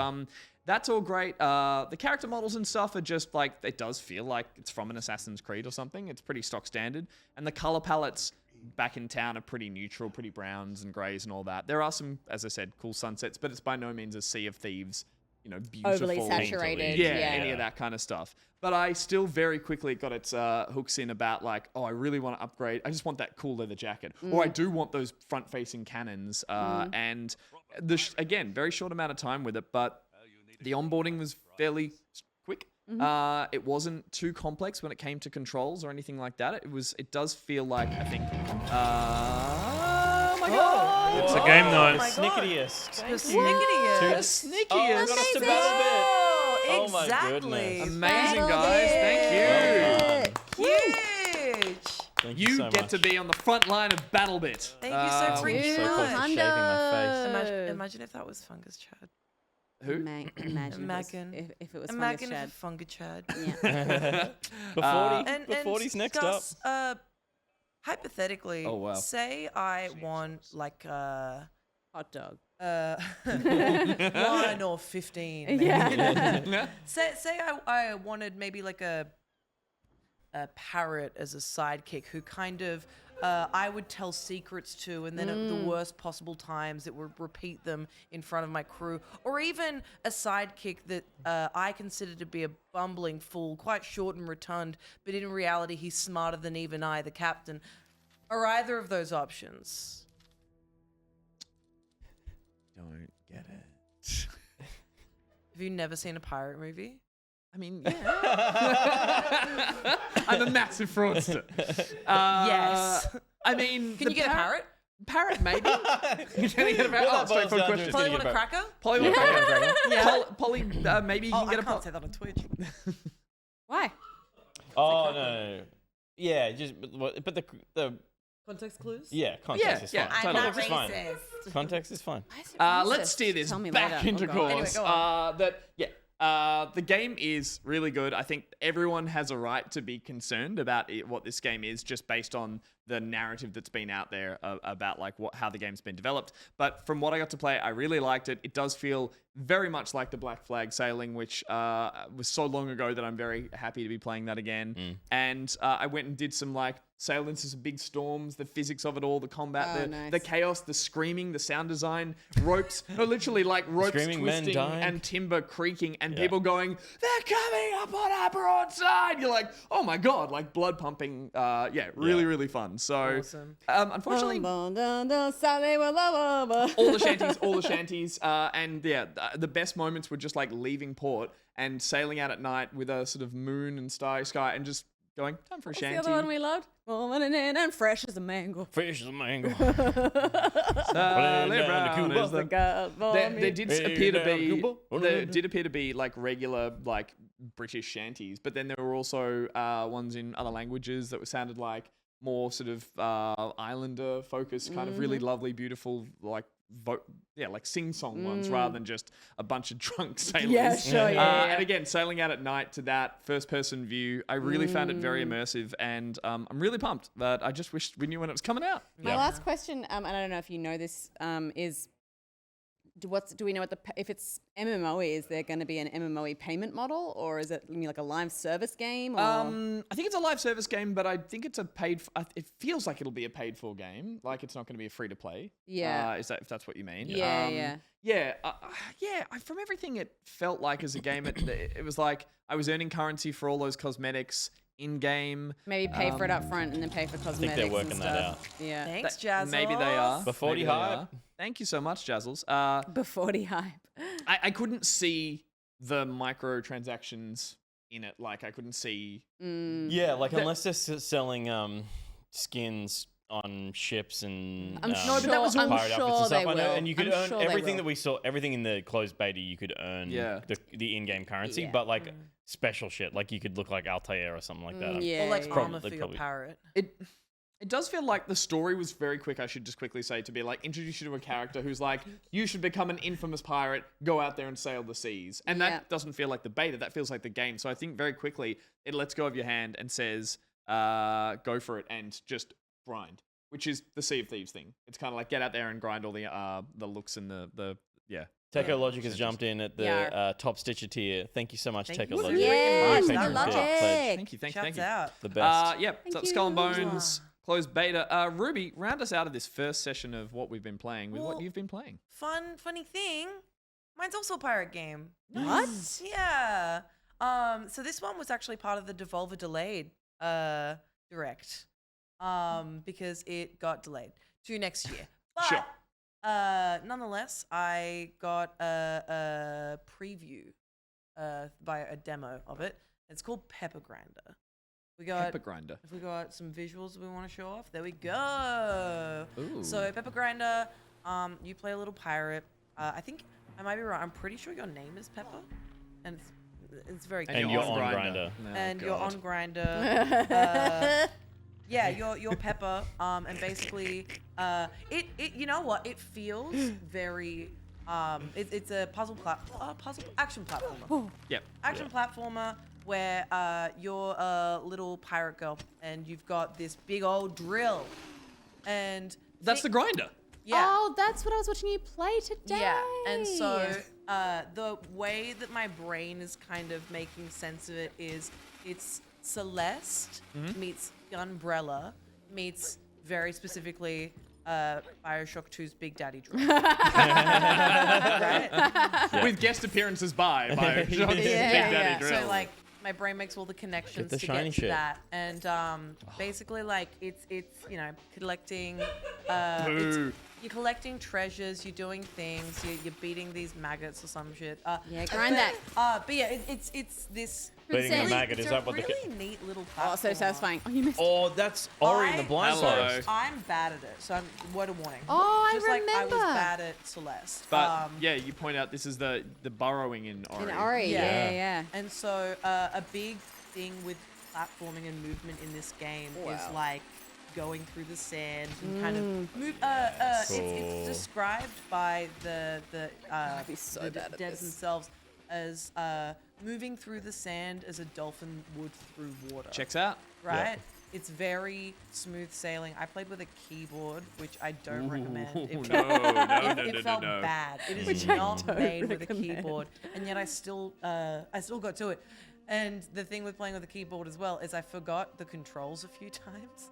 that's all great. The character models and stuff are just like, it does feel like it's from an Assassin's Creed or something. It's pretty stock standard, and the color palettes back in town are pretty neutral, pretty browns and greys and all that. There are some, as I said, cool sunsets, but it's by no means a Sea of Thieves, beautiful. Overly saturated. Any of that kind of stuff. But I still very quickly got its hooks in about like, oh, I really want to upgrade. I just want that cool leather jacket. Or I do want those front-facing cannons. And again, very short amount of time with it, but the onboarding was fairly quick. It wasn't too complex when it came to controls or anything like that. It does feel like, I think, my my god! It's a game night. my God. Snickiest. The snickiest. The snickiest. got us to battle bit. Oh, Oh my exactly. goodness. Amazing, guys. Thank you. Huge. Thank You so get much. to be on the front line of BattleBit. Thank you so freaking so close to much. shaving my face. Imagine if that was Fungus Chad. Who? Imagine if it was Imagine Fungus if Fungus Chad. Yeah. Before he's next up. Hypothetically, Oh, wow. say I want like hot dog. 1 or 15. Maybe. Yeah. say I wanted maybe like a parrot as a sidekick who kind of I would tell secrets to, and then at the worst possible times it would repeat them in front of my crew, or even a sidekick that I consider to be a bumbling fool, quite short and rotund, but in reality he's smarter than even I, the captain. Are either of those options? Don't get it. Have you never seen a pirate movie? I mean, yeah. I'm a massive fraudster. Yes. I mean, Can you get a parrot? Parrot, maybe. Can you get a parrot? Oh, straightforward question. Polly want a cracker? Polly want a cracker. Yeah. Polly, maybe you can get I a can't say that on Twitch. Why? Oh no. Yeah, just but the Context clues? yeah, context is fine. I'm not Context is fine. racist. Context is fine. Let's steer this Tell me back later. into Oh, God. course. Anyway, go on. The game is really good. I think everyone has a right to be concerned about what this game is, just based on the narrative that's been out there about like how the game's been developed. But from what I got to play, I really liked it. It does feel very much like the Black Flag Sailing, which was so long ago that I'm very happy to be playing that again. And I went and did some like sailed into some big storms, the physics of it all, the combat, the chaos, the screaming, the sound design, ropes, no, literally like ropes Screaming men twisting dying. and timber creaking and people going, they're coming up on our broadside. You're like, oh my God, like blood pumping. Really, really fun. So unfortunately, all the shanties. And yeah, the best moments were just like leaving port and sailing out at night with a sort of moon and sky and just going, time for a shanty. The other one we loved? Morning in and fresh as a mango. Fresh as a mango. There did appear to be like regular like British shanties, but then there were also ones in other languages that sounded like more sort of islander focused, kind of really lovely, beautiful, like like sing-song ones rather than just a bunch of drunk sailors. Yeah, sure, And again, sailing out at night to that first-person view, I really found it very immersive, and I'm really pumped. But I just wish we knew when it was coming out. My last question, and I don't know if you know this, is do we know what if it's MMOE, is there going to be an MMOE payment model, or is it like a live service game? Or? I think it's a live service game, but I think it's a paid. It feels like it'll be a paid for game. Like it's not going to be a free to play. Yeah. If that's what you mean? Yeah. From everything it felt like as a game, it was like I was earning currency for all those cosmetics in game. Maybe pay for it up front and then pay for cosmetics. I think they're working and that stuff. out. Yeah. Thanks, Jazzles. Maybe they are. Before Maybe you they hype. are. Thank you so much, Jazzles. Before the hype. I couldn't see the microtransactions in it. Like I couldn't see. Yeah, like unless they're selling skins on ships and I'm sure pirate outfits and stuff. they I know, will. and you could I'm earn sure they everything will. that we saw, everything in the closed beta. You could earn the in-game currency, Yeah. but like special shit, like you could look like Altair or something like that. Yeah. Or like Probably- armor for your parrot. It does feel like the story was very quick, I should just quickly say, to be like, introduce you to a character who's like, you should become an infamous pirate, go out there and sail the seas. And that doesn't feel like the beta, that feels like the game. So I think very quickly, it lets go of your hand and says, go for it and just grind, which is the Sea of Thieves thing. It's kind of like, get out there and grind all the looks and the Techo Logic has jumped in at the top Stitcher tier. Thank you so much, Thank Techo you. Logic. Yes, Patron the Logic. pledge. Thank you. Shouts out. The best. So Skull and Bones, closed beta. Ruby, round us out of this first session of what we've been playing with what you've been playing. Funny thing, mine's also a pirate game. What? Yeah. So this one was actually part of the Devolver Delayed direct. Because it got delayed to next year. But Sure. Nonetheless, I got a preview by a demo of it. It's called Pepper Grinder. We got Pepper grinder. If we got some visuals we want to show off, there we go. Ooh. So Pepper Grinder, you play a little pirate. I think I might be right. I'm pretty sure your name is Pepper, and it's very. And you're on Grinder. And you're on Grinder. Yeah, you're Pepper. And basically, you know what? It feels very. It's a puzzle action platformer. Yep. Action platformer where you're a little pirate girl and you've got this big old drill, and that's the grinder. Yeah. Oh, that's what I was watching you play today. Yeah, and so the way that my brain is kind of making sense of it is it's Celeste meets Gunbrella meets very specifically Bioshock 2's Big Daddy Drill. Right? Yeah. With guest appearances by Bioshock's Big Daddy Drill. So like my brain makes all the connections the to shiny get to shit. that, and basically like it's you know collecting. You're collecting treasures. You're doing things. You're beating these maggots or some shit. Yeah, grind that. But yeah, it's this. Beating a maggot, is it's that a what the really neat little platform. Oh, so satisfying. Oh, you missed. Oh, that's Ori in the Blind Forest. I'm bad at it, so word of warning. Oh, Just I like I was remember. bad at Celeste. But yeah, you point out this is the burrowing in Ori. In Ori, yeah. And so a big thing with platforming and movement in this game is like going through the sand and kind of move. It's described by the devs themselves as moving through the sand as a dolphin would through water. Checks out. Right? Yeah. It's very smooth sailing. I played with a keyboard, which I don't recommend. It felt bad. It is Which I not don't made with a recommend. keyboard, and yet I still got to it. And the thing with playing with a keyboard as well is I forgot the controls a few times.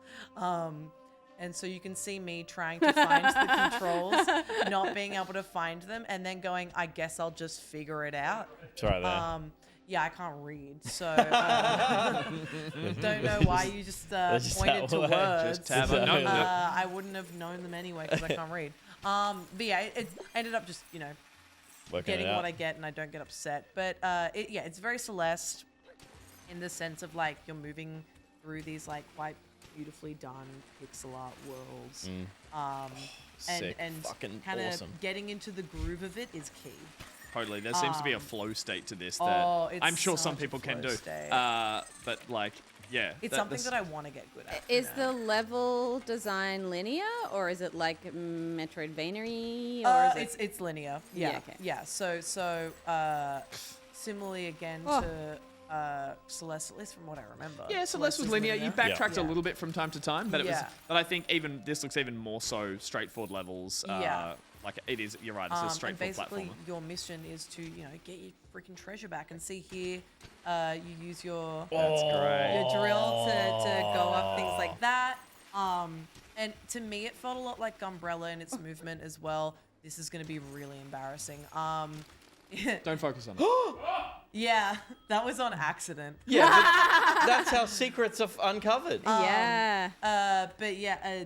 And so you can see me trying to find the controls, not being able to find them, and then going, I guess I'll just figure it out. It's right there. Yeah, I can't read, so don't know why you just pointed to words. Just tab on. No. I wouldn't have known them anyway because I can't read. But yeah, it ended up just getting what I get, and I don't get upset. But it's very Celeste in the sense of like you're moving through these like quite beautifully done pixel art worlds, Sick. and Fucking kind of awesome. getting into the groove of it is key. Totally. There seems to be a flow state to this that it's I'm sure some such a people can flow do. state. But like, yeah. It's something that I want to get good at. Is the level design linear, or is it like Metroidvania, or is it? It's linear. Yeah, Yeah. okay. Yeah. So similarly again to Celeste, at least from what I remember. Yeah, Celeste was linear. You backtracked a Yeah. little bit from time to time, but it was. Yeah. But I think even this looks even more so straightforward levels. Yeah. Like it is. You're right. It's a And straightforward basically, platformer. your mission is to get your freaking treasure back. And see here, you use your That's great. your drill to go up things like that. And to me, it felt a lot like Gunbrella in its movement as well. This is going to be really embarrassing. Don't focus on it. Yeah, that was on accident. Yeah, but that's how secrets are uncovered. Yeah. But yeah,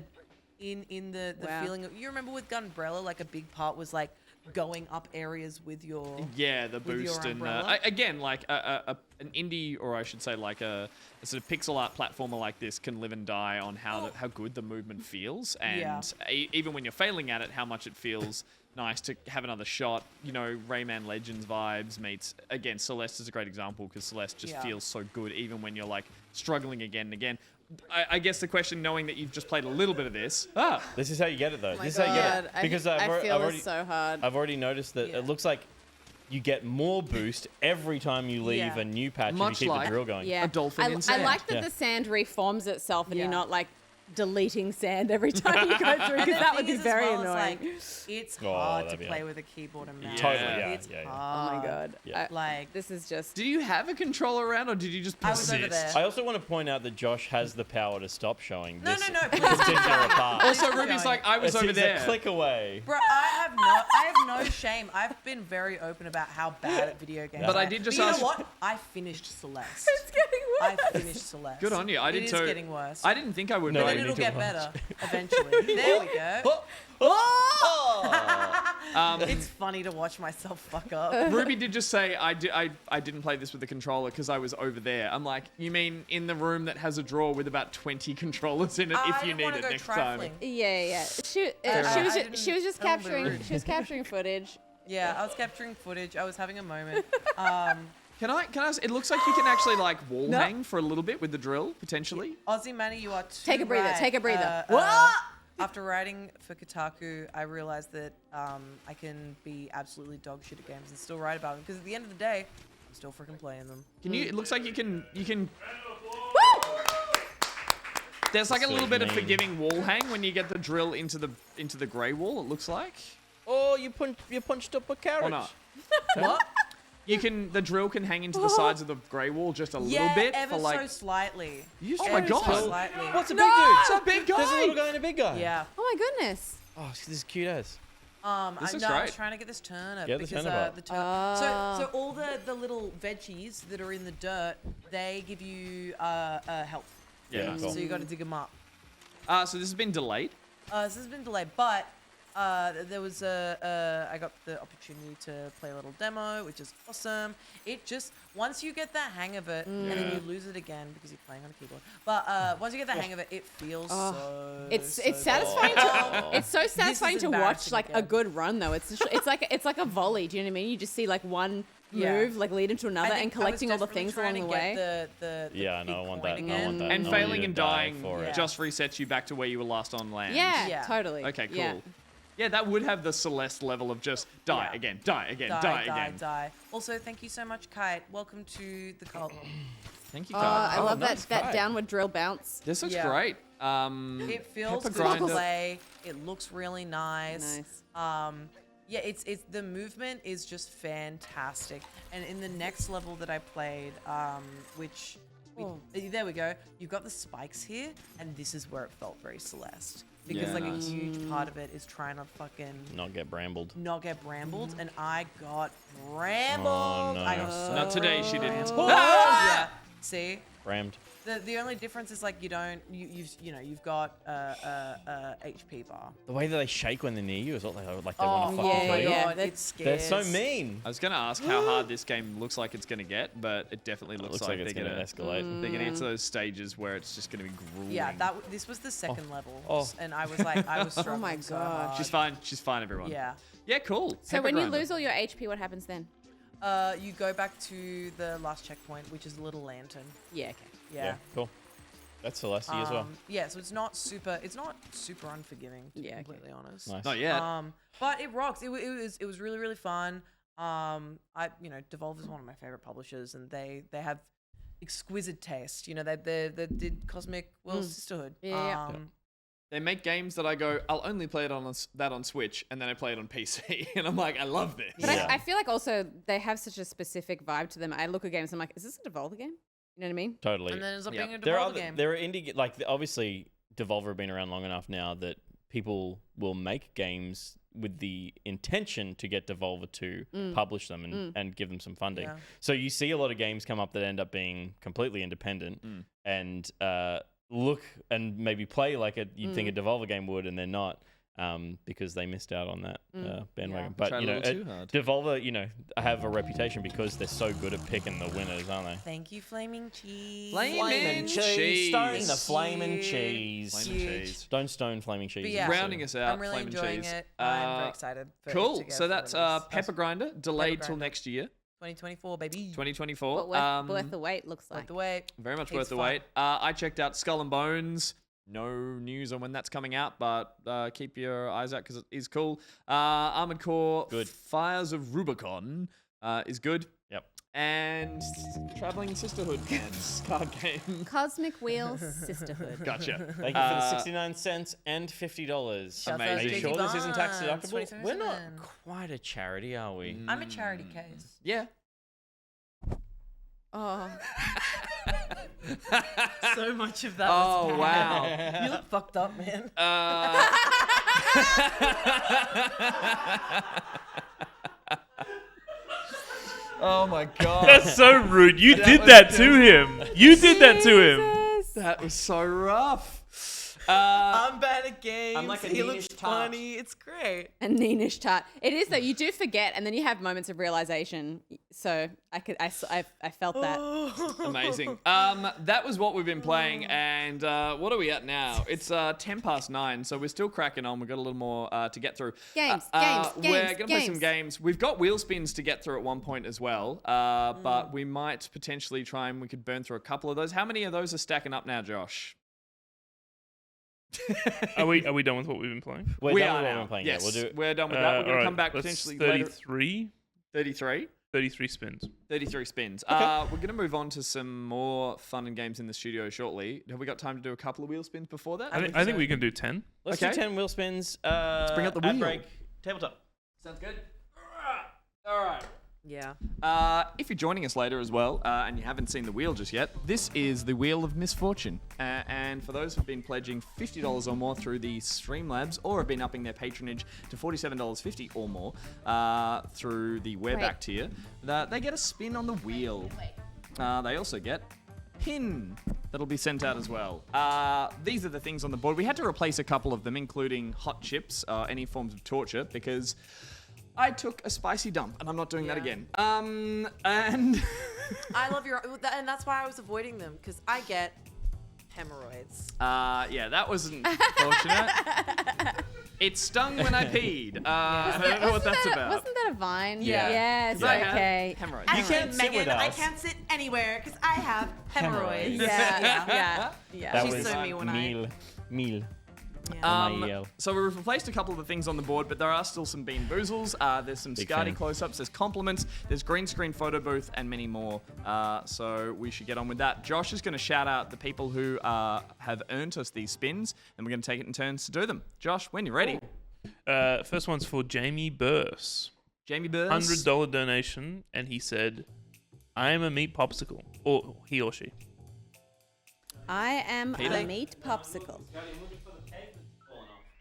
in the feeling of, you remember with Gunbrella, like a big part was like going up areas with your Yeah, the with your boost and umbrella. again, like an indie, or I should say, like a sort of pixel art platformer like this can live and die on how good the movement feels, and even when you're failing at it, how much it feels nice to have another shot. You know, Rayman Legends vibes meets again. Celeste is a great example because Celeste just feels so good, even when you're like struggling again and again. I guess the question, knowing that you've just played a little bit of this. This is how you get it, though. Oh my This is how you get it. God. Because I I've feel already, it's so hard. I've already noticed that it looks like you get more boost every time you leave a new patch Much if you keep like the drill going. Yeah. a dolphin in I sand. like that the sand reforms itself, and you're not like deleting sand every time you go through, And because the that would thing be is as very well, annoying. it's Oh, hard to that'd be play hard. with a keyboard and mouse. Totally, yeah, It's yeah, yeah. Oh hard. my God. Yeah. Like, This is just. Did you have a controller around, or did you just I persist? was over there. I also want to point out that Josh has the power to stop showing No, this no, please. particular part. Also, Ruby's like, I was It's over there. a click away. Bro, I have no shame. I've been very open about how bad at video games. But I am. did just you ask- know what? I finished Celeste. It's getting worse. I finished Celeste. Good on you. I did It too. is getting worse. I didn't think I would. No, but But I then need it'll to get watch. better eventually. There we go. It's funny to watch myself fuck up. Ruby did just say, I didn't play this with the controller because I was over there. I'm like, you mean in the room that has a drawer with about 20 controllers in it if you need it next time? Yeah. She was just capturing footage. Yeah, I was capturing footage. I was having a moment. Can I ask, it looks like you can actually like wall hang for a little bit with the drill, potentially. Aussie Manny, you are too Take a breather, right. take a breather. After writing for Kotaku, I realized that I can be absolutely dog shit at games and still write about them because at the end of the day, I'm still freaking playing them. Can you? It looks like you can. There's like a little bit of forgiving wall hang when you get the drill into the grey wall. It looks like. Oh, you punched up a carriage. Or not? What? The drill can hang into the sides of the grey wall just a little bit ever for like. so slightly. Oh my god! Slightly. What's a big dude? It's a big guy. There's a little guy and a big guy. Yeah. Oh my goodness. Oh, this is cute as. I looks was great. trying to get this turnip Get the because turnip up. the turnip. So all the little veggies that are in the dirt, they give you health. Yeah. So you got to dig them up. So this has been delayed. This has been delayed, but there was I got the opportunity to play a little demo, which is awesome. It just, once you get the hang of it, and then you lose it again because you're playing on a keyboard. But once you get the hang of it, it feels so. It's so satisfying. It's so satisfying to watch embarrassing like a again. good run though. It's like a volley. Do you know what I mean? You just see like one move like lead into another and collecting all the things along the way. Yeah, no, I want that. again. I want that. And I want failing you to and die dying for it. just resets you back to where you were last on land. Yeah, totally. Okay, cool. Yeah. Yeah, that would have the Celeste level of just die again, die again, die again. Die. Also, thank you so much, Kite. Welcome to the cult. Thank you, Oh, Kyle. I love nice, that Kyle. downward drill bounce. This looks Yeah. great. It feels Pepper good to grinder. play. It looks really nice. Yeah, it's the movement is just fantastic. And in the next level that I played, there we go. You've got the spikes here, and this is where it felt very Celeste. Because like a huge part of it is trying to fucking Not get brambled. and I got brambled. Oh, no. I got so Not today, she didn't. brambled. Yeah. See? Brammed. The only difference is like you've got a HP bar. The way that they shake when they're near you is what they want to Oh fucking my kill you. god, They're so mean. I was going to ask how hard this game looks like it's going to get, but it definitely looks like it's they're going going to escalate. They're going to get to those stages where it's just going to be grueling. Yeah, this was the second level, Oh. and I was struggling my so God. hard. She's fine, everyone. Yeah. Yeah, cool. So Pepper when you grinder. lose all your HP, what happens then? You go back to the last checkpoint, which is a little lantern. Yeah, okay. Yeah. Cool. That's Celestia as well. Yeah, so it's not super unforgiving, to be completely honest. Nice. Not yet. But it rocks. It was really, really fun. Devolver is one of my favorite publishers, and they have exquisite taste. You know, they did Cosmic World Sisterhood. Yeah. They make games that I go, I'll only play it on Switch, and then I play it on PC, and I'm like, I love this. But I feel like also they have such a specific vibe to them. I look at games, I'm like, is this a Devolver game? You know what I mean? Totally. And then it ends up being a There Devolver game. are indie, obviously Devolver have been around long enough now that people will make games with the intention to get Devolver to publish them and give them some funding. Yeah. So you see a lot of games come up that end up being completely independent and look and maybe play like you'd think a Devolver game would, and they're not. Because they missed out on that bandwagon. Yeah. But Tried a little too hard. Devolver, have a reputation because they're so good at picking the winners, aren't they? Thank you, Flaming Cheese. Flaming cheese. Stone the flaming cheese. Flaming cheese. Don't stone flaming cheese. But yeah, Rounding us out, I'm really flaming enjoying cheese. it. I'm very excited. For Cool. to get So it for that's release. Pepper Grinder, delayed Pepper till Grinder. next year, 2024, baby. 2024. But worth the wait, looks like. Worth the wait. Very much It's worth the fun. wait. I checked out Skull and Bones. No news on when that's coming out, but keep your eyes out because it is cool. Armored Core Good. Fires of Rubicon is good. Yep. And Traveling Sisterhood card game. Cosmic Wheels Sisterhood. Gotcha. Thank you for the 69 cents and $50. Shouts out Are you JD sure this isn't tax Barnes, deductible? We're not 2027. quite a charity, are we? I'm a charity case. Yeah. Oh. So much of that Oh, was wow. bad. You look fucked up, man. Oh my god. That's so rude. You That did was that just- to him. You did that to him. That was so rough. I'm bad at games. I'm like a he Neenish looks tart. funny. It's great. A Neenish tart. It is though. You do forget, and then you have moments of realization. So I felt that. Amazing. That was what we've been playing, and what are we at now? It's 9:10, so we're still cracking on. We've got a little more to get through. Games. We're gonna play some games. We've got wheel spins to get through at one point as well, but we might potentially try and we could burn through a couple of those. How many of those are stacking up now, Josh? Are we done with what we've been playing? We're done with what we've been playing. Yes, Yeah, we'll do it. we're done with that. We're gonna alright, come back that's potentially 33. later. 33. 33 spins. 33 spins. Okay. We're going to move on to some more fun and games in the studio shortly. Have we got time to do a couple of wheel spins before that? I think we can do 10. Let's do 10 wheel spins. Let's bring up the ad wheel. break. Tabletop. Sounds good. All right. Yeah. If you're joining us later as well, and you haven't seen the wheel just yet, this is the Wheel of Misfortune. And for those who've been pledging $50 or more through the Streamlabs, or have been upping their patronage to $47.50 or more through the Wearback tier, they get a spin on the wheel. They also get a pin that'll be sent out as well. These are the things on the board. We had to replace a couple of them, including hot chips, any forms of torture, because I took a spicy dump, and I'm not doing that again. And I love your, and that's why I was avoiding them, because I get hemorrhoids. yeah, that wasn't fortunate. It stung when I peed. I don't know what that's about. Wasn't that a Vine? Yeah. Yes. 'Cause I had Okay. hemorrhoids. You can't sit with I us. can't sit anywhere because I have hemorrhoids. Yeah. That She's was so me when meal. So we've replaced a couple of the things on the board, but there are still some Bean Boozles. There's some Big Scardy fan. close-ups, there's compliments, there's green screen photo booth, and many more. So we should get on with that. Josh is going to shout out the people who have earned us these spins, and we're going to take it in turns to do them. Josh, when you're ready. First one's for Jamie Burse. Jamie Burse. $100 donation, and he said, I am a meat popsicle. Or he or she. I am Peter? a meat popsicle.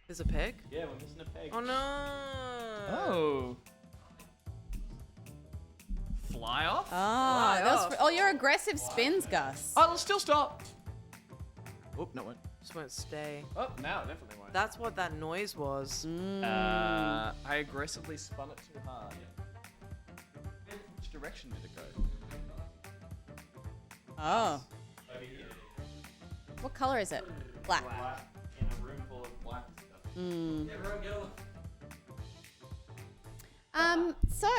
There's a peg? Yeah, we're missing a peg. Oh no. Oh. Fly off? You're aggressive spins, Gus. Oh, it'll still stop. Oh, no, it won't. Just won't stay. Oh, now it definitely won't. That's what that noise was. I aggressively spun it too hard. Which direction did it go? Oh. What color is it? Black. In a room full of black stuff. So,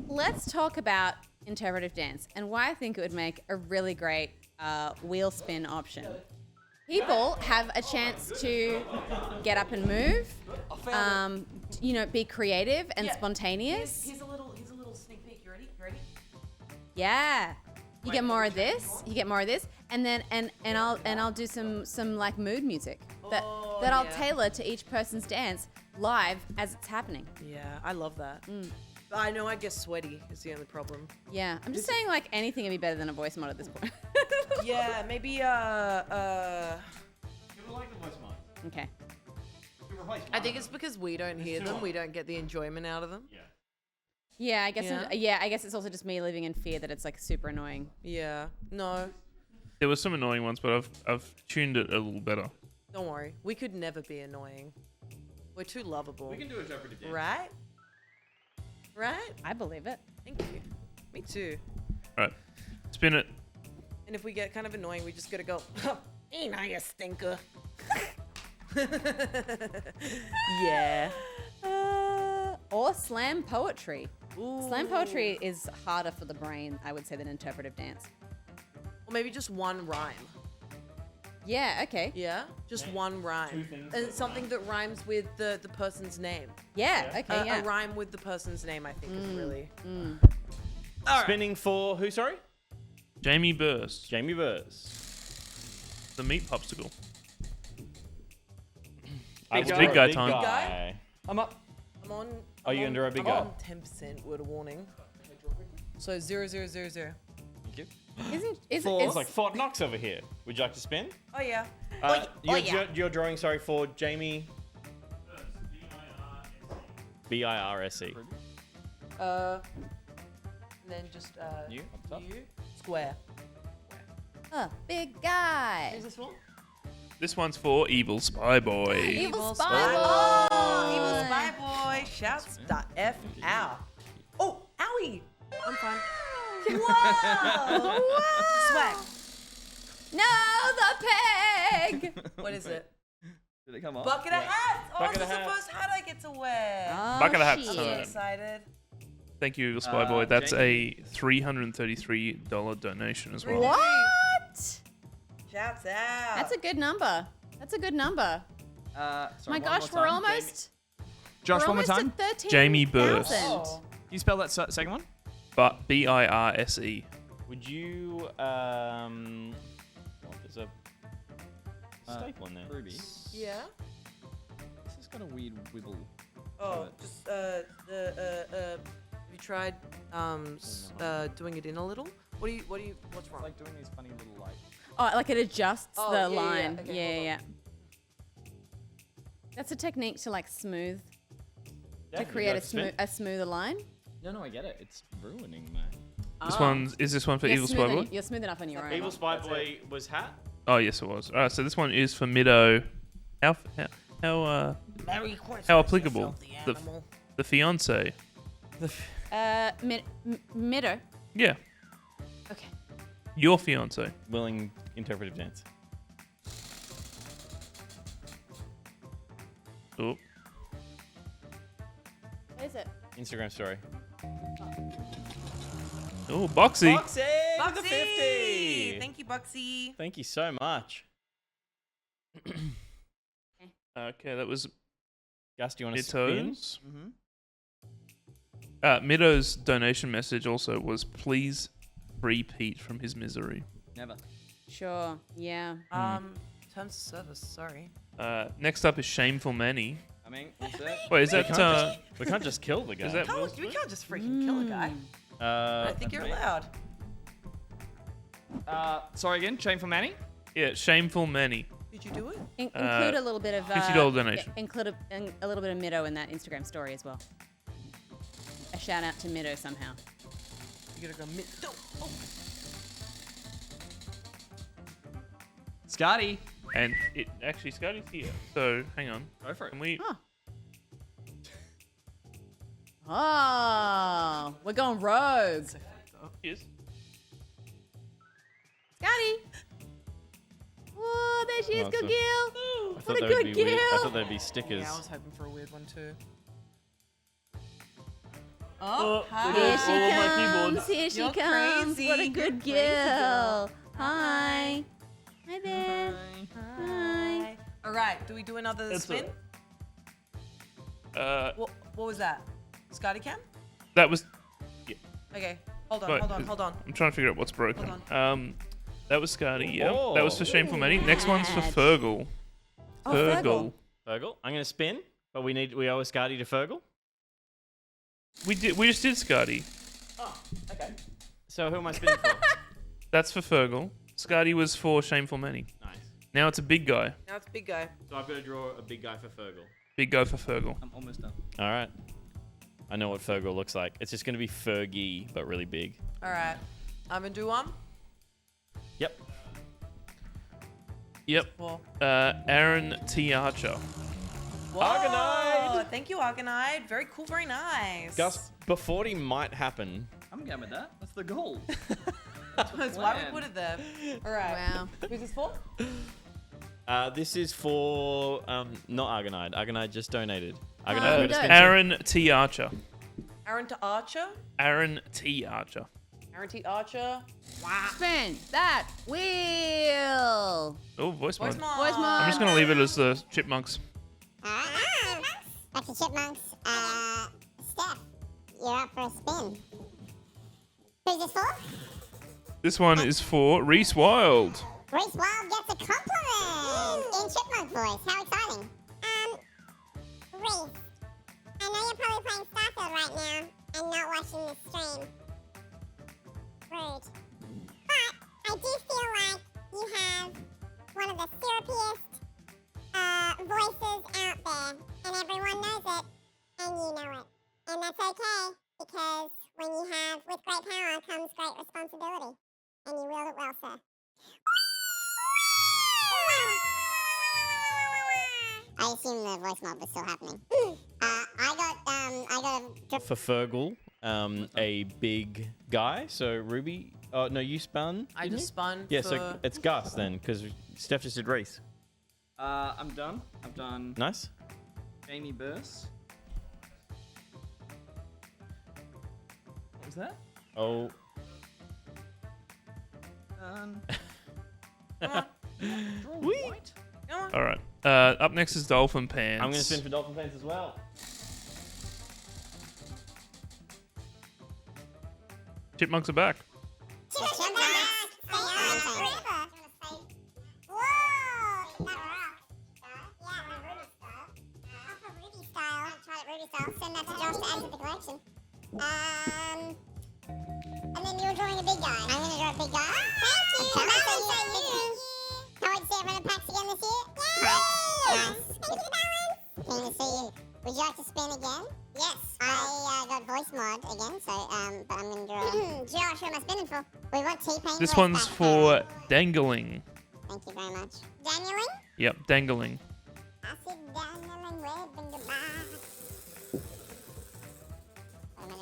let's talk about interpretive dance and why I think it would make a really great wheel spin option. People have a chance to get up and move, be creative and spontaneous. Here's a little sneak peek. You ready? Yeah. You get more of this. You get more of this, and then I'll do some like mood music that I'll tailor to each person's dance live as it's happening. Yeah, I love that. But I know I get sweaty is the only problem. Yeah, I'm just saying like anything would be better than a voice mod at this point. Yeah, maybe People like the voice mod. Okay. I think it's because we don't hear them. We don't get the enjoyment out of them. Yeah. Yeah, I guess. Yeah. I guess it's also just me living in fear that it's like super annoying. Yeah. No, There was some annoying ones, but I've tuned it a little better. don't worry. We could never be annoying. We're too lovable. We can do interpretive dance. Right? Right? I believe it. Thank you. Me too. All right. Spin it. And if we get kind of annoying, we just gotta go, ain't I a stinker? Yeah. Or slam poetry. Slam poetry is harder for the brain, I would say, than interpretive dance. Or maybe just one rhyme. Yeah, okay. Yeah? Just one rhyme. And it's something that rhymes with the person's name. Yeah, okay, yeah. A rhyme with the person's name, I think, is really... Spinning for who, sorry? Jamie Burse. Jamie Burse. The meat popsicle. Big guy time. Big guy? I'm up. I'm on... Are you under a big I'm guy? on 10% word of warning. So 0, 0, 0, 0. Thank you. It's like Fort Knox over here. Would you like to spin? Oh, yeah. You're drawing, sorry, for Jamie... B-I-R-S-E. And then just, You, up top. you, square. big guy. Is this one? This one's for EvilSpyBoy. Evil Spy Oh, Evil Spy Boy. Shouts the F out. Oh, owie. I'm fine. Whoa. Swag. No, the peg. What is it? Did it come off? Bucket of hats. Oh, Bucket this of is the hats. first hat I get to wear. Oh, Bucket of hats shit. I'm so time. excited. Thank you, EvilSpyBoy. That's Jamie. a $333 donation as well. What? Shouts out. That's a good number. That's a good number. Sorry, My one gosh, more we're time. almost. Josh, we're one more almost time. at 13,000. Jamie Burst. Oh. You spell that second one? But BIRSE. Would you what, there's a staple in there. Ruby. Yeah. This has got a weird wibble. Oh, just have you tried doing it in a little? What's It's wrong? like doing these funny little like. Oh, like it adjusts Oh, the yeah, yeah, line. yeah. Okay, Yeah, hold yeah. That's a technique to like smooth, to create a smoother line. No, I get it. It's ruining my. This one for You're smooth, EvilSpyBoy? you're smooth enough on your own. EvilSpyBoy was hat. Oh yes, it was. Alright, so this one is for Mido. How Merry Christmas, how you applicable? filthy The animal. the fiance. Mido. Yeah, Okay. your fiance. Willing interpretive dance. Oh, What is it? Instagram story. oh, Boxy. Boxy! Buxy! The 50! Thank you, Buxy. Thank you so much. Okay, that was Gus, do you want to spin? Mido's. Mm-hmm. Mido's donation message also was please free Pete from his misery. Never. Sure. Yeah. Terms of service. Sorry. Next up is Shameful Manny. I mean, what's that? Wait, is We that can't just- we can't just kill the guy. Is that Will We Smith? can't just freaking kill a guy. I think you're allowed. Sorry again. Shameful Manny. Yeah, Shameful Manny. Did you do it? Include a little bit of $50 donation. Include a little bit of Mido in that Instagram story as well. A shout out to Mido somehow. You gotta go mid. Oh. Scotty. And it actually Scotty's here. So hang on. Go for it. Can we? Huh. Oh, we're going rogue. Yes. Scotty. Oh, there she is, good Awesome. girl. I thought What a that good would be weird. I girl. thought that'd be stickers. Yeah, I was hoping for a weird one too. Oh, hi. Here she all of my comes. keyboards. Here she You're comes. crazy. What a good You're crazy girl. girl. Hi. Hi there. Hi. All right. Do we do another That's spin? What was that? Scotty cam? That was. Yeah. Okay. Hold on. Wait, Hold on. I'm trying to figure out what's broken. Hold That was Scotty. Yeah. Oh. That was for Shameful Manny. Next one's for Bad. Fergal. Oh, Fergal. Fergal. I'm gonna spin, but we owe a Scotty to Fergal. We just did Scotty. Oh, okay. So who am I spinning for? That's for Fergal. Scotty was for Shameful Manny. Nice. Now it's a big guy. Now it's big guy. So I've got to draw a big guy for Fergal. Big guy for Fergal. I'm almost done. All right. I know what Fergal looks like. It's just gonna be Fergie, but really big. All right. I'm gonna do one. Yep. Yep. Well. Aaron T. Archer. Whoa, Argonide. Thank you, Argonide. Very cool. Very nice. Gus, before he might happen. I'm going with that. That's the goal. That's why we put it there. All right. Wow. Who's this for? This is for not Argonide. Argonide just donated. Oh, Argonide, who does? Aaron T. Archer. Aaron to Archer. Aaron T. Archer. Aaron T. Archer. Spin that wheel. Oh, voice mod. Voice mod. Voice mod. I'm just gonna leave it as the chipmunks. Back to Chipmunks. Steph, you're up for a spin. Who's this for? This one is for Reese Wild. Grace Wild gets a compliment in Chipmunk voice. How exciting. Reese, I know you're probably playing Starfield right now and not watching the stream. Rude. But I do feel like you have one of the syrupiest voices out there, and everyone knows it, and you know it. And that's okay, because when you have, with great power comes great responsibility. And you wield it well, sir. I assume the voice mob was still happening. I got a For Fergal, a big guy. So Ruby, no, you spun. I didn't just you? spun. Yeah, for... so it's Gus then, because Steph just did Reese. I'm done. I've done Nice. Jamie Burst. What was that? Oh. Wheat. All right. Up next is Dolphin Pants. I'm going to spin for Dolphin Pants as well. Chipmunks are back. Send that to Josh to add to the collection. And then you're drawing a big guy. I'm going to draw a big guy. Thank you. Can't wait to see everyone at PAX again this year. Yay! Nice. Thank you, darling. Keen to see you. Would you like to spin again? Yes. I got voice mod again, so but I'm going to draw. Josh, who am I spinning for? We want T-Pain. This one's for Dangling. Thank you very much. Danieling? Yep, Dangling. I said Danieling, waving goodbye. What am I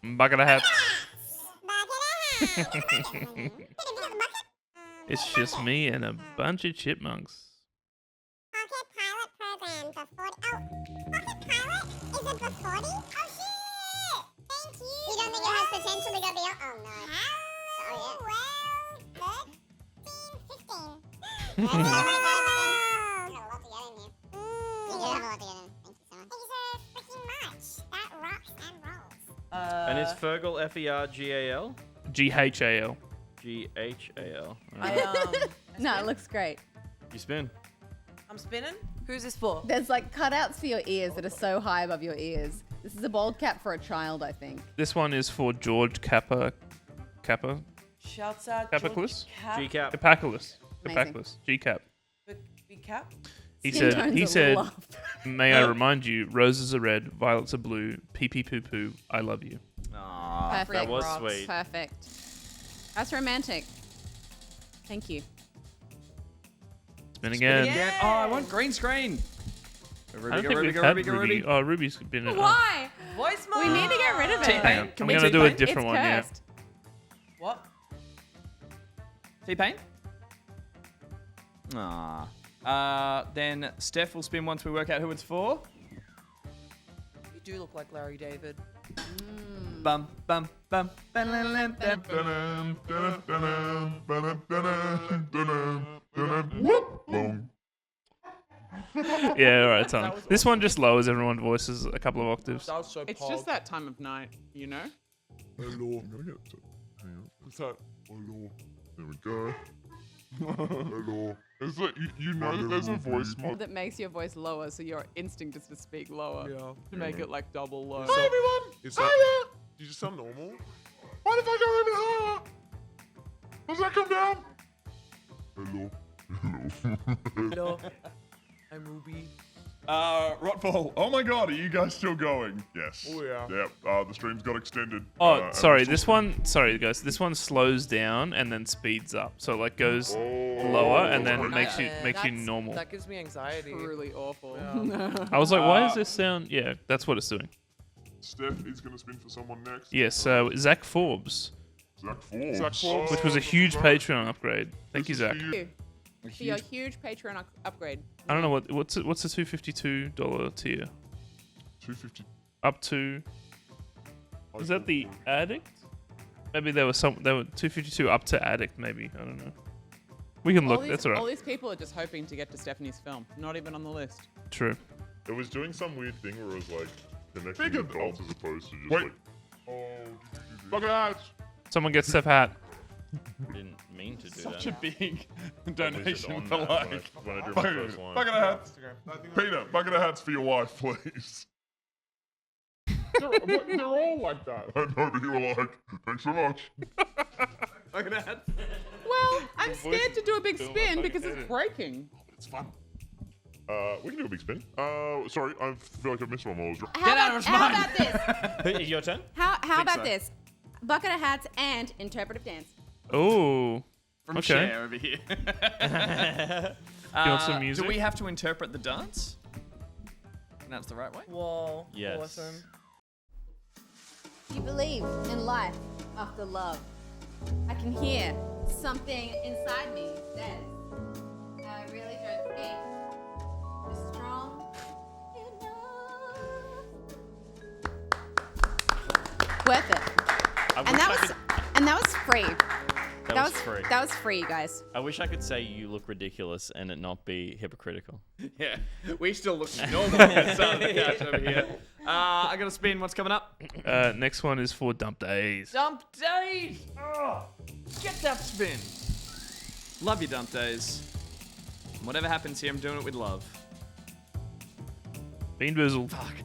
doing? Bucket of hats. It's just me and a bunch of chipmunks. Pocket Pilot program for 40. Oh, Pocket Pilot? Is it for 40? Oh, shit! Thank you. You don't think it has potential to go beyond? Oh, no. Oh, yeah. Well, 13, 15. That's so many times. You got a lot to get in here. You do have a lot to get in. Thank you so much. Thank you so freaking much. That rocks and rolls. And it's Fergal, F-E-R-G-A-L? G-H-A-L. G-H-A-L. No, it looks great. You spin. I'm spinning? Who's this for? There's like cutouts for your ears that are so high above your ears. This is a bald cap for a child, I think. This one is for George Kappa. Shouts out Capaclus? George Cap. Capaclus. Amazing. Capaclus. G-Cap. Big Cap? He Skin said, tone's a little off. may I remind you, roses are red, violets are blue, pee-pee poo-poo, I love you. Aww, Perfect. that was sweet. Perfect. That's romantic. Thank you. Spin again. Oh, I want green screen. I don't think we've had Ruby. Oh, Ruby's been in. Why? Voice mod. We need to get rid of it. Hang on. I'm going to do a different one, yeah. What? T-Pain? Then Steph will spin once we work out who it's for. You do look like Larry David. Bum, bum, bum. Yeah, all right, Tom. This one just lowers everyone's voices a couple of octaves. That was so It's just that time of night, you know? Hello. I'm gonna get it. Hang on. What's that? Hello. There we go. Hello. It's like you know that there's a voice mod. That makes your voice lower, so your instinct is to speak lower. Yeah. To make it like double low. Hi everyone. Is that? Did you sound normal? What if I go even higher? Does that come down? Hello. Hello. I'm Ruby. Rotball. Oh my god, are you guys still going? Yes. Oh yeah. Yep. The streams got extended. Oh, sorry. This one, sorry guys. This one slows down and then speeds up, so like goes lower and then makes you normal. That gives me anxiety. Truly awful. Yeah. I was like, why does this sound? Yeah, that's what it's doing. Steph is gonna spin for someone next. Yes. So Zach Forbes. Zach Forbes. Which was a huge Patreon upgrade. Thank you, Zach. For your huge Patreon upgrade. I don't know what's the $252 tier. 250. Up to. Is that the addict? Maybe there were 252 up to addict. Maybe I don't know. We can look. That's All alright. these people are just hoping to get to Stephanie's film. Not even on the list. True. It was doing some weird thing where it was like connecting the dots as opposed to just like. Oh. Look at that. Someone get Steph hat. Didn't mean to do Such that. a big just donation on for that like. when I drew my first line. Bucket of hats. Peter, bucket of hats for your wife, please. they're all like that. I know, but you were like, thanks so much. Bucket of hats. Well, I'm scared to do a big spin because it's breaking. It's fun. We can do a big spin. Sorry, I feel like I missed one while I was drawing. How about this? Your turn? How about this? Bucket of hats and interpretive dance. Oh. From okay. Cher over here. want some music? Do we have to interpret the dance? Pronounce the right way? Whoa. Yes. Awesome. Do you believe in life after love? I can hear something inside me says, I really don't think you're strong enough. Worth it. And that was free. That was free. That was free, you guys. I wish I could say you look ridiculous and it not be hypocritical. Yeah, we still look normal inside the couch over here. I got to spin. What's coming up? Next one is for Dump Days. Dump days. Oh, get that spin. Love you, dump days. Whatever happens here, I'm doing it with love. Bean Boozled. Fuck.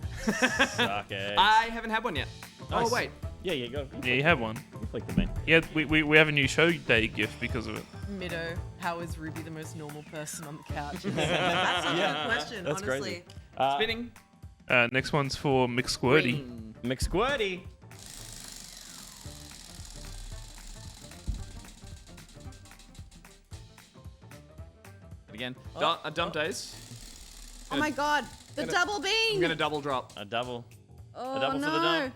Suck eggs. I haven't had one yet. Nice. Oh wait. Yeah, you go. Yeah, you have one. You flick the bean. Yeah, we have a new show day gift because of it. Middo, how is Ruby the most normal person on the couch? That's a good question, That's honestly. crazy. Spinning. Next one's for McSquirty. McSquirty. Again. Dump days. Oh my god, the double bean! I'm gonna double drop. A double. Oh a double no. for the dump.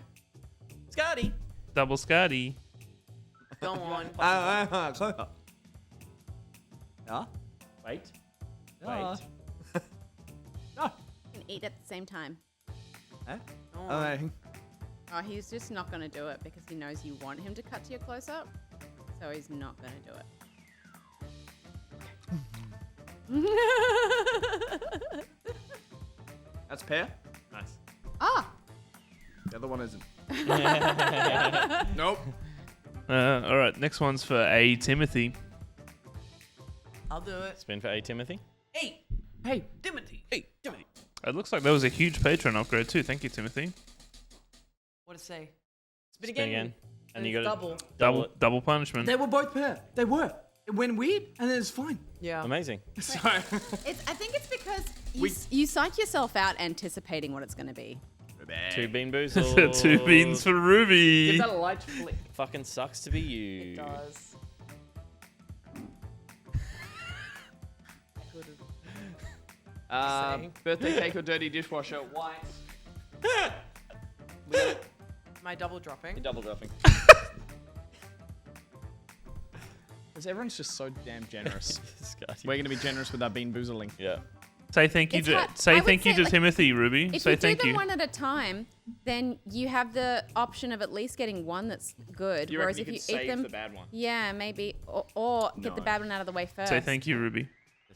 Scotty. Double Scotty. Go on. Yeah. Wait. Yeah. Wait. And eat at the same time. Eh? Oh. Oh, he's just not gonna do it because he knows you want him to cut to your close up. So he's not gonna do it. That's pear. Nice. Ah! The other one isn't. Nope. All right, next one's for A. Timothy. I'll do it. Spin for A. Timothy. Hey, Timothy. Hey, Timothy. It looks like that was a huge Patreon upgrade too. Thank you, Timothy. What to say? Spin again. And you got double. Double punishment. They were both pair. They were. It went weird, and then it's fine. Yeah. Amazing. Sorry. I think it's because you psych yourself out anticipating what it's gonna be. 2 bean boozles. 2 beans for Ruby. Give that a light flick. Fucking sucks to be you. It does. Birthday cake or dirty dishwasher? White. Am I double dropping? You're double dropping. Because everyone's just so damn generous. Scotty. We're going to be generous with our bean boozling. Yeah. Say thank you It's to hard. I say would thank you say, to like, Timothy, Ruby. If Say you do thank them you. one at a time, then you have the option of at least getting one that's good. You whereas reckon if you you could eat save them, the bad one? yeah, maybe, or get the No. bad one out of the way first. Say thank you, Ruby.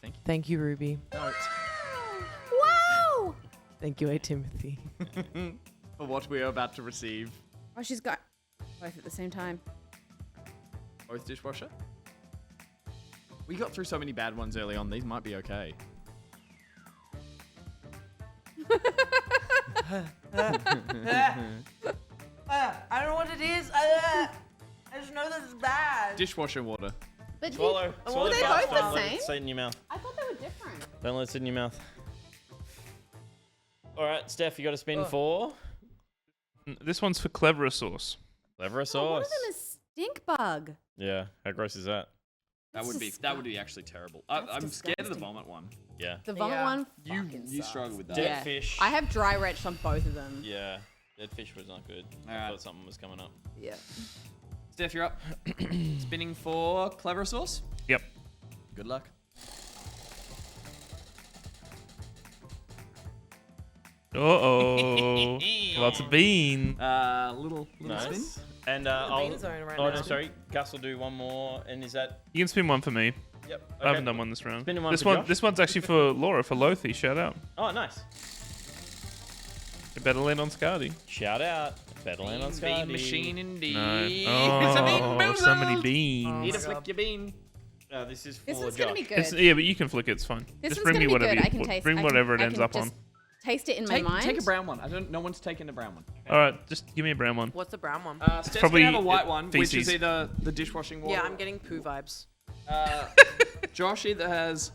Thank you. Thank you, Ruby. Wow! Thank you, Timothy. For what we are about to receive. Oh, she's got both at the same time. Both dishwasher? We got through so many bad ones early on. These might be okay. I don't know what it is. I just know that it's bad. Dishwasher water. But Swallow. Swallow were they fast. both the Don't let it same? sit in your mouth. I thought they were different. Don't let it sit in your mouth. All right, Steph, you got to spin Oh. for This one's for Cleverer Sauce. Cleverer Oh, one sauce. of them is stink bug. Yeah, how gross is that? That would be actually terrible. I'm scared of the vomit one. Yeah. The vomit Yeah. one. You fucking you sucks. struggle with that. Dead Yeah. fish. I have dry retch on both of them. Yeah, dead fish was not good. I Alright. thought something was coming up. Yeah. Steph, you're up. Spinning for clever sauce. Yep. Good luck. Uh-oh. Lots of bean. Little Nice. spin. And The I'll. beans are in right Oh now. no, sorry. Gus will do one more, and is that? You can spin one for me. Yep. I haven't done one this round. Spinning one This for one Josh. this one's actually for Laura, for Lothi. Shout out. Oh, nice. You better land on Scardy. Shout out. Better land on Bean Scotty. machine indeed. No. It's a bean Oh, boozled. so many beans. Need to flick your bean. This is for This one's Josh. gonna be good. Yeah, but you can flick it. It's fine. This Just one's bring gonna me be whatever good. you I can taste. bring I whatever can, it I ends can up on. just taste it in my mind. Take a brown one. No one's taking the brown one. All right, just give me a brown one. What's the brown one? Steph's Probably gonna have a white one, which is feces. either the dishwashing water. Yeah, I'm getting poo vibes. Josh either has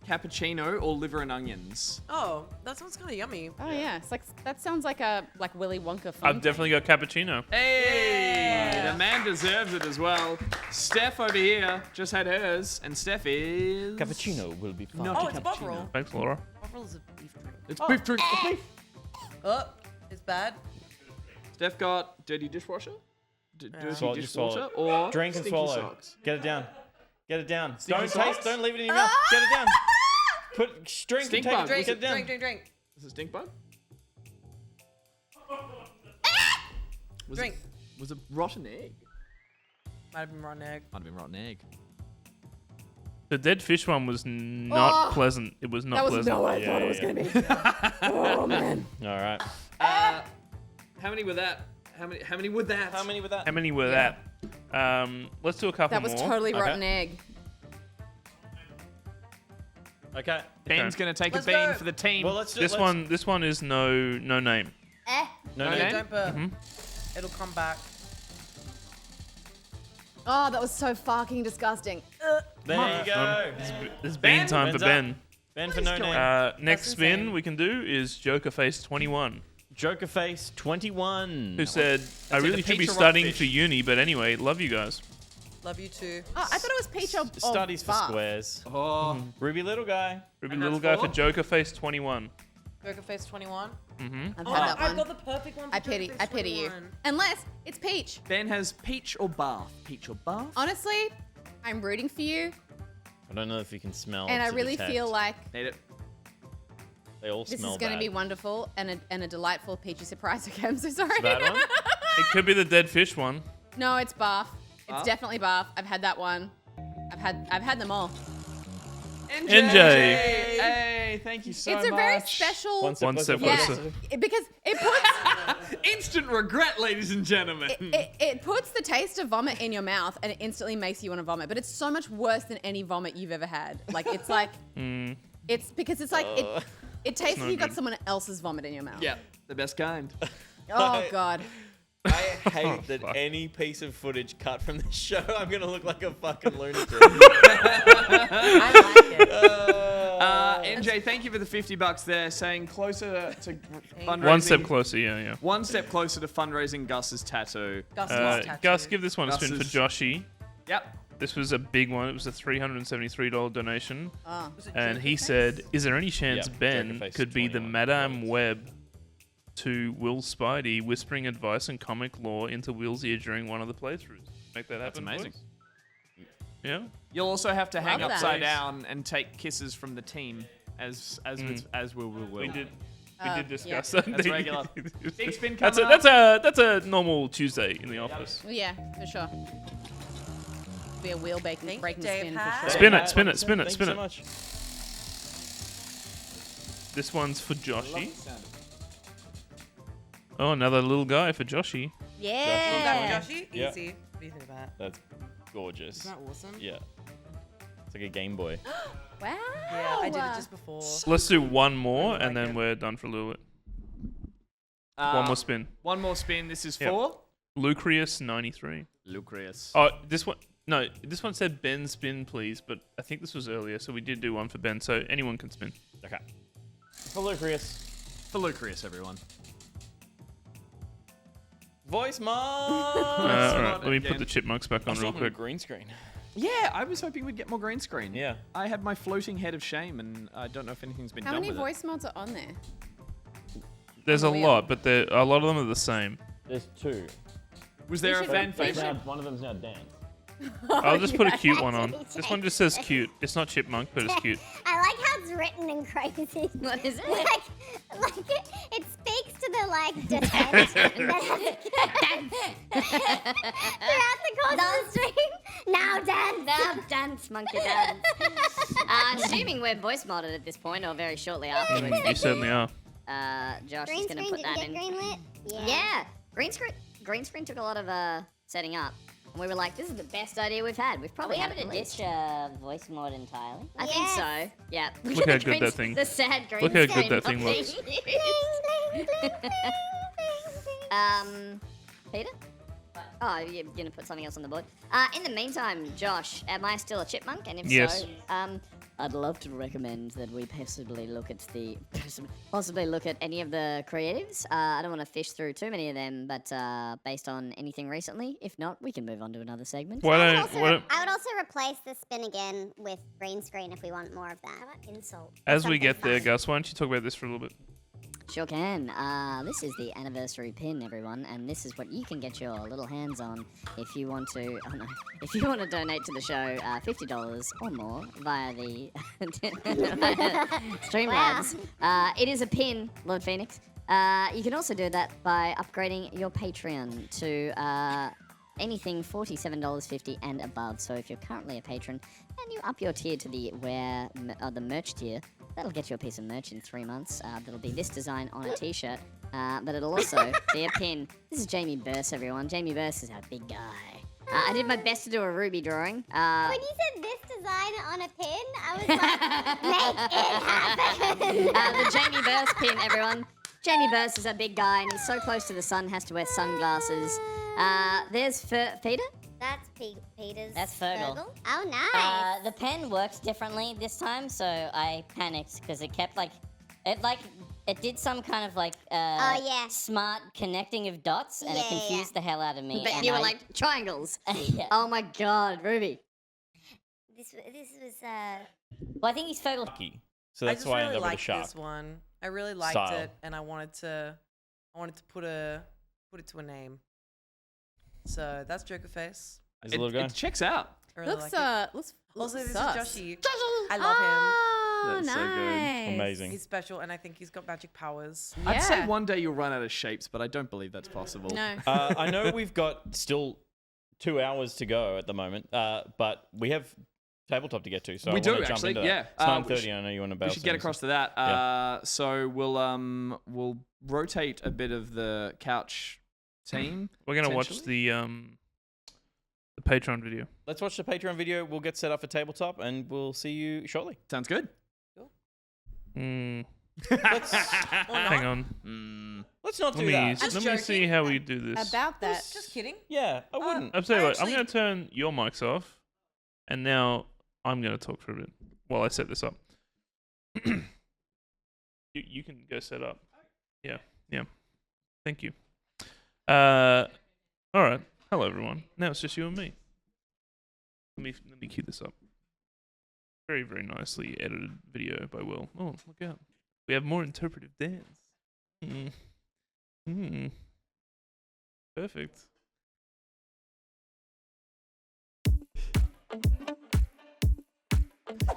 cappuccino, or liver and onions? Oh, that sounds kind of yummy. Oh yeah, it's like that sounds like a Willy Wonka. I've definitely got cappuccino. Hey, the man deserves it as well. Steph over here just had hers, and Steph is Cappuccino will be fun. Not Oh, a it's cappuccino. Bovril. Thanks, Laura. Bovril is a beef drink. It's beef drink. Oh, it's bad. Steph got dirty dishwasher, dirty Swallow, just swallow dishwater, it. or Drink and stinky swallow. socks. Get it down. Get it down. Stinky Don't socks? taste. Don't leave it in your mouth. Get it down. Drink Stink and take bug. it. Drink, Get it down. drink. Is it stink bug? Was Drink. It, was it rotten egg? Might have been rotten egg. Might have been rotten egg. The dead fish one was not Oh. pleasant. It was not That was pleasant. not what I thought it was gonna be. Oh man. All right. How many were that? How many were that? How many were that? How many were that? Let's do a couple That was more. totally rotten egg. Okay. Ben's gonna take Let's a bean go. for the team. Well, let's do This one is no name. No, name? Don't burp. Mhm. It'll come back. Oh, that was so fucking disgusting. There you go. There's bean time for Ben's Ben. up. Ben for no name. Next spin insane. we can do is Joker Face 21, Joker Face 21. who said, "I either really should be peach or studying rockfish. for uni, but anyway, love you guys." Love you too. Oh, I thought it was peach or Studies for barf. squares. Oh, Ruby Little Guy. Ruby And Little that's Guy for four? Joker Face 21. Joker Face 21. Mm-hmm. I've Oh, had that I've one. got the perfect one. For I pity Joker Face you. 21. Unless it's peach. Ben has peach or bath. Peach or bath. Honestly, I'm rooting for you, I don't know if you can smell. and I to really detect. feel like Need it. They all this smell is going to bad. be wonderful and a delightful peachy surprise. Okay, I'm so sorry. Bad one? It could be the dead fish one. No, it's barf. It's Barf? definitely barf. I've had that one. I've had them all. NJ. Hey, thank you so much. It's a very special. One step One step yeah, closer. because it puts Instant regret, ladies and gentlemen. it puts the taste of vomit in your mouth and it instantly makes you want to vomit. But it's so much worse than any vomit you've ever had. Like it's like it's because it's like it tastes no like you got good. someone else's vomit in your mouth. Yeah, the best kind. Oh god. I hate that any piece of footage cut from this show, I'm gonna look like a fucking lunatic. I like it. NJ, thank you for the $50 there, saying closer to fundraising. One step closer, yeah. One step closer to fundraising Gus's tattoo. Gus loves Gus, tattoos. give this one a spin for Gus's- Joshy. Yep. This was a big one. It was a $373 donation. Oh. And he said, "Is there any chance Yep, Ben Joker Face could be the 21. Madame Web to Will Spidey, whispering advice and comic lore into Will's ear during one of the playthroughs? Make that happen, amazing. boys? Yeah. You'll also have to hang Love that. upside down and take kisses from the team, as will. We did yeah. discuss that. That's regular. Big spin That's coming that's a normal Tuesday in the office. Yeah, for sure. Be a wheel breaking Thank you, breaking Dave spin for Hat. sure. Spin it, spin it, spin it, Thank spin you it. so much. This one's for Joshy. Oh, another little guy for Joshy. Yeah. Joshy? Yeah. Easy. What do you think of that? That's gorgeous. Isn't that awesome? Yeah. It's like a Game Boy. Wow. Yeah, I did it just before. Let's do one more, and then we're done for a little bit. One more spin. One more spin. This is Yep. for Lucreus 93. Lucreus. Oh, this one. No, this one said Ben spin, please, but I think this was earlier, so we did do one for Ben, so anyone can spin. Okay. For Lucreus. For Lucreus, everyone. Voice mod. All right, let me put the chipmunks back on real quick. Green screen. Yeah, I was hoping we'd get more green screen. Yeah. I had my floating head of shame, and I don't know if anything's been How done many with voice mods are on there? There's a on the wheel? lot, but a lot of them are the same. There's two. it. Was there a should- fan we favorite? One of them's now dance. I'll just put a cute one on. This one just says cute. It's not chipmunk, but it's cute. I like how it's written in crazy. What is it? Like it speaks to the like descent throughout the course of the stream. Now dance. Now dance, monkey dance. Assuming we're voice modded at this point, or very shortly afterwards. You certainly are. Josh Green is going to screen put didn't that get in. greenlit. Yeah, green screen took a lot of setting up. And we were like, this is the best idea we've had. We've probably had it at least. voice mod entirely? I think so. Yeah. Look how good that thing. The sad green Look how good screen that thing puppy. looks. Peter? Oh, you're gonna put something else on the board. In the meantime, Josh, am I still a chipmunk? And if Yes. so, I'd love to recommend that we possibly look at any of the creatives. I don't want to fish through too many of them, but based on anything recently, if not, we can move on to another segment. I would also replace the spin again with green screen if we want more of that. How about insult? As we get there, Gus, why don't you talk about this for a little bit? Sure can. This is the anniversary pin, everyone, and this is what you can get your little hands on if you want to. Oh no! If you want to donate to the show, $50 or more via the Streamlabs. It is a pin, Lord Phoenix. You can also do that by upgrading your Patreon to anything $47.50 and above. So if you're currently a patron and you up your tier to the the merch tier. That'll get you a piece of merch in 3 months. That'll be this design on a t-shirt, but it'll also be a pin. This is Jamie Burse, everyone. Jamie Burse is our big guy. I did my best to do a Ruby drawing. When you said this design on a pin, I was like, make it happen. The Jamie Burse pin, everyone. Jamie Burse is a big guy, and he's so close to the sun, has to wear sunglasses. There's Feeder. That's Peter's. That's Fergal. Oh, nice. The pen works differently this time, so I panicked because it kept it did some kind of smart connecting of dots, and it confused the hell out of me. But you were like triangles. Yeah. Oh my God, Ruby. This was Well, I think he's Fergal. So that's why I ended up with a liked shark. this one. I really liked Style. it, and I wanted to put it to a name. So that's Joker Face. It checks out. I really Looks like it. Also, this is Joshy. I love him. That's so good. Amazing. He's special, and I think he's got magic powers. I'd say one day you'll run out of shapes, but I don't believe that's possible. No. I know we've got still 2 hours to go at the moment, but we have tabletop to get to, so we I do want to jump actually. into Yeah, that. It's 9:30. I know you want to bail. We should get across to that. So we'll rotate a bit of the couch team. We're gonna watch the Patreon video. Let's watch the Patreon video. We'll get set up for tabletop, and we'll see you shortly. Sounds good. Hang on. Let's not do that. Let me see how we do this. About that. Just kidding. Yeah, I wouldn't. I'm saying, I'm going to turn your mics off, and now I'm going to talk for a bit while I set this up. You can go set up. Yeah. Thank you. All right. Hello, everyone. Now it's just you and me. Let me cue this up. Very, very nicely edited video by Will. Oh, look out. We have more interpretive dance. Perfect.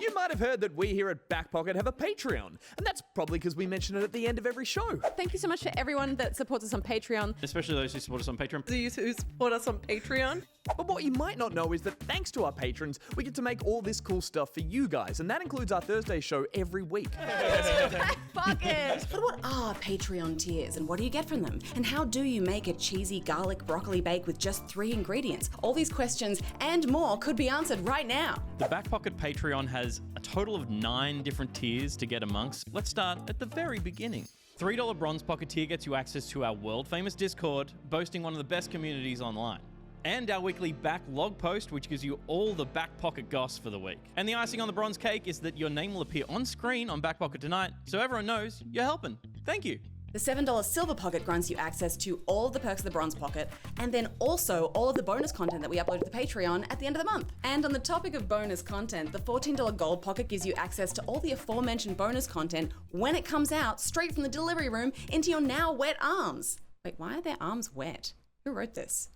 You might have heard that we here at Back Pocket have a Patreon, and that's probably because we mention it at the end of every show. Thank you so much to everyone that supports us on Patreon. Especially those who support us on Patreon. Those who support us on Patreon. But what you might not know is that thanks to our patrons, we get to make all this cool stuff for you guys, and that includes our Thursday show every week. Back Pocket! But what are Patreon tiers, and what do you get from them? And how do you make a cheesy garlic broccoli bake with just 3 ingredients? All these questions and more could be answered right now. The Back Pocket Patreon has a total of 9 different tiers to get amongst. Let's start at the very beginning. $3 Bronze Pocket tier gets you access to our world-famous Discord, boasting one of the best communities online. And our weekly backlog post, which gives you all the Back Pocket goss for the week. And the icing on the bronze cake is that your name will appear on screen on Back Pocket tonight, so everyone knows you're helping. Thank you. The $7 Silver Pocket grants you access to all of the perks of the Bronze Pocket, and then also all of the bonus content that we upload to the Patreon at the end of the month. And on the topic of bonus content, the $14 Gold Pocket gives you access to all the aforementioned bonus content when it comes out straight from the delivery room into your now wet arms. Wait, why are their arms wet? Who wrote this?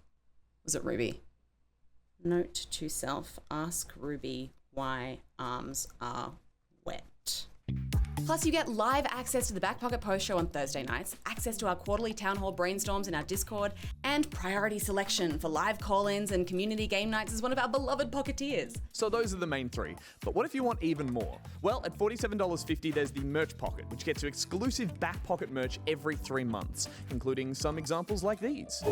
Was it Ruby? Note to self, ask Ruby why arms are wet. Plus, you get live access to the Back Pocket Post Show on Thursday nights, access to our quarterly town hall brainstorms in our Discord, and priority selection for live call-ins and community game nights as one of our beloved Pocketeers. So those are the main 3. But what if you want even more? Well, at $47.50, there's the Merch Pocket, which gets you exclusive Back Pocket merch every 3 months, including some examples like these.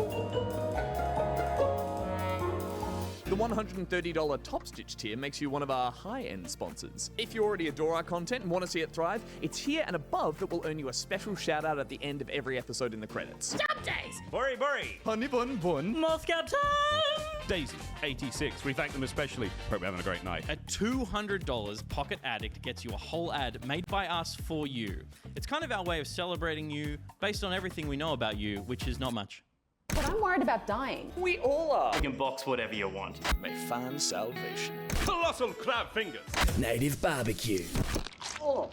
The $130 Top Stitch tier makes you one of our high-end sponsors. If you already adore our content and want to see it thrive, it's here and above that will earn you a special shout-out at the end of every episode in the credits. Jump days! BuriBuri! Honey bun bun! Moscow time! Daisy, 86. We thank them especially. Hope you're having a great night. At $200, Pocket Addict gets you a whole ad made by us for you. It's kind of our way of celebrating you based on everything we know about you, which is not much. But I'm worried about dying. We all are. You can box whatever you want. May find salvation. Colossal crab fingers. Native barbecue. Oh.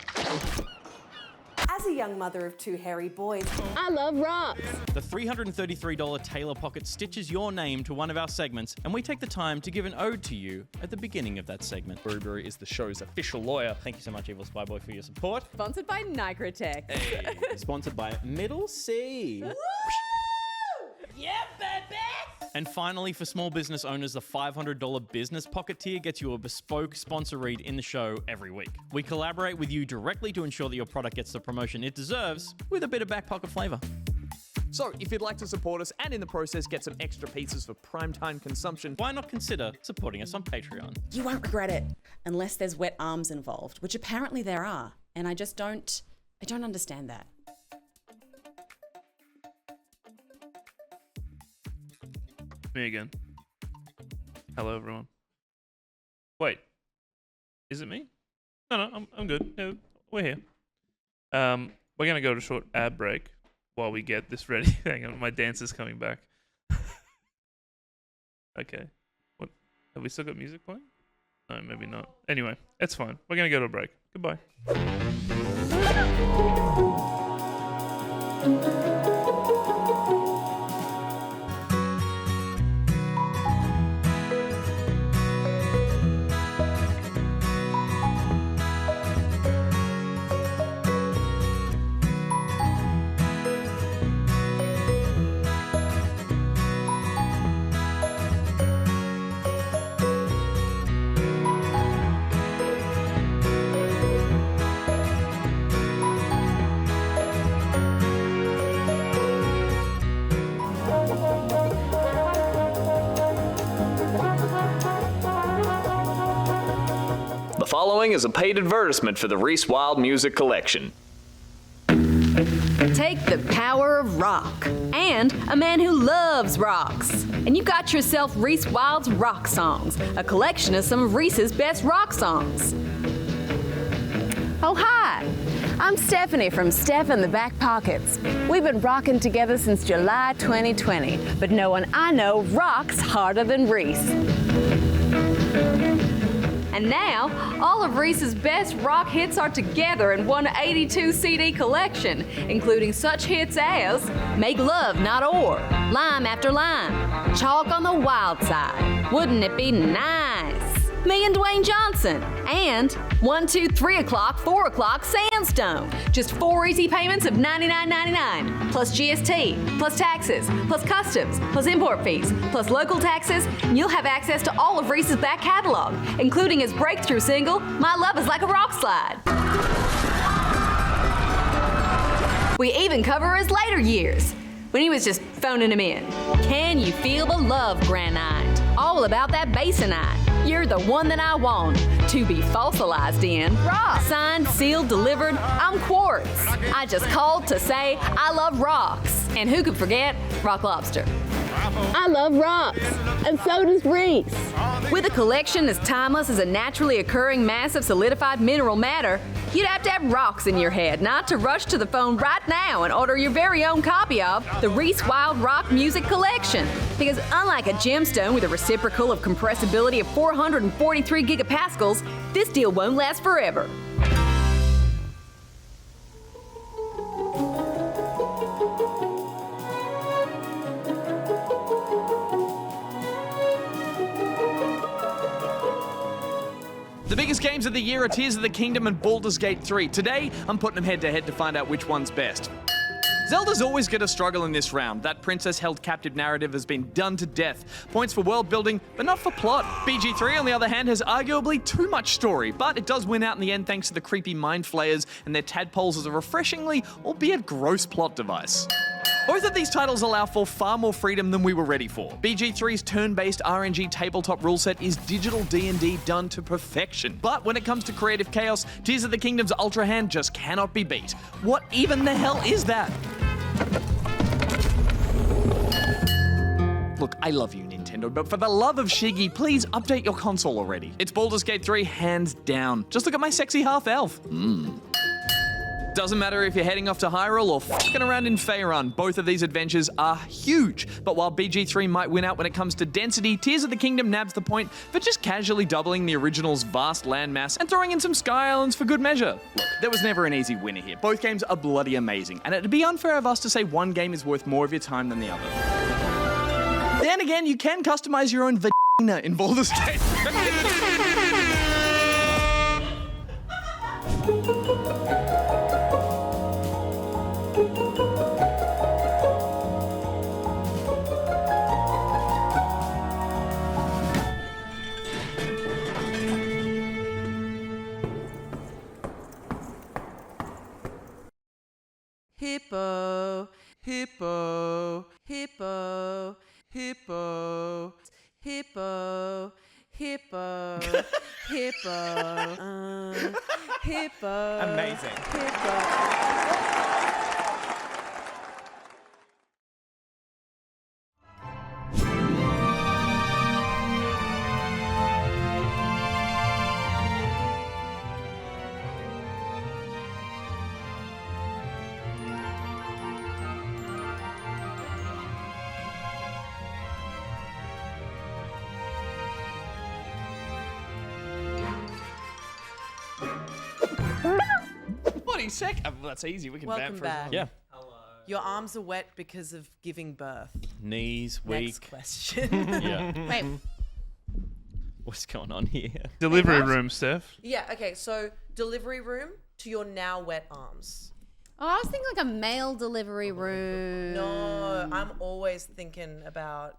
As a young mother of 2 hairy boys, I love rocks. The $333 Taylor Pocket stitches your name to one of our segments, and we take the time to give an ode to you at the beginning of that segment. BuriBuri is the show's official lawyer. Thank you so much, EvilSpyBoy, for your support. Sponsored by Nigrotech. Hey. Sponsored by Middle C. yeah, baby! And finally, for small business owners, the $500 Business Pocket tier gets you a bespoke sponsor read in the show every week. We collaborate with you directly to ensure that your product gets the promotion it deserves with a bit of back pocket flavor. So, if you'd like to support us and in the process get some extra pieces for primetime consumption, why not consider supporting us on Patreon? You won't regret it, unless there's wet arms involved, which apparently there are, and I don't understand that. Me again. Hello, everyone. Wait, is it me? No, I'm good. No, we're here. We're gonna go to a short ad break while we get this ready. Hang on, my dance is coming back. Okay. What? Have we still got music playing? No, maybe not. Anyway, it's fine. We're gonna go to a break. Goodbye. The following is a paid advertisement for the Reese Wild Music Collection. Take the power of rock and a man who loves rocks. And you got yourself Reese Wild's Rock Songs, a collection of some of Reese's best rock songs. Oh, hi. I'm Stephanie from Steph and the Back Pockets. We've been rocking together since July 2020, but no one I know rocks harder than Reese. And now, all of Reese's best rock hits are together in one 82 CD collection, including such hits as Make Love Not Or, Lime After Lime, Chalk on the Wild Side, Wouldn't It Be Nice, Me and Dwayne Johnson, and 1, 2, 3 o'clock, 4 o'clock Sandstone. Just 4 easy payments of $99.99, plus GST, plus taxes, plus customs, plus import fees, plus local taxes, and you'll have access to all of Reese's back catalog, including his breakthrough single, My Love Is Like a Rock Slide. We even cover his later years, when he was just phoning him in. Can You Feel the Love, Granite? All about that bassonite. You're the one that I want to be fossilized in. Rock. Signed, sealed, delivered. I'm Quartz. I just called to say I love rocks. And who could forget Rock Lobster? I love rocks, and so does Reese. With a collection as timeless as a naturally occurring mass of solidified mineral matter, you'd have to have rocks in your head not to rush to the phone right now and order your very own copy of the Reese Wild Rock Music Collection. Because unlike a gemstone with a reciprocal of compressibility of 443 gigapascals, this deal won't last forever. The biggest games of the year are Tears of the Kingdom and Baldur's Gate 3. Today, I'm putting them head to head to find out which one's best. Zelda's always going to struggle in this round. That princess-held captive narrative has been done to death. Points for world building, but not for plot. BG3, on the other hand, has arguably too much story, but it does win out in the end thanks to the creepy mind flayers and their tadpoles as a refreshingly, albeit gross plot device. Both of these titles allow for far more freedom than we were ready for. BG3's turn-based RNG tabletop rule set is digital D&D done to perfection. But when it comes to creative chaos, Tears of the Kingdom's Ultra Hand just cannot be beat. What even the hell is that? Look, I love you, Nintendo, but for the love of Shiggy, please update your console already. It's Baldur's Gate 3 hands down. Just look at my sexy half-elf. Doesn't matter if you're heading off to Hyrule or fucking around in Faerun, both of these adventures are huge. But while BG3 might win out when it comes to density, Tears of the Kingdom nabs the point for just casually doubling the original's vast landmass and throwing in some Sky Islands for good measure. Look, there was never an easy winner here. Both games are bloody amazing, and it'd be unfair of us to say one game is worth more of your time than the other. Then again, you can customize your own vagina in Baldur's Gate. Hippo, hippo, hippo, hippo, hippo, hippo, hippo, hippo. Amazing. Hippo. That's easy. We can Welcome vamp for back. as well. Yeah. Your arms are wet because of giving birth. Knees weak. Next question. Yeah. Wait. What's going on here? Delivery room, Steph. Yeah, okay, so delivery room to your now wet arms. Oh, I was thinking like a male delivery room. No, I'm always thinking about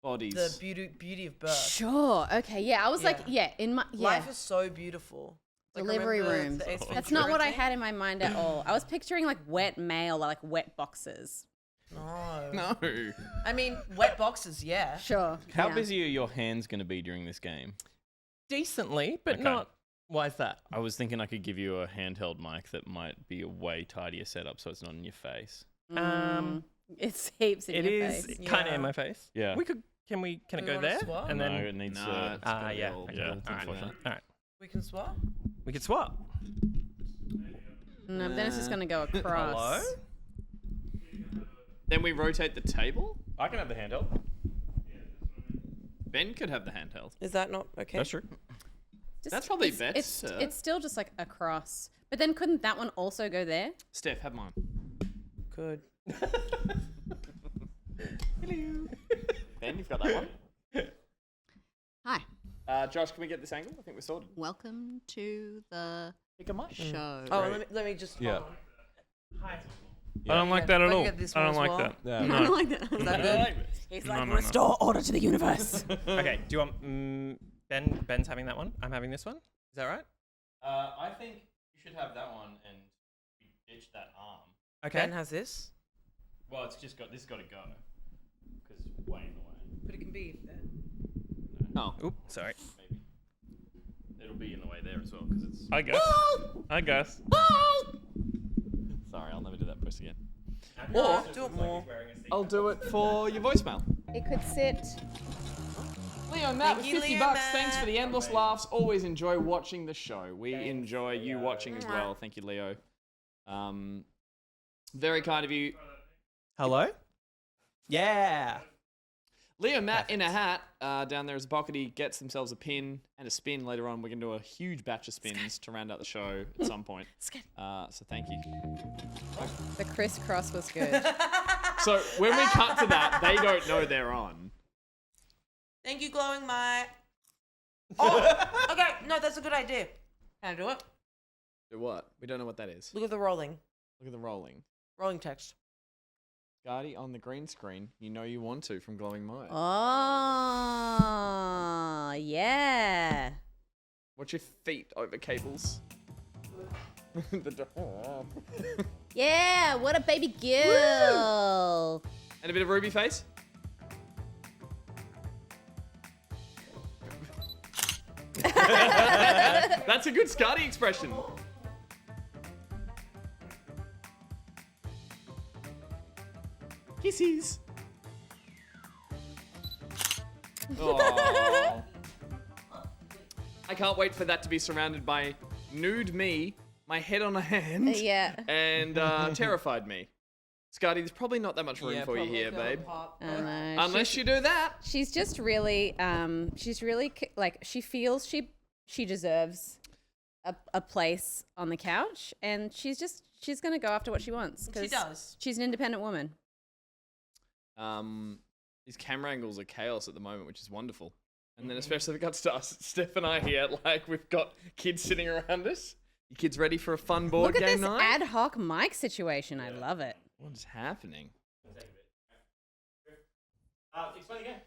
Bodies. the beauty of birth. Sure. Okay. Yeah. I was like, yeah. In my Life is so beautiful. Like, delivery remember rooms. the Ace That's Ventura not what I thing? had in my mind at all. I was picturing like wet mail, like wet boxes. No. No. I mean, wet boxes, yeah. Sure. How yeah. busy are your hands going to be during this game? Decently, but Okay. not. Why is that? I was thinking I could give you a handheld mic that might be a way tidier setup so it's not in your face. It's heaps in It your is face. kind of in my face. Yeah. Can it Do we go wanna there? swap? And then No, it needs Nah, to. it's gotta be yeah. all Okay. yeah, All right. unfortunately. All right. We can swap? We could swap. No, then it's just gonna go across. Hello? Then we rotate the table. I can have the handheld. Ben could have the handheld. Is that not okay? That's true. Just- That's probably it's, better. It's still just like across. But then couldn't that one also go there? Steph, have mine. Good. Hello. Ben, you've got that one. Hi. Josh, can we get this angle? I think we're sorted. Welcome to the show. Oh, let me just. Yeah. hold on. I don't like that at If I all. can get this I one don't as like well. that. I No. don't like that. Is that good? He's like, No, no, no. restore order to the universe. Okay. Do you want Ben's having that one? I'm having this one. Is that right? I think you should have that one and ditch that arm. Okay. Ben has this. Well, it's just got this. Got to go because it's way in the way. But it can be there. Oh. Oop. Sorry. Maybe it'll be in the way there as well because it's. I guess. I guess. Sorry, I'll never do that press again. Or Do it more. I'll do it for your voicemail. It could sit. Leo Matt with Thank you, 50 Leo bucks. Matt. Thanks for the endless laughs. Always enjoy watching the show. We enjoy you watching as well. Thank you, Leo. Very kind of you. Hello? Yeah. Leo Matt in a hat down there as a pocket. He gets themselves a pin and a spin later on. We're going to do a huge batch of spins to round out the show at some point. So thank you. The crisscross was good. So when we cut to that, they don't know they're on. Thank you, glowing my. Oh, okay. No, that's a good idea. Can I do it? Do what? We don't know what that is. Look at the rolling. Look at the rolling. Rolling text. Guardy on the green screen. You know you want to from Glowing Maya. Oh, yeah. Watch your feet over cables. Yeah, what a baby girl. And a bit of Ruby face. That's a good Scotty expression. Kisses. Aw. I can't wait for that to be surrounded by nude me, my head on a hand, Yeah. and terrified me. Scotty, there's probably not that much room for you here, babe. Unless you do that. She's just really, like, she feels she deserves a place on the couch, and she's gonna go after what she wants. She 'Cause does. She's an independent woman. These camera angles are chaos at the moment, which is wonderful. And then especially if it got to us, Steph and I here, like we've got kids sitting around us. You kids ready for a fun board Look at game this night? ad hoc mic situation. I love it. What is happening? Explain the game.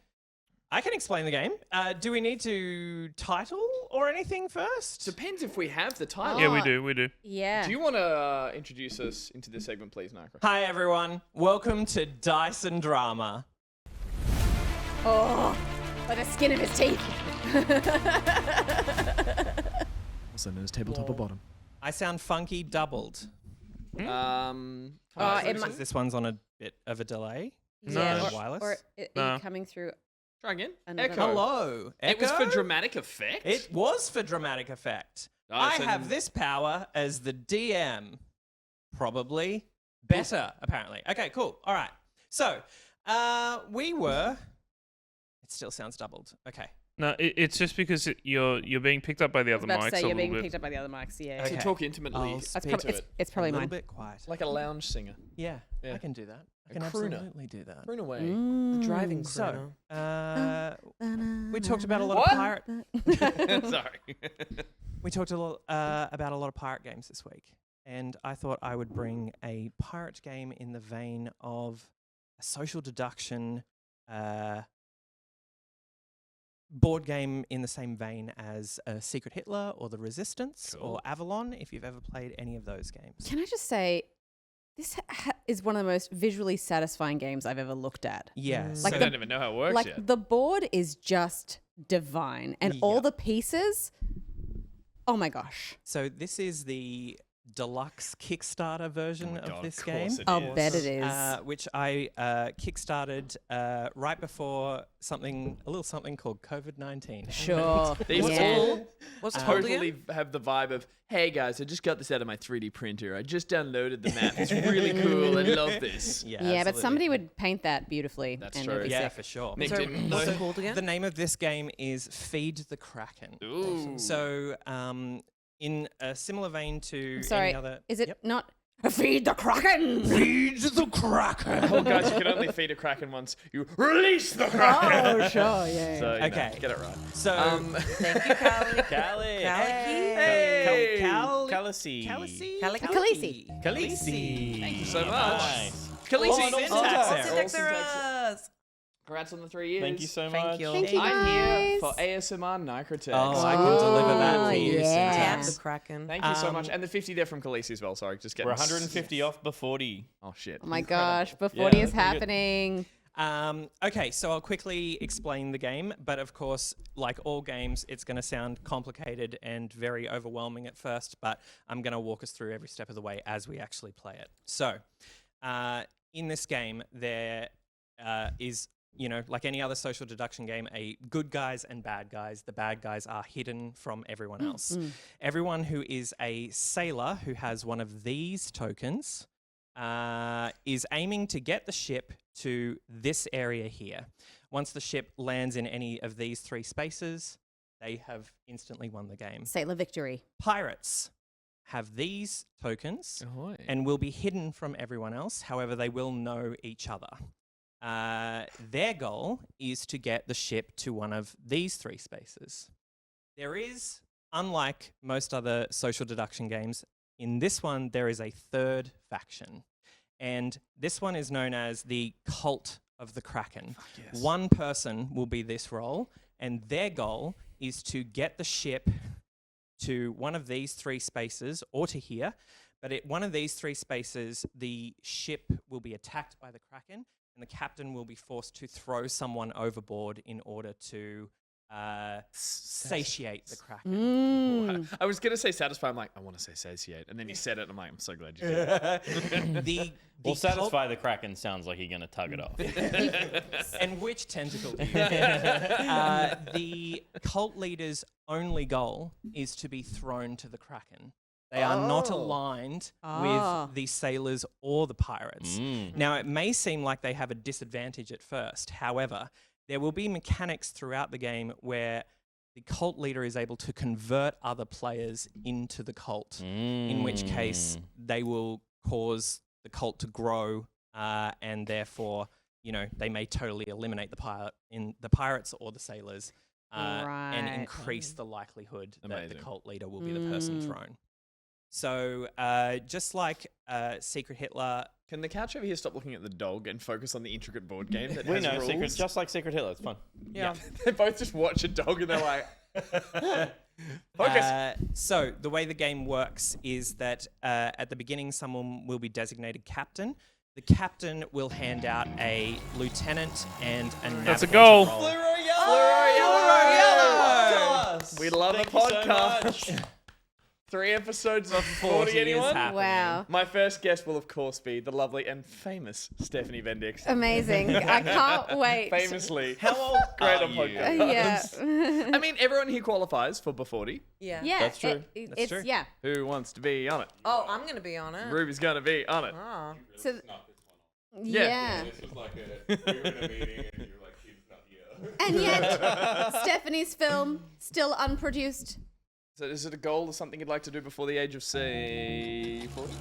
I can explain the game. Do we need to title or anything first? Depends if we have the title. Yeah, we do. We do. Yeah. Do you want to introduce us into this segment, please, Nacra? Hi, everyone. Welcome to Dyson Drama. Oh, by the skin of his teeth. Also known as tabletop or bottom. I sound funky doubled. It This one's on a bit of a delay. Yeah, Is it wireless? or are you coming through? Try again. Another Echo. Hello. It was for Echo? dramatic effect. It was for dramatic effect. Dyson. I have this power as the DM. Probably better, apparently. Okay, cool. All right. So, we were... It still sounds doubled. Okay. No, it's just because you're being picked up by the I was other about mics to say a you're little being bit. picked up by the other mics. Yeah. To talk intimately. It's probably a little mine. bit quiet. Like a lounge singer. Yeah, Yeah. I can do that. I A can crooner. absolutely do that. Croon away. Driving So, crooner. we talked about a lot What? of pirate. Sorry. We talked a lot about a lot of pirate games this week, and I thought I would bring a pirate game in the vein of a social deduction board game in the same vein as Secret Hitler or The Resistance or Avalon, if you've ever played any of those games. Can I just say, this is one of the most visually satisfying games I've ever looked at. Yeah. Like I don't even know how it works like yet. the board is just divine, and all the pieces. Oh my gosh! So this is the deluxe Kickstarter version of this game. I'll bet it is. Which I kickstarted right before a little something called COVID-19. Sure. These all What's it totally have the vibe of, hey guys, I just got this out of my 3D printer. I just downloaded the map. It's really cool. I love this. Yeah, but somebody would paint that beautifully. That's and true. it'd be Yeah, sick. for sure. Nick didn't What's know. it called again? The name of this game is Feed the Kraken. Ooh. So, in a similar vein to I'm sorry. any other... Is it not Feed the Kraken? Feed the Kraken! Oh, guys, you can only feed a Kraken once. You release the Kraken! Oh, sure, yeah. So, Okay. get it right. So, Thank you, Callie. Callie. Hey! Khaleesi. Khaleesi. Khaleesi. Thank you so much. Nice. Khaleesi. syntax All Congrats on the 3 years. Thank you so much. Thank you. Thank you, I'm here guys. for ASMR Nicrotex. Oh, I can deliver that for you, yeah. Damn syntax. the Kraken. Thank you so much. And the 50 there from Khaleesi as well. Sorry, just getting We're 150 off before 40. Oh, shit. Oh my gosh, Yeah, before is that's pretty good. happening. Okay, so I'll quickly explain the game, but of course, like all games, it's going to sound complicated and very overwhelming at first, but I'm going to walk us through every step of the way as we actually play it. So, in this game, there is, you know, like any other social deduction game, a good guys and bad guys. The bad guys are hidden from everyone else. Everyone who is a sailor who has one of these tokens is aiming to get the ship to this area here. Once the ship lands in any of these three spaces, they have instantly won the game. Sailor victory. Pirates have these tokens Ahoy. and will be hidden from everyone else. However, they will know each other. Their goal is to get the ship to one of these three spaces. There is, unlike most other social deduction games, in this one there is a third faction. And this one is known as the Cult of the Kraken. Yes. One person will be this role, and their goal is to get the ship to one of these three spaces, or to here. But at one of these three spaces, the ship will be attacked by the Kraken, and the captain will be forced to throw someone overboard in order to satiate the Kraken. I was going to say satisfy. I'm like, I want to say satiate. And then you said it. And I'm like, I'm so glad you did. The Well, satisfy the Kraken sounds like you're going to tug it off. And which tentacle do you the cult leader's only goal is to be thrown to the Kraken. They are not aligned with the sailors or the pirates. Now, it may seem like they have a disadvantage at first. However, there will be mechanics throughout the game where the cult leader is able to convert other players into the cult, in which case they will cause the cult to grow, and therefore, they may totally eliminate the pirates or the sailors, and increase the likelihood that the cult leader will be the person thrown. So, just like Secret Hitler... Can the couch over here stop looking at the dog and focus on the intricate board game that We has know, rules? just like Secret Hitler, it's fun. Yeah. They both just watch a dog and they're like... Focus! So, the way the game works is that at the beginning, someone will be designated captain. The captain will hand out a lieutenant and a navigator. That's a goal. role. Fluoro yellow! We love a podcast. 3 episodes of 40, anyone? Wow. My first guest will, of course, be the lovely and famous Stephanie Bendix. Amazing. I can't wait. Famously. How old Great are on you? podcasts. I mean, everyone here qualifies for B40. Yeah. Yeah. That's true. It's true. Yeah. Who wants to be on it? Oh, I'm going to be on it. Ruby's going to be on it. Oh. So, Yeah. This was like we were in a meeting and you were like, he's not here. and yet, Stephanie's film, still unproduced. So is it a goal or something you'd like to do before the age of, say, 40?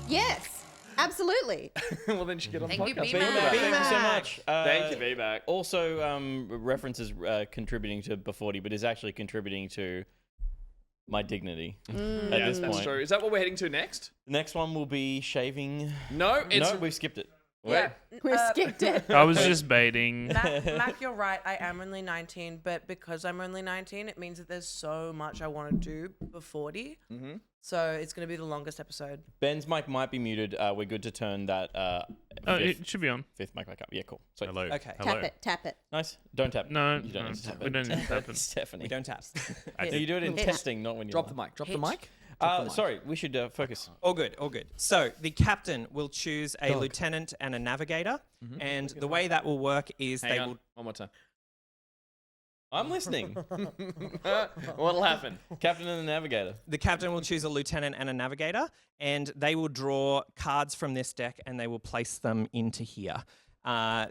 Yes. Absolutely. Well, then you should get on the Thank you, podcast. B-Mac. Thank you so much. Thank you, V-Back. Also, references contributing to B40, but is actually contributing to my dignity at this point. That's true. Is that what we're heading to next? The next one will be shaving. No, it's... No, we've skipped it. Yeah. We skipped it. I was just baiting. Mac, you're right. I am only 19, but because I'm only 19, it means that there's so much I want to do before 40. Mm-hmm. So it's going to be the longest episode. Ben's mic might be muted. We're good to turn that. It should be on. Fifth mic back up. Yeah, cool. Sweet. Hello. Okay. Hello. Tap it. Nice. Don't tap. No, You don't no, need to tap we it. don't need to tap it. Stephanie. We don't tap. No, you do it in testing, not when you Drop the mic. Drop the mic. Sorry, we should focus. All good, all good. So the captain will choose a lieutenant and a navigator, and the way that will work is Hang they on. will... One more time. I'm listening. What'll happen? Captain and the navigator. The captain will choose a lieutenant and a navigator, and they will draw cards from this deck, and they will place them into here. So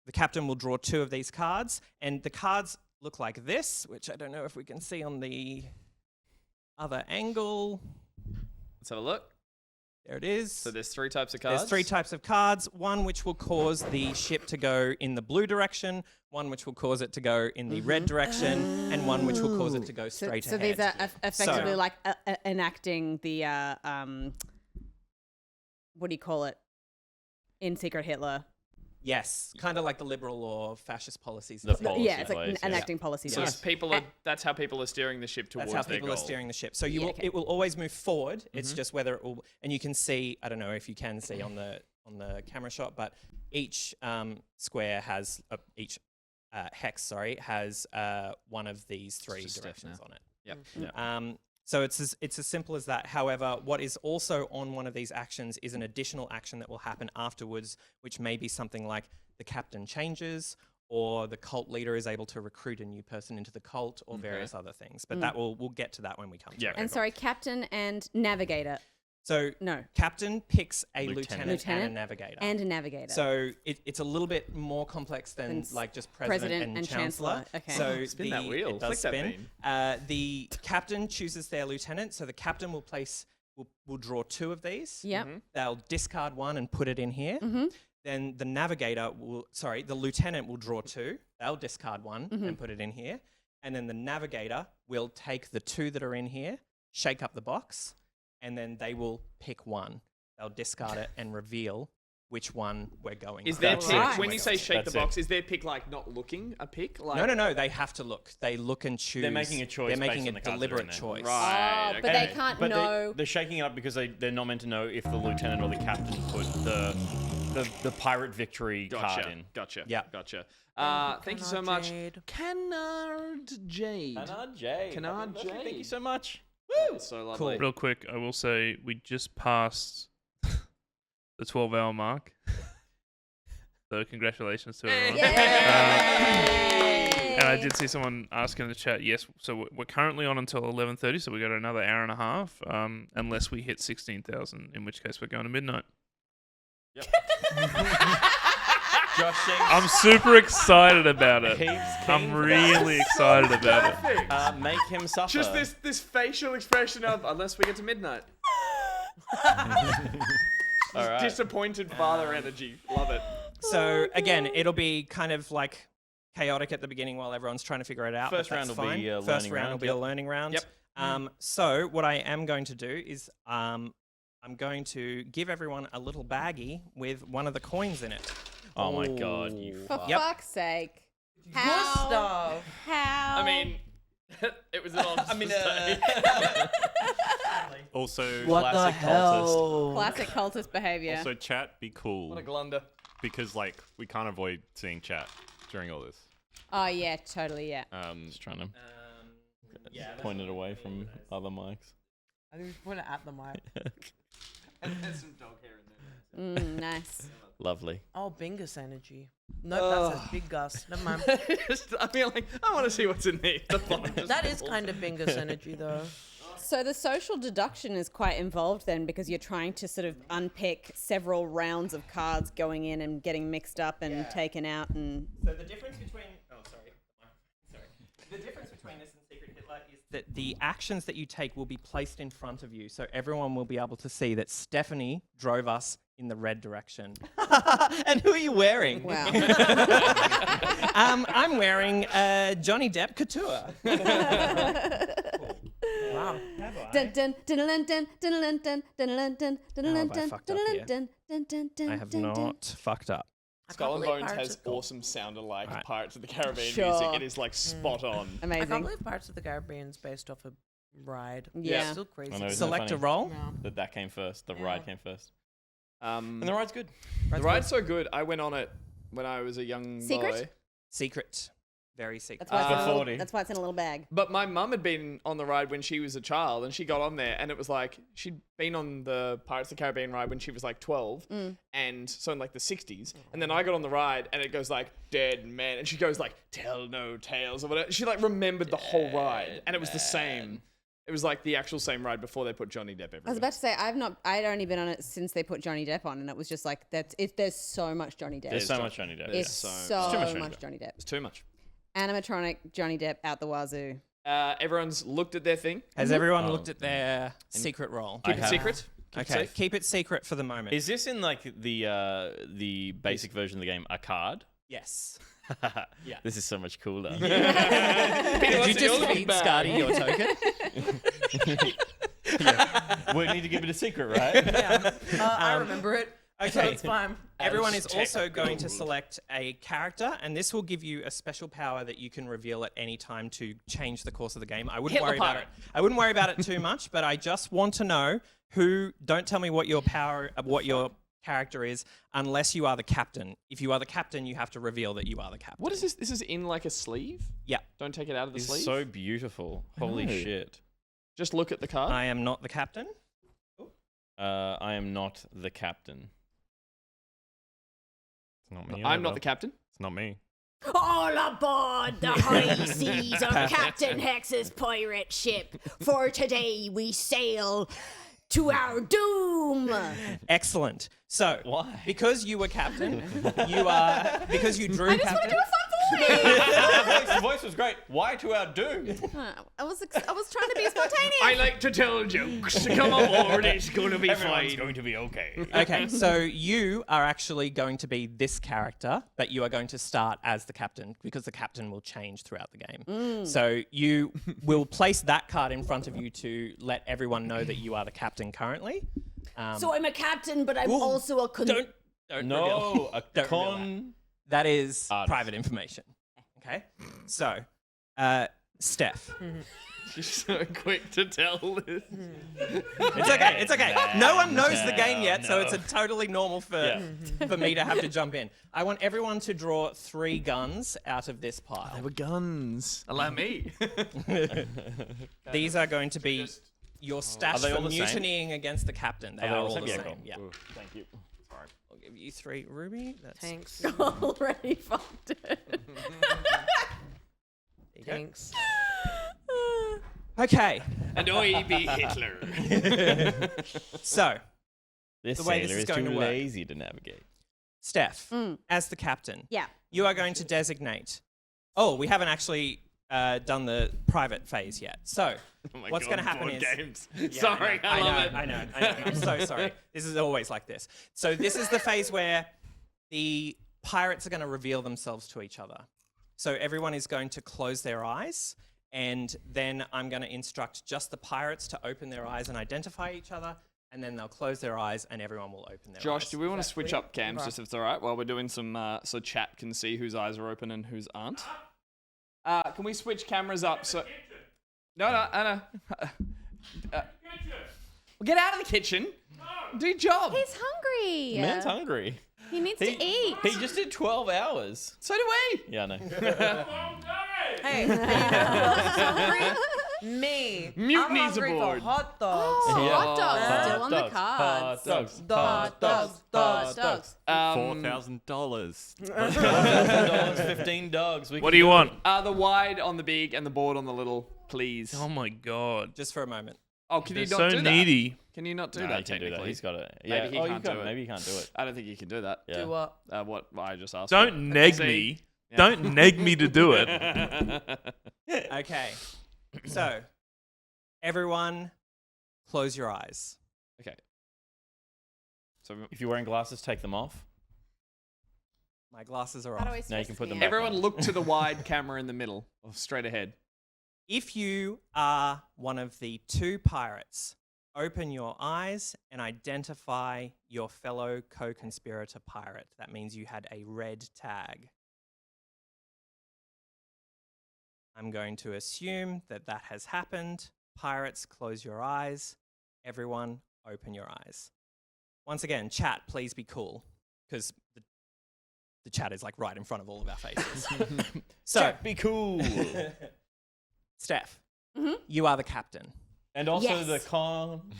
the captain will draw 2 of these cards, and the cards look like this, which I don't know if we can see on the other angle. Let's have a look. There it is. So there's 3 types of cards. There's 3 types of cards. One which will cause the ship to go in the blue direction, one which will cause it to go in the red direction, and one which will cause it to go straight So ahead. these are effectively like enacting the, what do you call it, in Secret Hitler? Yes, kind of like the liberal or fascist policies. The policy Yeah, it's like place, enacting policies. So Yeah. it's people are, that's how people are steering the ship towards That's how their people goal. are steering the ship. So Yeah, okay. it will always move forward. It's just whether it will, and you can see. I don't know if you can see on the camera shot, but each square has each hex. Has one of these 3 just a step directions now. on it. Yep. So it's as simple as that. However, what is also on one of these actions is an additional action that will happen afterwards, which may be something like the captain changes, or the cult leader is able to recruit a new person into the cult, or various other things. But that we'll get to that when we come to it. And sorry, captain and navigator. So No. captain picks a lieutenant and a Lieutenant navigator. and a navigator. So it's a little bit more complex than like just president and chancellor. Okay. So Spin that wheel. it does Flick that spin. The captain chooses their lieutenant. So the captain will will draw 2 of these. Yep. They'll discard 1 and put it in here. Then the the lieutenant will draw 2. They'll discard 1 and put it in here. And then the navigator will take the 2 that are in here, shake up the box, and then they will pick 1. They'll discard it and reveal which one we're going Is with. their That's pick, it. when you say shake That's the box, it. is their pick like not looking a pick? Like, No, they have to look. They look and choose. They're making a choice. They're making based a on the cards that are in deliberate there. choice. Right. But okay. they can't But know. they're shaking it up because they're not meant to know if the lieutenant or the captain put the pirate victory card in. Gotcha. Yeah. Gotcha. Thank you so Canard much. Jade. Canard Jade. Canard Jade. Canard Jade. Thank you so much. Woo! So lovely. Real quick, I will say we just passed the 12-hour mark. So congratulations to everyone. And I did see someone ask in the chat, yes, so we're currently on until 11:30, so we got another hour and a half, unless we hit 16,000, in which case we're going to midnight. Yep. I'm super excited about it. I'm really excited about it. Make him suffer. Just this facial expression of unless we get to midnight. All right. Disappointed father energy. Love it. So again, it'll be kind of like chaotic at the beginning while everyone's trying to figure it out. First but round that's will fine. be a First learning round will round, be yep. a learning round. Yep. So what I am going to do is I'm going to give everyone a little baggie with one of the coins in it. Oh my god, you For fuck. fuck's sake. How? Gustav. How? I mean, it was an honest mistake. Also, What the classic hell? Classic cultist behavior. Also, chat, be cool. What a glunder. Because, like, we can't avoid seeing chat during all this. Oh, yeah, totally, yeah. Just trying to point it away from other mics. I think we should point it at the mic. And there's some dog hair in there. Nice. Lovely. Oh, Bingus energy. Nope, that's a big Gus. Never mind. I feel like I want to see what's in there. That is kind of Bingus energy, though. So the social deduction is quite involved then, because you're trying to sort of unpick several rounds of cards going in and getting mixed up and taken out and... So the difference between... Oh, sorry. The difference between this and Secret Hitler is that the actions that you take will be placed in front of you, so everyone will be able to see that Stephanie drove us in the red direction. And who are you wearing? Wow. I'm wearing Johnny Depp couture. Wow. I have not fucked up. Skull and believe Bones Pirates has of the- awesome sound-alike Right. Pirates of the Caribbean Sure. music. It is like spot on. I Amazing. can't believe Pirates of the Caribbean is based off a ride. Yeah. It's still crazy. I know, isn't that Select a funny? roll. Yeah. That came first. The ride came first. And And the ride's good. the ride's so good. I went on it when I was a young Secret? boy. Secret. Very secret. That's why, it's in a little, 40. that's why it's in a little bag. But my mum had been on the ride when she was a child, and she got on there, and it was like she'd been on the Pirates of the Caribbean ride when she was like 12, and so in like the 60s. And then I got on the ride, and it goes like "Dead Man," and she goes like "Tell no tales" or whatever. She like remembered the whole ride, and it was the same. It was like the actual same ride before they put Johnny Depp everywhere. I was about to say I'd only been on it since they put Johnny Depp on, and it was just like there's so much Johnny Depp. There's so much Johnny Depp. It's yeah. so It's too much much Johnny Johnny Depp. It's too much. Animatronic Johnny Depp out the wazoo. Everyone's looked at their thing. Has everyone looked at their secret roll? Keep it secret. Keep it Okay, safe. keep it secret for the moment. Is this in like the basic version of the game a card? Yes. Yeah. This is so much cooler. Did you just feed Scardy your token? Yeah. We need to give it a secret, right? Yeah. I remember it. Okay. So it's fine. Everyone is also going to select a character, and this will give you a special power that you can reveal at any time to change the course of the game. I wouldn't Hitler worry about it. pirate. I wouldn't worry about it too much, but I just want to know who. Don't tell me what your character is, unless you are the captain. If you are the captain, you have to reveal that you are the captain. What is this? This is in like a sleeve? Yeah. Don't take it out of the It's sleeve. so beautiful. Holy know. shit. Just look at the card. I am not the captain. I am not the captain. It's not me. I'm not either. the captain. It's not me. All aboard the high seas of Captain Hex's pirate ship. For today we sail to our doom. Excellent. So, why? Because you were captain, because you drew I just captain. want to do a fun voice. The voice was great. Why to our doom? I was trying to be spontaneous. I like to tell jokes. Come aboard, it's going to be Everyone's fine. going to be okay. Okay, so you are actually going to be this character, but you are going to start as the captain because the captain will change throughout the game. So you will place that card in front of you to let everyone know that you are the captain currently. So I'm a captain, but I'm also a Don't No, a Don't reveal con. that is Artist. private information. Okay, so Steph. She's so quick to tell this. It's okay. It's okay. No one knows the game yet, so it's a totally normal for me to have to jump in. I want everyone to draw 3 guns out of this pile. They were guns. Allow me. These are going to be your stash Are they for all the same? mutinying against the captain. They Are they are all all the the same? same. Yeah, Yeah. cool. Thank you. Sorry. I'll give you 3 ruby. That's Thanks. Already fucked it. There you go. Thanks. Okay. And I be Hitler. So, This the way this sailor is is going too to work. lazy to navigate. Steph, as the captain, Yeah. you are going to designate. Oh, we haven't actually done the private phase yet. So, Oh my what's God, going to happen board is. games. Yeah, Sorry, I love it. I know. I'm so sorry. This is always like this. So, this is the phase where the pirates are going to reveal themselves to each other. So, everyone is going to close their eyes. And then I'm going to instruct just the pirates to open their eyes and identify each other. And then they'll close their eyes and everyone will open their eyes. Josh, do we want to Is that switch clear? up cams just if it's all right while we're doing some so chat can see whose eyes are open and whose aren't? Can we switch cameras up so? No. Get out of the kitchen. Do your job. He's hungry. Man's hungry. He needs to eat. He just did 12 hours. So do we. Yeah, I know. Hey, you know who else is hungry? Me. Mutiny's I'm hungry aboard. for hot dogs. Oh, Yeah. hot dogs still on the Hot cards. dogs. Hot dogs. Dogs. $4,000. $15 dogs. What do you want? The wide on the big and the board on the little, please. Oh my god. Just for a moment. Oh, can you They're not so do that? needy. Can you not do No, that he can't do that. technically? He's got it. Yeah. Maybe he Oh, can't you do it. Maybe he can't do it. I don't think you can do that. Yeah. Do what? What I just asked. Don't for. neg See? me. Yeah. Don't neg me to do it. Okay. So, everyone, close your eyes. Okay. So If you're wearing glasses, take them off. My glasses are How do off. I Now you switch can the put them game? back everyone on. look to the wide camera in the middle, or straight ahead. If you are one of the 2 pirates, open your eyes and identify your fellow co-conspirator pirate. That means you had a red tag. I'm going to assume that that has happened. Pirates, close your eyes. Everyone, open your eyes. Once again, chat, please be cool, because the chat is like right in front of all of our faces. So, Chat, be cool. Steph, Mhm. you are the captain. And also Yes. the con.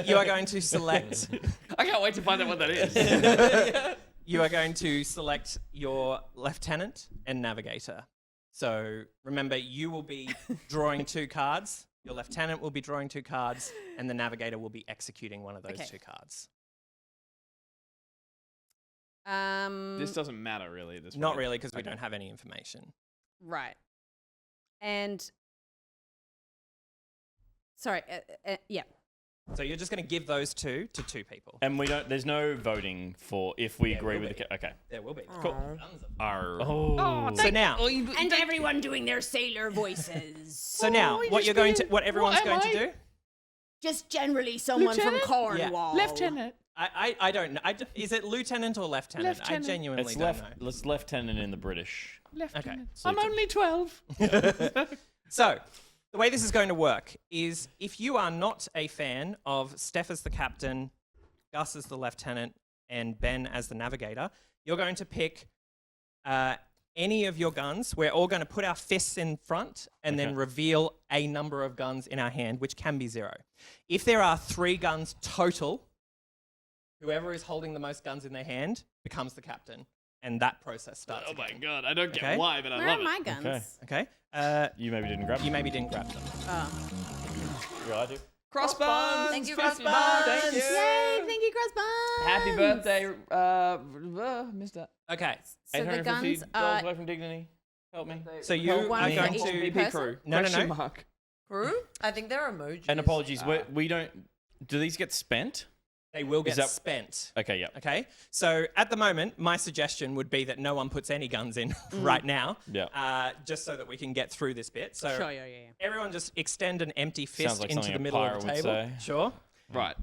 You are going to select. I can't wait to find out what that is. You are going to select your lieutenant and navigator. So remember, you will be drawing 2 cards. Your lieutenant will be drawing 2 cards, and the navigator will be executing one of those Okay. 2 cards. This doesn't matter really. At this Not point. really, because we Okay. don't have any information. Right. And sorry, yeah. So you're just going to give those 2 to 2 people. And we don't. There's no voting for if we There agree will with the. be. Okay. There will be. Cool. Arr. Oh. So now, And everyone doing their sailor voices. so now, what you're going to, what everyone's going to do? Just generally someone from Cornwall. Lieutenant. I don't know. Is it lieutenant or lieutenant? I genuinely It's don't know. It's lieutenant in the British. Lieutenant. so I'm only 12. So, the way this is going to work is if you are not a fan of Steph as the captain, Gus as the lieutenant, and Ben as the navigator, you're going to pick any of your guns. We're all going to put our fists in front and then reveal a number of guns in our hand, which can be 0. If there are 3 guns total, whoever is holding the most guns in their hand becomes the captain. And that process starts. Oh my again. god, I don't get Okay. why, but I Where love are it. my guns? Okay. You maybe didn't grab. You maybe didn't grab them. Yeah, I do. Crossbuns! Thank you, $50. Crossbuns. Thank you. Yay, thank you, Crossbuns. Happy birthday. Missed that. Okay. So the guns $850 are away from dignity. Help me. So you one are for going each to person? BP crew. No, no, Question no. mark. Crew? I think they're emojis. And apologies, we don't. Do these get spent? They will get Is that- spent. Okay, yeah. Okay. So at the moment, my suggestion would be that no one puts any guns in right now. Yeah. Just so that we can get through this bit. So Sure, yeah. everyone just extend an empty Sounds fist like into something the a middle of pirate the would table. say. Sure. Right.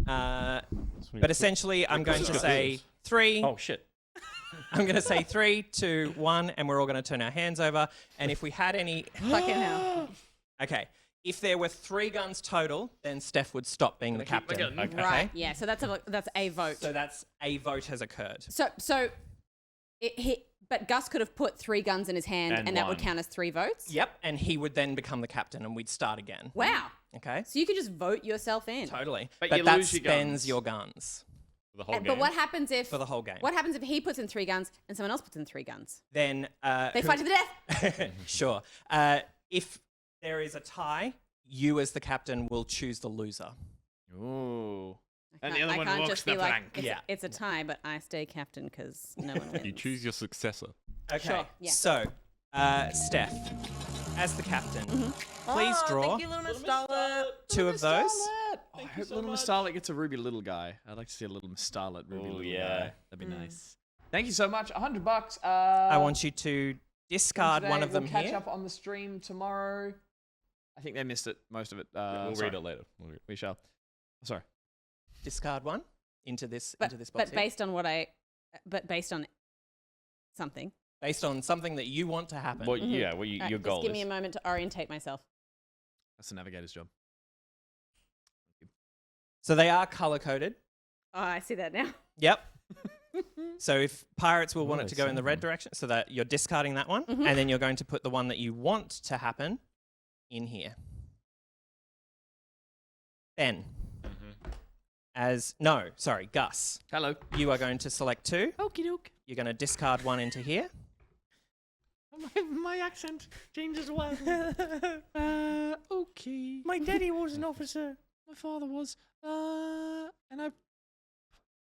But essentially, I'm going to say 3. Oh shit. I'm going to say 3, 2, 1, and we're all going to turn our hands over. And if we had any, Fucking hell. okay. If there were 3 guns total, then Steph would stop being the captain. Okay. Right. Yeah. So that's a vote. So that's a vote has occurred. So But Gus could have put 3 guns in his hand, and that would won. count as 3 votes. Yep, and he would then become the captain, and we'd start again. Wow. Okay. So you could just vote yourself in. Totally. But But you that lose your spends guns. your guns. For the whole game. But what happens if For the whole game. What happens if he puts in 3 guns and someone else puts in 3 guns? Then They fight to the death. Sure. If there is a tie, you as the captain will choose the loser. Ooh. I And the can't- other I one can't walks just the be like, plank. it's a tie, but I stay captain because no one wins. You choose your successor. Okay. Sure, yeah. So, Steph, as the captain, please draw Thank you, little Miss Starlet. 2 of those. I hope little Miss Starlet gets a Ruby Little Guy. I'd like to see a little Miss Starlet Ruby Little Guy. That'd be nice. Thank you so much. $100. I want you to discard one of them we'll catch here. up on the stream tomorrow. I think they missed it, most of it. We'll read it later. We shall. Sorry. Discard one into this But, box. but here. based on based on something. Based on something that you want to happen. Well, yeah, well, All right, your just goal give is. me a moment to orientate myself. That's the navigator's job. So they are color coded. Oh, I see that now. Yep. So if pirates will want Oh, it to go in the red direction, so that you're discarding that one, Mhm. and then you're going to put the one that you want to happen in here. Ben. Gus. Hello. You are going to select 2. Okie doke. You're going to discard 1 into here. My accent changes well. Okay. My daddy was an officer. My father was. And I.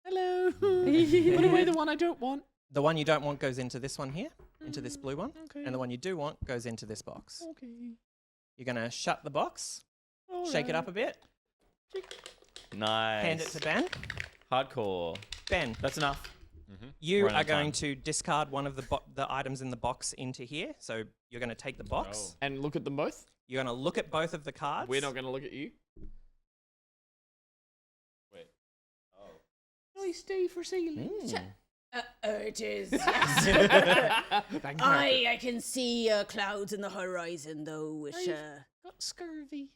Hello. Put away the one I don't want. The one you don't want goes into this one here, into this blue one, Okay. and the one you do want goes into this box. Okay. You're going to shut the box, shake it up a bit, Nice. hand it to Ben. Hardcore. Ben, That's enough. you We're out are of going time. to discard one of the items in the box into here. So you're going to take the box. And look at them both. You're going to look at both of the cards. We're not going to look at you. I stay for sailing. It is. Thank you. I can see clouds in the horizon, though, which. Got scurvy.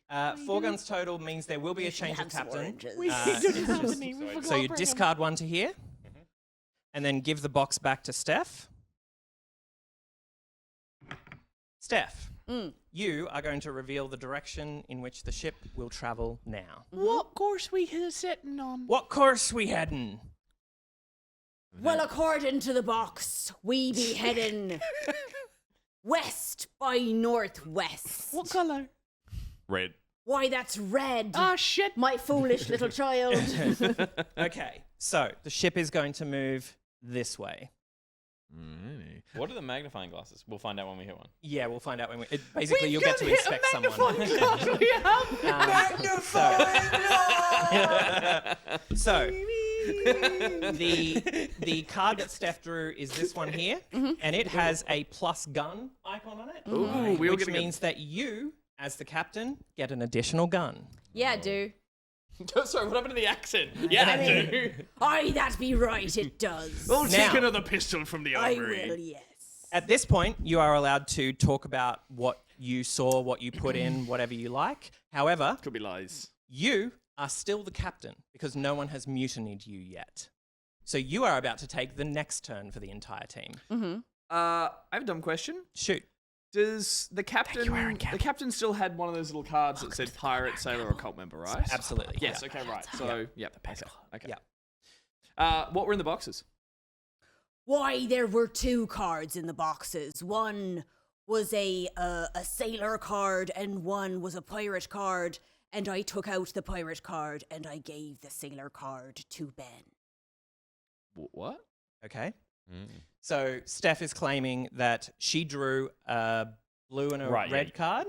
4 guns total means there will be a You should change of have some captain. oranges. We don't have any. We forgot So you to bring 'em. discard 1 to here, and then give the box back to Steph. Steph, you are going to reveal the direction in which the ship will travel now. What course we are sitting on? What course we heading? Well, according to the box, we be heading west by northwest. What colour? Red. Why, that's red. Ah, shit. My foolish little child. Okay, so the ship is going to move this way. What are the magnifying glasses? We'll find out when we hit one. Yeah, we'll find out when we. Basically, you'll get to inspect someone. So, the card that Steph drew is this one here, and it has a plus gun icon on it. Ooh, we all which get a gun. means that you, as the captain, get an additional gun. Yeah, do. Sorry, what happened to the accent? Yeah, I do. Aye, that be right, it does. We'll take Now- another pistol from the I armory. will, yes. At this point, you are allowed to talk about what you saw, what you put in, whatever you like. However, Could be lies. you are still the captain because no one has mutinied you yet. So you are about to take the next turn for the entire team. I have a dumb question. Shoot. Does the captain? The captain still had one of those little cards that said pirate, sailor, or cult member, right? Absolutely. Yes. yeah. Okay. Right. So, yep. Okay. Yeah. What were in the boxes? Why, there were 2 cards in the boxes. One was a sailor card and one was a pirate card. And I took out the pirate card and I gave the sailor card to Ben. What? Okay. So Steph is claiming that she drew a blue and a red card,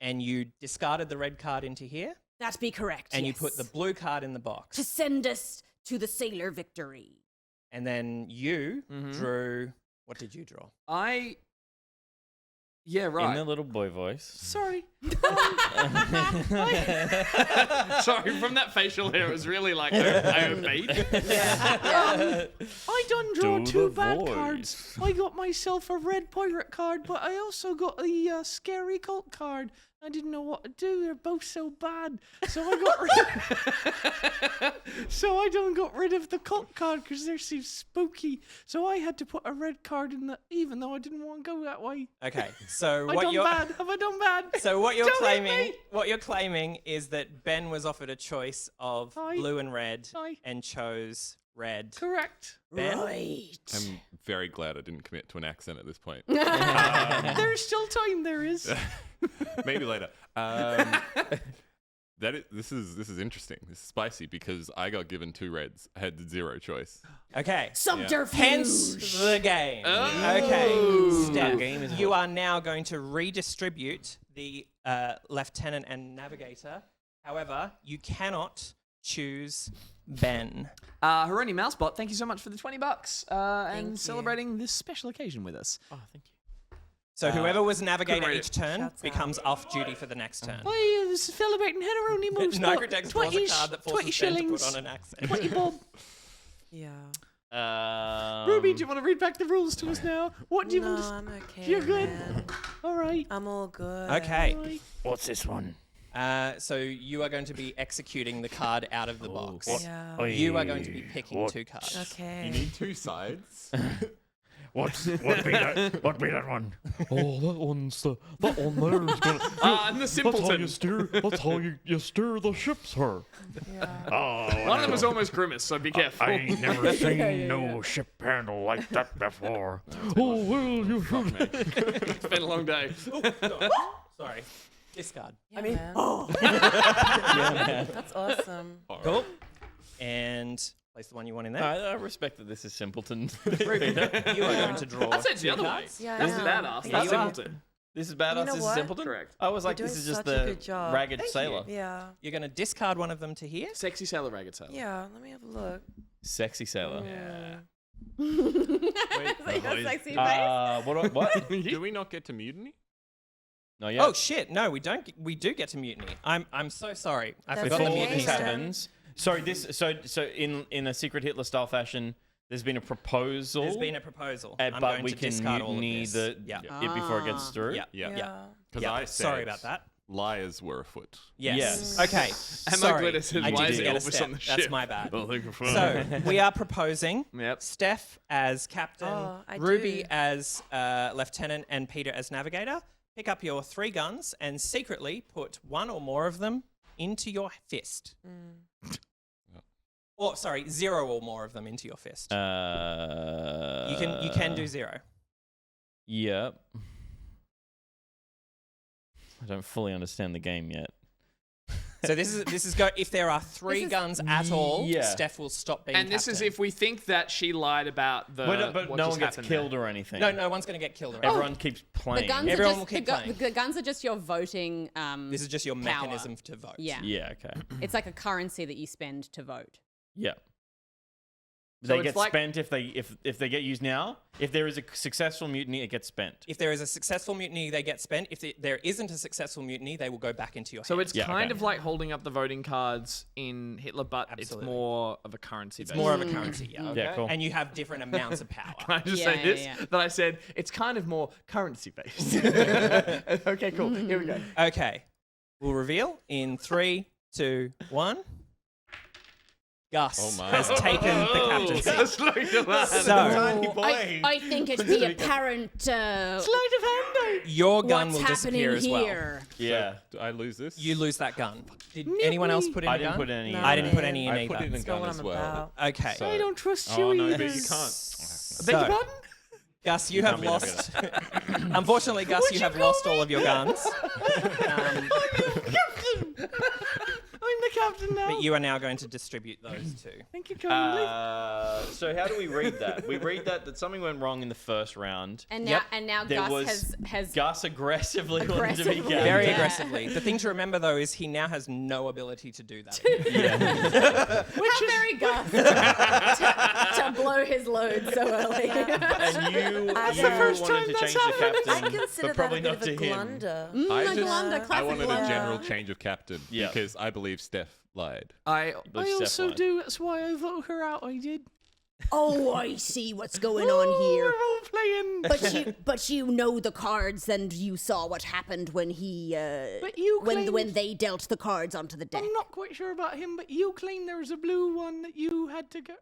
and you discarded the red card into here, That be correct, and you yes. put the blue card in the box. To send us to the sailor victory. And then you drew. What did you draw? Yeah, right. In the little boy voice. Sorry. Sorry, from that facial hair, it was really like I obeyed. I done draw Do two the bad voice. cards. I got myself a red pirate card, but I also got the scary cult card. I didn't know what to do. They're both so bad, so I got so I done got rid of the cult card because they're so spooky. So I had to put a red card in the, even though I didn't want to go that way. Okay, so I what done you're bad? Have I done bad? so what you're Don't hit claiming me. what you're claiming is that Ben was offered a choice of Aye. blue and red Aye. and chose red. Correct. Ben? I'm very glad I didn't commit to an accent at this point. There's still time. There is. Maybe later. This is interesting. This is spicy because I got given 2 reds. I had 0 choice. Okay. Subterfuge. Hence the game. Oh. Okay. Steph, game is you are now going to redistribute the lieutenant and navigator. However, you cannot choose Ben. Haroni Mousebot, thank you so much for the $20 and you. celebrating this special occasion with us. Oh, thank you. So whoever was couldn't navigator read each it. turn Shouts becomes off duty for the next turn. I was celebrating Heteroni Moose. Nigrodex was a card that 20 forces Ben to shillings. put on an accent. 20 bob. Yeah. Ruby, do you want to read back the rules to us now? What do you No, want to... I'm okay. You're good? man. All right. I'm all good. Okay. All right. What's this one? So you are going to be executing the card out of the box. Yeah. You are going to be picking What? 2 cards. Okay. You need 2 sides. What be that one? Oh, that one's that one there is gonna. And the simpleton. That's how you steer the ship, sir. Oh, One of them was almost Grimace, so be careful. I ain't never seen no ship handle like that before. Oh well, you should. It's been a long day. Sorry. Discard. I mean, that's awesome. Cool. And place the one you want in there. I respect that this is simpleton. Ruby, you are going to draw. I'd say it's the 2 other way. cards. Yeah, This I is know. badass. Yeah, That's you are. simpleton. This is badass. You know This is what? simpleton. Correct. I was like, You're this is doing just such a the good job. ragged Thank you. sailor. Yeah. You're going to discard one of them to here. Sexy sailor, ragged sailor. Yeah. Let me have a look. Sexy sailor. Sexy face. What? Do we not get to mutiny? No, yeah. Oh shit! No, we don't. We do get to mutiny. I'm so sorry. I That's forgot the okay. mutiny this Sure. happen. happens. So in a secret Hitler style fashion, there's been a proposal. There's been a proposal. but I'm going we to can discard all of mutiny this. the Yeah. it before it gets through. Yeah. Yeah. Yeah. Because Yeah. I said Sorry about that. liars were afoot. Yes. Yes. Okay. And Sorry. my glitter says, I why did is forget a Elvis step. on the That's ship? my bad. Well, thank you for So we are proposing Yep. Steph as captain, Oh, I Ruby do. as lieutenant, and Peter as navigator. Pick up your 3 guns and secretly put 1 or more of them into your fist. Or sorry, 0 or more of them into your fist. You can do 0. Yep. I don't fully understand the game yet. So this is go. If there are 3 guns at all, Yeah. Steph will stop being And this is captain. if we think that she lied about the. But what no just one gets happened killed there. or anything. No one's going to get killed. Everyone keeps The playing. guns Everyone are will just keep playing. the guns are just your voting. This is just your power. mechanism to vote. Yeah. Yeah. Okay. It's like a currency that you spend to vote. Yeah. So They it's get like- spent if they get used now. If there is a successful mutiny, it gets spent. If there is a successful mutiny, they get spent. If there isn't a successful mutiny, they will go back into your So hands. it's kind of like holding up the voting cards in Hitler, but it's more of a currency. It's more of a currency, yeah. Okay. Yeah, cool. And you have different amounts of power. Can I just Yeah, say yeah, this? yeah. That I said it's kind of more currency based. Okay, cool. Here we go. Okay. We'll reveal in 3, 2, 1. Gus Oh my. has taken the captaincy. Just look at that. So I think it'd be apparent Sleight of hand. your gun what's will disappear happening as well. here. Yeah. Do I lose this? You lose that gun. Did anyone else put in I a didn't gun? put any. No. I didn't put any in I either. put in a That's not gun what as I'm well. about. Okay. So- I don't trust Oh you no, either. but you can't. So, Beg your pardon? Gus, you have lost. Unfortunately, Gus, you have lost all of your guns. I'm the captain now. But you are now going to distribute those two. Thank you kindly. So how do we read that? We read that something went wrong in the first round. And now There Gus was has Gus aggressively wanted to be captain. Very aggressively. The thing to remember though is he now has no ability to do that. How very Gus to blow his load so early. And you That's wanted to change the captain, I consider but probably that a not bit to of a him. blunder. I wanted a general change of captain because I believe Steph lied. I Steph also lied. do. That's why I voted her out. I did. Oh, I see what's going on here. We're all playing. But you know the cards, and you saw what happened when he. But you when claimed- they dealt the cards onto the deck. I'm not quite sure about him, but you claimed there was a blue one that you had to get.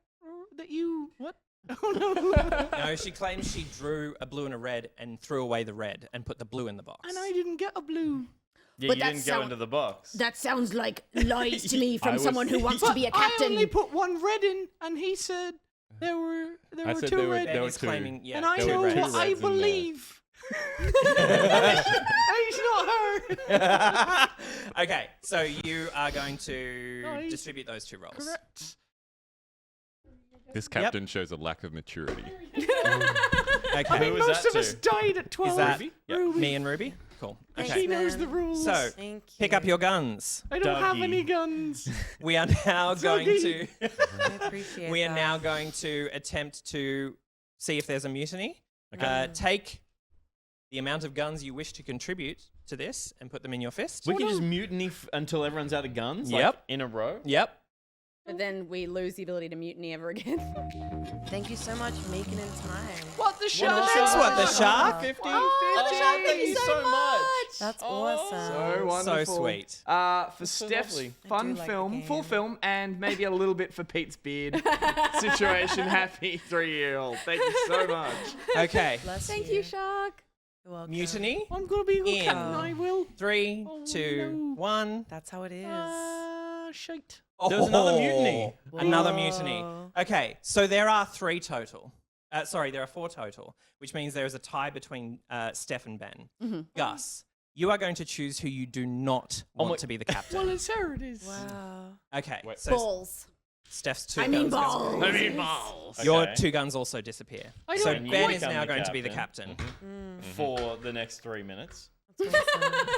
That you what? Oh no. No, she claims she drew a blue and a red and threw away the red and put the blue in the box. And I didn't get a blue. Yeah, But you that didn't go sound- into the box. That sounds like lies to me I from was- someone who wants to be a But I captain. only put one red in, and he said there were I said two there were- red. there Ben were is two. claiming, yeah, and I there were know two what I reds in there. believe. He's not her. Okay, so you are going to No, distribute those two rolls. Correct. This captain shows a lack of maturity. Okay. I mean, Who is most that of us to? died at 12. Is that Ruby. me and Ruby? Cool. Thanks, Okay. She knows man. the rules. So, Thank you. pick up your guns. I don't have Dougie. any guns. We are now going to I appreciate we are that. now going to attempt to see if there's a mutiny. Okay. Take the amount of guns you wish to contribute to this and put them in your fist. We can just mutiny until everyone's out of guns. Like, Yep. in a row. Yep. But then we lose the ability to mutiny ever again. Thank you so much for making it in time. What the shark? Thanks, what the shark? 50. Oh, the shark, thank you so much. That's awesome. So wonderful. So sweet. For so Steph's lovely. fun I do like the film, full game. film, and maybe a little bit for Pete's beard situation. Happy 3-year-old. Thank you so much. Okay. Bless Thank you, Shark. You're welcome. Mutiny. I'm gonna be the In. captain. I will. 3, Oh, 2, 1. That's how it is. Shite. There was another mutiny. Another mutiny. Whoa. Okay, so there are 3 total. Sorry, there are 4 total, which means there is a tie between Steph and Ben. Gus, you are going to choose who you do not want to be the captain. Well, it's her. It is. Wow. Okay, Wait. so Balls. Steph's 2 I mean guns balls. disappear. I mean balls. Your Okay. 2 guns also disappear. I So don't Ben quite is become now the going to be the captain. captain. For the next 3 minutes.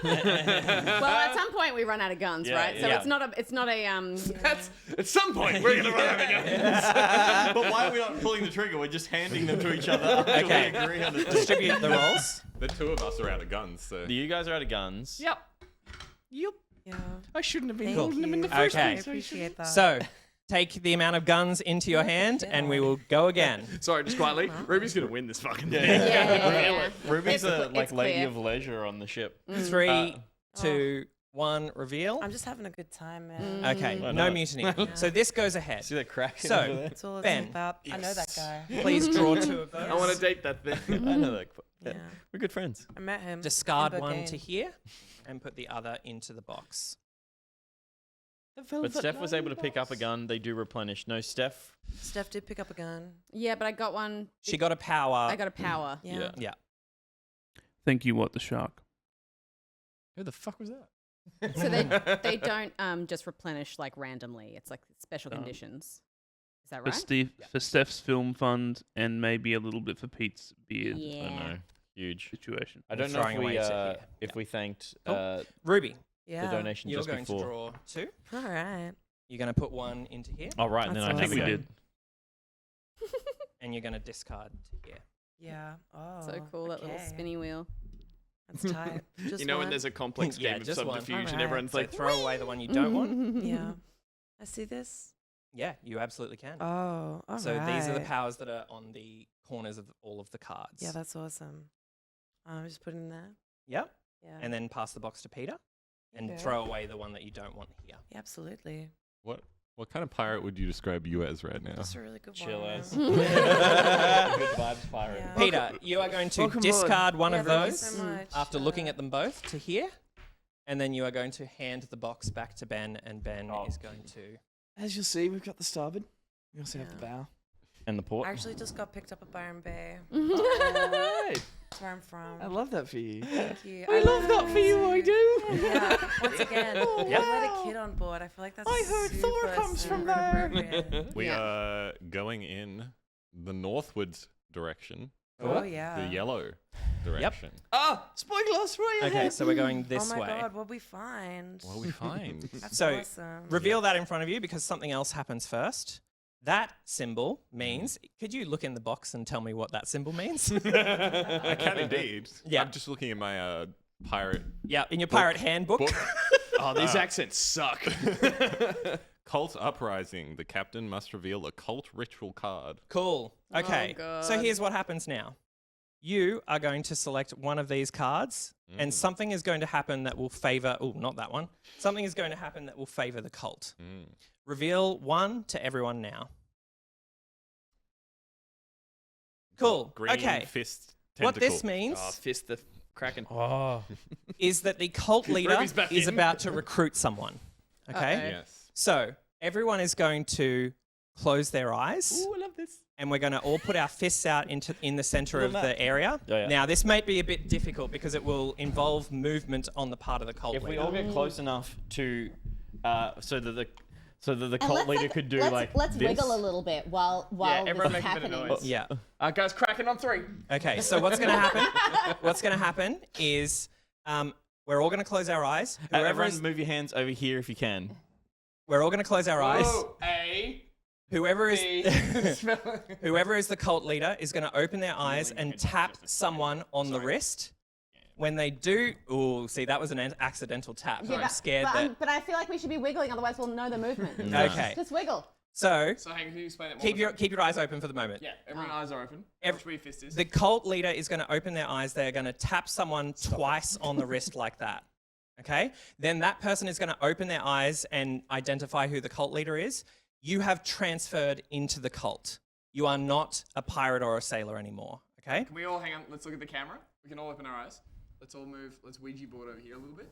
Well, at some point we run out of guns, Yeah, right? So yeah. it's not a That's at some point we're gonna run out of guns. But why are we not pulling the trigger? We're just handing them to each other until Okay. we agree on it. Distribute the rolls. The two of us are out of guns, so. You guys are out of guns. Yep. Yep. Yeah. I shouldn't have been Thank holding them in the you. first Okay. I place. appreciate that. So take the amount of guns into your hand and we will go again. Sorry, just quietly. Ruby's gonna win this fucking thing. yeah. Ruby's It's a it's lady clear. of leisure on the ship. 3, 2, 1, reveal. I'm just having a good time, man. Okay, Why no not? mutiny. So this goes ahead. See that Kraken So, over there? That's all it's Ben. about. I know that guy. Please draw 2 of those. I want to date that thing. I know that. Yeah. We're good friends. I met him. Discard in one Bogane. to here and put the other into the box. But Steph was able to pick up a gun. They do replenish. No, Steph. Steph did pick up a gun. Yeah, but I got one. She got a power. I got a power. Yeah. Yeah. Thank you, what the shark. Who the fuck was that? So they don't just replenish like randomly. It's like special conditions. Is that For, right? for Steph's film fund and maybe a little bit for Pete's beard Yeah. I know. Huge. situation. I don't know throwing away to if here. we thanked Ruby, Yeah. the donation you're just going before. to draw 2. All right. You're going to put 1 into here. Oh, right. And then That's I I think we take did. And you're going to discard to here. Yeah. Oh. So cool, that little okay. spinny wheel. That's tight. Just You know when one? there's a complex Yeah, game of just one. subterfuge and Alright. everyone's So like, throw away the one you don't want. Yeah. I see this. Yeah, you absolutely can. Oh. All So these are the right. powers that are on the corners of all of the cards. Yeah, that's awesome. Just put it in there. Yep. Yeah. And then pass the box to Peter and Okay. throw away the one that you don't want here. Yeah, absolutely. What kind of pirate would you describe you as right now? That's a really good Chill one. as. Good vibes pirate. Yeah. Peter, you are going to Welcome discard one Yeah, of thank you those so much. after looking at them both to here. And then you are going to hand the box back to Ben, and Ben is going to. as you'll see, we've got the starboard. We also have the Yeah. bow. And the port. I actually just got picked up at Byron Bay. Alright. That's where I'm from. I love that for you. Thank you. I love that for you, I do. Yeah. Once again, Oh, you wow. let a kid on board. I feel like that's I heard Thor comes from there. appropriate. We are going in the northwards direction. Oh, yeah. The yellow direction. Ah, Spyglass, right Okay, ahead. so we're going this oh my way. God, what we find? What we find? That's So awesome. reveal that in front of you because something else happens first. That symbol means. Could you look in the box and tell me what that symbol means? I can indeed. Yeah. I'm just looking at my pirate. Yeah, in your pirate handbook. Oh, these accents suck. Cult uprising. The captain must reveal a cult ritual card. Cool. Okay. Oh, So God. here's what happens now. You are going to select one of these cards, and something is going to happen that will favor. Oh, not that one. Something is going to happen that will favor the cult. Reveal one to everyone now. Cool. Green okay. fist What tentacle. this means Fist the Kraken. is that the cult leader Ruby's back is in. about to recruit someone. Okay. Yes. So everyone is going to close their eyes. Ooh, I love this. And we're going to all put our fists out in the center of the area. Oh, yeah. Now, this might be a bit difficult because it will involve movement on the part of the cult If we leader. all get close enough to, so that the And cult leader could do let's this. wiggle a little bit while everyone this is make a bit of happening. noise. Yeah. Guys, Kraken on 3. Okay, so what's going to happen? What's going to happen is we're all going to close our eyes. Everyone move your hands over here if you can. We're all going to close our eyes. A. Whoever is B. whoever is the cult leader is going to open their eyes and tap someone on the wrist. When they do, ooh, see, that was an accidental tap. Yeah, I'm scared that. but I feel like we should be wiggling, otherwise we'll know the movement. Okay. Just wiggle. So So hang on, can you explain it more? keep your eyes open for the moment. Yeah, everyone's eyes are open. Watch where your fist is. The cult leader is going to open their eyes. They're going to tap someone twice on the wrist like that. Okay? Then that person is going to open their eyes and identify who the cult leader is. You have transferred into the cult. You are not a pirate or a sailor anymore. Okay? Can we all hang on? Let's look at the camera. We can all open our eyes. Let's all move. Let's Ouija board over here a little bit.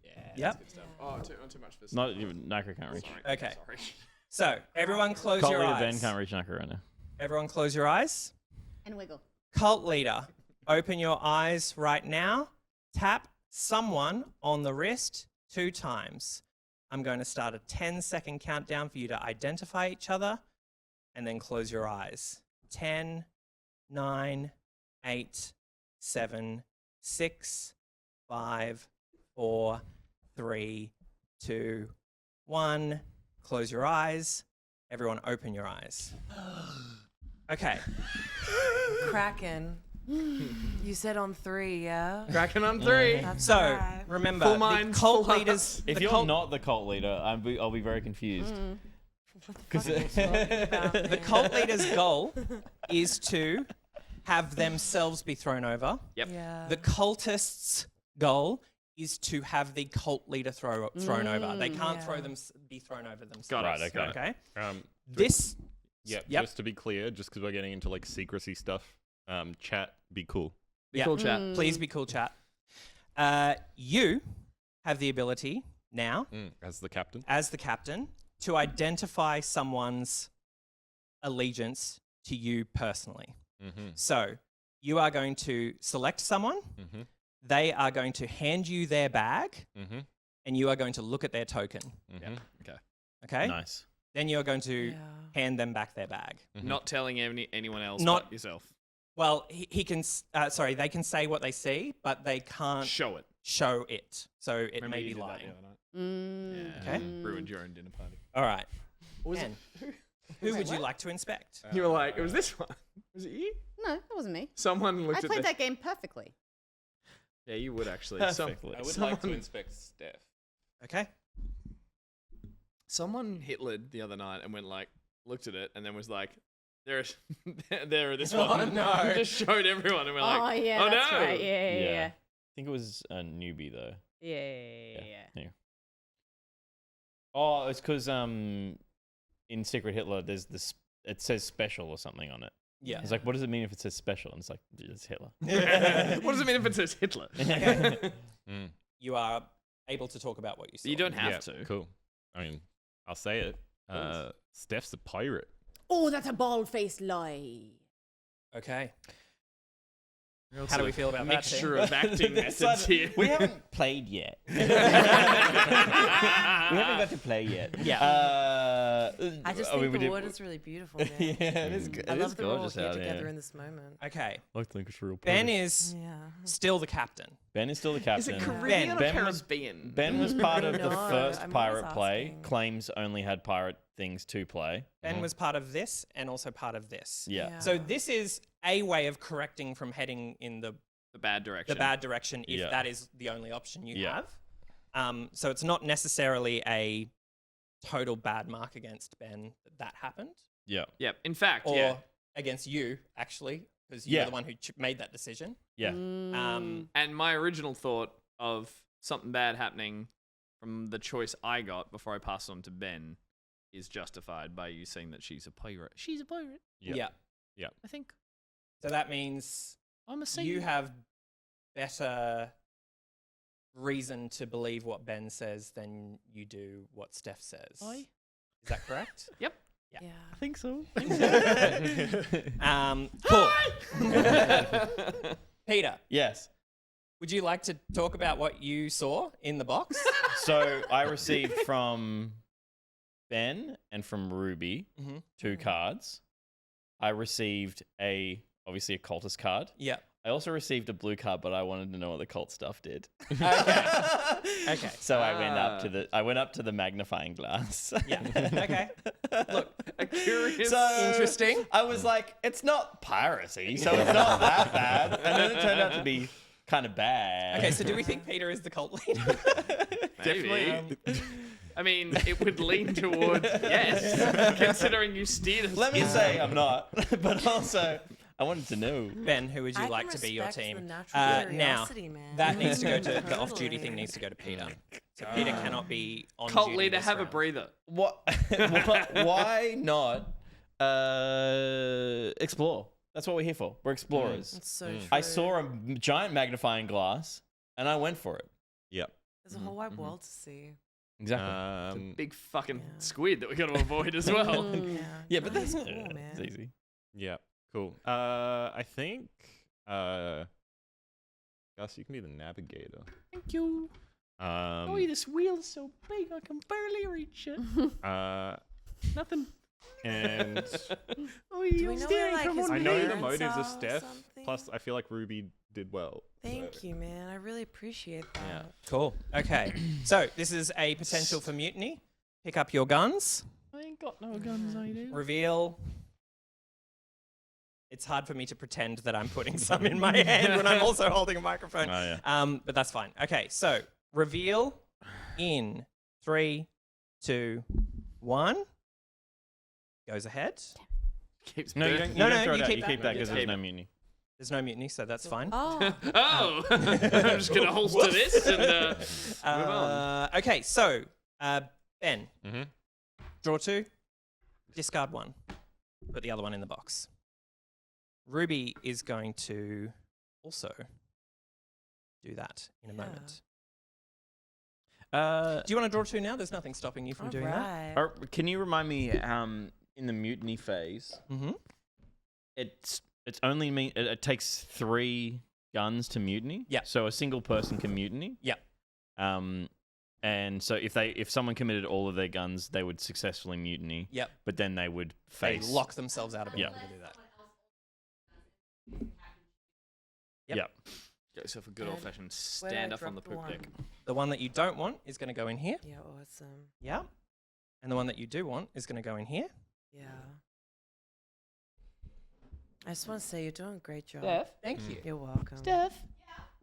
Yeah. Yep. Good stuff. Oh, not too much for this. Not even Naka can't reach. Okay. Sorry. So everyone close Cult your leader eyes. Ben can't reach Naka right now. Everyone close your eyes. And wiggle. Cult leader, open your eyes right now. Tap someone on the wrist 2 times. I'm going to start a 10-second countdown for you to identify each other and then close your eyes. 10, 9, 8, 7, 6, 5, 4, 3, 2, 1. Close your eyes. Everyone open your eyes. Okay. Kraken. You said on 3, yeah? Kraken on 3. That's So right. remember, Full the minds, cult full leaders. If the you're cult- not the cult leader, I'll be very confused. the cult leader's goal is to have themselves be thrown over. Yep. Yeah. The cultists' goal is to have the cult leader thrown over. They can't be thrown over themselves. Got it. Right, Okay. Just Yep. to be clear, just because we're getting into like secrecy stuff, chat, be cool. Yeah. Cool chat. Please be cool, chat. You have the ability now, As the captain. as the captain, to identify someone's allegiance to you personally. So you are going to select someone. They are going to hand you their bag, and you are going to look at their token. Okay. Okay. Nice. Then you are going to hand them back their bag. Not telling anyone else Not- but yourself. Well, he can. They can say what they see, but they can't Show it. show it. So it Remember may you be did that lying. the other night? Okay. Ruined your own dinner party. All right. Was Ken, who would you like to inspect? You were like, it was this one. Was it you? No, that wasn't me. Someone looked I at played this. that game perfectly. Yeah, you would actually. Perfectly. I would like to inspect Steph. Okay. Someone Hitlered the other night and went like, looked at it and then was like, there's this one. no. Just showed everyone and we're like, Oh yeah, oh that's no. right. Yeah. I think it was a newbie though. Yeah. Oh, it's because in Secret Hitler, there's this. It says special or something on it. Yeah. It's like, what does it mean if it says special? And it's like, it's Hitler. What does it mean if it says Hitler? You are able to talk about what you saw. You don't have to. Cool. I mean, I'll say it. Steph's a pirate. Oh, that's a bald-faced lie. Okay. How do we feel about that? Mixture of acting methods here. We haven't played yet. We haven't got to play yet. Yeah. I just think the water's really beautiful, man. Yeah, it is good. I It love is that we're all gorgeous here out together here. in this moment. Okay. I think it's real. Ben is still the captain. Ben is still the captain. Is it Caribbean or Caribbean? Ben was part of the No, first I'm pirate always play. asking. Claims only had pirate things to play. Ben was part of this and also part of this. Yeah. So this is a way of correcting from heading in the bad direction. The bad direction if Yeah. that is the only option you Yeah. have. So it's not necessarily a total bad mark against Ben that happened. Yeah. Yep. In fact, Or against you, actually, because you're Yeah. the one who made that decision. Yeah. And my original thought of something bad happening from the choice I got before I passed on to Ben is justified by you saying that she's a pirate. She's a pirate. Yeah. I think. So that means I'm a you have better reason to believe what Ben says than you do what Steph says. Aye. Is that correct? Yep. Yeah. I think so. Cool. Peter. Yes. Would you like to talk about what you saw in the box? So I received from Ben and from Ruby 2 cards. I received obviously a cultist card. Yeah. I also received a blue card, but I wanted to know what the cult stuff did. Okay. So I went up to the magnifying glass. Yeah. Okay. Look, a curious. Interesting. I was like, it's not piracy, so it's not that bad. And then it turned out to be kind of bad. Okay, so do we think Peter is the cult leader? Definitely. I mean, it would lean towards yes, considering you steered us. Let me say I'm not, but also I wanted to know. Ben, who would you I like can to be your respect team? the natural Now, curiosity, man. that needs to go to the Totally. off-duty thing needs to go to Peter. So Peter cannot be on Cult duty leader, this have a round. breather. What? Why not explore? That's what we're here for. We're explorers. That's so true. I saw a giant magnifying glass, and I went for it. Yep. There's a whole wide world to see. Exactly. Big fucking squid that we got to avoid as well. Yeah, but that's cool, it's man. easy. Yeah. Cool. I think Gus, you can be the navigator. Thank you. Oh, this wheel is so big I can barely reach it. Nothing. And Oh, Do we you're know steering where, like, from his one I know knee. the parents motives are of or Steph. something? Plus, I feel like Ruby did well. Thank you, man. I really appreciate that. Yeah. Cool. Okay. So this is a potential for mutiny. Pick up your guns. I ain't got no guns, I do. Reveal. It's hard for me to pretend that I'm putting some in my hand when I'm also holding a microphone. Oh, yeah. But that's fine. Okay, so reveal in 3, 2, 1. Goes ahead. Keeps No, you burning. don't. You No, don't throw you it out. keep You that. keep that You because keep there's that. no mutiny. There's no mutiny, so that's fine. Oh. Oh, I'm just gonna holster this and move on. Okay, so Ben, Mm-hmm. draw 2, discard 1, put the other one in the box. Ruby is going to also do that in a moment. Do you want to draw 2 now? There's nothing stopping you from doing that. Or can you remind me, in the mutiny phase, it's only it takes 3 guns to mutiny. Yeah. So a single person can mutiny. Yeah. And so if someone committed all of their guns, they would successfully mutiny. Yep. But then they would They face. lock themselves out of being Yeah. able to do that. Yep. Get yourself a good And old-fashioned where do I stand up on the drop the poop one? deck. The one that you don't want is going to go in here. Yeah, awesome. Yeah. And the one that you do want is going to go in here. Yeah. I just want to say you're doing a great job. Steph? Thank you. You're welcome. Steph,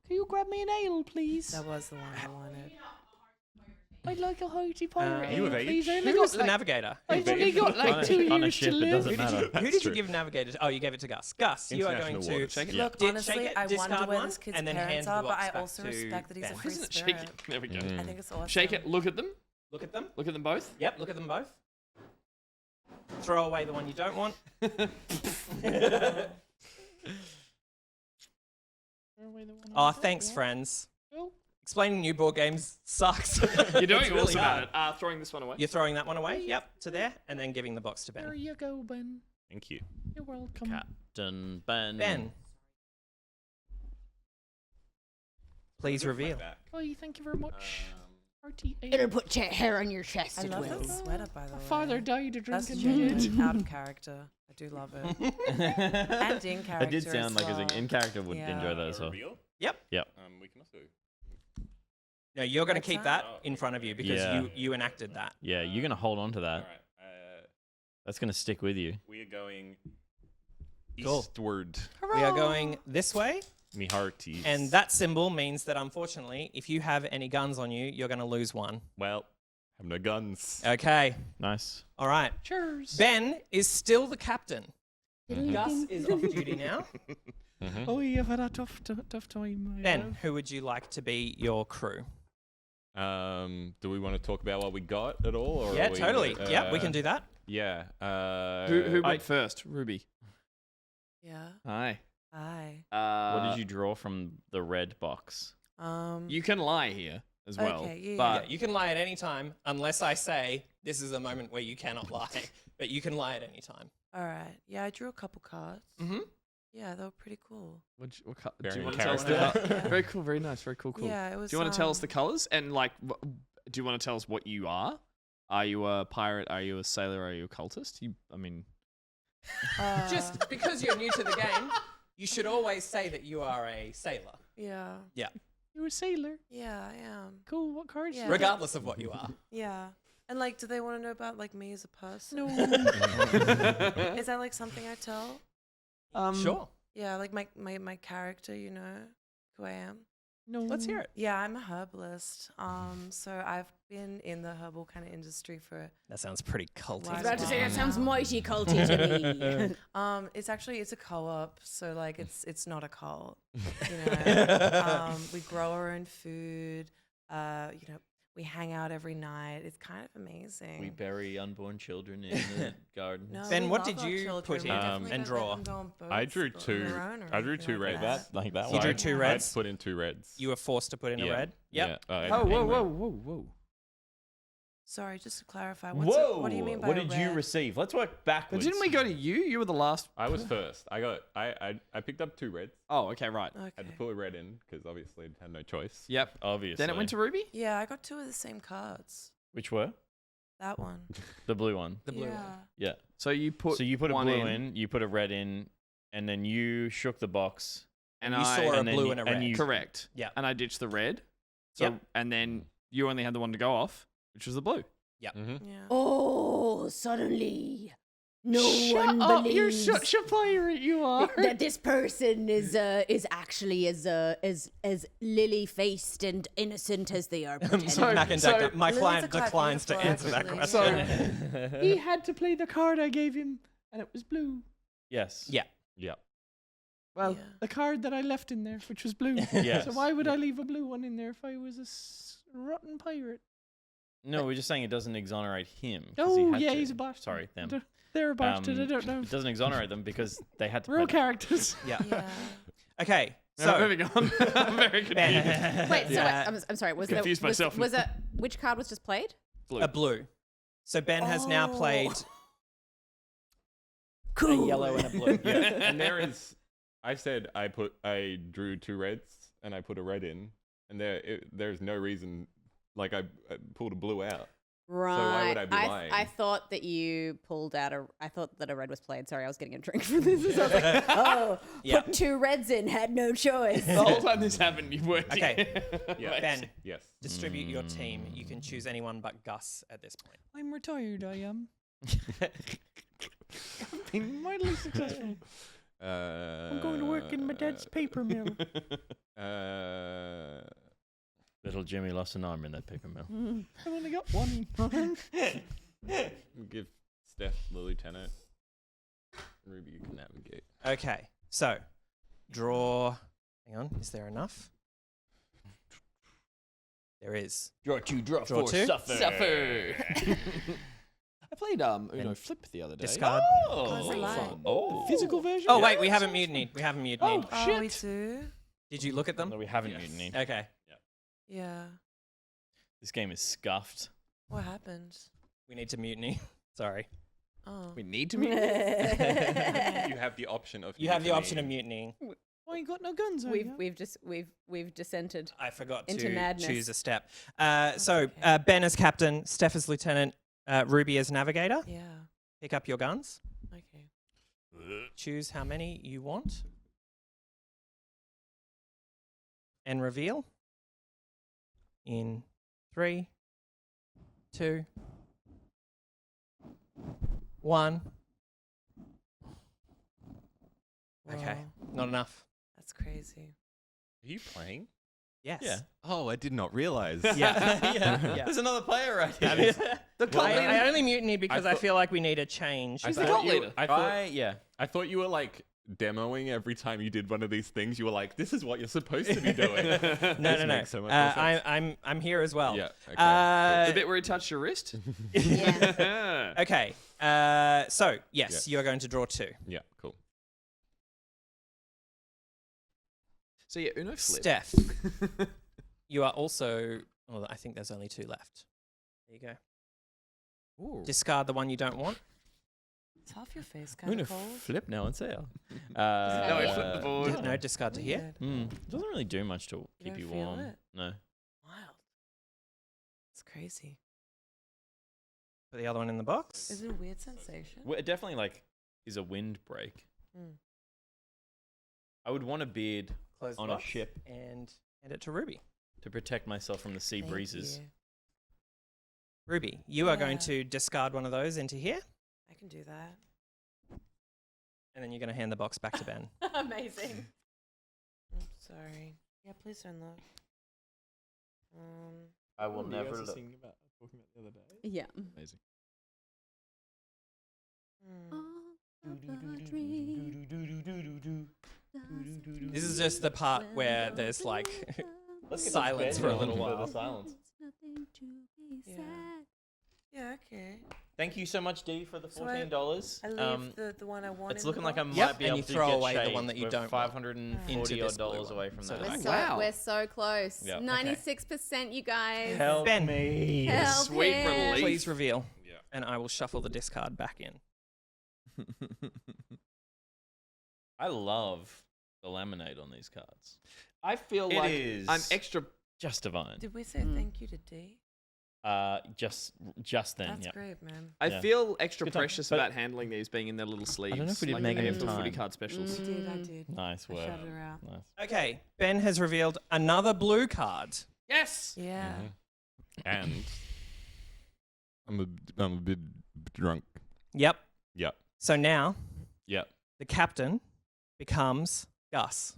can you grab me an ale, please? That was the one I wanted. I'd like a hearty pirate you ale, of age? please. I only Who got was the like- navigator? I've only got like 2 On a years ship, to it live. doesn't matter. Who did you give navigator to? Oh, you gave it to Gus. Gus, you are going International to waters. shake it. Look, Shake honestly, it, I discard wonder where one, this kid's and then parents hand are, the but box I back also to respect that he's a Ben. free Isn't it spirit. shake it? There we go. I think it's awesome. Shake it. Look at them. Look at them. Look at them both. Yep, look at them both. Throw away the one you don't want. Oh, thanks, friends. Explaining new board games sucks. You're doing It's really awesome hard. at it. Throwing this one away. You're throwing that one away, yep, to there, and then giving the box to There Ben. you go, Ben. Thank you. You're welcome. Captain Ben. Ben, Please reveal. Oh, thank you very much. It'll put hair on your chest. I it love will. that sweater, by the way. My father died of That's drinking genuine it. out of character. I do love it. And in character. It did sound like well. in character would Yeah. enjoy that as well. Yep. Yep. We can also. No, you're going to What's keep that? that in front of you because Yeah. you enacted that. Yeah, you're gonna hold on to that. All right. That's gonna stick with you. We are going Cool. eastward. We are going this way. Me hearties. And that symbol means that unfortunately, if you have any guns on you, you're going to lose one. Well, I have no guns. Okay. Nice. All right. Cheers. Ben is still the captain. Gus is off duty now. Oh, you've had a tough time. Ben, who would you like to be your crew? Do we want to talk about what we got at all? Or Yeah, are we, totally. Yeah, we can do that. Yeah. Who went first? Ruby. Yeah. Hi. Hi. What did you draw from the red box? You can lie here as well. Okay, yeah, But But you can lie at any time unless I say this is a moment where you cannot lie. But you can lie at any time. All right. Yeah, I drew a couple cards. Mm-hmm. Yeah, they were pretty cool. do Very you want to tell us the character. colours? Very cool. Very nice. Very cool. Yeah, it was, Do you want to tell us the colors and like? Do you want to tell us what you are? Are you a pirate? Are you a sailor? Are you a cultist? I mean, Just because you're new to the game, you should always say that you are a sailor. Yeah. Yeah. You're a sailor. Yeah, I am. Cool. What cards? Yeah. Regardless of what you are. Yeah. And like, do they want to know about like me as a person? No. Is that like something I tell? Sure. Yeah, like my character, you know, who I am. No. Let's hear it. Yeah, I'm a herbalist. So I've been in the herbal kind of industry for. That sounds pretty culty. I was about to say that sounds mighty culty to me. It's a co-op, so like it's not a cult. You know, we grow our own food. You know, we hang out every night. It's kind of amazing. We bury unborn children in the garden. No, Ben, we what love did our you children. put We in definitely and don't let draw? them go on I boats drew on two. their own or I drew anything two like reds. Like that You one. drew two reds? I put in two reds. You were forced to put in a Yeah. red? Yep. Yeah. oh, whoa. Sorry, just to clarify. What do you mean by what a did you red? receive? Let's work backwards. Didn't we go to you? You were the last. I was first. I picked up two reds. Oh, okay, right. I had to put a red in because obviously I had no choice. Yep. Obviously. Then it went to Ruby. Yeah, I got two of the same cards. Which were? That one. The blue one. The blue yeah. one. Yeah. So you put a one blue in, you put a red in, and then you shook the box. and You I saw a and then blue you- and a and red. you- correct. Yeah. And I ditched the red. So Yep. and then you only had the one to go off, which was the blue. Yep. Mm-hmm. Yeah. Oh, suddenly, no Shut one up! You're believes such a pirate. You are. that this person is actually as lily faced and innocent as they are pretending. Mac and so- Deck, my Lily's client a quite declines to beautiful, answer that actually. question. He had to play the card I gave him, and it was blue. Yes. Yeah. Yeah. Well, Yeah. the card that I left in there, which was blue. Yes. So why would I leave a blue one in there if I was a rotten pirate? No, we're just saying it doesn't exonerate him. 'cause he Oh, had yeah, to. he's a bastard. Sorry, them. They're a bastard. I don't know. It doesn't exonerate them because they had to. Real play characters. Yeah. Yeah. Okay. So So, moving on. I'm very confused. Wait, so Yeah. I'm sorry. Was Confused there, myself. Was that which card was just played? Blue. a blue. So Ben has now Oh. played Cool. a yellow and a blue. Yeah. And there is. I said I drew two reds and I put a red in, and there's no reason. Like I pulled a blue out. Right. So why would I be lying? I thought that you pulled out I thought that a red was played. Sorry, I was getting a drink from this. So I was like, oh, Yeah. put two reds in, had no choice. The whole time this happened, you weren't. Okay. Yeah. Ben, Yes. distribute your team. You can choose anyone but Gus at this point. I'm retired, I am. I've been mightily successful. I'm going to work in my dad's paper mill. Little Jimmy lost an arm in that paper mill. I've only got one. Give Steph the lieutenant. Ruby, you can navigate. Okay. So, draw. Hang on. Is there enough? There is. Draw two, draw Draw two. Suffer. I played Uno And Flip the other day. discard. Oh, Great fun. The physical version? Oh, wait. We haven't mutinied. We haven't mutinied. Oh, Oh, we shit. do? Did you look at them? No, we haven't mutinied. Okay. Yeah. This game is scuffed. What happened? We need to mutiny. Sorry. Oh. We need to meet. You have the option of. You have the option of mutinying. Why you got no guns? We've descended. I forgot into to madness. choose a step. So Ben as captain, Steph as lieutenant, Ruby as navigator. Yeah. Pick up your guns. Okay. Choose how many you want. And reveal. In 3, 2, 1. Okay, Wow. not enough. That's crazy. Are you playing? Yes. Yeah. Oh, I did not realize. Yeah. There's another player right here. I only mutinied because I feel like we need a change. I but- thought you, I thought, yeah. I thought you were like demoing every time you did one of these things. You were like, "This is what you're supposed to be doing." No. Makes so much more sense. I'm here as well. Yeah. Okay. The bit where he touched your wrist? Okay. So yes, you are going to draw 2. Yeah. Cool. So yeah, Uno flip. Steph, you are also. Well, I think there's only 2 left. There you go. Ooh. Discard the one you don't want. It's half your face kind Uno of cold. flip now on sale. No, he flipped the board. No, discard to here. Doesn't really do much to keep don't you feel warm. it? No. Wild. It's crazy. Put the other one in the box. Is it a weird sensation? Well, it definitely like is a windbreak. Mm. I would want a beard Close the on a box ship and hand it to Ruby. to protect myself from the sea Thank breezes. you. Ruby, you are going Yeah. to discard one of those into here, I can do that. and then you're going to hand the box back to Ben. Amazing. I'm sorry. Yeah, please don't look. I will never look. talking about the other day. Yeah. Amazing. This is just the part where there's like silence for a little while. Silence. Yeah, okay. Thank you so much, Dee, for the So $14. I leave the one I want. It's in looking the like I box? might be and able you to throw get away the shaved. one that you We're don't want $540 into this blue odd one. away from So that. that's We're so close. Yeah. 96%, you guys. Help Ben. me. Help Sweet him. relief. Please reveal. And I will shuffle the discard back in. I love the laminate on these cards. I feel It like is I'm extra. just divine. Did we say thank you to D? Just then. That's yeah. great, man. I Yeah. feel extra Good time. precious But- about handling these being in their little sleeves. know if we did like make it in AFL footy time. card specials. I did. Nice I work. shouted her out. Nice. Okay, Ben has revealed another blue card. Yes. Yeah. And I'm a bit drunk. Yep. Yep. So now Yep. the captain becomes Gus.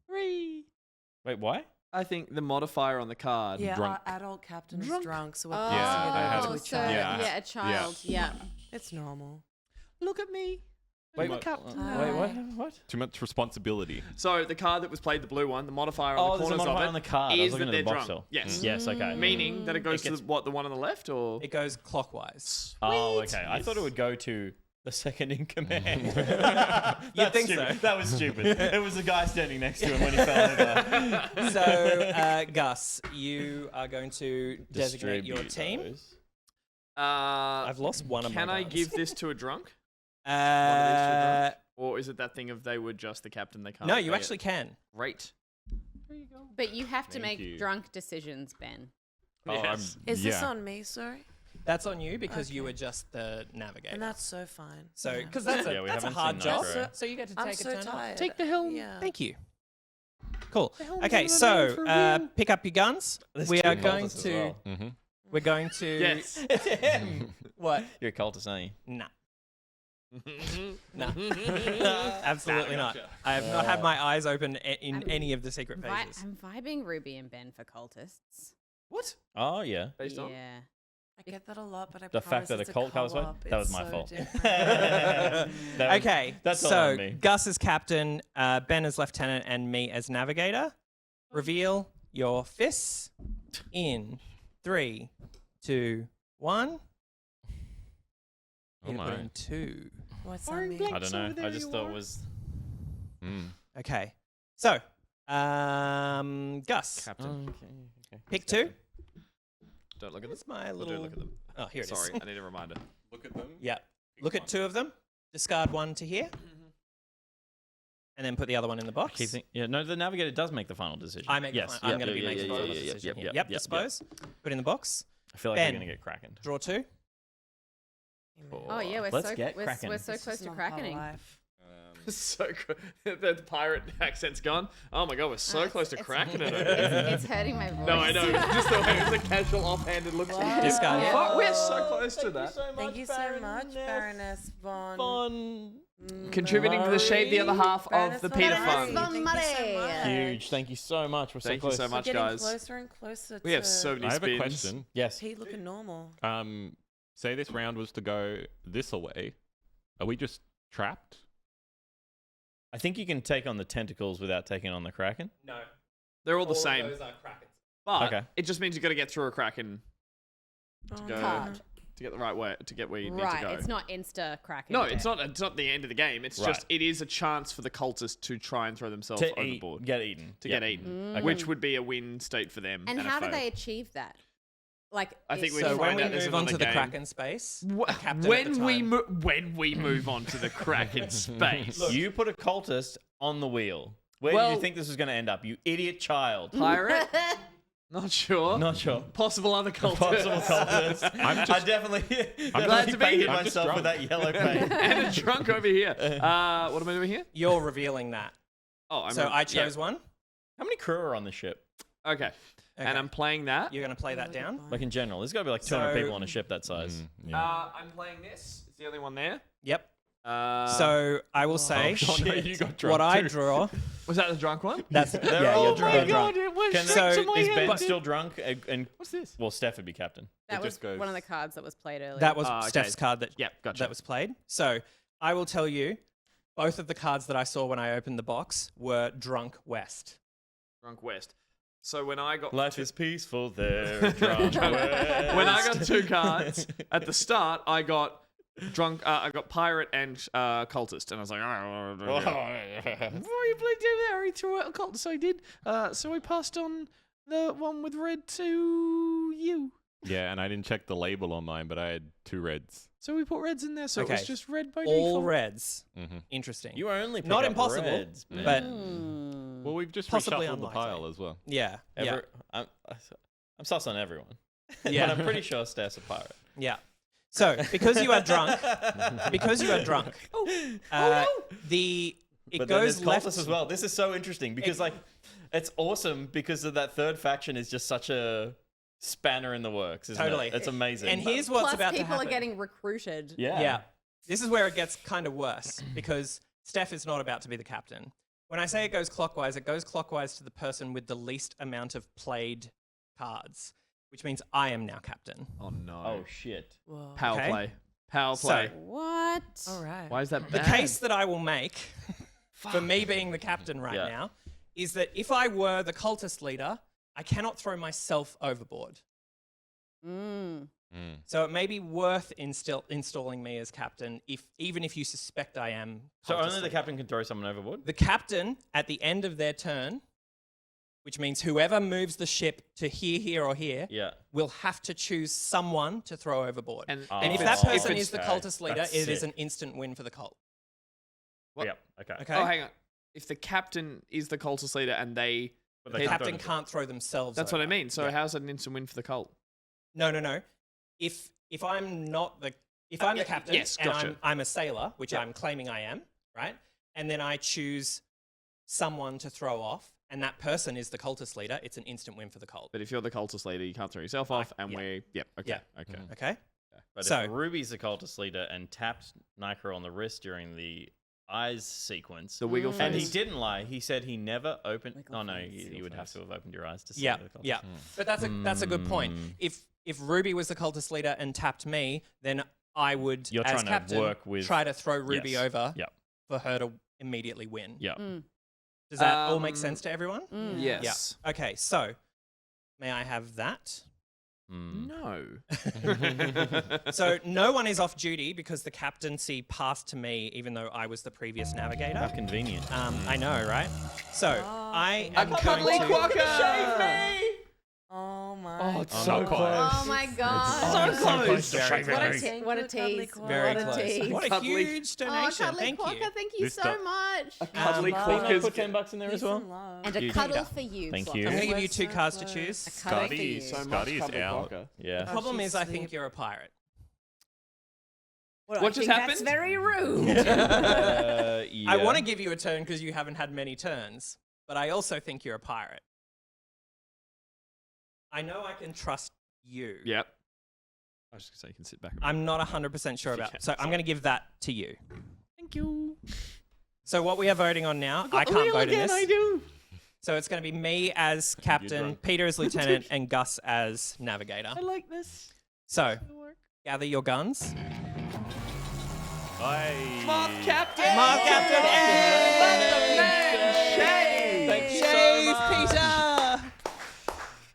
Wait, why? I think the modifier on the card. Yeah, Drunk. our adult captain is drunk, so we're Oh, passing it I over had to a it. child. Yeah. a child. Yeah. It's normal. Look at me. Wait, I'm a what? captain. Wait, what? Too much responsibility. So the card that was played, the blue one, the modifier Oh, on the there's a corners modifier of it on the card. I was is looking that at they're the box drunk. still. Yes. Yes, okay. Meaning that it goes gets- to the one on the left, or It goes clockwise. Oh, okay. I thought it would go to the second in command. You'd think stupid. so. That was stupid. It was the guy standing next to him when he fell over. So, Gus, you are going to designate your Distribute team. those. I've lost one of my Can I guns. give this to a drunk? One of these to a drunk? Or is it that thing of they were just the captain, they can't? No, you pay actually it? can. Great. But you have to Thank make you. drunk decisions, Ben. Yes. Is this on me, sorry? That's on you because you Okay. were just the navigator. And that's so fine. So, Yeah. because that's a, Yeah, we that's a haven't hard seen job. Nitro. So you get to I'm take so a turn tired. off. Take the helm. Yeah. Thank you. Cool. helm's Okay, on the so name for real. pick up your guns. There's We two are going cultists as to. well. Mm-hmm. We're going to. Yes. It's him. What? You're a cultist, aren't you? Nah. No. Absolutely not. I have not had my eyes open in any of the secret pages. I'm vibing Ruby and Ben for cultists. What? Oh, yeah. Based on? Yeah. I get that a lot, but I The promise fact that a it's cult comes with, co-op. that was It's my so fault. different. Okay, That's all so on me. Gus as captain, Ben as lieutenant, and me as navigator. Reveal your fists in 3, 2, 1. Oh my. 2. What's that mean? I don't know. I just thought it was. Okay, so Gus, Captain. pick 2. Don't look at them. Where's my Or do little? look at them. Oh, here it is. Sorry, I need a reminder. Look at them. Yeah. Look at 2 of them. Discard 1 to here. and then put the other one in the box. No, the navigator does make the final decision. I make yes. I'm going to be making the final decision. Yep, dispose. Put in the box. I feel like Ben, we're going to get Kraken. Draw 2. Oh yeah, we're Let's so get we're Kraken. so close to crackening. So the pirate accent's gone. Oh my god, we're so close to cracking it. It's hurting my voice. No, I know. It's just the way it was a casual, offhanded look. Discard it. Fuck, we're so close to that. Thank you so much, Baroness Von. Contributing to the shave the other half of the Peter Fund. Huge. Thank you so much. We're so Thank close. you so much, We're getting guys. closer and closer. We have so many I have spins. a question. Yes. Pete looking normal. Say this round was to go this away. Are we just trapped? I think you can take on the tentacles without taking on the Kraken. No. They're all the same. Those are Krakens. But Okay. it just means you've got to get through a Kraken to go Card. to get the right way to get where you need to Right, go. it's not insta cracking. No, it's not. It's not the end of the game. It's Right. just it is a chance for the cultists to try and throw themselves To overboard. get eaten. To Yep. get eaten, Mm. which would be a win state for them. And a how do fail. they achieve that? Like, I think we So when find we out there's move on to another the game. Kraken space, the captain when at the we time- when we move on to the Kraken space, You put a cultist on the wheel. Where did you think this was going to end up? You idiot child. pirate. Not sure. Not sure. Possible other cultists. Possible cultist. I'm definitely glad to be painted here. myself with that yellow paint. And a drunk over here. What am I doing here? You're revealing that. Oh, so I chose one. How many crew are on the ship? Okay. And I'm playing that. You're going to play that down? Like in general, there's got to be like 200 So- people on a ship that size. I'm playing this. It's the only one there. Yep. So I will say, you got drunk what I too. draw. Was that the drunk one? That's They're yeah. all You're drunk. drunk. it went Can straight so to my is head. Ben still drunk? And What's this? well, Steph would be captain. That It was just goes- one of the cards that was played earlier. That was okay. Steph's card that Yep, gotcha. that was played. So I will tell you, both of the cards that I saw when I opened the box were Drunk West. Drunk West. So when I got Life is peaceful there, drunk West. when I got 2 cards at the start, I got drunk. I got pirate and cultist, and I was like, Oh, you played down there. He threw out a cultist. I did. So I passed on the one with red to you. Yeah, and I didn't check the label on mine, but I had 2 reds. So we put reds in there. So it Okay. was just red by All default. reds. Mm-hmm. Interesting. You only pick Not up impossible, reds, man. but Well, we've just Possibly reshuffled the unlikely. pile as well. yeah, yeah, I'm sus on everyone. Yeah. But I'm pretty sure Steph's a pirate. yeah. So because you are drunk, the it But then goes there's left cultists as well. This is so interesting because like it's awesome because of that third faction is just such a spanner in the works. Isn't Totally. it? It's amazing. And here's what's Plus, about to people happen. are getting recruited. yeah. This is where it gets kind of worse because Steph is not about to be the captain. When I say it goes clockwise to the person with the least amount of played cards, which means I am now captain. Oh no! Oh shit! Whoa. Power Okay. play. Power So- play. What? All right. Why is that The bad? case that I will make for me being the captain right Yeah. now is that if I were the cultist leader, I cannot throw myself overboard. Mm. So it may be worth installing me as captain, even if you suspect I am. So cultist only the leader. captain can throw someone overboard. The captain, at the end of their turn, which means whoever moves the ship to here, or here, Yeah. will have to choose someone to throw overboard. And And if if that it's- person if is the it's- cultist leader, that's it is sick. an instant win for the cult. What? Yep. Okay. Okay? Oh, hang on. If the captain is the cultist leader and they, But the they can't captain throw can't throw themselves that's what I over. mean. So Yeah. how's that an instant win for the cult? No. If I'm not the if I'm yeah, the captain yes, and gotcha. I'm a sailor, which Yeah. I'm claiming I am, right? And then I choose someone to throw off, and that person is the cultist leader, it's an instant win for the cult. But if you're the cultist leader, you can't throw yourself off, and yeah. we, yep, okay, Yeah. okay. Okay? But So- if Ruby's the cultist leader and tapped Nike on the wrist during the eyes sequence, The wiggle and he face. didn't lie. He said he never opened. Wiggle Oh no, face. you would have to have opened your eyes to see. Yeah, the cultist. yeah. But that's a good point. If Ruby was the cultist leader and tapped me, then I would, You're as trying to captain, work with- try to throw Ruby Yes. over Yep. for her to immediately win. Yeah. Does that all make sense to everyone? Yes. Yeah. Okay, so may I have that? No. So no one is off duty because the captaincy passed to me, even though I was the previous navigator. How convenient. I know, right? So I am Cuddly going to. Quokka! Oh. Oh my. Oh, it's so close. Oh my god. So close. What a tease. Very What a close. tease. What a Cuddly- huge Oh, donation. Cuddly Thank Quokka, you. thank you This so stuff- much. A cuddly Can I Quokka's put $10 in there as well? And a cuddle for you. Thank Quokka. you. I'm going to give you We're two so cards to close. choose. A cuddle for Scotty, you. So much Scotty's cuddly out. Quokka. Yeah. The problem she's is I think asleep. you're a pirate. Well, What I just think happened? That's very rude. Yeah. I want to give you a turn because you haven't had many turns, but I also think you're a pirate. I know I can trust you. Yep. I was just gonna say you can sit back. I'm not 100% sure about. Yeah, So I'm going to give that to you. Thank you. So what we are voting on now, I can't vote in this. I do. So it's going to be me as captain, drunk. Peter as lieutenant, and Gus as navigator. I like this. So gather your guns. Moth Captain. Moth Captain. Shave. Thank you so Shave, much. Peter.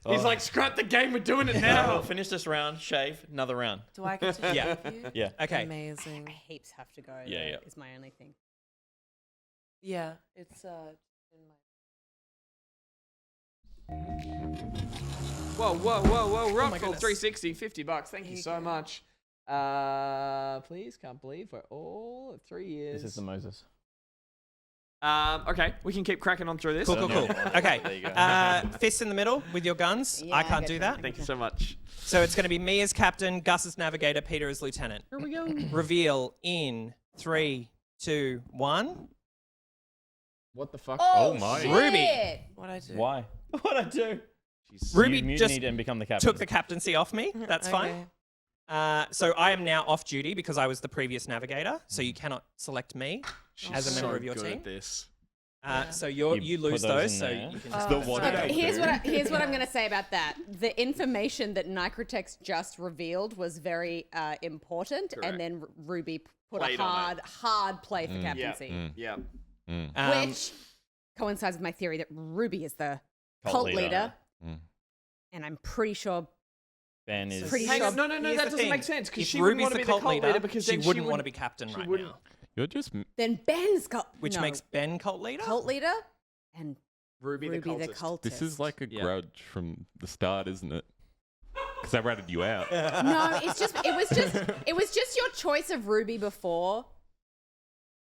He's like, scrap the game. We're doing it now. We'll finish this round, shave, another round. Do I get to Yeah. shave you? Yeah. Okay. Amazing. Heaps have to go. Yeah, though, yeah. Is my only thing. Yeah, it's in my. Whoa, whoa, whoa, whoa. Rock my for goodness. 360, $50. Thank you so much. Please, can't believe we're all at 3 years. This is the Moses. Okay, we can keep cracking on through this. Cool, cool, cool. Okay. There you go. Fists in the middle with your guns. Yeah, I I can't get do you. that. Thank you so much. So it's going to be me as captain, Gus as navigator, Peter as lieutenant. Here we go. Reveal in 3, 2, 1. What the fuck? Oh my. Ruby. What I do? Why? What'd I do? Ruby You just mutinied and become the captain. took the captaincy off me. That's fine. So I am now off duty because I was the previous navigator. So you cannot select me as a member of your good team. at this. So You you put lose those those. in So there. you can The what did I Okay, here's do? what I'm going to say about that. The information that Nicrotex just revealed was very important, Correct. and then Ruby put Played a on hard play for captaincy, Yeah. which coincides with my theory that Ruby is the cult leader, and I'm pretty sure. Ben is. Pretty Hang sure. on, no, Here's that the doesn't thing. make sense because If she wouldn't Ruby's want to the be the cult leader because she then wouldn't want wouldn't- to be captain she right wouldn't- now, You're just Then Ben's which makes Ben cult leader. cult leader, and Ruby Ruby the the cultist. cultist. This is like a Yeah. grudge from the start, isn't it? Because I ratted you out. No, it was just your choice of Ruby before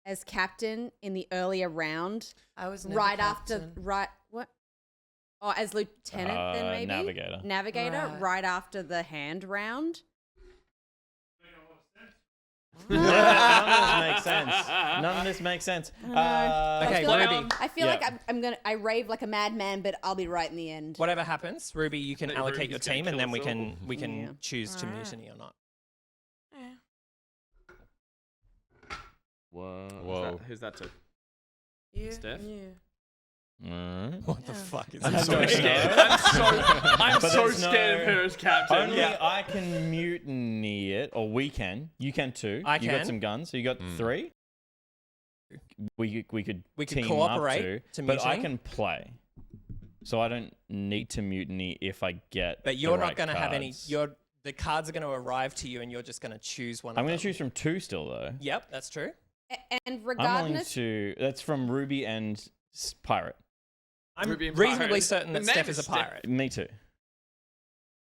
as captain in the earlier round. I was never right captain. after what? Oh, as lieutenant then maybe Navigator. Navigator Right. right after the hand round. None of this makes sense. None of this makes sense. Okay, I feel like, Ruby. I feel Yeah. like I rave like a madman, but I'll be right in the end. Whatever happens, Ruby, you can That allocate your Ruby's gonna team, and kill then we us can all. we can Yeah. choose to Alright. mutiny or not. Whoa. Who's that to? You, Steph? you. What the fuck is I'm this? so scared. I'm But so there's scared of no- her as captain. Only I can mutiny it, or we can. You can too. I You can. got some guns, so you got 3. We could We could team cooperate up to but I mutiny. can play, so I don't need to mutiny if I get. But you're the not right going to have any. cards. The cards are going to arrive to you, and you're just going to choose one. I'm going going to choose from 2 still though. Yep, that's true. And I'm willing regardless, to. That's from Ruby and Pirate. I'm Ruby and reasonably Pirate. certain The that name Steph is is a Steph. pirate. Me too.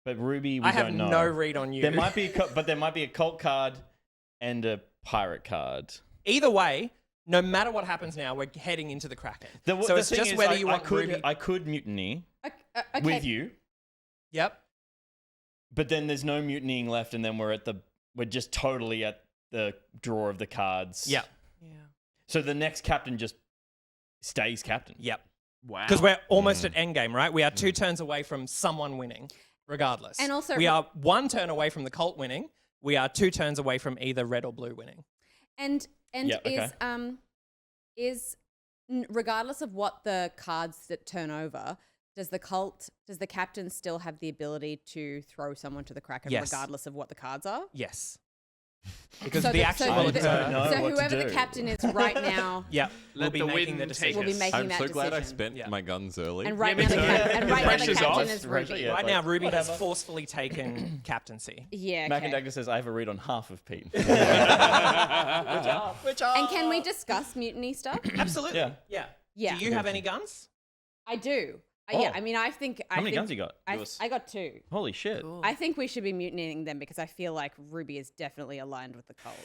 But Ruby, we I have don't know. no read on you. There might be, but there might be a cult card and a pirate card. Either way, no matter what happens now, we're heading into the Kraken. so the it's thing just is, whether I, you I want could, Ruby. I could mutiny okay. with you, Yep. but then there's no mutinying left, and then we're just totally at the draw of the cards. Yep. Yeah. So the next captain just stays captain. Yep. Wow. Because we're almost at endgame, right? We are 2 turns away from someone winning, regardless. And also- we are 1 turn away from the cult winning. We are 2 turns away from either red or blue winning. and Yeah, okay. is regardless of what the cards that turn over, does the captain still have the ability to throw someone to the Kraken Yes. regardless of what the cards are? Yes. Because So the actual I don't know so what to whoever the do. captain is right now, Yep. We'll Let be the making the wind take decision. will be making I'm that so glad I decision. spent Yeah. my guns early. And right now me the too. and right now the Pressure's captain off. is Ruby. Yeah. Right now, like, Ruby has whatever. forcefully taken captaincy. Yeah. Mac Okay. and Dagda says I have a read on half of Pete. And can we discuss mutiny stuff? Absolutely. Yeah. Yeah. Yeah. Do you have any guns? I do. Yeah, I mean, I think. How many guns you got? I got 2. Holy shit. I think we should be mutinying them because I feel like Ruby is definitely aligned with the cult.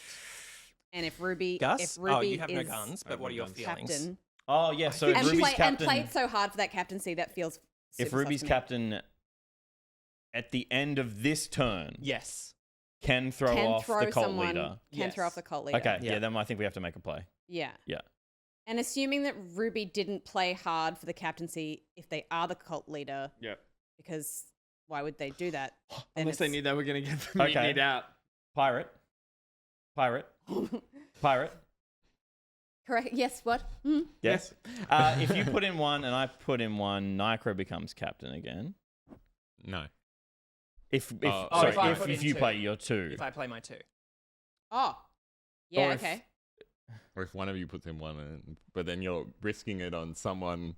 And if Ruby, Gus? if Ruby you have no is guns, but what are your feelings? captain, Oh, yeah, so and, Ruby's captain... and played so hard for that captaincy, that feels If super Ruby's sus to me. captain at the end of this turn... Yes. Can throw off the cult leader. Can throw off the cult leader. Okay, yeah, then I think we have to make a play. Yeah. Yeah. And assuming that Ruby didn't play hard for the captaincy if they are the cult leader. Yep. Because why would they do that? Unless they knew they were going to get them Okay. mutinied out. Pirate. Correct. Yes, what? Hmm? Yes. If you put in one and I put in one, Nycra becomes captain again. No. If if you play your 2. If I play my 2. Oh. Yeah, Or if- okay. Or if one of you puts in one, but then you're risking it on someone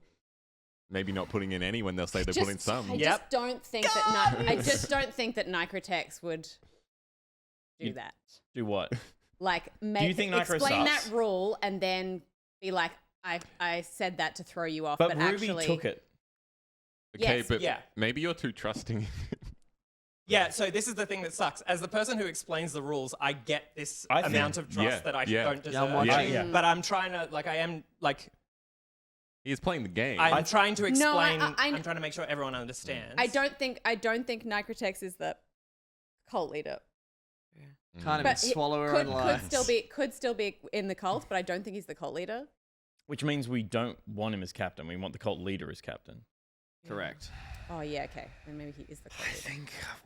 maybe not putting in any when they'll say they put in some. I just don't think that I just don't think that Nycrotex would do that. Do what? Like, you think Nycro explain sus? that rule and then be like, I said that to throw you off, But but Ruby actually took it. Okay, Yes. but Yeah. maybe you're too trusting. Yeah, so this is the thing that sucks. As the person who explains the rules, I get this I think- amount of trust yeah, that I yeah. don't Yeah, deserve. I'm watching. Yeah. But I'm trying to, like, I am, like... He's playing the game. I'm trying to No, explain... I- I'm trying to make sure everyone understands. I don't think Nycrotex is the cult leader. Can't even But swallow her could, own lie. could still be in the cult, but I don't think he's the cult leader. Which means we don't want him as captain. We want the cult leader as captain. Correct. Oh yeah, okay. Then maybe he is the cult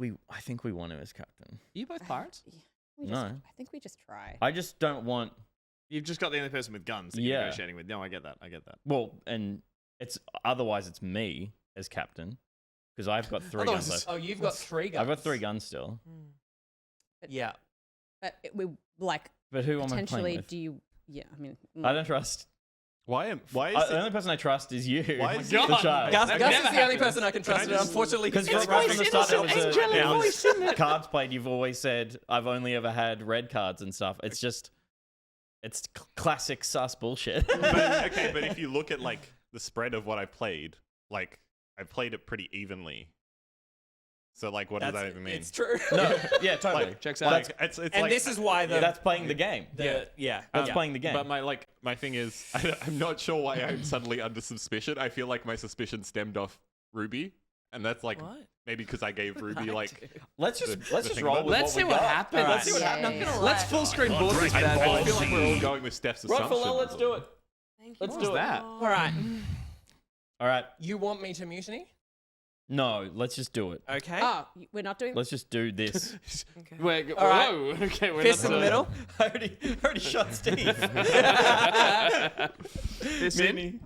leader. I think we want him as captain. Are you both pirates? We No. just, I think we just try. I just don't want... You've just got the only person with guns that you're Yeah. negotiating with. No, I get that. Well, and otherwise it's me as captain. Because I've got 3 Otherwise guns it's- left. Oh, you've got 3 guns. I've got 3 guns still. Yeah. But we like. But who am I playing potentially with? do you? Yeah, I mean. I don't trust... Why is the only person I trust is you. Why is the God. child. Gus is the only person I can trust, and unfortunately, Because he's right from the start, there was voice, cards played. You've always said I've only ever had red cards and stuff. It's just, it's classic sus bullshit. but if you look at like the spread of what I played, like I played it pretty evenly. So like, what does that even mean? It's true. No, yeah, totally. Like, checks out. Like, it's And like, this is why the that's playing the game. yeah. That's playing the game. But my thing is, I'm not sure why I'm suddenly under suspicion. I feel like my suspicion stemmed off Ruby, and that's like maybe because I gave Ruby like. Let's just thing roll. about- With Let's see what happens. All right. Let's see what happens. Let's full screen bullet this I bad boy. feel like we're all going with Steph's Right, assumption. Phil, let's do it. Let's do it. that? All right. All right. You want me to mutiny? No, let's just do it. Okay. Oh, we're not doing. Let's just do this. Wait, All right. whoa. Okay, we're Fist not in the doing middle. I already shot Steve. Fist in.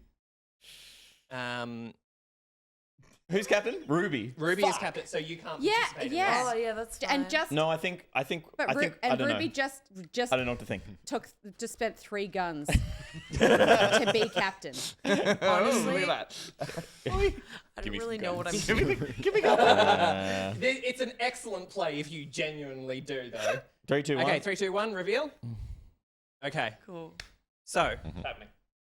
Who's captain? Ruby. Ruby is captain, so you can't. Yeah, participate in yeah. this. Oh, yeah, that's fine. And just. No, I think. But I think. I don't Ruby know. just I don't know what to think. just spent 3 guns to be captain. Look Honestly, at that. I don't really know what I'm doing. It's an excellent play if you genuinely do, though. 3, 2, 1. Okay, 3, 2, 1, reveal. Okay. Cool. So,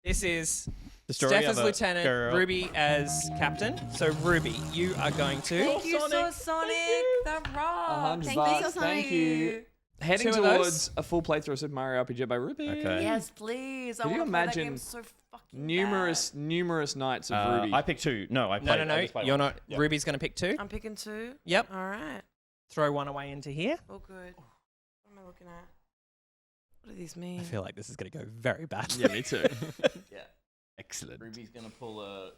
this is The story Steph of as a lieutenant, girl. Ruby as captain. So, Ruby, you are going to. Thank you, Sonic. That rock. $100. Thank you, Sonic. Thank you. Heading 2 of those. towards a full playthrough of Super Mario RPG by Ruby. Okay. Yes, please. I Can you want to play that imagine game so fucking numerous nights of Ruby? I picked 2. No, I played. I No. just played You're one. not. Yep. Ruby's going to pick 2. I'm picking 2. Yep. All right. Throw 1 away into here. Oh, good. What am I looking at? What do these mean? I feel like this is going to go very bad. Yeah, me too. Yeah. Excellent. Ruby's gonna pull a.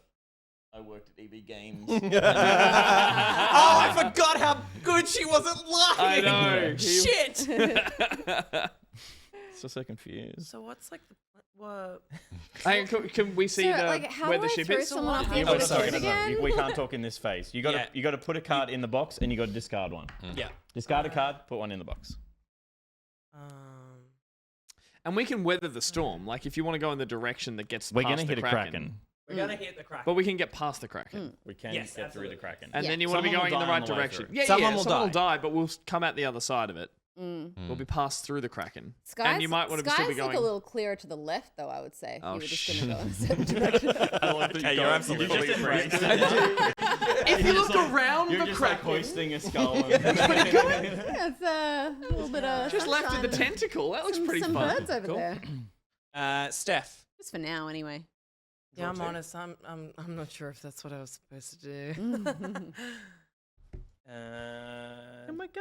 I worked at EB Games. Oh, I forgot how good she wasn't lying. I know. Shit. So confused. So what's like the what? Hey, can we see So, the like, how where do the I ship throw is? someone off the Yeah, edge we're of the not ship talking about- again? we can't talk in this phase. You gotta Yeah. put a card in the box and you gotta discard one. Yeah. Discard a card, put one in the box. And we can weather the storm. Like if you want to go in the direction that gets We're past gonna the hit a Kraken. Kraken. We're going to hit the Kraken. But we can get past the Kraken. We can Yes, get absolutely. through the Kraken. And Yeah. then you want to be Someone will going in the die on right the way direction. through. Yeah, Someone yeah, will someone die. will die, but we'll come out the other side of it. will be passed through the Kraken. Skies, and you might want to still be going. look a little clearer to the left, though, I would say. Oh, you were just going to go in a certain direction. I love that you're absolutely correct. If you look around You're the just Kraken, like hoisting a skull. That's a little bit of just left with the sunshine. tentacle. That looks pretty Some fun. birds over there. Steph. Just for now, anyway. Yeah, I'm honest. I'm not sure if that's what I was supposed to do.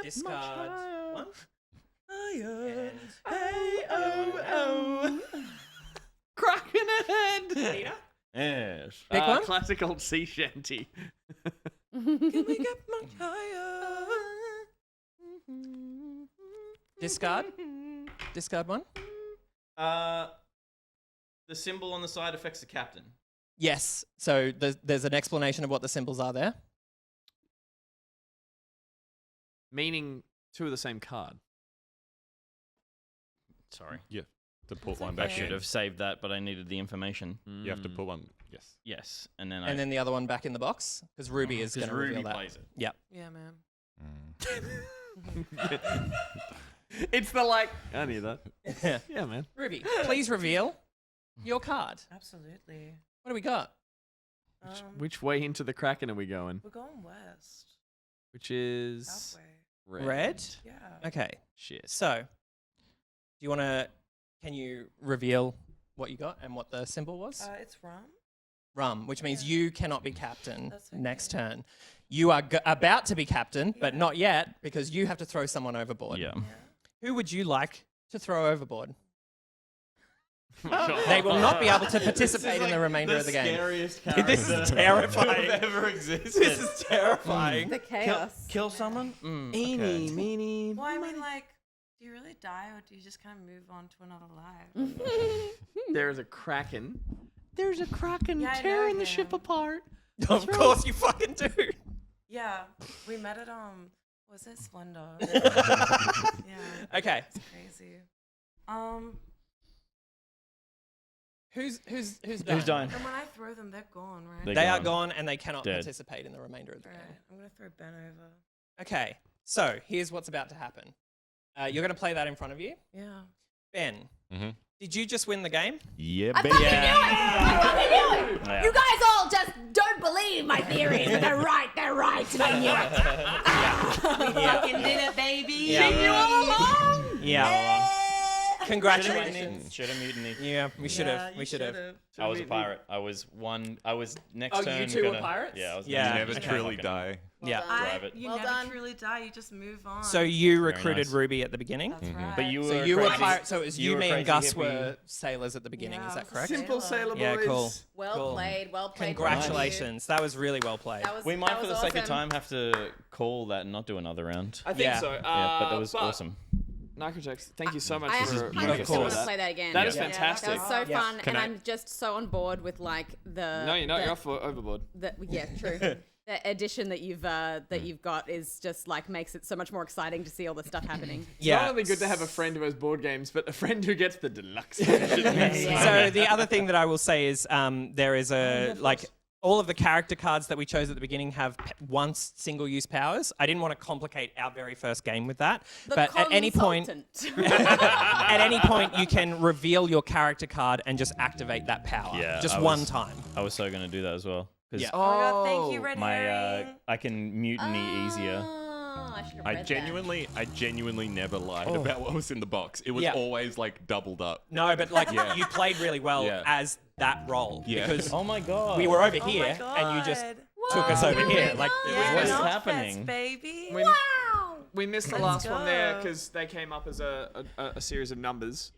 Discard one. Higher. Hey, oh. Kraken ahead. Peter? Yes. Pick one? Classic old sea shanty. Can we get much higher? Discard. Discard one. The symbol on the side affects the captain. Yes. So there's an explanation of what the symbols are there. Meaning two of the same card. Sorry. Yeah. To put one I back should in. have saved that, but I needed the information. You have to put one. Yes. Yes, and then And then the other one back in the box because Ruby is going to reveal that. plays it. Yep. Yeah, man. It's the like. I need that. Yeah, man. Ruby, please reveal your card. Absolutely. What do we got? Which way into the Kraken are we going? We're going west. Which is Southway. Red? Yeah. Okay. Shit. So, do you want to? Can you reveal what you got and what the symbol was? It's rum. Rum, which means you cannot be captain That's okay. next turn. You are about to be captain, but not yet because you have to throw someone overboard. Yeah. Who would you like to throw overboard? They will not be able to participate in the remainder of the game. Scariest This is terrifying. ever existed. This is terrifying. The chaos. Kill someone? Eeny, meeny. Well, I mean, like, do you really die or do you just kind of move on to another life? There is a Kraken. There's a Kraken Yeah, I know tearing the him. ship apart. Of course you fucking do. Yeah, we met at was it Splendor? Yeah. Okay. It's crazy. Who's Who's dying? And when I throw them, they're gone, right? They're They are gone. gone and they cannot Dead. participate in the remainder of the Alright, game. I'm gonna throw Ben over. Okay, so here's what's about to happen. You're going to play that in front of you. Yeah. Ben, Mm-hmm. did you just win the game? Yeah, I baby. fucking knew it! I fucking knew it! Yeah. You guys all just don't believe my theories, but they're right, and I knew it. We fucking did it, baby. Yeah. She knew all along. Yeah. Congratulations. Should have mutinied. Yeah, we should have. you We should have. should've. I was a pirate. I was next Oh, turn. you two were gonna, pirates? Yeah, I was Yeah. You never Okay. truly die. Yeah. Drive it. You Well never done. truly die. You just move on. So you Very recruited nice. Ruby at the beginning. That's right. But you were So you were crazy. pirates. So it was you, were me, and crazy Gus hippie. were sailors at the beginning. Yeah, Is I that was a correct? Simple sailor boys. Yeah, cool. Well Cool. played. Well played. Congratulations. That was really well played. That was, We might, that for was the sake of awesome. time, have to call that and not do another round. I think Yeah. so. Yeah, but that was awesome. Narcotex, thank you so much I for 100% bringing us Of to want course. to that. play that again. That is Yeah. fantastic. That was so Yeah. fun, Can and I- I'm just so on board with like the. No, you're not. the- You're off overboard. Yeah, true. The addition that you've got is just like makes it so much more exciting to see all the stuff happening. It's not only good to have a friend who has board games, but a friend who gets the deluxe version. So the other thing that I will say is there is all of the character cards that we chose at the beginning have once single-use powers. I didn't want to complicate our very first game with that, but at any point, you can reveal your character card and just activate that power. Yeah, just I one was- time. I was so going to do that as well. 'Cause Yeah. Oh my god, thank you, Red my Herring. I can mutiny easier. Oh, I should have I read genuinely never lied about what was in the box. It was Yeah. always like doubled up. No, but like Yeah. you played really well Yeah. as that role Yeah. because Oh my god. we were over Oh my here and you just God. took us over here. Like it Yeah, was What's not happening? Fest, baby. We- Wow. We missed the Let's last one there go. because they came up as a series of numbers.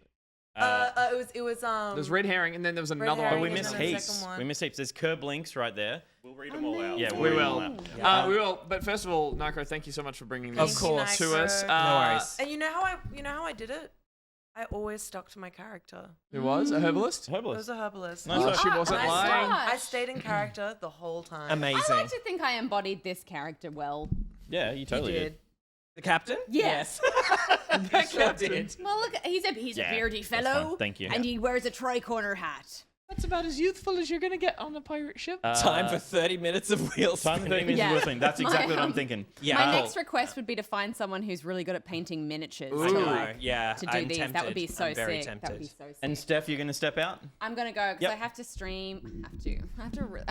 It was There's red herring, and then there was another herring But we one. and missed then the heaps. second one. We missed heaps. There's curb links right there. We'll read them all out. Yeah, We read will. them out. We will. But first of all, Nico, thank you so much for bringing Of this course. to us. No worries. And you know how I did it? I always stuck to my character. Who was a herbalist? I was a herbalist. Nice one. She wasn't And lying. I stayed in character the whole time. amazing. I like to think I embodied this character well. Yeah, you totally You did. The captain? Yes. That sure did. Well, look, he's a Yeah, beardy that's fellow. fine. Thank you. And he wears a tri-corner hat. That's about as youthful as you're going to get on a pirate ship. Time for 30 minutes of wheel spinning. Time for 30 minutes of wheel spinning. That's exactly what I'm thinking. Yeah. My next request would be to find someone who's really good at painting miniatures. To do these. That would be so sick. That would be so sick. And Steph, you're going to step out? I'm going to go because I have to stream. I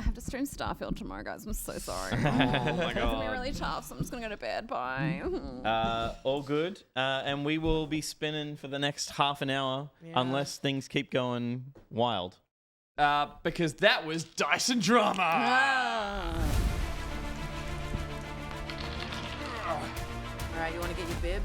have to stream Starfield tomorrow, guys. I'm so sorry. Oh my It's going to be God. really tough, so I'm just going to go to bed. Bye. All good. And we will be spinning for the next half an hour unless things keep going wild. Because that was Dyson Drama. All right, you want to get your bib?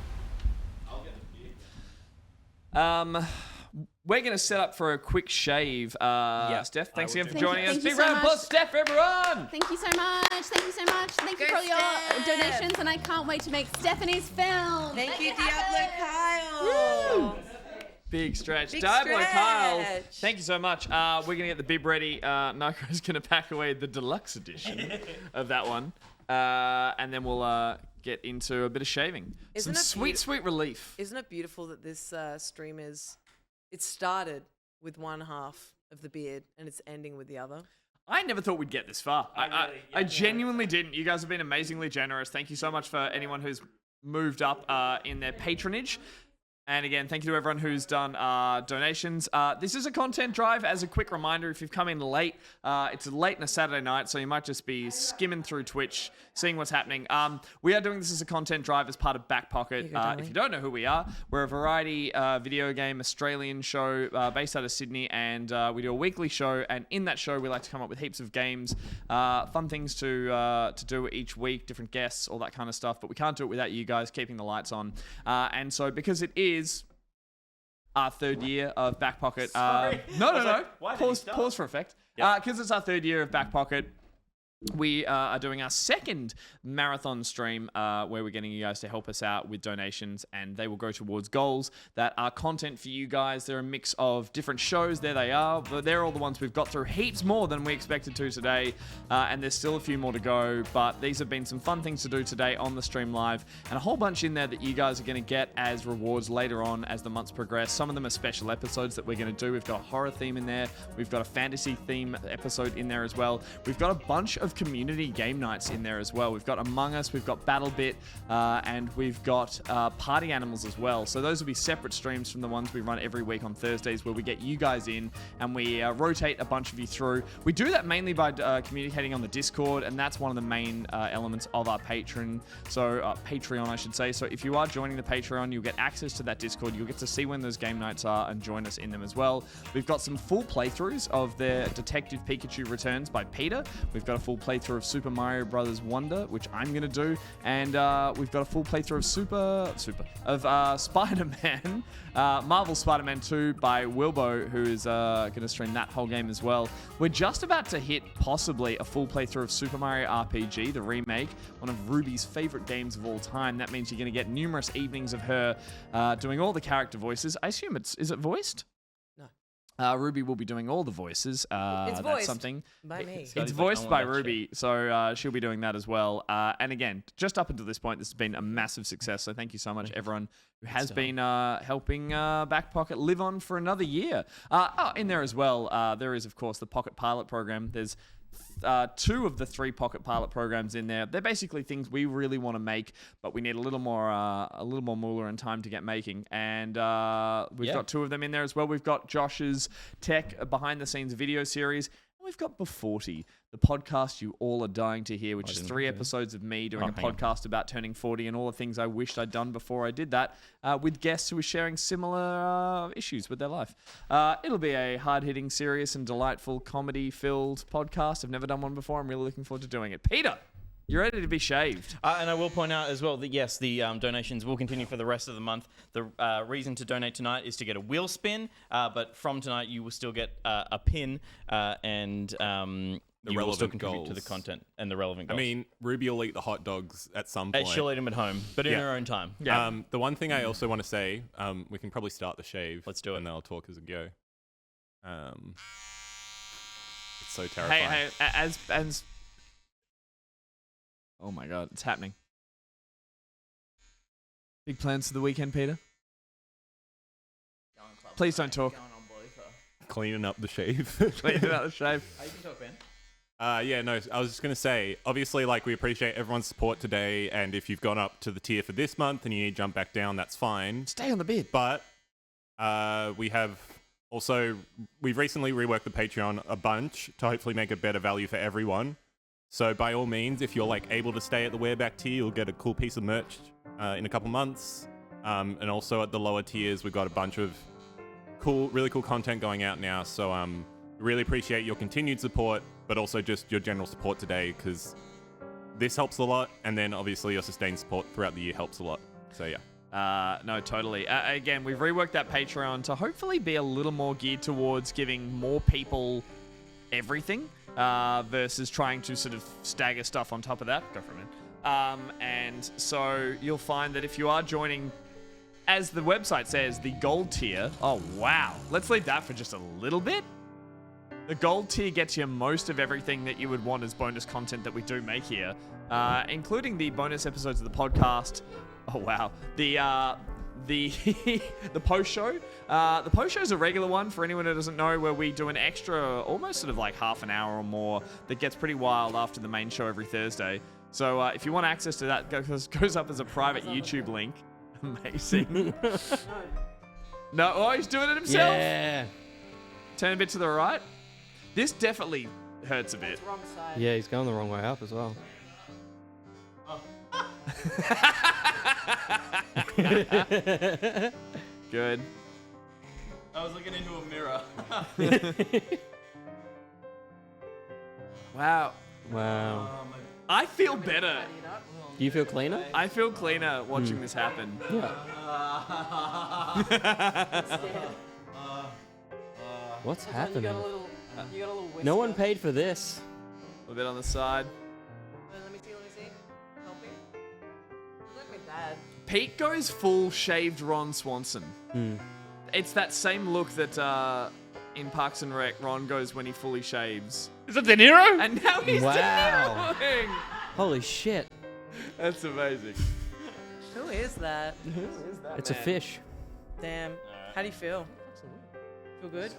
We're going to set up for a quick shave. Steph, thanks again for joining us. Thank you Big so round of applause, much. Steph, everyone. Thank you so much. Thank you so much. Thank you for all your donations, and I can't wait to make Stephanie's film. Thank you, Diablo Kyle. Big stretch. Big Diablo Kyle, stretch. thank you so much. We're going to get the bib ready. Nico's going to pack away the deluxe edition of that one. And then we'll get into a bit of shaving. Isn't Some it sweet, sweet relief. Isn't it beautiful that this stream it started with one half of the beard and it's ending with the other? I never thought we'd get this far. I genuinely didn't. You guys have been amazingly generous. Thank you so much for anyone who's moved up in their patronage. And again, thank you to everyone who's done donations. This is a content drive. As a quick reminder, if you've come in late, it's late on a Saturday night, so you might just be skimming through Twitch, seeing what's happening. We are doing this as a content drive as part of Back Pocket. If you don't know who we are, we're a variety video game Australian show based out of Sydney, and we do a weekly show. And in that show, we like to come up with heaps of games, fun things to do each week, different guests, all that kind of stuff. But we can't do it without you guys keeping the lights on. And so, because it is our third year of Back Pocket. No. Pause for effect. Because it's our third year of Back Pocket. We are doing our second marathon stream where we're getting you guys to help us out with donations, and they will go towards goals that are content for you guys. They're a mix of different shows. There they are. But they're all the ones we've got through. Heaps more than we expected to today, and there's still a few more to go. But these have been some fun things to do today on the stream live, and a whole bunch in there that you guys are going to get as rewards later on as the months progress. Some of them are special episodes that we're going to do. We've got a horror theme in there. We've got a fantasy theme episode in there as well. We've got a bunch of community game nights in there as well. We've got Among Us, we've got BattleBit, and we've got Party Animals as well. So those will be separate streams from the ones we run every week on Thursdays, where we get you guys in and we rotate a bunch of you through. We do that mainly by communicating on the Discord, and that's one of the main elements of our Patreon, I should say. So if you are joining the Patreon, you'll get access to that Discord. You'll get to see when those game nights are and join us in them as well. We've got some full playthroughs of the Detective Pikachu Returns by Peter. We've got a full playthrough of Super Mario Brothers Wonder, which I'm going to do, and we've got a full playthrough of Spider-Man, Marvel Spider-Man 2 by Wilbo, who is going to stream that whole game as well. We're just about to hit possibly a full playthrough of Super Mario RPG, the remake, one of Ruby's favorite games of all time. That means you're going to get numerous evenings of her doing all the character voices. I assume is it voiced? Ruby will be doing all the voices. It's voiced that's something. by me. It's voiced by Ruby, so she'll be doing that as well. And again, just up until this point, this has been a massive success. So thank you so much, everyone who has been helping Back Pocket live on for another year. In there as well, there is, of course, the Pocket Pilot Program. There's 2 of the 3 Pocket Pilot programs in there. They're basically things we really want to make, but we need a little more moolah and time to get making. And we've got 2 of them in there as well. We've got Josh's Tech behind the scenes video series. And we've got Before-40, the podcast you all are dying to hear, which is 3 episodes of me doing a podcast about turning 40 and all the things I wished I'd done before I did that, with guests who are sharing similar issues with their life. It'll be a hard-hitting, serious, and delightful comedy-filled podcast. I've never done one before. I'm really looking forward to doing it. Peter, you're ready to be shaved. And I will point out as well that, yes, the donations will continue for the rest of the month. The reason to donate tonight is to get a wheel spin, but from tonight you will still get a pin and you will still contribute to the content and the relevant goals. I mean, Ruby will eat the hot dogs at some point. She'll eat them at home, but in her own time. Yeah. The one thing I also want to say, we can probably start the shave. Let's do it. And then I'll talk as a go. It's so terrifying. Hey, as oh my God, it's happening. Big plans for the weekend, Peter? Please don't talk. cleaning up the shave. Cleaning up the shave. You can talk, Ben. Yeah, no, I was just going to say, obviously, like, we appreciate everyone's support today, and if you've gone up to the tier for this month and you need to jump back down, that's fine. Stay on the bid. But we've recently reworked the Patreon a bunch to hopefully make it better value for everyone. So by all means, if you're, like, able to stay at the wearback tier, you'll get a cool piece of merch in a couple months. And also at the lower tiers, we've got a bunch of really cool content going out now. So really appreciate your continued support, but also just your general support today, because this helps a lot, and then obviously your sustained support throughout the year helps a lot. So yeah. No, totally. Again, we've reworked that Patreon to hopefully be a little more geared towards giving more people everything versus trying to sort of stagger stuff on top of that. Go for a minute. And so you'll find that if you are joining, as the website says, the gold tier. Oh, wow. Let's leave that for just a little bit. The gold tier gets you most of everything that you would want as bonus content that we do make here, including the bonus episodes of the podcast. Oh wow, the post show. The post show is a regular one for anyone who doesn't know, where we do an extra, almost sort of like half an hour or more, that gets pretty wild after the main show every Thursday. So if you want access to that, goes up as a private YouTube link. Amazing. No, oh, he's doing it himself. Yeah. Turn a bit to the right. This definitely hurts a bit. Wrong side. Yeah, he's going the wrong way up as well. Good. I was looking into a mirror. Wow. Wow. I feel better. Do you feel cleaner? I feel cleaner watching this happen. Yeah. What's happening? You got a little whisker. No one paid for this. A bit on the side. Let me see. Help me. Look like that. Pete goes full shaved Ron Swanson. Hmm. It's that same look that in Parks and Rec Ron goes when he fully shaves. Is that De Niro? And now he's Wow. De Niroing. Holy shit. That's amazing. Who is that? It's a fish. Damn. How do you feel? Feel good?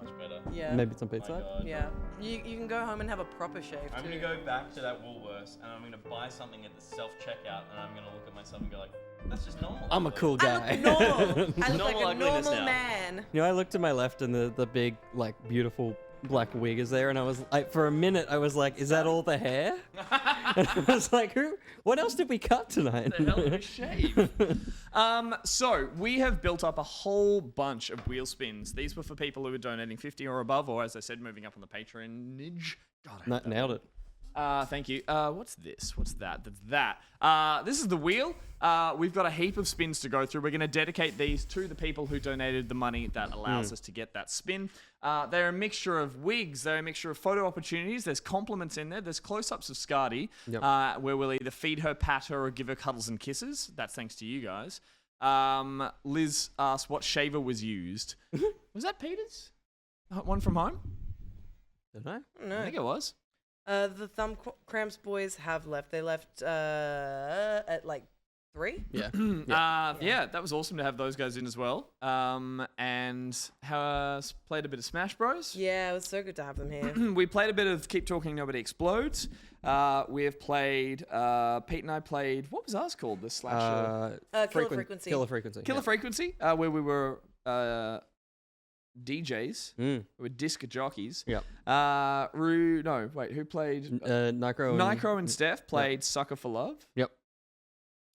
Much better. Yeah. Maybe some pizza? Yeah. You can go home and have a proper shave I'm too. going to go back to that Woolworths and I'm going to buy something at the self-checkout and I'm going to look at myself and go like, that's just normal. I'm a cool guy. I look normal. I look like Normal a ugliness normal now. man. You know, I looked to my left and the big, like, beautiful black wig is there, and I was like, for a minute, I was like, is that all the hair? And I was like, what else did we cut tonight? The hell did we shave? So we have built up a whole bunch of wheel spins. These were for people who were donating 50 or above, or as I said, moving up on the Patreonage. God, Nailed it. Thank you. What's this? What's that? That's that. This is the wheel. We've got a heap of spins to go through. We're going to dedicate these to the people who donated the money that allows us to get that spin. They're a mixture of wigs. They're a mixture of photo opportunities. There's compliments in there. There's close-ups of Scardy, where we'll either feed her, pat her, or give her cuddles and kisses. That's thanks to you guys. Liz asked what shaver was used. Was that Peter's? One from home? Don't know. No. I think it was. The Thumb Cramps boys have left. They left at like 3. Yeah. Yeah, that was awesome to have those guys in as well. And played a bit of Smash Bros. Yeah, it was so good to have them here. We played a bit of Keep Talking Nobody Explodes. We have played, Pete and I played, what was ours called? The slasher? Killer Frequency. Killer Frequency. Killer Frequency, where we were DJs. We were disc jockeys. Yep. Who played? Nitro and Steph played Sucker for Love. Yep.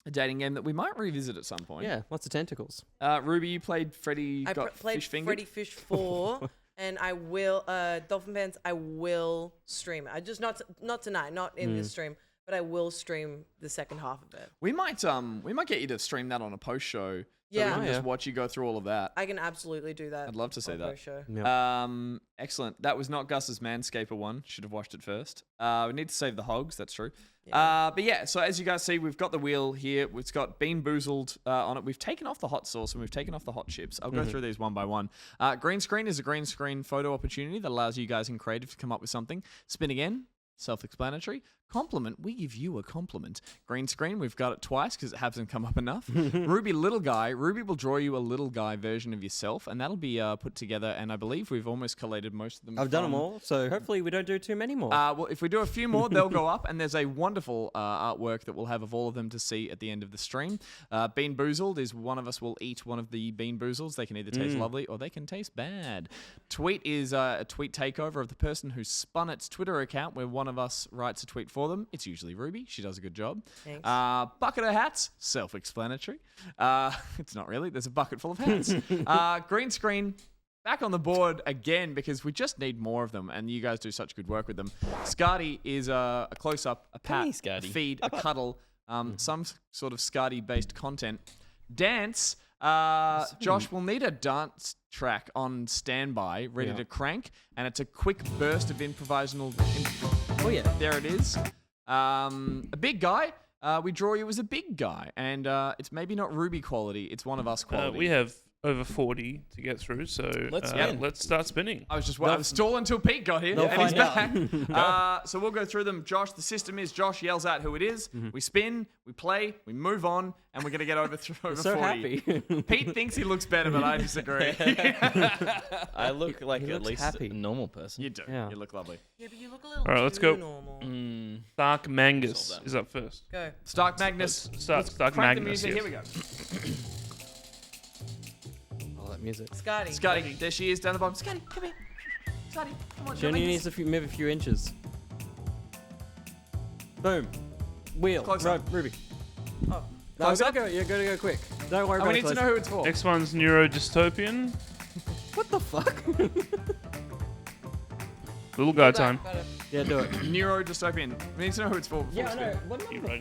A dating game that we might revisit at some point. Yeah, lots of tentacles. Ruby, you played Freddy got played fish fingered? Freddy Fish 4, and I will, Dolphin Pants, I will stream it. I just, not tonight, not in this stream, but I will stream the second half of it. We might get you to stream that on a post show. So Yeah. we can just watch you go through all of that. I can absolutely do that. I'd love to see on that. post-show. Excellent. That was not Gus's Manscaper one. Should have watched it first. We need to save the hogs. That's true. But yeah, so as you guys see, we've got the wheel here. It's got Bean Boozled on it. We've taken off the hot sauce and we've taken off the hot chips. I'll go through these one by one. Green screen is a green screen photo opportunity that allows you guys in creative to come up with something. Spin again. Self-explanatory. compliment, we give you a compliment. Green screen, we've got it twice because it hasn't come up enough. Ruby Little Guy. Ruby will draw you a little guy version of yourself, and that'll be put together, and I believe we've almost collated most of them. I've done them all, so hopefully we don't do too many more. Well, if we do a few more, they'll go up, and there's a wonderful artwork that we'll have of all of them to see at the end of the stream. Bean Boozled is one of us will eat one of the Bean Boozles. They can either taste lovely or they can taste bad. Tweet is a tweet takeover of the person who spun its Twitter account where one of us writes a tweet for them. It's usually Ruby. She does a good job. Thanks. Bucket of hats, self-explanatory. It's not really. There's a bucket full of hats. Green screen. Back on the board again because we just need more of them, and you guys do such good work with them. Scardy is a close-up, a pat, a feed, a cuddle, some sort of Scardy-based content. Dance, Josh will need a dance track on standby, ready to crank, and it's a quick burst of improvisational. Oh yeah, there it is. A big guy. We draw you as a big guy, and it's maybe not Ruby quality. It's one of us quality. We have over 40 to get through, so let's start spinning. I was stalling until Pete got here, and he's back. So we'll go through them. Josh, the system is Josh yells out who it is. We spin, we play, we move on, and we're going to get over 40. So happy. Pete thinks he looks better, but I disagree. I look like He at looks least happy. a normal person. You do. Yeah. You look lovely. Yeah, but you look a little All right, let's too go. normal. Stark Magnus is up first. Go. Stark Magnus. Stark Crank Magnus. the music. Yes. Here we go. Oh, that music. Scotty, there she is down the bottom. Scotty, come here. Scotty, come on. She only needs to move a few inches. Boom. Wheel. Close up. Ruby. Oh. No, Close up. you're gonna go quick. Don't worry about we it. need to know who it's for. Next one's Neurodystopian. What the fuck? Little guy time. Yeah, do it. Neurodystopian. We need to know who it's for. Yeah, I know. What number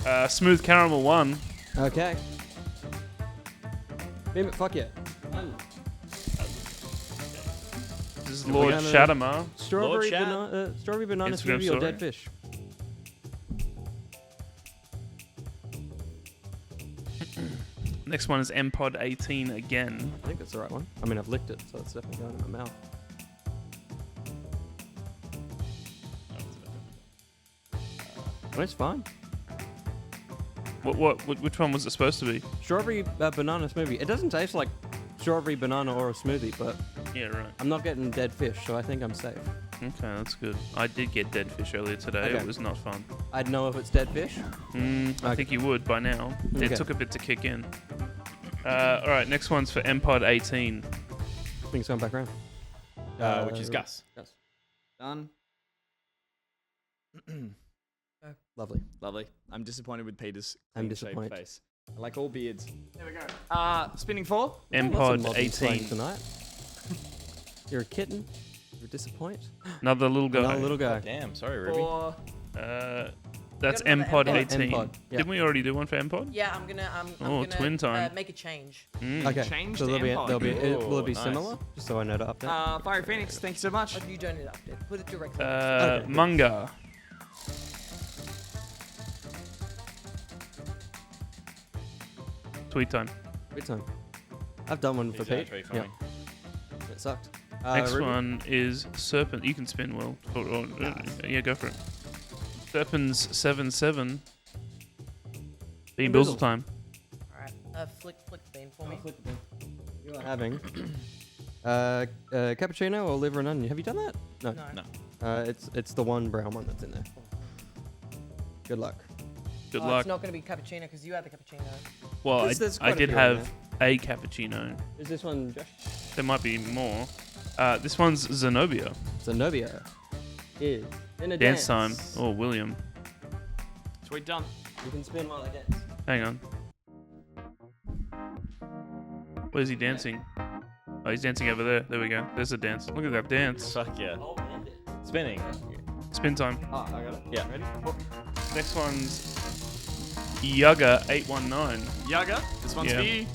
4? Smooth Caramel 1. Okay. Beam it, fuck yeah. This is Lord Shadamar. Strawberry banana Instagram smoothie or story. dead fish? Next one is MPod 18 again. I think that's the right one. I mean, I've licked it, so it's definitely going in my mouth. Oh, it's fine. Which one was it supposed to be? Strawberry banana smoothie. It doesn't taste like strawberry banana or a smoothie, but Yeah, right. I'm not getting dead fish, so I think I'm safe. Okay, that's good. I did get dead fish earlier today. Okay. It was not fun. I'd know if it's dead fish. I think you would by now. Okay. It took a bit to kick in. All right, next one's for MPod 18. I think it's going back around. Which is Gus. Gus. Done. Lovely. Lovely. I'm disappointed with Peter's I'm clean-shaved disappointed. face. I like all beards. There we go. Spinning 4. MPod 18. Tonight. You're a kitten. You're disappointed. Another little guy. Another little guy. Damn, sorry, Ruby. 4. That's got another MPod MPod. 18. MPod, yeah. Didn't we already do one for MPod? Yeah, I'm gonna twin time. make a change. Okay. Change So to there'll be MPod. will it be nice. similar? Just so I know to update. Fiery Phoenix, thank you so much. But you don't need to update. Put it directly. Okay. Manga. Tweet time. Good time. I've done one for Pete. Exactly, Yeah. fine. It sucked. Next Ruby? one is Serpent. You can spin, Will. Yeah, go for it. Serpent's 7-7. Bean Bizzle time. Alright. Flick the bean for me. You are having cappuccino or liver and onion. Have you done that? No. No. It's the one brown one that's in there. Good luck. Good Oh, luck. It's not gonna be cappuccino because you had the cappuccino. Well, There's I quite a did few in have a cappuccino. Is this one Josh? There might be more. This one's Zenobia. Zenobia is in a Dance time. Oh, William. Sweet done. You can spin while I dance. Hang on. Where's he dancing? Oh, he's dancing over there. There we go. There's a dance. Look at that dance. Fuck yeah. Spinning. Spin time. Oh, I got it. Yeah. Ready? Next one's Yaga 819. Yaga, this one's Yeah. for you.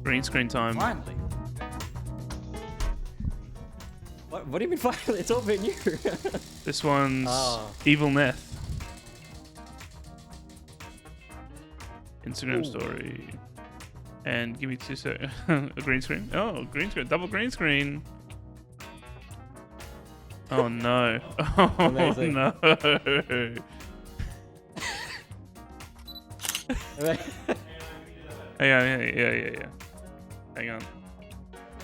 Green screen time. Finally. What do you mean finally? It's all been you. This one's Oh. Evil Neth. Instagram story. And give me 2 seconds. A green screen. Oh, green screen. Double green screen. Oh no. Oh Amazing. no. Hang on, yeah. Hang on.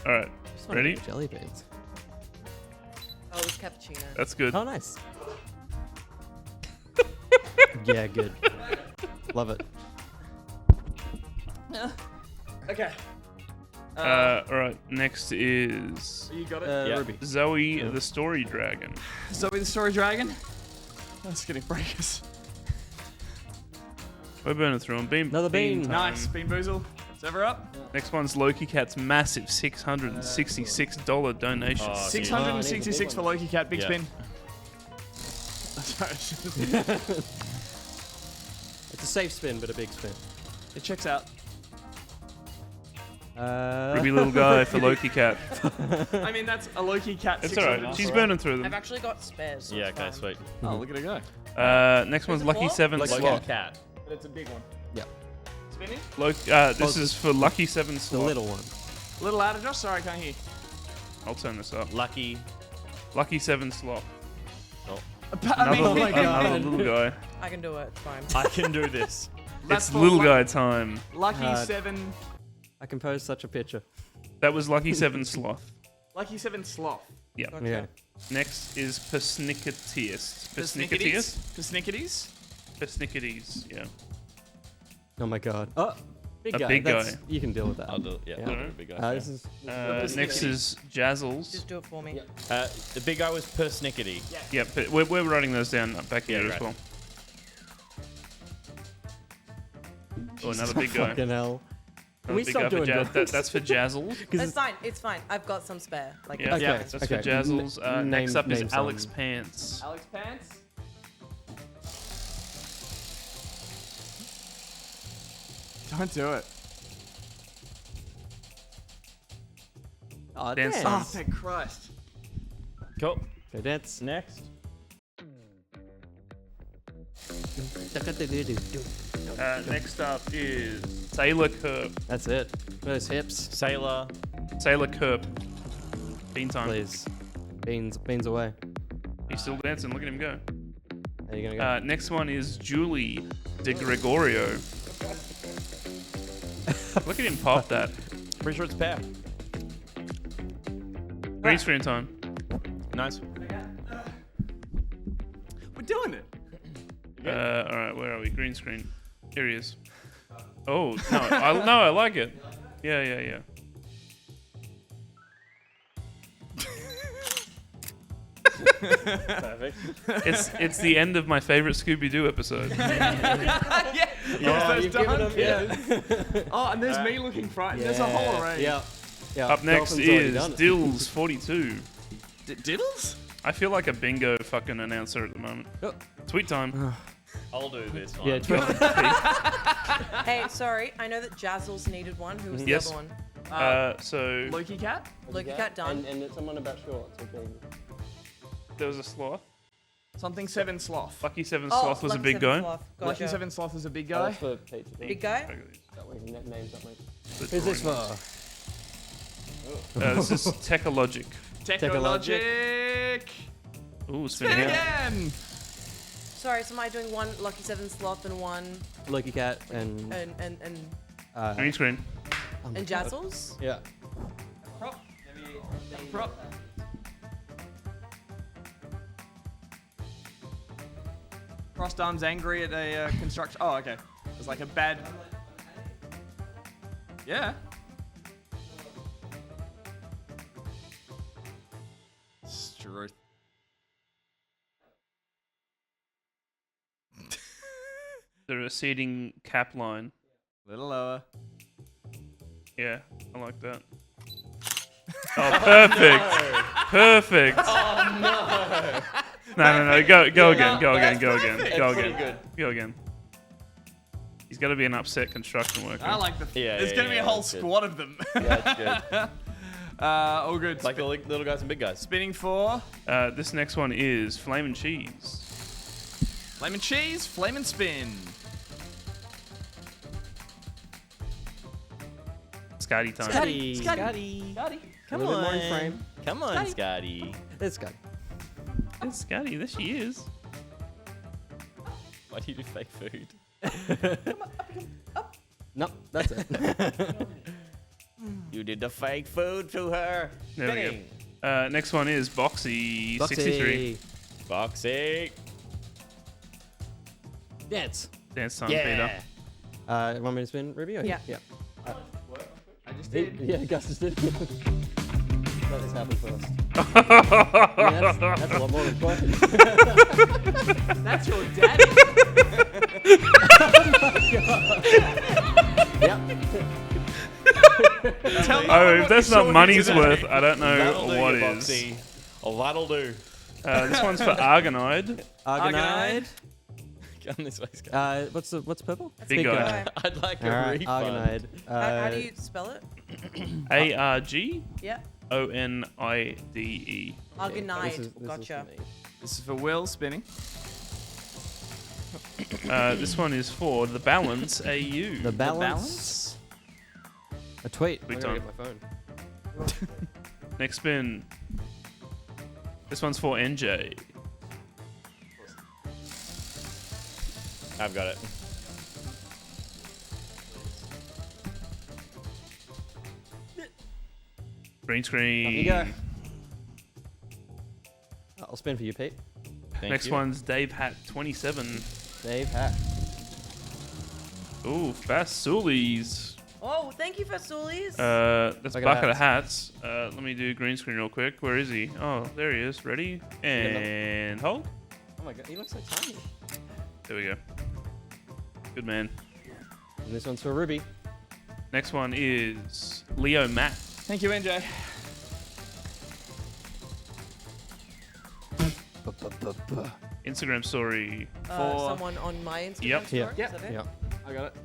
All right, ready? Jelly beans. Oh, it's cappuccino. That's good. Oh, nice. Yeah, good. Love it. Okay. All right, next is You got it? Ruby. Zoe the Story Dragon. Zoe the Story Dragon. That's getting breakers. We're burning through them. Another bean. time. Nice. Bean Boozle. It's ever up. Next one's Loki Cat's massive $666 donation. Oh, $666 for Loki Cat. Big Yeah. spin. Sorry. It's a safe spin, but a big spin. It checks out. Ruby little guy for Loki Cat. I mean, that's a Loki Cat. It's alright. She's burning through them. I've actually got spares. So Yeah, it's okay, fine. sweet. Oh, look at it go. Next one's it Lucky more? 7 Loki Sloth. Cat. But it's a big one. Yeah. Spinning? This is for Lucky 7 The Sloth. little one. A little louder, Josh. Sorry, I can't hear. I'll turn this up. Lucky. Lucky 7 Sloth. I Another little guy. I can do it. It's fine. I can do this. That's It's for little guy time. Lucky Hard. 7. I composed such a picture. That was Lucky 7 Sloth. Lucky 7 Sloth. Yeah. Yeah. Next is Persnicketiest. Persnicketies? Persnicketies? Persnicketies, yeah. Oh my god. Oh, big A guy. big That's- guy. You can deal with that. I'll do it. Yeah, Yeah. I'll do it, big guy. This is Next is Jazzles. Just do it for me. The big guy was Persnickety. Yep, but we're writing those down back here Yeah, as right. well. Oh, another big guy. Fucking hell. Can Another we big stop guy for doing drugs? That's for Jazzles. It's fine. It's fine. I've got some spare. Like, Yeah, Okay, that's for okay. Jazzles. Next up is name Alex some. Pants. Alex Pants? Don't do it. Oh, Dance dance. song. Oh, thank Christ. Cool. Go dance. Next. Next up is Sailor Curb. That's it. Those hips. Sailor. Sailor Curb. Bean time. Please. Beans away. He's still dancing. Look at him go. How you gonna go? Next one is Julie De Gregorio. Look at him pop that. Pretty sure it's pair. Green screen time. Nice. We're doing it. All right, where are we? Green screen. Here he is. Oh no, I like it. Yeah. Perfect. It's the end of my favorite Scooby Doo episode. Yeah. you've given him, yeah. Oh, and there's me looking frightened. There's a whole array. Yeah. Yeah. Up next Dolphin's already is done it. Dills 42. Diddles? I feel like a bingo fucking announcer at the moment. Oh. Tweet time. I'll do this one. Yeah, Hey, sorry. I know that Jazzles needed one. Who was the Yes. other one? So Loki Cat? Loki Cat done. And it's someone about shorts. Okay. there was a sloth. Something 7 Sloth. Lucky 7 Oh, Sloth was a Lucky big Seven guy. Sloth. Lucky Gotcha. 7 Sloth is a big Oh, guy. that's for pizza. Big guy? That way names up my. The Who's this drawing. for? This is Techologic. Technologic. Ooh, Spin spinning. again. Sorry, so am I doing one Lucky 7 Sloth and one Loki Cat and Green screen. oh my and God. Jazzles? Yeah. Prop. Prop. Crossed arms angry at a construction. Oh, okay. It's like a bad. Yeah. Struth. The receding cap line. Little lower. Yeah, I like that. Oh, perfect. Perfect. Oh no. No. Go again. Go that's again. Go perfect. again. Go That's pretty again. Go again. He's got to be an upset construction worker. I like the. Yeah, There's yeah, gonna be yeah, a whole that's good. squad of them. Yeah, that's good. All good. Like the little guys and big guys. Spinning for This next one is Flamin' Cheese. Flame and cheese, flame and spin. Scotty time. Scotty. Come A little bit more in on. frame. Come on, Scotty. It's Scotty. There's Scotty. There she is. Why do you do fake food? Nope, that's it. You did the fake food to her. There we go. Next one is Boxy 63. Boxy. Dance. Dance time, Yeah. Peter. Want me to spin, Ruby? Or Yeah. Yeah. I just did. Yeah, Gus just did. Let this happen first. Yeah, that's a lot more than twice. That's your daddy. Yep. If that's not money's worth, I don't know what is. Boxy. Oh, that'll do. This one's for Argonide. Argonide. Come this way, Scott. What's purple? Big guy. I'd like a Alright, refund. Argonide. How do you spell it? ARGONIDE. Yeah. Argonide. Gotcha. This is for Will spinning. This one is for The Balance AU. The balance. A tweet. Tweet I gotta time. get my phone. Next spin. This one's for NJ. I've got it. Green screen. Off you go. I'll spin for you, Pete. Next one's Dave Hat 27. Dave Hat. Ooh, fast Soolies. Oh, thank you for Soolies. That's a bucket of hats. Let me do green screen real quick. Where is he? Oh, there he is. Ready? And hold. Oh my god, he looks so tiny. There we go. Good man. And this one's for Ruby. Next one is Leo Matt. Thank you, NJ. Instagram story. Someone on my Instagram story? Yep. Is that it? Yep. I got it.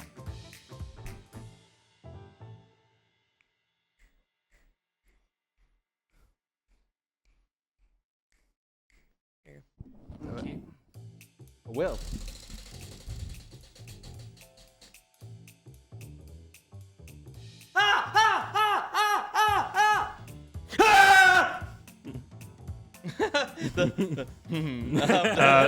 Will.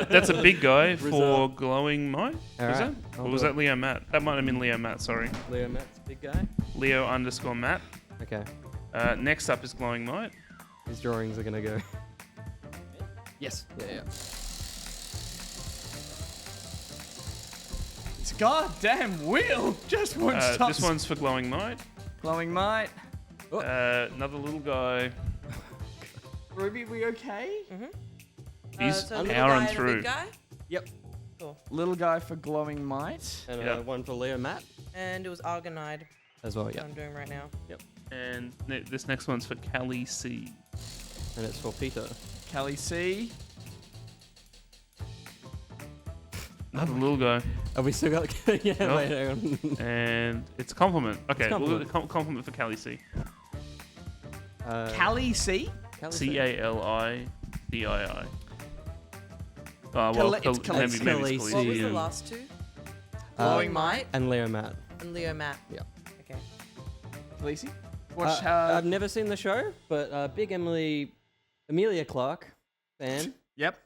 That's a big guy for glowing might. All Was right, that? I'll Or was do that Leo Matt? That might have been Leo Matt. Sorry. Leo Matt's big guy. Leo_Matt. Okay. Next up is glowing might. His drawings are gonna go. Yes. Yeah. It's goddamn Will. Just won't stop. This one's for glowing might. Glowing might. Another little guy. Ruby, we okay? He's so little powering guy and a through. big guy? Yep. Cool. Little guy for glowing might. And one for Leo Matt And it was Argonide. as well. That Yeah. I'm doing right now. Yep. And this next one's for Callie C. And it's for Peter. Kelly C. Another little guy. Have we still got? Yeah. Nope. Wait, hang on. And it's compliment. Okay, compliment. we'll do compliment for Callie C. Callie C. CALICII. It's maybe it's What was Khaleesi. the last two? Glowing might. And Leo Matt. And Leo Matt. Yeah. Okay. Khaleesi? Watch how. I've never seen the show, but big Emilia Clarke fan. Yep.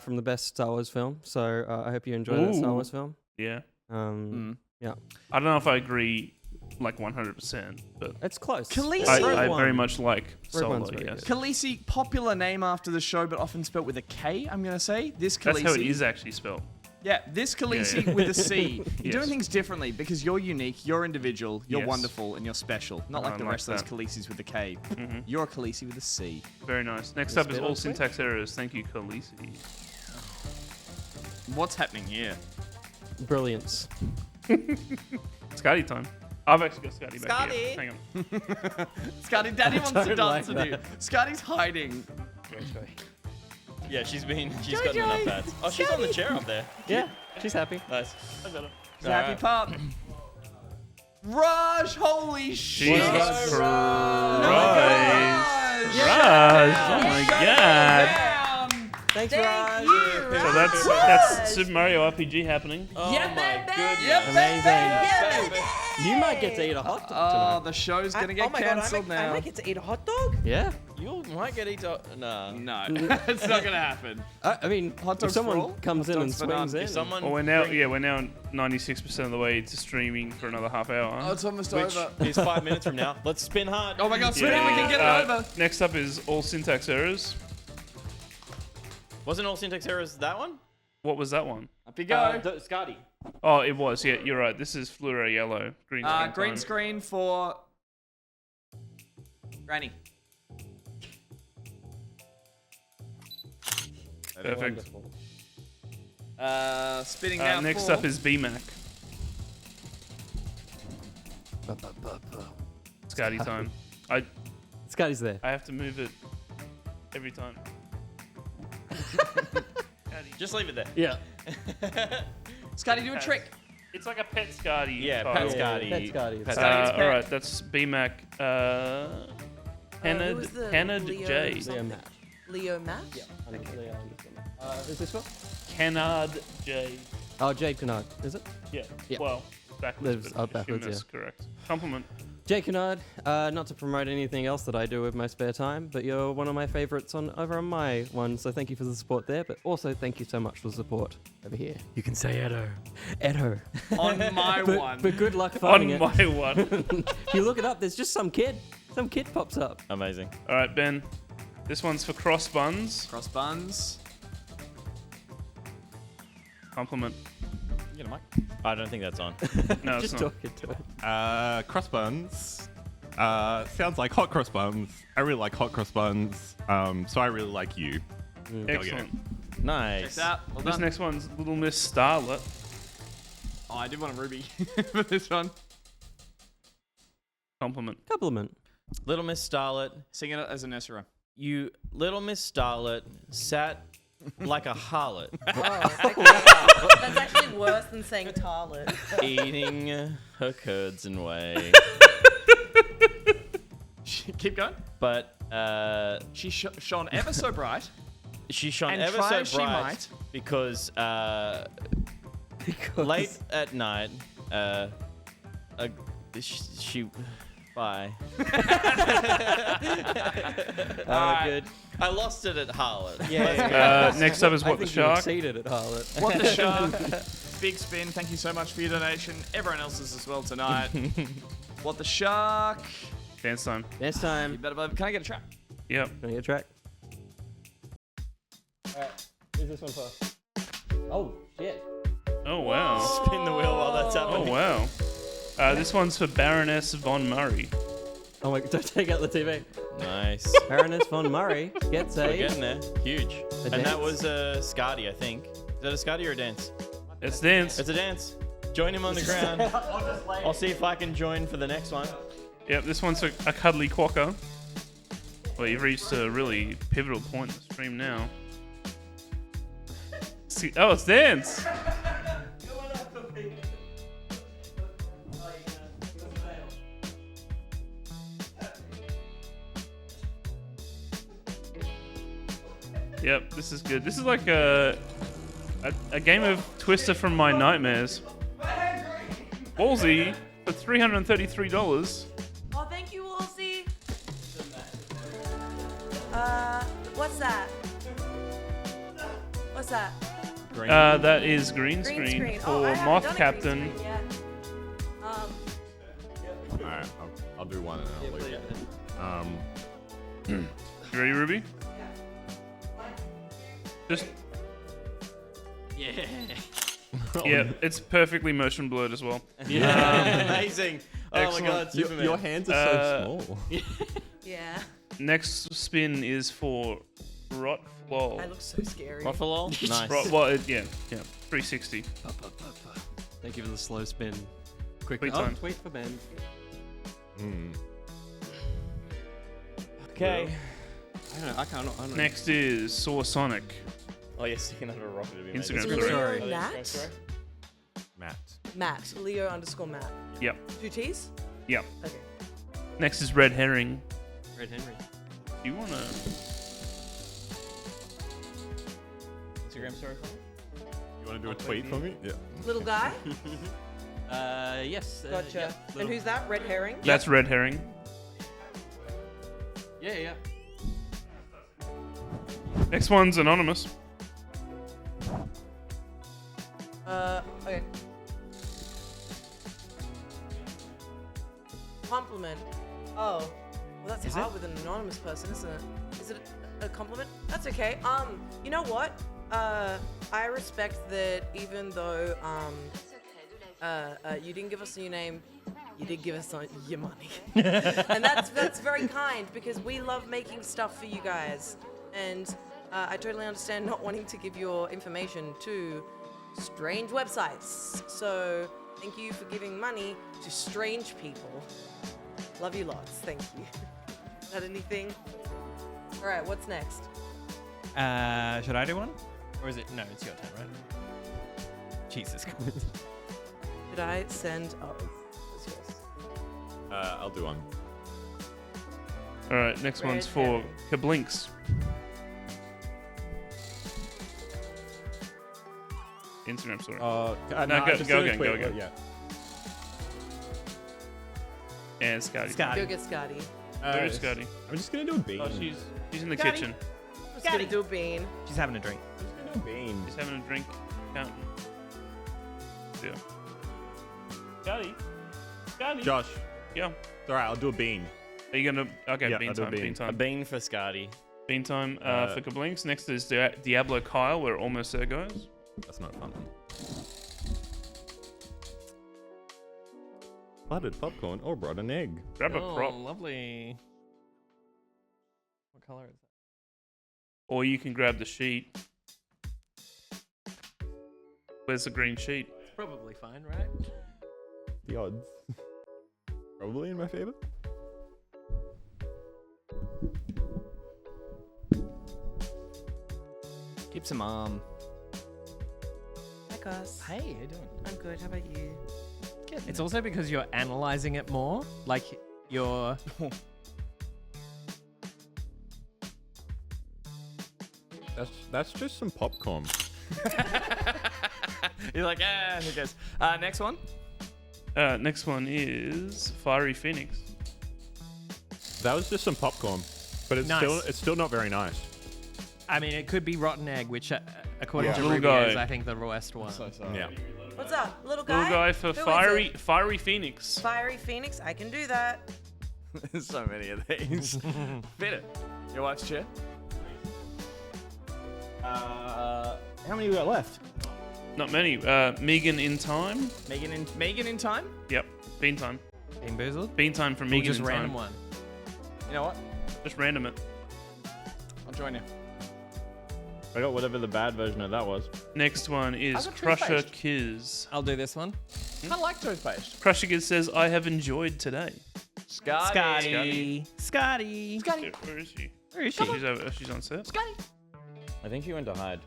From the best Star Wars film. So I hope you enjoy that Star Ooh. Wars film. Yeah. Yeah. I don't know if I agree like 100%, but It's close. Khaleesi. I very much like Rogue Solo, One's very yes. good. Khaleesi, popular name after the show, but often spelt with a K, I'm going to say. This Khaleesi. That's how it is actually spelled. Yeah, this Khaleesi Yeah. with a C. You're Yes. doing things differently because you're unique, you're individual, you're Yes. wonderful, and you're special. Not like the Unlike rest of that. those Khaleesi's with a K. Mhm. You're a Khaleesi with a C. Very nice. Next You up is spit all on Switch? syntax errors. Thank you, Khaleesi. What's happening here? Brilliance. Scotty time. I've actually got Scotty back Scotty. here. Hang on. Scotty, Daddy wants to don't dance like with you. that. Scotty's hiding. Yeah, she's gotten enough bats. Oh, she's on the chair up there. Yeah, she's happy. Nice. I got it. Happy pup. Raj, holy shit. Jesus Christ. Raj. Raj. Oh my god. Thanks, Thank Raj. you. So that's Super Mario RPG happening. Oh Yeah, my baby. goodness. Yeah, Amazing. baby. You might get to eat a hot dog Oh, tonight. the show's gonna get oh my God, cancelled now. I might get to eat a hot dog. Yeah. You might get eaten. Nah. No, it's not gonna happen. I mean, Hot if dogs for someone all? comes Hot in and dogs for swings none. in. If someone. Well, we're now 96% of the way to streaming for another half hour. Oh, it's almost Which over. is 5 minutes from now. Let's spin hard. Oh my God, spin it, we can get it over. Next up is all syntax errors. Wasn't all syntax errors that one? What was that one? Up you go. Scotty. Oh, it was. Yeah, you're right. This is fluoro yellow. Green screen. Green time. screen for Granny. Perfect. Spinning now. Next for... up is BMAC. Scotty time. Scotty's there. I have to move it every time. Just leave it there. Yeah. Scotty, do a trick. It's like a pet Scotty. Yeah, tile. pet Scotty. Pet Scotty. Pet Scotty. All right, that's BMAC. Who was the Kennard Leo J. something? Leo Matt? Is this one? Kennard J. Oh, Jade Kennard, is it? Yeah. Yeah. Well, backwards. Lives but up backwards, assume that's yeah. correct. Compliment. Jake Kennard, not to promote anything else that I do with my spare time, but you're one of my favorites over on my one, so thank you for the support there, but also thank you so much for the support over here. You can say Edo. Edo. On my one. But good luck finding it. On my one. If you look it up, there's just some kid. Some kid pops up. Amazing. All right, Ben. This one's for cross buns. Cross buns. Compliment. You get a mic? I don't think that's on. No, it's Just not. talking to it. Cross buns. Sounds like hot cross buns. I really like hot cross buns. So I really like you. Excellent. Nice. Check that. Well This done. next one's Little Miss Starlet. Oh, I did want a ruby for this one. Compliment. Compliment. Little Miss Starlet. Sing it as an Esra. You, Little Miss Starlet, sat like a harlot. That's actually worse than saying tarlet. Eating her curds and whey. Keep going. But she shone ever so bright. She shone And ever try so as she bright might. because late at night, she bye. Good. I lost it at harlot. Yeah. Next up is I What the think you Shark. exceeded at harlot. What the Shark. Big spin. Thank you so much for your donation. Everyone else's as well tonight. What the Shark. Dance time. Dance You time. better. Can I get a track? Yep. Can I get a track? Alright, who's this one for? Oh, shit. Oh, wow. Spin the wheel while that's Oh, happening. wow. This one's for Baroness Von Murray. Oh my god, don't take out the TV. Nice. Baroness Von Murray gets We're a... getting there. Huge. And that dance. was a Scotty, I think. Is that a Scotty or a dance? It's dance. It's a dance. Join him on the ground. I'll see if I can join for the next one. Yep, this one's for a cuddly quokka. Well, you've reached a really pivotal point in the stream now. See, oh, it's dance. Yep, this is good. This is like a game of Twister from my nightmares. Ballsy for $333. Oh, thank you, Wolsey. What's that? What's that? That is green screen, screen. for Oh, I haven't Moth done a green Captain. screen yet. Alright, I'll do one and I'll leave it. You ready, Ruby? Just Yeah. yeah, it's perfectly motion blurred as well. Yeah. Amazing. Oh excellent. my god, Superman. Your hands are so small. Yeah. Next spin is for Rot Flol. I look so scary. Rotfolol? Nice. Yeah, 360. Thank you for the slow spin. Quick Tweet oh, time. tweet for Ben. Okay. I can't. Next is Saw Sonic. Oh, you're sticking under a rocket. It'd be Instagram amazing. story. Leo Nat? Matt. Matt. Leo_Matt. Yep. 2 T's? Yep. Okay. Next is Red Herring. Red Henry. Do you wanna? Instagram story. You want to do a tweet for me? Yeah. Little guy? Yes. Gotcha. Yeah, And who's that? Red herring? That's red herring. Yeah. Next one's anonymous. Okay. Compliment. Oh, well, that's Is hard it? with an anonymous person, isn't it? Is it a compliment? That's okay. You know what? I respect that even though you didn't give us your name, you did give us your money, and that's very kind because we love making stuff for you guys, and I totally understand not wanting to give your information to strange websites. So thank you for giving money to strange people. Love you lots. Thank you. Is that anything? All right. What's next? Should I do one? Or is it? No, it's your turn, right? Jesus Christ. Did I send? Oh, it's yours. I'll do one. All right, next Red one's for Kablinks. Instagram story. no, no, go just do a again, tweet, go again. yeah. And Scotty. Go get Scotty. Where is Scotty? I'm just gonna do a bean. Oh, she's in the Scotty. kitchen. Let's gonna do a bean. She's having a drink. I'm just gonna do a bean. She's having a drink. Counting. Yeah. Scotty. Scotty. Josh. Yeah. It's alright, I'll do a bean. Are you gonna? Okay, Yeah, bean I'll do a time. bean. Bean A time. bean for Scotty. Bean time for Kablinks. Next is Diablo Kyle. We're almost there, guys. That's not fun. Buttered popcorn or brought an egg. Grab a prop. Lovely. What color is that? Or you can grab the sheet. Where's the green sheet? It's probably fine, right? The odds. Probably in my favor. Keep some arm. Hi, Gus. Hey, how you doing? I'm good. How about you? It's also because you're analyzing it more. Like you're. That's just some popcorn. You're like, who cares? Next one. Next one is Fiery Phoenix. That was just some popcorn, but it's Nice. still not very nice. I mean, it could be rotten egg, which, according to Little Ruby, guy. is I think the worst one. Yeah. What's up, little guy? Little guy for Who is Fiery Phoenix. Fiery Phoenix. I can do that. There's so many of these. Fit it. Your wife's chair. How many we got left? Not many. Megan in time. Megan in time? Yep. Bean time. Bean boozled? Bean time from Or Megan just in random time. one? You know what? Just random it. I'll join you. I got whatever the bad version of that was. Next one is got Crusher toothpaste. Kiz. I'll do this one. I like toothpaste. Crusher Kiz says, I have enjoyed today. Scotty. Yeah, where is she? Where is she? She's on set. I think she went to hide.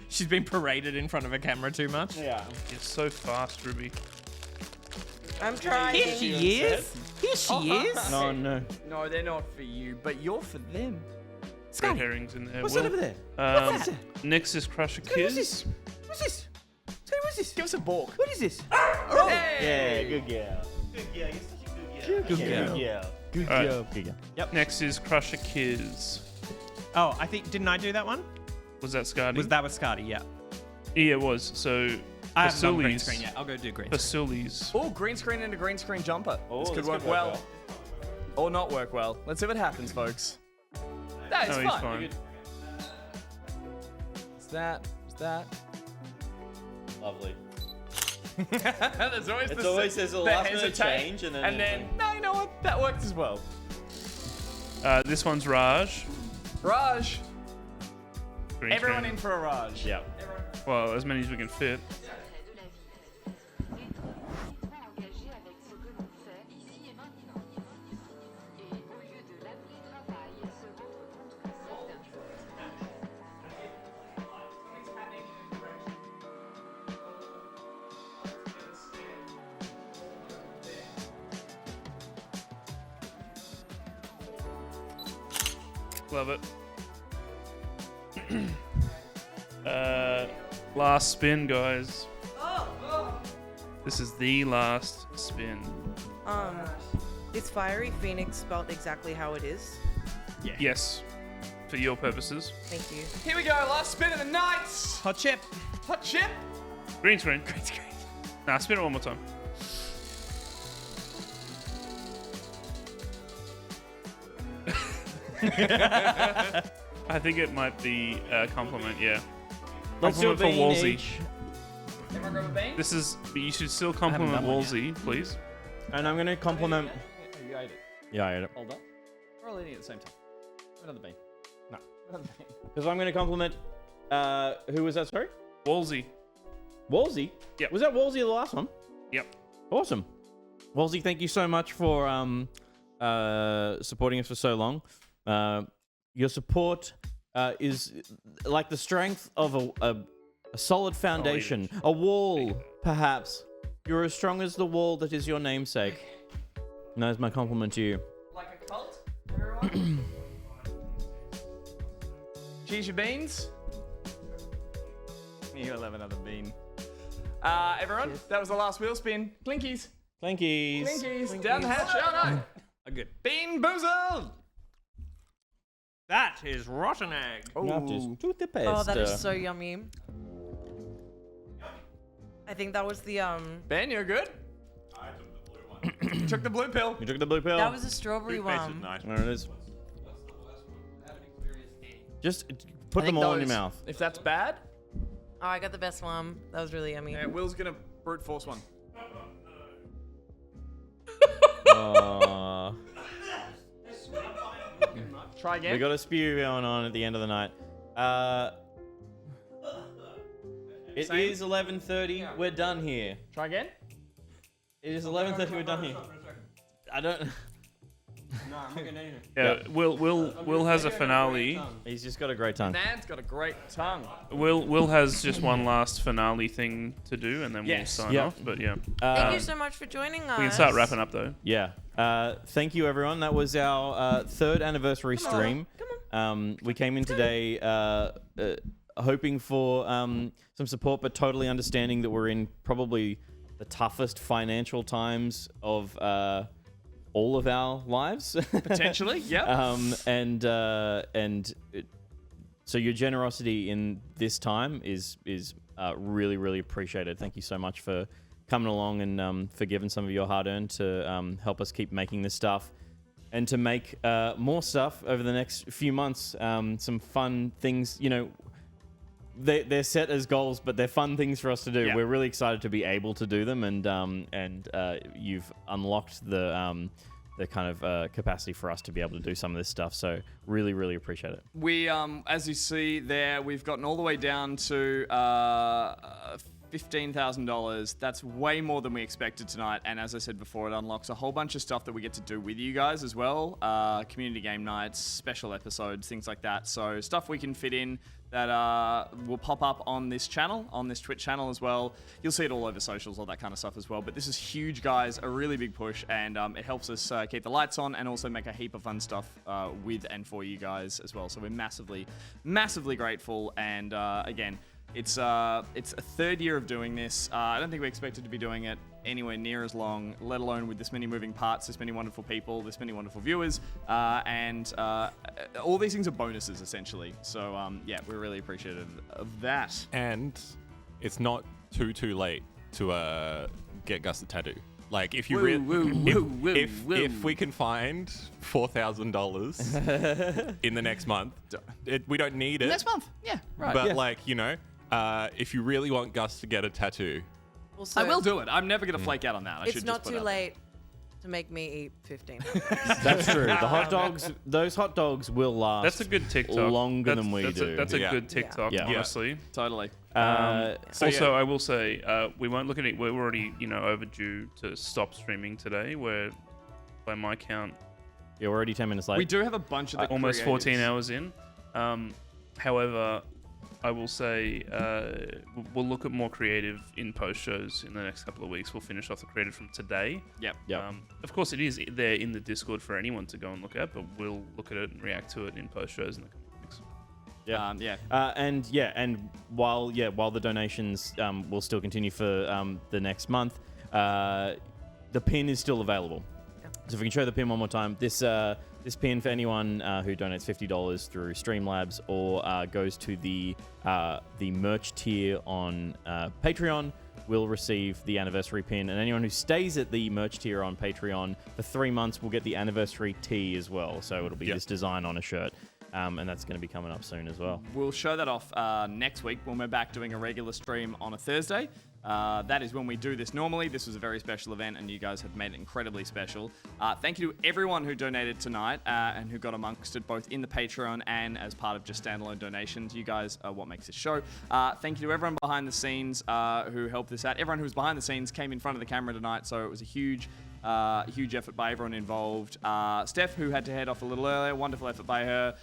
she's been paraded in front of a camera too much. Yeah. It's so fast, Ruby. I'm trying. Here she is. Here she is. No, no. No, they're not for you, but you're for them. Red herrings in there. What's Will. that over there? What's that? Next is Crusher Kiz. What's this? What's this? Say, what's this? Give us a balk. What is this? Yeah, good girl. Good girl. You're such a good girl. Good girl. Good All right. job. Good girl. Yep. Next is Crusher Kiz. Oh, I think didn't I do that one? Was that Scotty? Was that with Scotty? Yeah. Yeah, it was. So, I haven't done green Fasulis. screen yet. I'll go do green screen. Fasulis. Oh, green screen and a green screen jumper. Oh, this could this work could work well. Or not work well. Let's see what happens, folks. No, it's No, he's fine. fine. It's that. It's that. Lovely. There's always It's the always there's a the last minute hesitate, change and and then no, you know what? That worked as well. This one's Raj. Raj. Green Everyone screen. in for a Raj. Yeah. Well, as many as we can fit. Love it. Last spin, guys. This is the last spin. Is Fiery Phoenix spelled exactly how it is? Yeah. Yes. For your purposes. Thank you. Here we go, last spin of the night. Hot chip. Hot chip. Green screen. Nah, spin it one more time. I think it might be a compliment, yeah. Let's do a Compliment for bean Wolsey. each. Everyone grab a bean? This is, you should still compliment done one yet. Wolsey, please. And I'm going to compliment... You ate it. Yeah, I ate it. Hold up. We're all eating at the same time. Another bean. No. Another bean. Because I'm going to compliment... who was that, sorry? Wolsey. Wolsey? Yep. Was that Wolsey the last one? Yep. Awesome. Wolsey, thank you so much for supporting us for so long. Your support is like the strength of a solid foundation, a wall, perhaps. You're as strong as the wall that is your namesake. And that is my compliment to you. Like a cult, everyone? Cheese your beans. You'll have another bean. Everyone, that was the last wheel spin. Clinkies. Clinkies. Clinkies. Down the hatch. Oh no. Good. Bean boozled. That is rotten egg. Oh, that is so yummy. I think that was the Ben, you're good. You took the blue pill. You took the blue pill. That was a strawberry one. There it is. Just put I them think all in your those- mouth. If that's bad, Oh, I got the best one. That was really yummy. yeah, Will's gonna brute force one. Aw. Try again. We got a spew going on at the end of the night. It is 11:30. We're done here. Try again. It is 11:30. We're done here. I don't. No, I'm not getting anything. Yeah, Will has a finale. He's just got a great tongue. Nan's got a great tongue. Will has just one last finale thing to do, and then Yes. we'll sign Yeah. off. But yeah, Thank you so much for joining us. we can start wrapping up though. Yeah. Thank you, everyone. That was our third anniversary stream. We came in today hoping for some support, but totally understanding that we're in probably the toughest financial times of all of our lives. Potentially, yeah. So your generosity in this time is really, really appreciated. Thank you so much for coming along and for giving some of your hard-earned to help us keep making this stuff and to make more stuff over the next few months. Some fun things, you know, they're set as goals, but they're fun things for us to do. Yeah. We're really excited to be able to do them, and you've unlocked the kind of capacity for us to be able to do some of this stuff. So really, really appreciate it. We, as you see there, we've gotten all the way down to $15,000. That's way more than we expected tonight. And as I said before, it unlocks a whole bunch of stuff that we get to do with you guys as well. Community game nights, special episodes, things like that. So stuff we can fit in that will pop up on this channel, on this Twitch channel as well. You'll see it all over socials, all that kind of stuff as well. But this is huge, guys, a really big push, and it helps us keep the lights on and also make a heap of fun stuff with and for you guys as well. So we're massively, massively grateful. And again, it's a third year of doing this. I don't think we expected to be doing it anywhere near as long, let alone with this many moving parts, this many wonderful people, this many wonderful viewers, and all these things are bonuses essentially. So yeah, we're really appreciative of that. And it's not too late to get Gus a tattoo. Like if you if we can find $4,000 in the next month, we don't need it. Next month, yeah, right. But yeah. like, you know, if you really want Gus to get a tattoo, Also, I will do it. I'm never going to flake out on that. I It's should not just put too it late to make me eat 15. That's true. The hot dogs, those hot dogs will last. That's a good TikTok. Longer than we do. That's a good TikTok, Yeah. honestly. Totally. Also, I will say we won't look at it. We're already, overdue to stop streaming today. We're, by my count, we're already 10 minutes late. We do have a bunch of the almost 14 creatives. hours in. However, I will say we'll look at more creative in post shows in the next couple of weeks. We'll finish off the creative from today. Yep. Of course, it is there in the Discord for anyone to go and look at, but we'll look at it and react to it in post shows in the coming weeks. And while the donations will still continue for the next month, the pin is still available. So if we can show the pin one more time, this pin for anyone who donates $50 through Streamlabs or goes to the merch tier on Patreon will receive the anniversary pin, and anyone who stays at the merch tier on Patreon for 3 months will get the anniversary tee as well. So it'll be this design on a shirt. And that's going to be coming up soon as well. We'll show that off next week when we're back doing a regular stream on a Thursday. That is when we do this normally. This was a very special event, and you guys have made it incredibly special. Thank you to everyone who donated tonight and who got amongst it, both in the Patreon and as part of just standalone donations. You guys are what makes this show. Thank you to everyone behind the scenes who helped this out. Everyone who was behind the scenes came in front of the camera tonight, so it was a huge effort by everyone involved. Steph, who had to head off a little earlier, wonderful effort by her.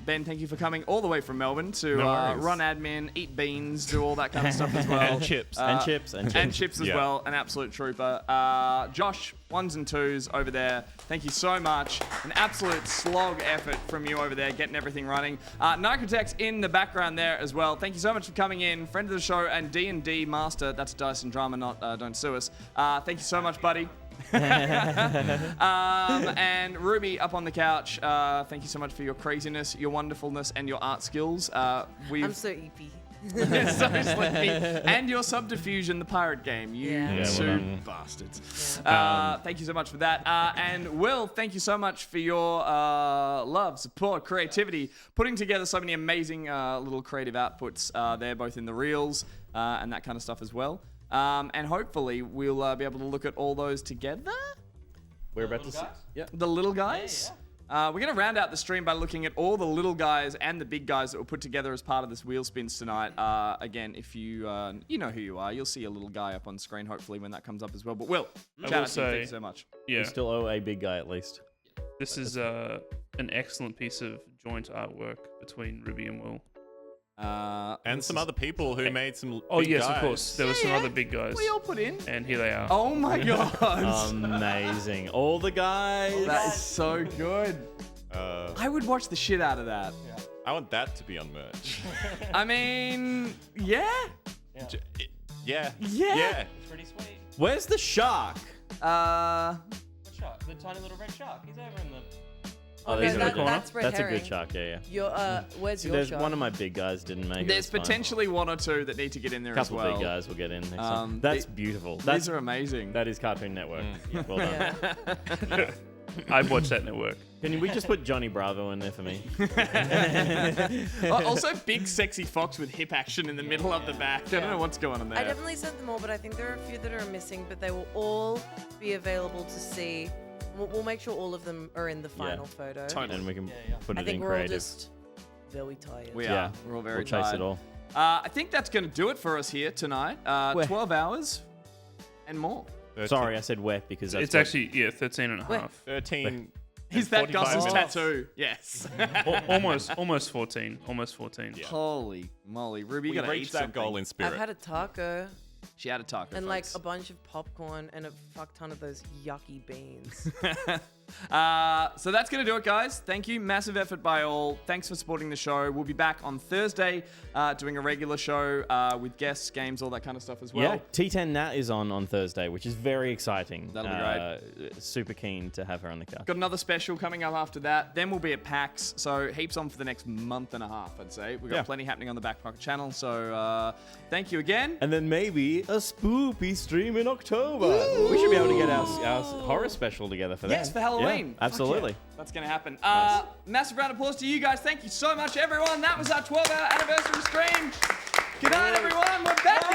Ben, thank you for coming all the way from Melbourne to run admin, eat beans, do all that kind of stuff as well. And chips. And chips as well. An absolute trooper. Josh, 1s and 2s over there. Thank you so much. An absolute slog effort from you over there, getting everything running. Nicotex in the background there as well. Thank you so much for coming in. Friend of the show and D&D master. That's Dice and Drama, not Don't Sue Us. Thank you so much, buddy. And Ruby up on the couch, thank you so much for your craziness, your wonderfulness, and your art skills. I'm so eepy. So sleepy. And your Subdiffusion, the pirate game. You two bastards. Thank you so much for that. And Will, thank you so much for your love, support, creativity, putting together so many amazing little creative outputs there, both in the reels and that kind of stuff as well. And hopefully we'll be able to look at all those together. We're about to see. The little guys. We're going to round out the stream by looking at all the little guys and the big guys that were put together as part of this wheel spins tonight. Again, if you know who you are, you'll see a little guy up on screen hopefully when that comes up as well. But Will, shout out to you. Thank you so much. Yeah. We still owe a big guy at least. This is an excellent piece of joint artwork between Ruby and Will. And some other people who made some Oh, big yes, guys. of course. There were some other big guys. We all put in. And here they are. Oh my god. Amazing. All the guys. That is so good. I would watch the shit out of that. I want that to be on merch. I mean, yeah. Yeah. It's pretty sweet. Where's the shark? What shark? The tiny little red shark. He's over in the... Oh, he's in the corner? That's red a herring. good shark, yeah. Where's your There's shark? one of my big guys didn't make it. There's potentially one or two that need to get in there as well. A couple big guys will get in next time. That's beautiful. These are amazing. That is Cartoon Network. Well done. I've watched that network. Can we just put Johnny Bravo in there for me? Also, big sexy fox with hip action in the middle of the back. I don't know what's going on there. I definitely sent them all, but I think there are a few that are missing, but they will all be available to see. We'll make sure all of them are in the final photo. Totally. And we can put I it think in we're all creative. just very tired. We are. We're all very we'll tired. chase it all. I think that's going to do it for us here tonight. 12 hours and more. 13. Sorry, I said wet because that's It's actually, 13 and a half. 13. Is that 45 Gus's minutes. tattoo? Yes. almost 14. Almost 14. Yeah. Holy moly. Ruby, you We got to reached eat that goal in spirit. I've had a taco. She had a taco, and like folks. a bunch of popcorn and a fuck ton of those yucky beans. So that's going to do it, guys. Thank you. Massive effort by all. Thanks for supporting the show. We'll be back on Thursday doing a regular show with guests, games, all that kind of stuff as well. Yeah, T10 Nat is on Thursday, which is very exciting. That'll be great. Super keen to have her on the couch. Got another special coming up after that. Then we'll be at PAX. So heaps on for the next month and a half, I'd say. We've got plenty happening on the Back Pocket channel. So thank you again. And then maybe a spoopy stream in October. We should be able to get our horror special together for that. Yes, for Halloween. Yeah, absolutely. Yeah, that's going to happen. Massive round of applause to you guys. Thank you so much, everyone. That was our 12-hour anniversary stream. Good night, everyone. We're back